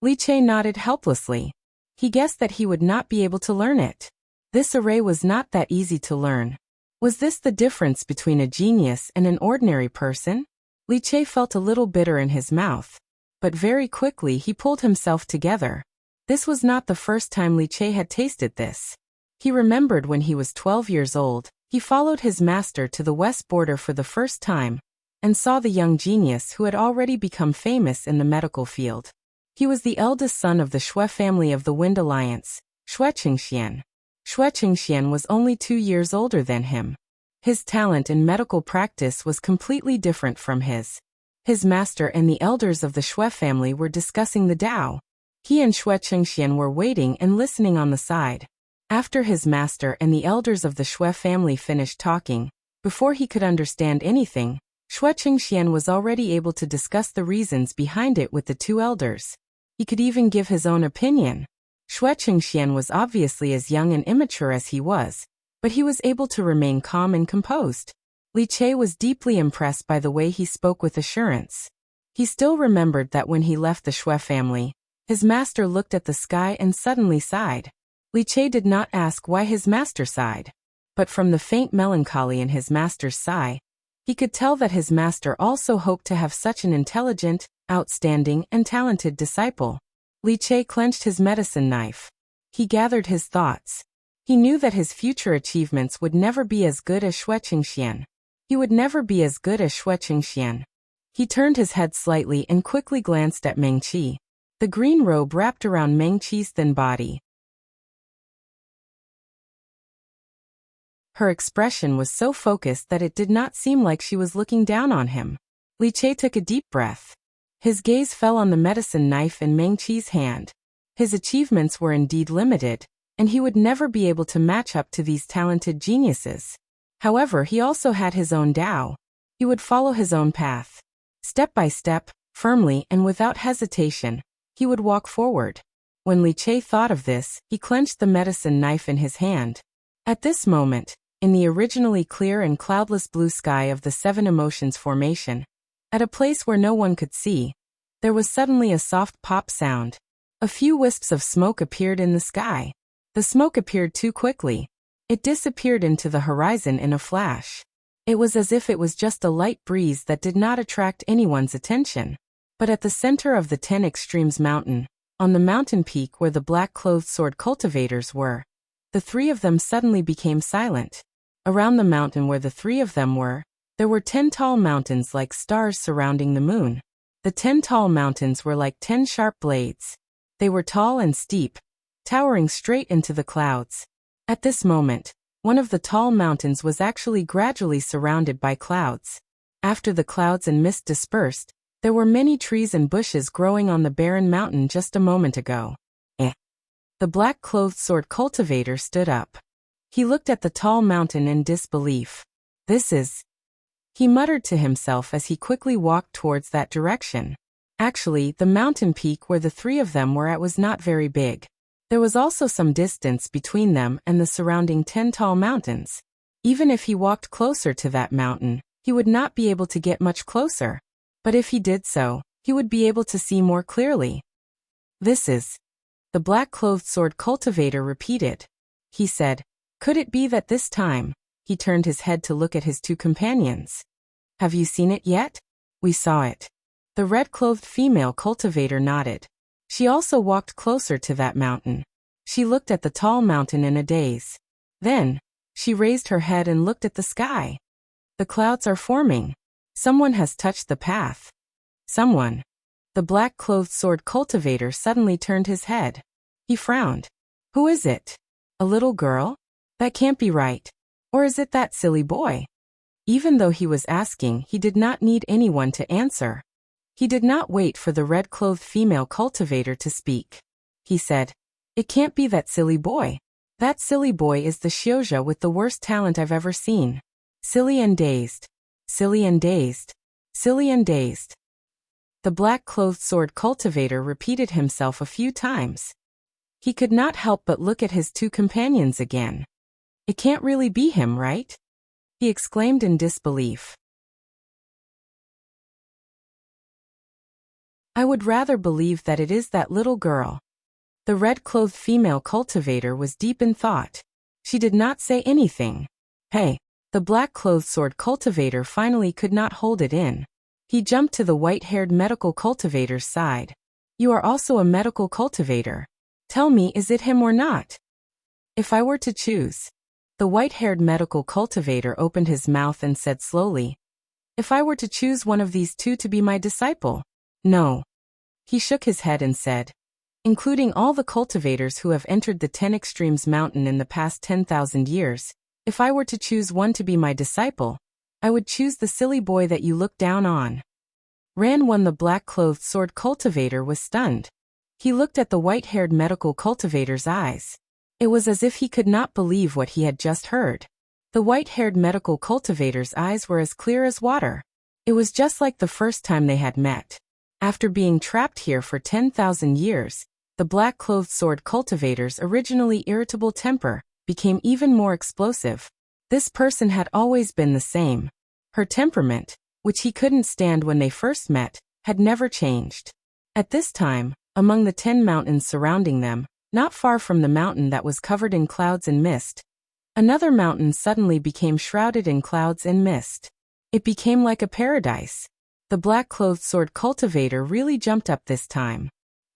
Speaker 1: Li Che nodded helplessly. He guessed that he would not be able to learn it. This array was not that easy to learn. Was this the difference between a genius and an ordinary person? Li Che felt a little bitter in his mouth, but very quickly he pulled himself together. This was not the first time Li Che had tasted this. He remembered when he was 12 years old, he followed his master to the west border for the first time, and saw the young genius who had already become famous in the medical field. He was the eldest son of the Shui family of the Wind Alliance, Shui Qingxian. Shui Qingxian was only 2 years older than him. His talent in medical practice was completely different from his. His master and the elders of the Shui family were discussing the Tao. He and Shui Qingxian were waiting and listening on the side. After his master and the elders of the Shui family finished talking, before he could understand anything, Shui Qingxian was already able to discuss the reasons behind it with the two elders. He could even give his own opinion. Shui Qingxian was obviously as young and immature as he was, but he was able to remain calm and composed. Li Che was deeply impressed by the way he spoke with assurance. He still remembered that when he left the Shui family, his master looked at the sky and suddenly sighed. Li Che did not ask why his master sighed, but from the faint melancholy in his master's sigh, he could tell that his master also hoped to have such an intelligent, outstanding, and talented disciple. Li Che clenched his medicine knife. He gathered his thoughts. He knew that his future achievements would never be as good as Shueqingxian. He would never be as good as Shueqingxian. He turned his head slightly and quickly glanced at Meng Qi. The green robe wrapped around Meng Qi's thin body. Her expression was so focused that it did not seem like she was looking down on him. Li Che took a deep breath. His gaze fell on the medicine knife in Meng Qi's hand. His achievements were indeed limited, and he would never be able to match up to these talented geniuses. However, he also had his own Tao. He would follow his own path. Step by step, firmly and without hesitation, he would walk forward. When Li Che thought of this, he clenched the medicine knife in his hand. At this moment, in the originally clear and cloudless blue sky of the Seven Emotions formation, at a place where no one could see, there was suddenly a soft pop sound. A few wisps of smoke appeared in the sky. The smoke appeared too quickly. It disappeared into the horizon in a flash. It was as if it was just a light breeze that did not attract anyone's attention. But at the center of the 10 Extremes mountain, on the mountain peak where the black-clothed sword cultivators were, the three of them suddenly became silent. Around the mountain where the three of them were, there were 10 tall mountains like stars surrounding the moon. The 10 tall mountains were like 10 sharp blades. They were tall and steep, towering straight into the clouds. At this moment, one of the tall mountains was actually gradually surrounded by clouds. After the clouds and mist dispersed, there were many trees and bushes growing on the barren mountain just a moment ago. The black-clothed sword cultivator stood up. He looked at the tall mountain in disbelief. This is... He muttered to himself as he quickly walked towards that direction. Actually, the mountain peak where the three of them were at was not very big. There was also some distance between them and the surrounding 10 tall mountains. Even if he walked closer to that mountain, he would not be able to get much closer. But if he did so, he would be able to see more clearly. This is... The black-clothed sword cultivator repeated. He said, "Could it be that this time?" He turned his head to look at his two companions. "Have you seen it yet?" "We saw it." The red-clothed female cultivator nodded. She also walked closer to that mountain. She looked at the tall mountain in a daze. Then, she raised her head and looked at the sky. The clouds are forming. Someone has touched the path. Someone. The black-clothed sword cultivator suddenly turned his head. He frowned. "Who is it? A little girl? That can't be right. Or is it that silly boy?" Even though he was asking, he did not need anyone to answer. He did not wait for the red-clothed female cultivator to speak. He said, "It can't be that silly boy. That silly boy is the Xiuzha with the worst talent I've ever seen. Silly and dazed. Silly and dazed. Silly and dazed." The black-clothed sword cultivator repeated himself a few times. He could not help but look at his two companions again. "It can't really be him, right?" he exclaimed in disbelief. "I would rather believe that it is that little girl." The red-clothed female cultivator was deep in thought. She did not say anything. "Hey!" The black-clothed sword cultivator finally could not hold it in. He jumped to the white-haired medical cultivator's side. "You are also a medical cultivator. Tell me, is it him or not?" "If I were to choose..." The white-haired medical cultivator opened his mouth and said slowly, "If I were to choose one of these two to be my disciple?" "No." He shook his head and said, "Including all the cultivators who have entered the 10 Extremes mountain in the past 10,000 years, if I were to choose one to be my disciple, I would choose the silly boy that you look down on." Ran One, the black-clothed sword cultivator, was stunned. He looked at the white-haired medical cultivator's eyes. It was as if he could not believe what he had just heard. The white-haired medical cultivator's eyes were as clear as water. It was just like the first time they had met. After being trapped here for 10,000 years, the black-clothed sword cultivator's originally irritable temper became even more explosive. This person had always been the same. Her temperament, which he couldn't stand when they first met, had never changed. At this time, among the 10 mountains surrounding them, not far from the mountain that was covered in clouds and mist, another mountain suddenly became shrouded in clouds and mist. It became like a paradise. The black-clothed sword cultivator really jumped up this time.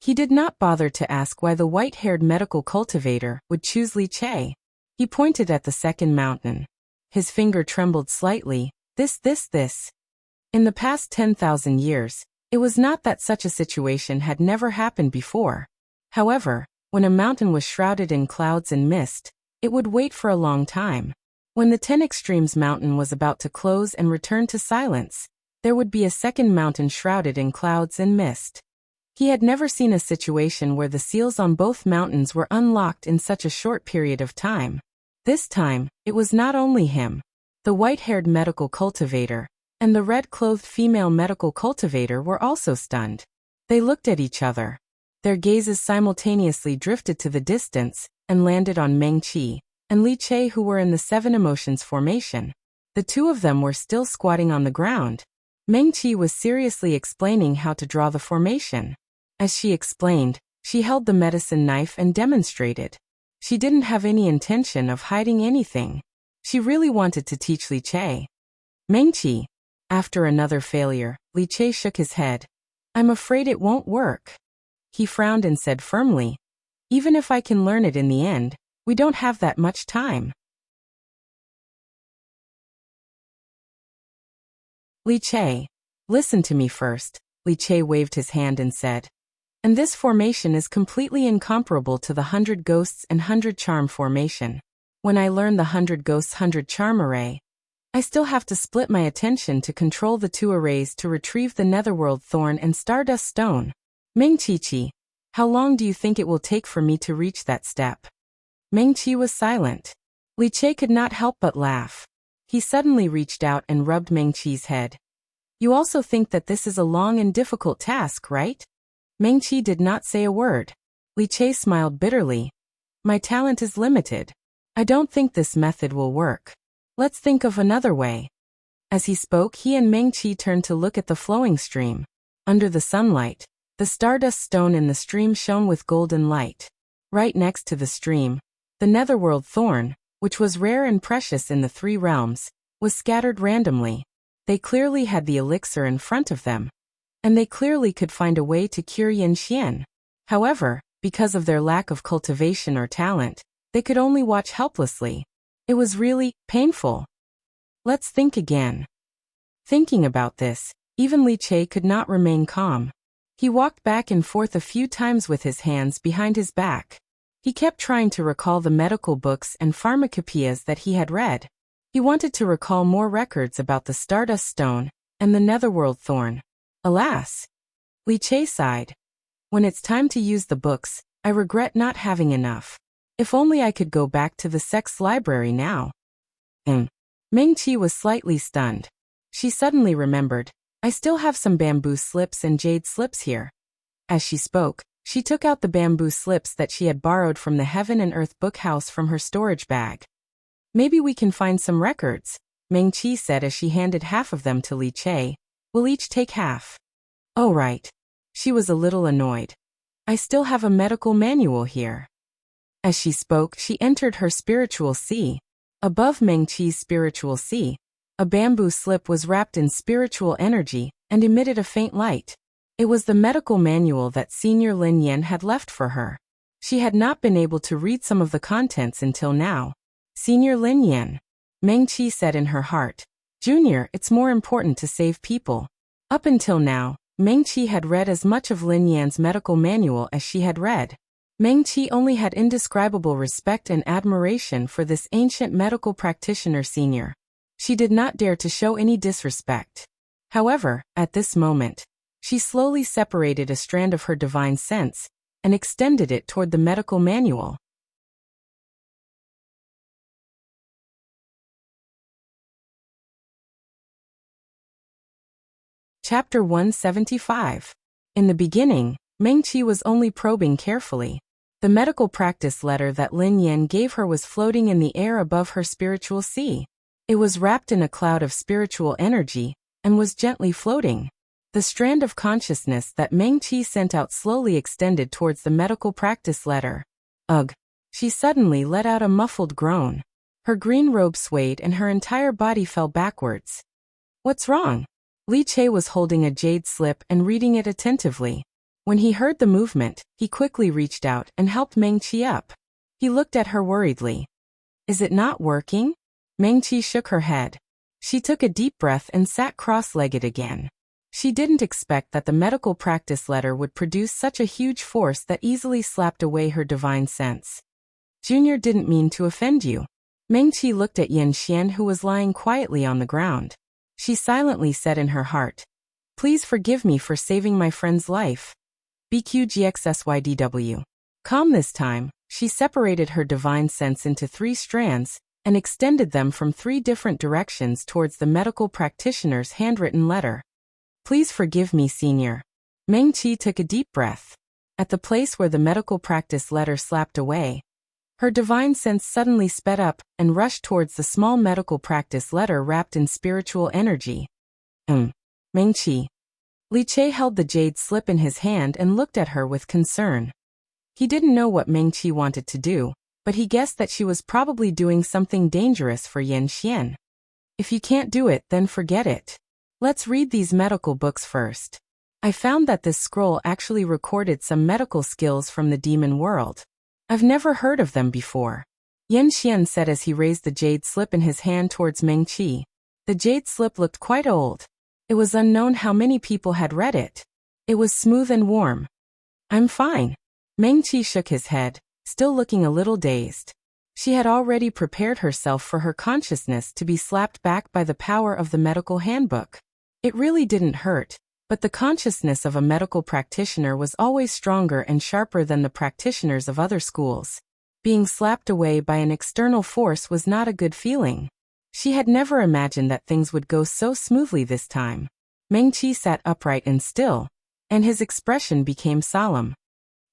Speaker 1: He did not bother to ask why the white-haired medical cultivator would choose Li Che. He pointed at the second mountain. His finger trembled slightly. This. In the past 10,000 years, it was not that such a situation had never happened before. However, when a mountain was shrouded in clouds and mist, it would wait for a long time. When the 10 Extremes mountain was about to close and return to silence, there would be a second mountain shrouded in clouds and mist. He had never seen a situation where the seals on both mountains were unlocked in such a short period of time. This time, it was not only him. The white-haired medical cultivator and the red-clothed female medical cultivator were also stunned. They looked at each other. Their gazes simultaneously drifted to the distance and landed on Meng Qi and Li Che, who were in the 7 emotions formation. The two of them were still squatting on the ground. Meng Qi was seriously explaining how to draw the formation. As she explained, she held the medicine knife and demonstrated. She didn't have any intention of hiding anything. She really wanted to teach Li Che. Meng Qi. After another failure, Li Che shook his head. I'm afraid it won't work. He frowned and said firmly, even if I can learn it in the end, we don't have that much time. Li Che. Listen to me first. Li Che waved his hand and said. And this formation is completely incomparable to the 100 Ghosts and 100 Charm formation. When I learn the 100 Ghosts 100 Charm array, I still have to split my attention to control the 2 arrays to retrieve the Netherworld Thorn and Stardust Stone. Meng Qi, how long do you think it will take for me to reach that step? Meng Qi was silent. Li Che could not help but laugh. He suddenly reached out and rubbed Meng Qi's head. You also think that this is a long and difficult task, right? Meng Qi did not say a word. Li Che smiled bitterly. My talent is limited. I don't think this method will work. Let's think of another way. As he spoke, he and Meng Qi turned to look at the flowing stream. Under the sunlight, the stardust stone in the stream shone with golden light. Right next to the stream, the Netherworld Thorn, which was rare and precious in the 3 realms, was scattered randomly. They clearly had the elixir in front of them, and they clearly could find a way to cure Yin Xian. However, because of their lack of cultivation or talent, they could only watch helplessly. It was really painful. Let's think again. Thinking about this, even Li Che could not remain calm. He walked back and forth a few times with his hands behind his back. He kept trying to recall the medical books and pharmacopoeias that he had read. He wanted to recall more records about the Stardust Stone and the Netherworld Thorn. Alas! Li Che sighed. When it's time to use the books, I regret not having enough. If only I could go back to the sex library now. Meng Qi was slightly stunned. She suddenly remembered, I still have some bamboo slips and jade slips here. As she spoke, she took out the bamboo slips that she had borrowed from the Heaven and Earth bookhouse from her storage bag. Maybe we can find some records, Meng Qi said as she handed half of them to Li Che. We'll each take half. Oh right. She was a little annoyed. I still have a medical manual here. As she spoke, she entered her spiritual sea. Above Meng Qi's spiritual sea, a bamboo slip was wrapped in spiritual energy and emitted a faint light. It was the medical manual that Senior Lin Yan had left for her. She had not been able to read some of the contents until now. Senior Lin Yan, Meng Qi said in her heart. Junior, it's more important to save people. Up until now, Meng Qi had read as much of Lin Yan's medical manual as she had read. Meng Qi only had indescribable respect and admiration for this ancient medical practitioner senior. She did not dare to show any disrespect. However, at this moment, she slowly separated a strand of her divine sense and extended it toward the medical manual. Chapter 175. In the beginning, Meng Qi was only probing carefully. The medical practice letter that Lin Yan gave her was floating in the air above her spiritual sea. It was wrapped in a cloud of spiritual energy and was gently floating. The strand of consciousness that Meng Qi sent out slowly extended towards the medical practice letter. Ugh! She suddenly let out a muffled groan. Her green robe swayed and her entire body fell backwards. What's wrong? Li Che was holding a jade slip and reading it attentively. When he heard the movement, he quickly reached out and helped Meng-Chi up. He looked at her worriedly. Is it not working? Meng-Chi shook her head. She took a deep breath and sat cross-legged again. She didn't expect that the medical practice letter would produce such a huge force that easily slapped away her divine sense. Junior didn't mean to offend you. Meng-Chi looked at Yan Xian, who was lying quietly on the ground. She silently said in her heart, Please forgive me for saving my friend's life. BQGXSYDW. Calm this time, she separated her divine sense into 3 strands and extended them from 3 different directions towards the medical practitioner's handwritten letter. Please forgive me, Senior. Meng-Chi took a deep breath. At the place where the medical practice letter slapped away, her divine sense suddenly sped up and rushed towards the small medical practice letter wrapped in spiritual energy. Meng-Chi. Li Che held the jade slip in his hand and looked at her with concern. He didn't know what Meng-Chi wanted to do, but he guessed that she was probably doing something dangerous for Yan Xian. If you can't do it, then forget it. Let's read these medical books first. I found that this scroll actually recorded some medical skills from the demon world. I've never heard of them before. Yan Xian said as he raised the jade slip in his hand towards Meng-Chi. The jade slip looked quite old. It was unknown how many people had read it. It was smooth and warm. I'm fine. Meng-Chi shook his head, still looking a little dazed. She had already prepared herself for her consciousness to be slapped back by the power of the medical handbook. It really didn't hurt, but the consciousness of a medical practitioner was always stronger and sharper than the practitioners of other schools. Being slapped away by an external force was not a good feeling. She had never imagined that things would go so smoothly this time. Meng-Chi sat upright and still, and his expression became solemn.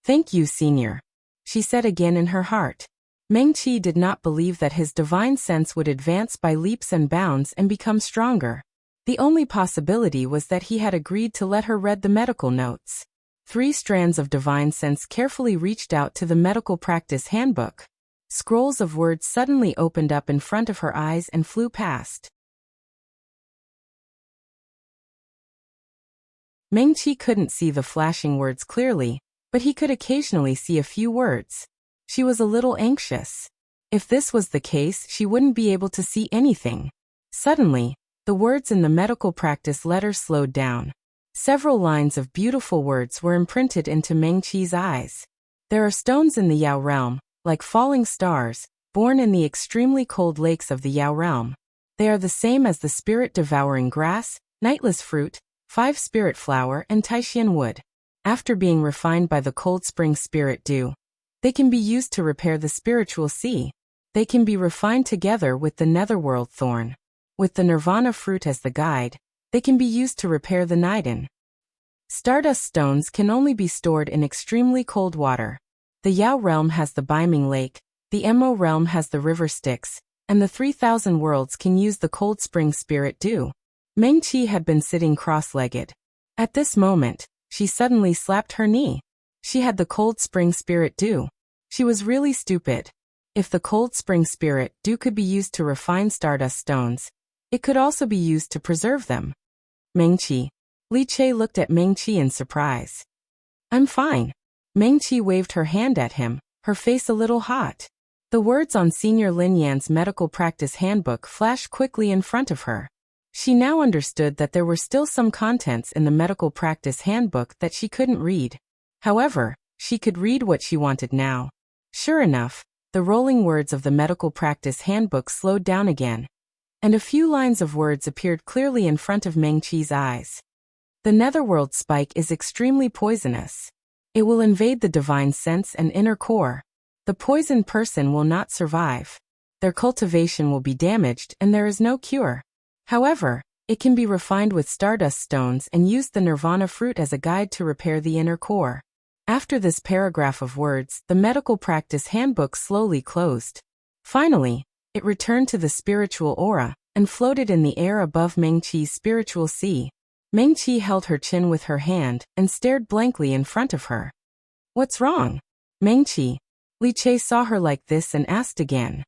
Speaker 1: Thank you, Senior, she said again in her heart. Meng-Chi did not believe that his divine sense would advance by leaps and bounds and become stronger. The only possibility was that he had agreed to let her read the medical notes. 3 strands of divine sense carefully reached out to the medical practice handbook. Scrolls of words suddenly opened up in front of her eyes and flew past. Meng-Chi couldn't see the flashing words clearly, but he could occasionally see a few words. She was a little anxious. If this was the case, she wouldn't be able to see anything. Suddenly, the words in the medical practice letter slowed down. Several lines of beautiful words were imprinted into Meng-Chi's eyes. There are stones in the Yao realm, like falling stars, born in the extremely cold lakes of the Yao realm. They are the same as the spirit-devouring grass, nightless fruit, 5 spirit flower and Taishan wood. After being refined by the cold spring spirit dew, they can be used to repair the spiritual sea. They can be refined together with the netherworld thorn. With the nirvana fruit as the guide, they can be used to repair the Niden. Stardust stones can only be stored in extremely cold water. The Yao realm has the Baiming Lake, the Mo realm has the river Styx, and the 3,000 worlds can use the cold spring spirit dew. Meng-Chi had been sitting cross-legged. At this moment, she suddenly slapped her knee. She had the cold spring spirit dew. She was really stupid. If the cold spring spirit dew could be used to refine stardust stones, it could also be used to preserve them. Meng-Chi. Li Che looked at Meng-Chi in surprise. I'm fine. Meng-Chi waved her hand at him, her face a little hot. The words on Senior Lin Yan's medical practice handbook flashed quickly in front of her. She now understood that there were still some contents in the medical practice handbook that she couldn't read. However, she could read what she wanted now. Sure enough, the rolling words of the medical practice handbook slowed down again, and a few lines of words appeared clearly in front of Meng-Chi's eyes. The netherworld spike is extremely poisonous. It will invade the divine sense and inner core. The poisoned person will not survive. Their cultivation will be damaged and there is no cure. However, it can be refined with stardust stones and use the nirvana fruit as a guide to repair the inner core. After this paragraph of words, the medical practice handbook slowly closed. Finally, it returned to the spiritual aura and floated in the air above Meng-Chi's spiritual sea. Meng-Chi held her chin with her hand and stared blankly in front of her. What's wrong? Meng-Chi. Li Che saw her like this and asked again.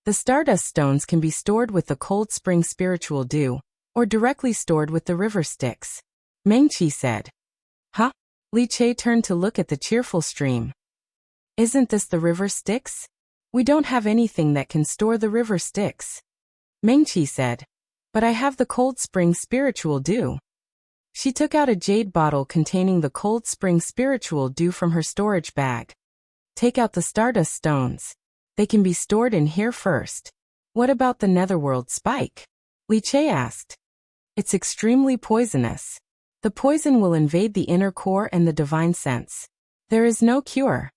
Speaker 1: The stardust stones can be stored with the cold spring spiritual dew, or directly stored with the river Styx. Meng-Chi said. Huh? Li Che turned to look at the cheerful stream. Isn't this the river Styx? We don't have anything that can store the river Styx. Meng Qi said. But I have the cold spring spiritual dew. She took out a jade bottle containing the cold spring spiritual dew from her storage bag. Take out the stardust stones. They can be stored in here first. What about the netherworld spike? Li Che asked. It's extremely poisonous. The poison will invade the inner core and the divine sense. There is no cure.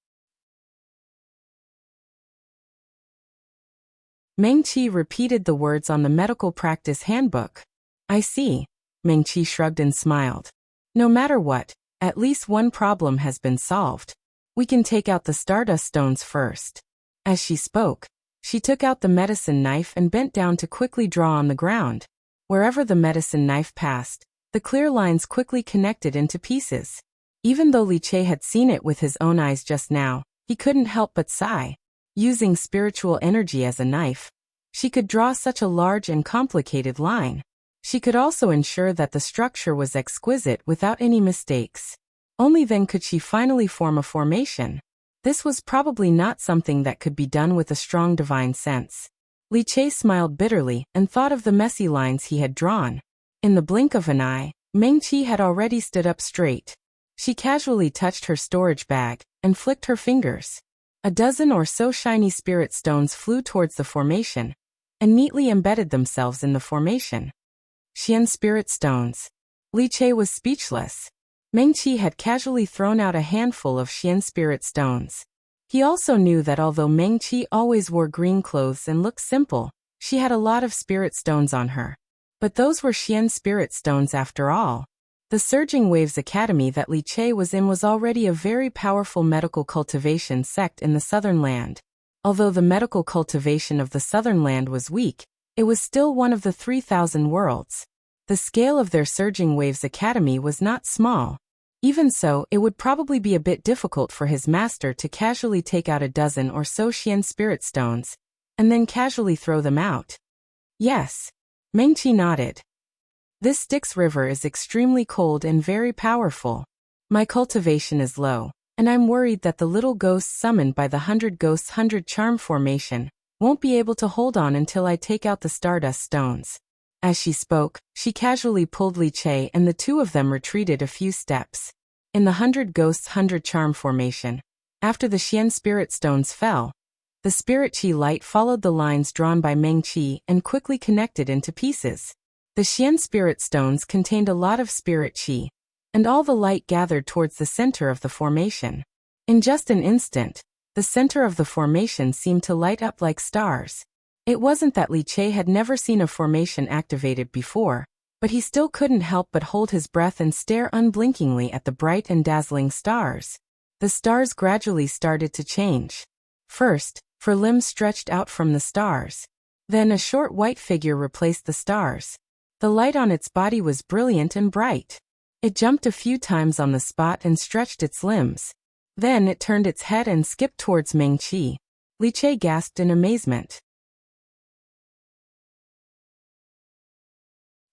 Speaker 1: Meng Qi repeated the words on the medical practice handbook. I see. Meng Qi shrugged and smiled. No matter what, at least one problem has been solved. We can take out the stardust stones first. As she spoke, she took out the medicine knife and bent down to quickly draw on the ground. Wherever the medicine knife passed, the clear lines quickly connected into pieces. Even though Li Che had seen it with his own eyes just now, he couldn't help but sigh. Using spiritual energy as a knife, she could draw such a large and complicated line. She could also ensure that the structure was exquisite without any mistakes. Only then could she finally form a formation. This was probably not something that could be done with a strong divine sense. Li Che smiled bitterly and thought of the messy lines he had drawn. In the blink of an eye, Meng Qi had already stood up straight. She casually touched her storage bag and flicked her fingers. A dozen or so shiny spirit stones flew towards the formation and neatly embedded themselves in the formation. Xian spirit stones. Li Che was speechless. Meng Qi had casually thrown out a handful of Xian spirit stones. He also knew that although Meng Qi always wore green clothes and looked simple, she had a lot of spirit stones on her. But those were Xian spirit stones after all. The Surging Waves Academy that Li Che was in was already a very powerful medical cultivation sect in the Southern Land. Although the medical cultivation of the Southern Land was weak, it was still one of the 3,000 worlds. The scale of their Surging Waves Academy was not small. Even so, it would probably be a bit difficult for his master to casually take out a dozen or so Xian spirit stones, and then casually throw them out. Yes. Meng Qi nodded. This Styx river is extremely cold and very powerful. My cultivation is low, and I'm worried that the little ghosts summoned by the 100 Ghosts 100 Charm formation won't be able to hold on until I take out the stardust stones. As she spoke, she casually pulled Li Che and the two of them retreated a few steps. In the 100 Ghosts 100 Charm formation, after the Xian spirit stones fell, the spirit chi light followed the lines drawn by Meng Qi and quickly connected into pieces. The Xian spirit stones contained a lot of spirit chi, and all the light gathered towards the center of the formation. In just an instant, the center of the formation seemed to light up like stars. It wasn't that Li Che had never seen a formation activated before, but he still couldn't help but hold his breath and stare unblinkingly at the bright and dazzling stars. The stars gradually started to change. First, for limbs stretched out from the stars. Then a short white figure replaced the stars. The light on its body was brilliant and bright. It jumped a few times on the spot and stretched its limbs. Then it turned its head and skipped towards Meng Qi. Li Che gasped in amazement.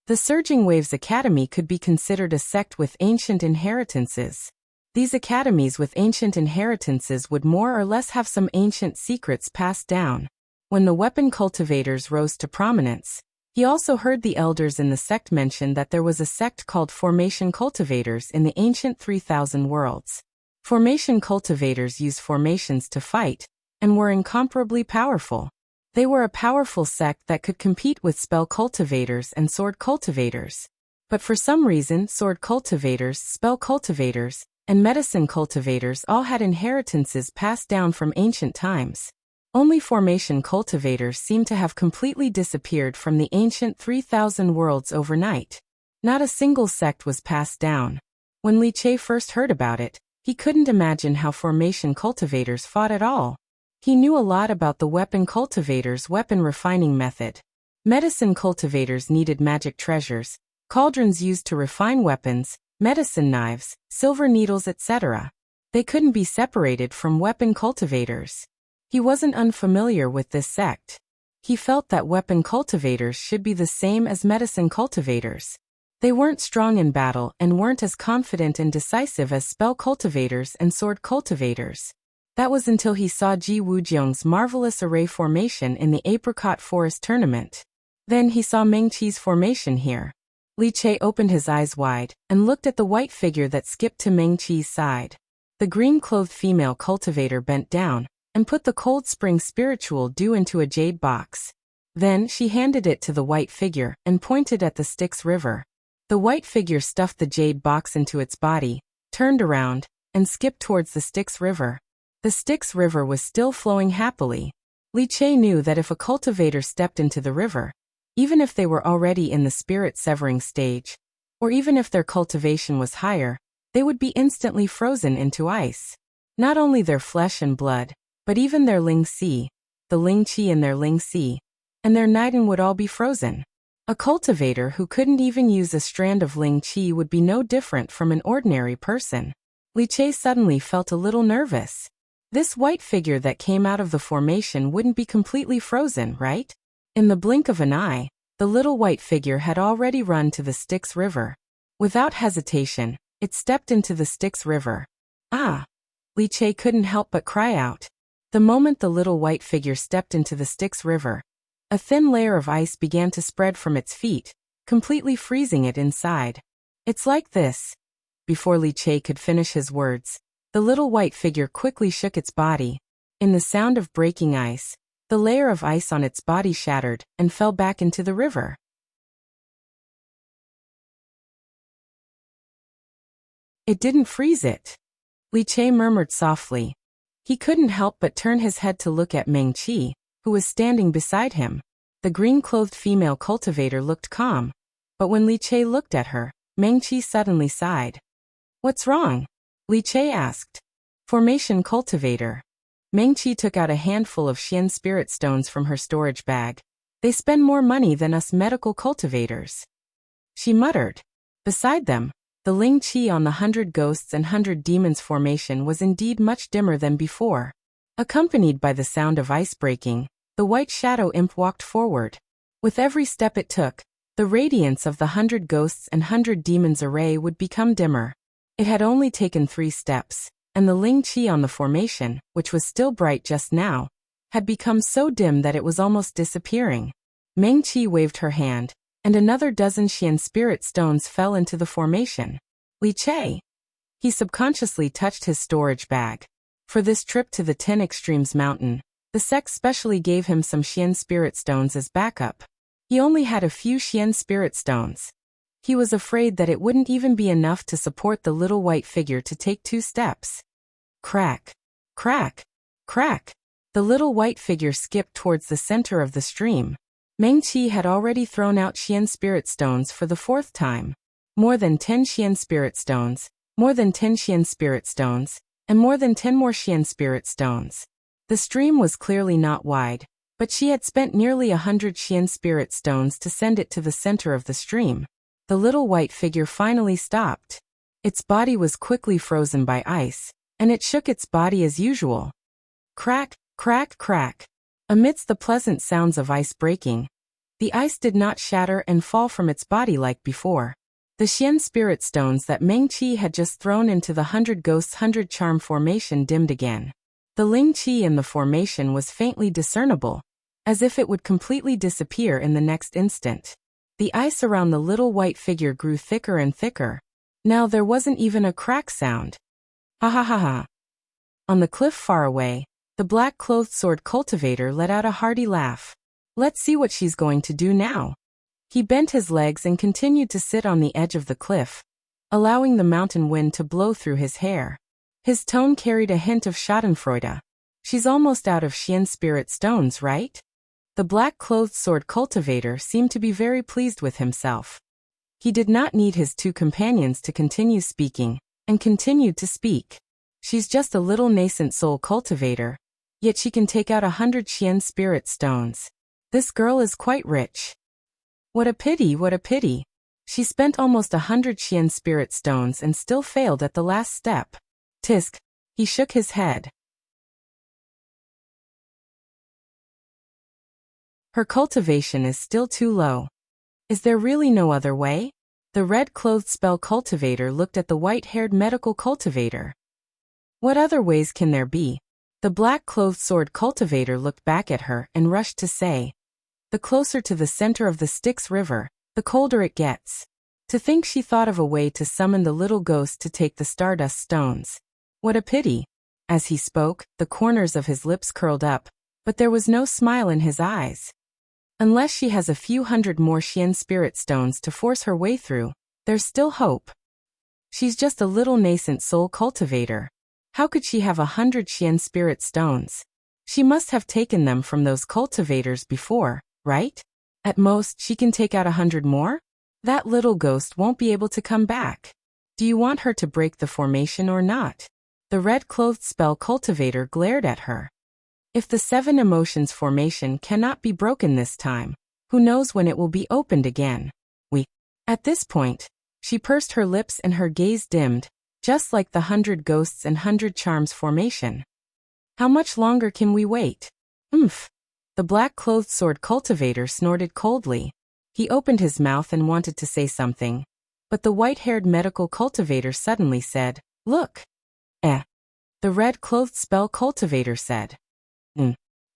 Speaker 1: The Surging Waves Academy could be considered a sect with ancient inheritances. These academies with ancient inheritances would more or less have some ancient secrets passed down. When the weapon cultivators rose to prominence, he also heard the elders in the sect mention that there was a sect called Formation Cultivators in the ancient 3,000 worlds. Formation cultivators use formations to fight, and were incomparably powerful. They were a powerful sect that could compete with spell cultivators and sword cultivators. But for some reason, sword cultivators, spell cultivators, and medicine cultivators all had inheritances passed down from ancient times. Only formation cultivators seem to have completely disappeared from the ancient 3,000 worlds overnight. Not a single sect was passed down. When Li Che first heard about it, he couldn't imagine how formation cultivators fought at all. He knew a lot about the weapon cultivators' weapon refining method. Medicine cultivators needed magic treasures, cauldrons used to refine weapons, medicine knives, silver needles, etc. They couldn't be separated from weapon cultivators. He wasn't unfamiliar with this sect. He felt that weapon cultivators should be the same as medicine cultivators. They weren't strong in battle and weren't as confident and decisive as spell cultivators and sword cultivators. That was until he saw Ji Wujiang's marvelous array formation in the Apricot Forest tournament. Then he saw Meng Qi's formation here. Li Che opened his eyes wide and looked at the white figure that skipped to Meng Qi's side. The green-clothed female cultivator bent down and put the Cold Spring spiritual dew into a jade box. Then she handed it to the white figure and pointed at the Styx River. The white figure stuffed the jade box into its body, turned around, and skipped towards the Styx River. The Styx River was still flowing happily. Li Che knew that if a cultivator stepped into the river, even if they were already in the spirit-severing stage, or even if their cultivation was higher, they would be instantly frozen into ice. Not only their flesh and blood, but even their Ling Si, the Ling Qi in their Ling Si, and their Niden would all be frozen. A cultivator who couldn't even use a strand of Ling Qi would be no different from an ordinary person. Li Che suddenly felt a little nervous. This white figure that came out of the formation wouldn't be completely frozen, right? In the blink of an eye, the little white figure had already run to the Styx River. Without hesitation, it stepped into the Styx River. Ah! Li Che couldn't help but cry out. The moment the little white figure stepped into the Styx River, a thin layer of ice began to spread from its feet, completely freezing it inside. It's like this. Before Li Che could finish his words, the little white figure quickly shook its body. In the sound of breaking ice, the layer of ice on its body shattered and fell back into the river. It didn't freeze it. Li Che murmured softly. He couldn't help but turn his head to look at Meng Qi, who was standing beside him. The green-clothed female cultivator looked calm, but when Li Che looked at her, Meng Qi suddenly sighed. "What's wrong?" Li Che asked. "Formation cultivator." Meng Qi took out a handful of Xian spirit stones from her storage bag. "They spend more money than us medical cultivators," she muttered. Beside them, the Ling Qi on the 100 Ghosts and 100 Demons formation was indeed much dimmer than before. Accompanied by the sound of ice breaking, the white shadow imp walked forward. With every step it took, the radiance of the 100 Ghosts and 100 Demons array would become dimmer. It had only taken 3 steps, and the Ling Qi on the formation, which was still bright just now, had become so dim that it was almost disappearing. Meng Qi waved her hand, and another dozen Xian spirit stones fell into the formation. Li Che. He subconsciously touched his storage bag. For this trip to the 10 Extremes mountain, the sect specially gave him some Xian spirit stones as backup. He only had a few Xian spirit stones. He was afraid that it wouldn't even be enough to support the little white figure to take 2 steps. Crack, crack, crack. The little white figure skipped towards the center of the stream. Meng Qi had already thrown out Xian spirit stones for the 4th time. More than 10 Xian spirit stones, more than 10 Xian spirit stones, and more than 10 more Xian spirit stones. The stream was clearly not wide, but she had spent nearly 100 Xian spirit stones to send it to the center of the stream. The little white figure finally stopped. Its body was quickly frozen by ice, and it shook its body as usual. Crack, crack, crack. Amidst the pleasant sounds of ice breaking, the ice did not shatter and fall from its body like before. The Xian spirit stones that Meng Qi had just thrown into the 100 Ghosts 100 Charm formation dimmed again. The Ling Qi in the formation was faintly discernible, as if it would completely disappear in the next instant. The ice around the little white figure grew thicker and thicker. Now there wasn't even a crack sound. Ha ha ha ha. On the cliff far away, the black-clothed sword cultivator let out a hearty laugh. "Let's see what she's going to do now." He bent his legs and continued to sit on the edge of the cliff, allowing the mountain wind to blow through his hair. His tone carried a hint of schadenfreude. "She's almost out of Xian spirit stones, right?" The black-clothed sword cultivator seemed to be very pleased with himself. He did not need his 2 companions to continue speaking, and continued to speak. "She's just a little nascent soul cultivator, yet she can take out 100 Xian spirit stones. This girl is quite rich. What a pity, what a pity. She spent almost 100 Xian spirit stones and still failed at the last step." Tisk. He shook his head. "Her cultivation is still too low. Is there really no other way?" The red-clothed spell cultivator looked at the white-haired medical cultivator. What other ways can there be? The black-clothed sword cultivator looked back at her and rushed to say, the closer to the center of the Styx River, the colder it gets. To think she thought of a way to summon the little ghost to take the stardust stones. What a pity. As he spoke, the corners of his lips curled up, but there was no smile in his eyes. Unless she has a few hundred more Xian spirit stones to force her way through, there's still hope. She's just a little nascent soul cultivator. How could she have 100 Xian spirit stones? She must have taken them from those cultivators before, right? At most, she can take out 100 more? That little ghost won't be able to come back. Do you want her to break the formation or not? The red-clothed spell cultivator glared at her. If the 7 emotions formation cannot be broken this time, who knows when it will be opened again? At this point, she pursed her lips and her gaze dimmed, just like the 100 ghosts and 100 charms formation. How much longer can we wait? Oomph. The black-clothed sword cultivator snorted coldly. He opened his mouth and wanted to say something, but the white-haired medical cultivator suddenly said, look. The red-clothed spell cultivator said.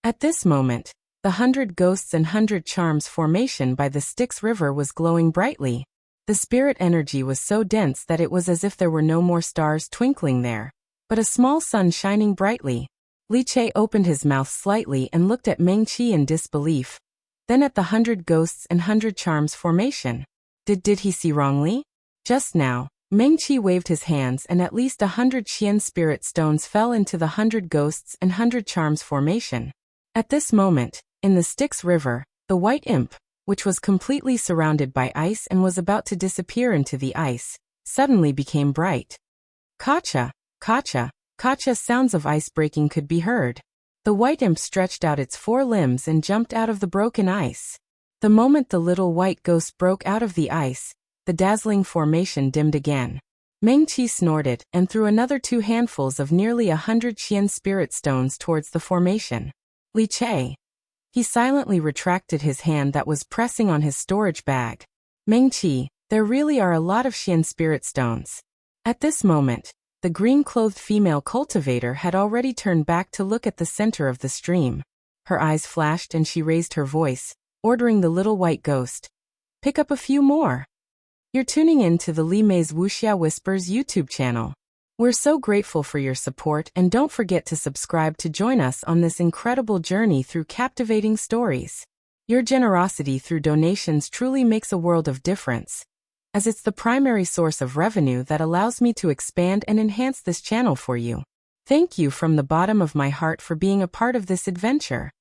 Speaker 1: At this moment, the 100 ghosts and 100 charms formation by the Styx River was glowing brightly. The spirit energy was so dense that it was as if there were no more stars twinkling there, but a small sun shining brightly. Li Che opened his mouth slightly and looked at Meng Qi in disbelief, then at the 100 ghosts and 100 charms formation. Did he see wrongly? Just now, Meng Qi waved his hands and at least 100 Xian spirit stones fell into the 100 ghosts and 100 charms formation. At this moment, in the Styx River, the white imp, which was completely surrounded by ice and was about to disappear into the ice, suddenly became bright. Kacha, kacha, kacha sounds of ice breaking could be heard. The white imp stretched out its 4 limbs and jumped out of the broken ice. The moment the little white ghost broke out of the ice, the dazzling formation dimmed again. Meng Qi snorted and threw another 2 handfuls of nearly 100 Xian spirit stones towards the formation. Li Che. He silently retracted his hand that was pressing on his storage bag. Meng Qi, there really are a lot of Xian spirit stones. At this moment, the green-clothed female cultivator had already turned back to look at the center of the stream. Her eyes flashed and she raised her voice, ordering the little white ghost. Pick up a few more. You're tuning in to the Li Mei's Wuxia Whispers YouTube channel. We're so grateful for your support and don't forget to subscribe to join us on this incredible journey through captivating stories. Your generosity through donations truly makes a world of difference, as it's the primary source of revenue that allows me to expand and enhance this channel for you. Thank you from the bottom of my heart for being a part of this adventure.